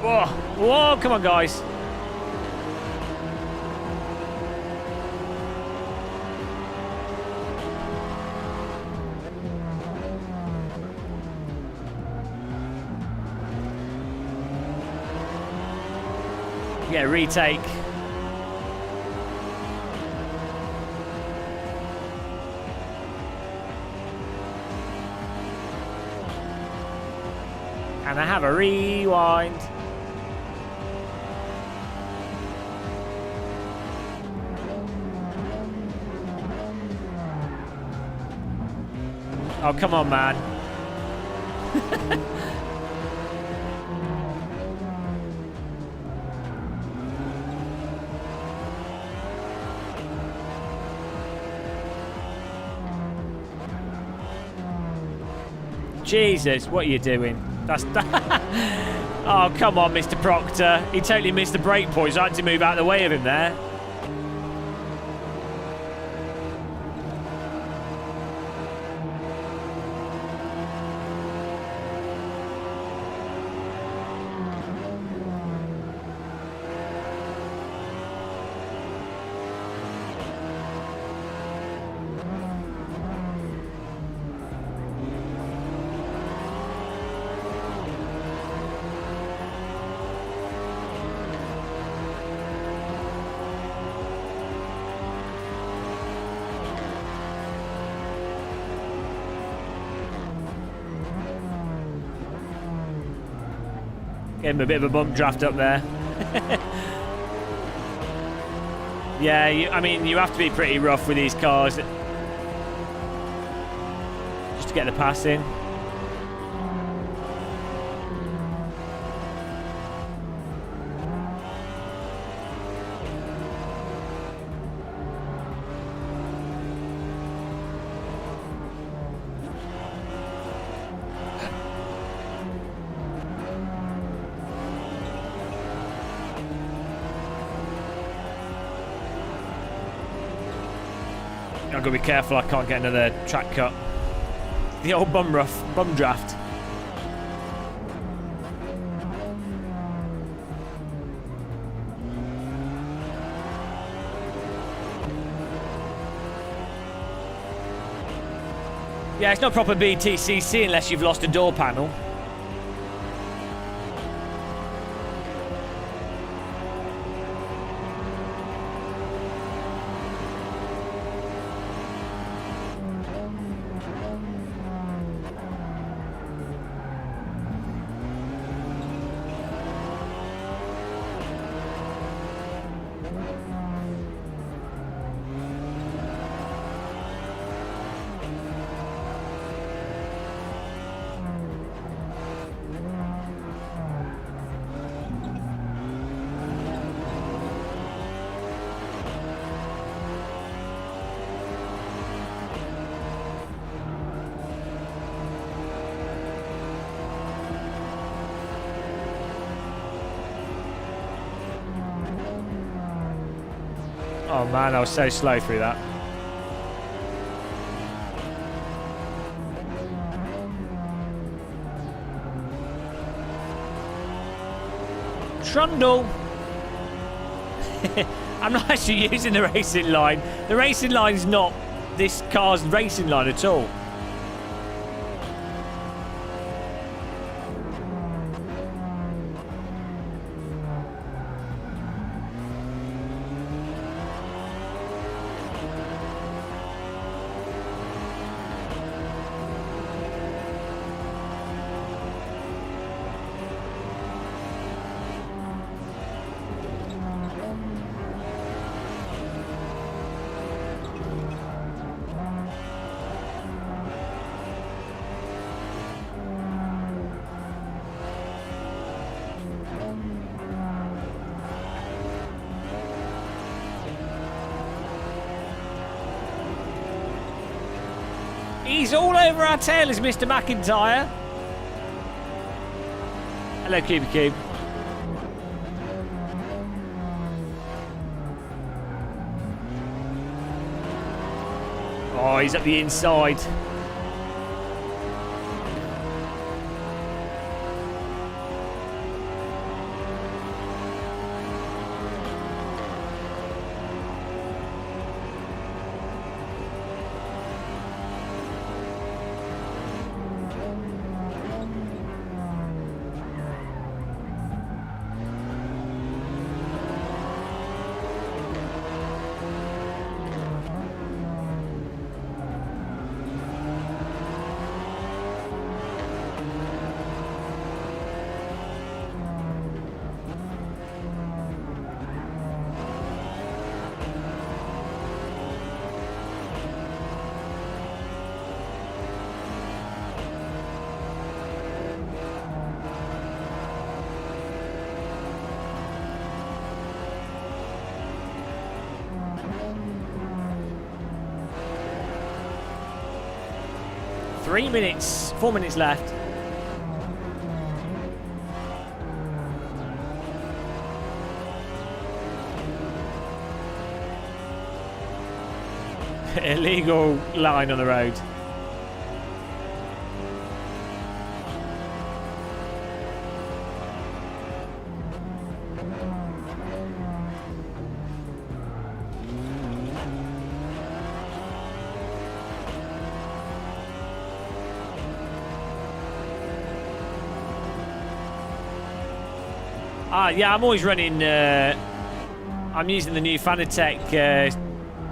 Speaker 1: Whoa, whoa, come on, guys. Yeah, retake. And I have a rewind. Oh, come on, man. Jesus, what are you doing? That's oh, come on, Mr. Proctor. He totally missed the brake point, so I had to move out of the way of him there. Gave him a bit of a bump draft up there. Yeah, I mean, you have to be pretty rough with these cars just to get the pass in. I've got to be careful I can't get another track cut. The old bum draft. Yeah, it's not proper BTCC unless you've lost a door panel. Oh man, I was so slow through that. Trundle. I'm not actually using the racing line. The racing line is not this car's racing line at all. He's all over our tail, is Mr. McIntyre. Hello, Cube Cube. Oh, he's at the inside. Four minutes left. Illegal line on the road. Yeah, I'm always running. I'm using the new Fanatec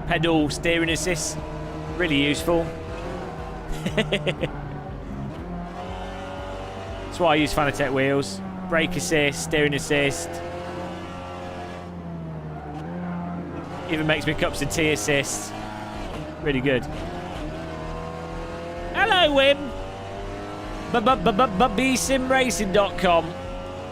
Speaker 1: pedal steering assist. Really useful. That's why I use Fanatec wheels. Brake assist, steering assist. Even makes me cups of tea assist. Really good. Hello, Wim. BSimRacing.com.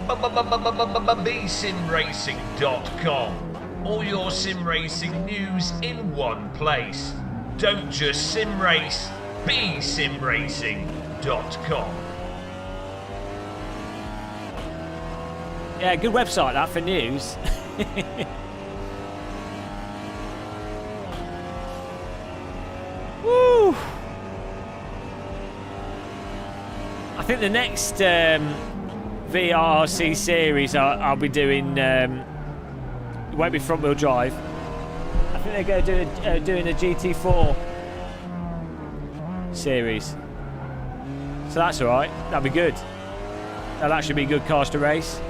Speaker 4: bsimracing.com. All your sim racing news in one place. Don't just sim race, bsimracing.com.
Speaker 1: Yeah, good website that for news. Woo! I think the next VRC series I'll be doing, it won't be front wheel drive. I think they're going to doing a GT4 series. So that's alright, that'll be good. That'll actually be good cars to race.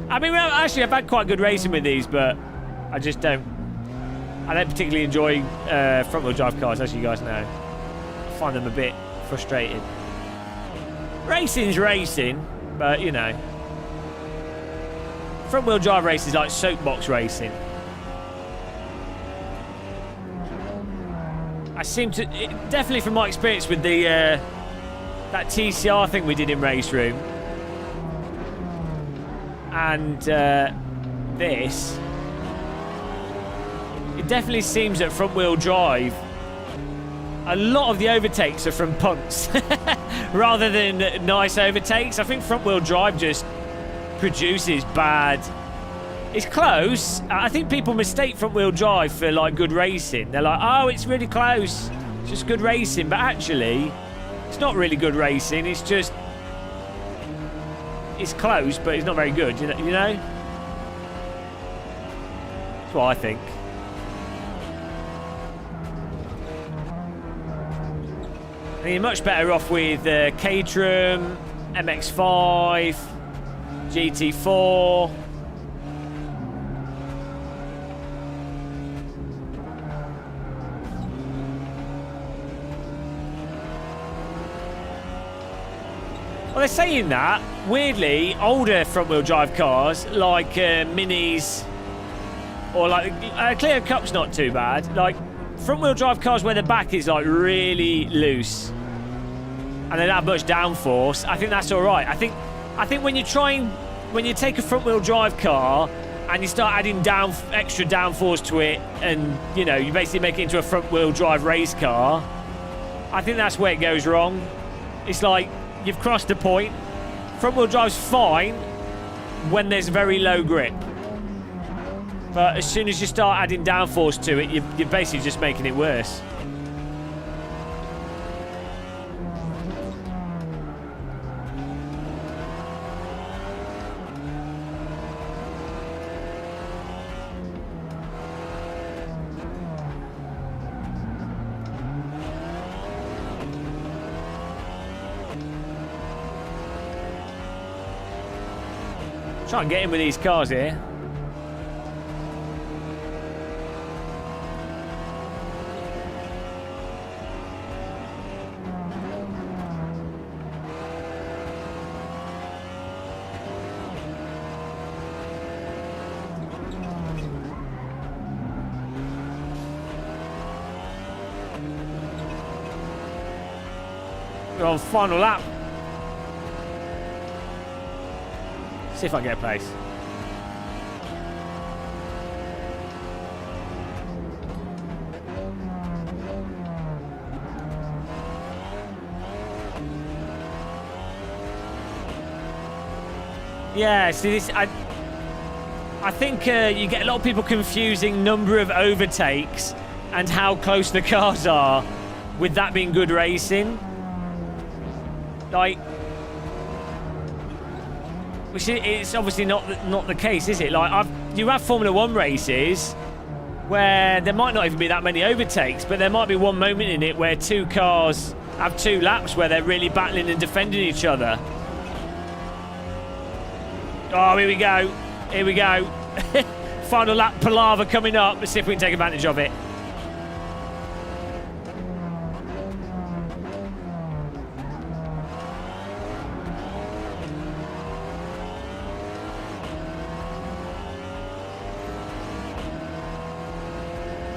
Speaker 1: I mean, actually I've had quite good racing with these, but I don't particularly enjoy front wheel drive cars, as you guys know. I find them a bit frustrating. Racing's racing, but you know. Front wheel drive race is like soapbox racing. I seem to, definitely from my experience with the that TCR thing we did in Race Room, and this, it definitely seems that front wheel drive, a lot of the overtakes are from punts rather than nice overtakes. I think front wheel drive just produces bad. It's close. I think people mistake front wheel drive for like good racing. They're like, oh, it's really close, it's just good racing. But actually, it's not really good racing. It's just, it's close, but it's not very good. You know? That's what I think. I mean, you're much better off with Caterham, MX-5, GT4. Well, they're saying that, weirdly, older front-wheel drive cars, like Minis, or like, Clear Cup's not too bad. Like, front-wheel drive cars where the back is, like, really loose, and they don't have much downforce, I think that's all right. I think when you take a front-wheel drive car, and you start adding extra downforce to it, and, you know, you basically make it into a front-wheel drive race car, I think that's where it goes wrong. It's like, you've crossed a point. Front-wheel drive's fine when there's very low grip. But as soon as you start adding downforce to it, you're basically just making it worse. Try and get in with these cars here. We're on final lap. See if I can get a place. Yeah, see this, I think you get a lot of people confusing number of overtakes and how close the cars are with that being good racing. Like, which it's obviously not the case, is it? Like, you have Formula 1 races where there might not even be that many overtakes, but there might be one moment in it where two cars have 2 laps where they're really battling and defending each other. Oh, here we go. Here we go. Final lap palaver coming up. Let's see if we can take advantage of it.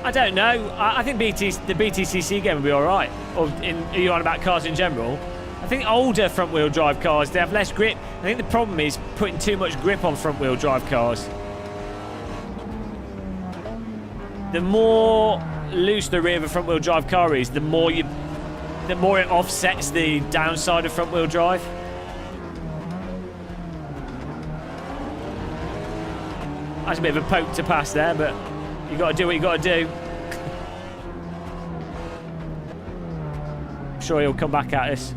Speaker 1: I don't know. I think the BTCC game will be all right. Or are you on about cars in general? I think older front-wheel drive cars, they have less grip. I think the problem is putting too much grip on front-wheel drive cars. The more loose the rear of a front-wheel drive car is, the more it offsets the downside of front-wheel drive. That's a bit of a poke to pass there, but you got to do what you got to do. I'm sure he'll come back at us.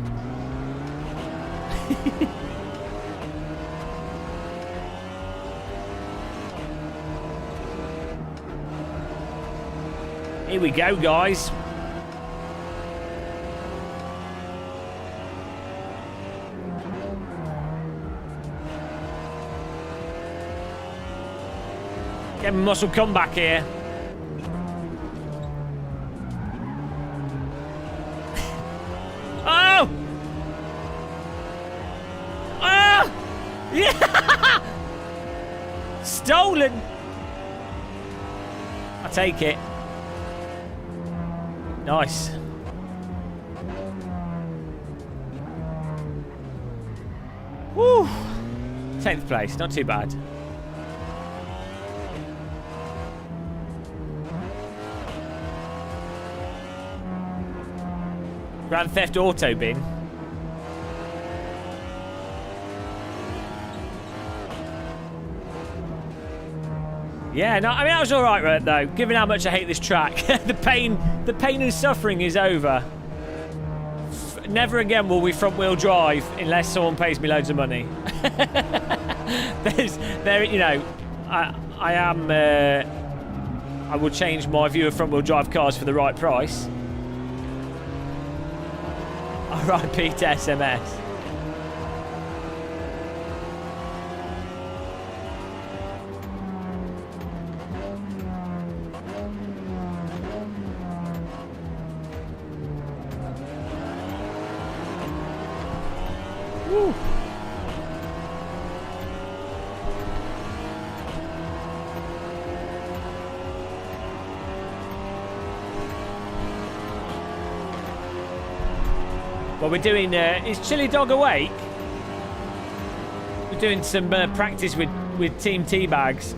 Speaker 1: Here we go, guys. Gamermuscle comeback here. Oh! Oh! Yeah! stolen. I take it. Nice. Woo! 10th place, not too bad. Grand Theft Auto bin. Yeah, no, I mean that was all right, though. Given how much I hate this track, the pain and suffering is over. Never again will we front-wheel drive unless someone pays me loads of money. You know, I will change my view of front-wheel drive cars for the right price. R.I.P. to SMS. Woo. Well, we're doing. Is Chili Dog awake? We're doing some practice with Team Teabags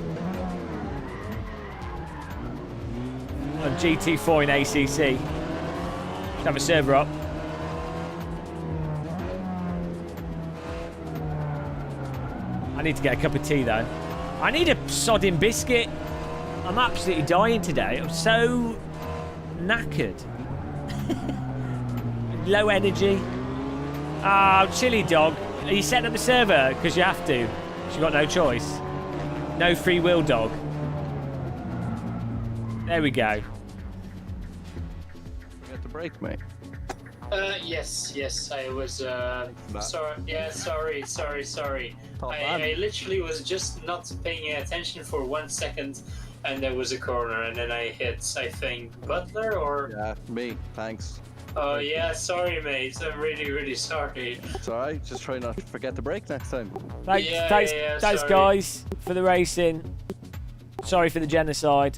Speaker 1: on GT4 in ACC. Let's have a server up. I need to get a cup of tea though. I need a sodding biscuit. I'm absolutely dying today. I'm so knackered. Low energy. Oh, Chili Dog. Are you setting up the server? Because you have to. You've got no choice. No free will, dog. There we go.
Speaker 14: Forget the break, mate.
Speaker 9: Yes, I was, sorry, yeah, sorry. I literally was just not paying attention for 1 second, and there was a corner, and then I hit, I think, Butler, or?
Speaker 14: Yeah, me, thanks.
Speaker 9: Oh, yeah, sorry, mate, I'm really, really sorry.
Speaker 14: It's alright, just try not to forget the break next time.
Speaker 1: Thanks,
Speaker 9: sorry.
Speaker 1: guys, for the racing. Sorry for the genocide.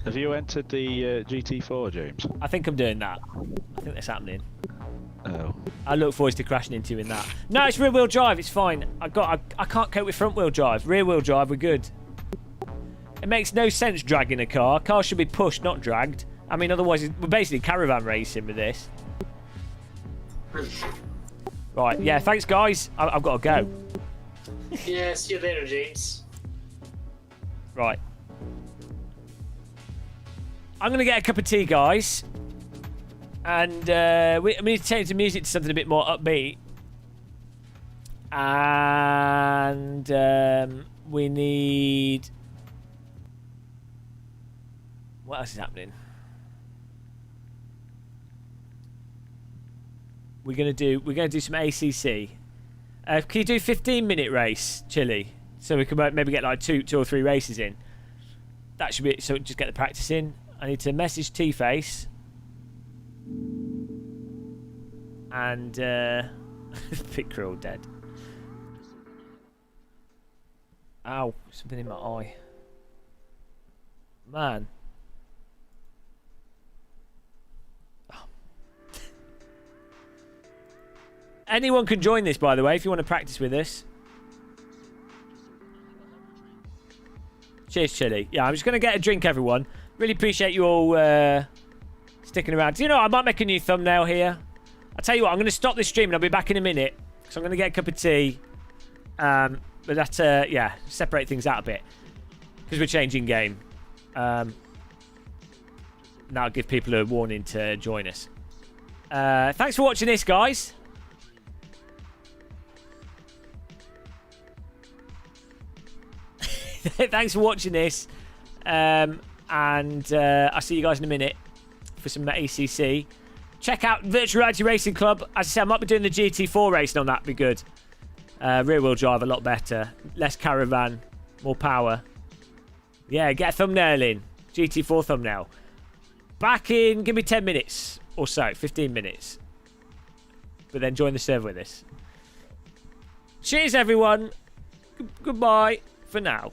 Speaker 15: Have you entered the GT4, James?
Speaker 1: I think I'm doing that. I think that's happening.
Speaker 15: Oh.
Speaker 1: I look forward to crashing into you in that. No, it's rear wheel drive. It's fine. I can't cope with front wheel drive. Rear wheel drive, we're good. It makes no sense dragging a car. Cars should be pushed, not dragged. I mean, otherwise we're basically caravan racing with this. Right. Yeah. Thanks, guys. I've got to go.
Speaker 9: Yeah. See you later, James.
Speaker 1: Right. I'm going to get a cup of tea, guys. And we need to change the music to something a bit more upbeat. And we need... What else is happening? We're going to do some ACC. Can you do 15-minute race, Chili? So we can maybe get like two or three races in. That should be it. So just get the practice in. I need to message T-Face. And Picker all dead. Ow, something in my eye. Man. Oh. Anyone can join this, by the way, if you want to practice with us. Cheers, Chili. Yeah, I'm just going to get a drink, everyone. Really appreciate you all sticking around. Do you know, I might make a new thumbnail here. I'll tell you what, I'm going to stop this stream and I'll be back in a minute. So I'm going to get a cup of tea. But that's, yeah, separate things out a bit. Because we're changing game. That'll give people a warning to join us. Thanks for watching this, guys. Thanks for watching this. And I'll see you guys in a minute for some ACC. Check out Virtual Reality Racing Club. As I said, I might be doing the GT4 racing on that. Be good. Rear wheel drive a lot better. Less caravan. More power. Yeah, get a thumbnail in. GT4 thumbnail. Back in, give me 10 minutes or so. 15 minutes. But then join the server with us. Cheers, everyone. Goodbye for now.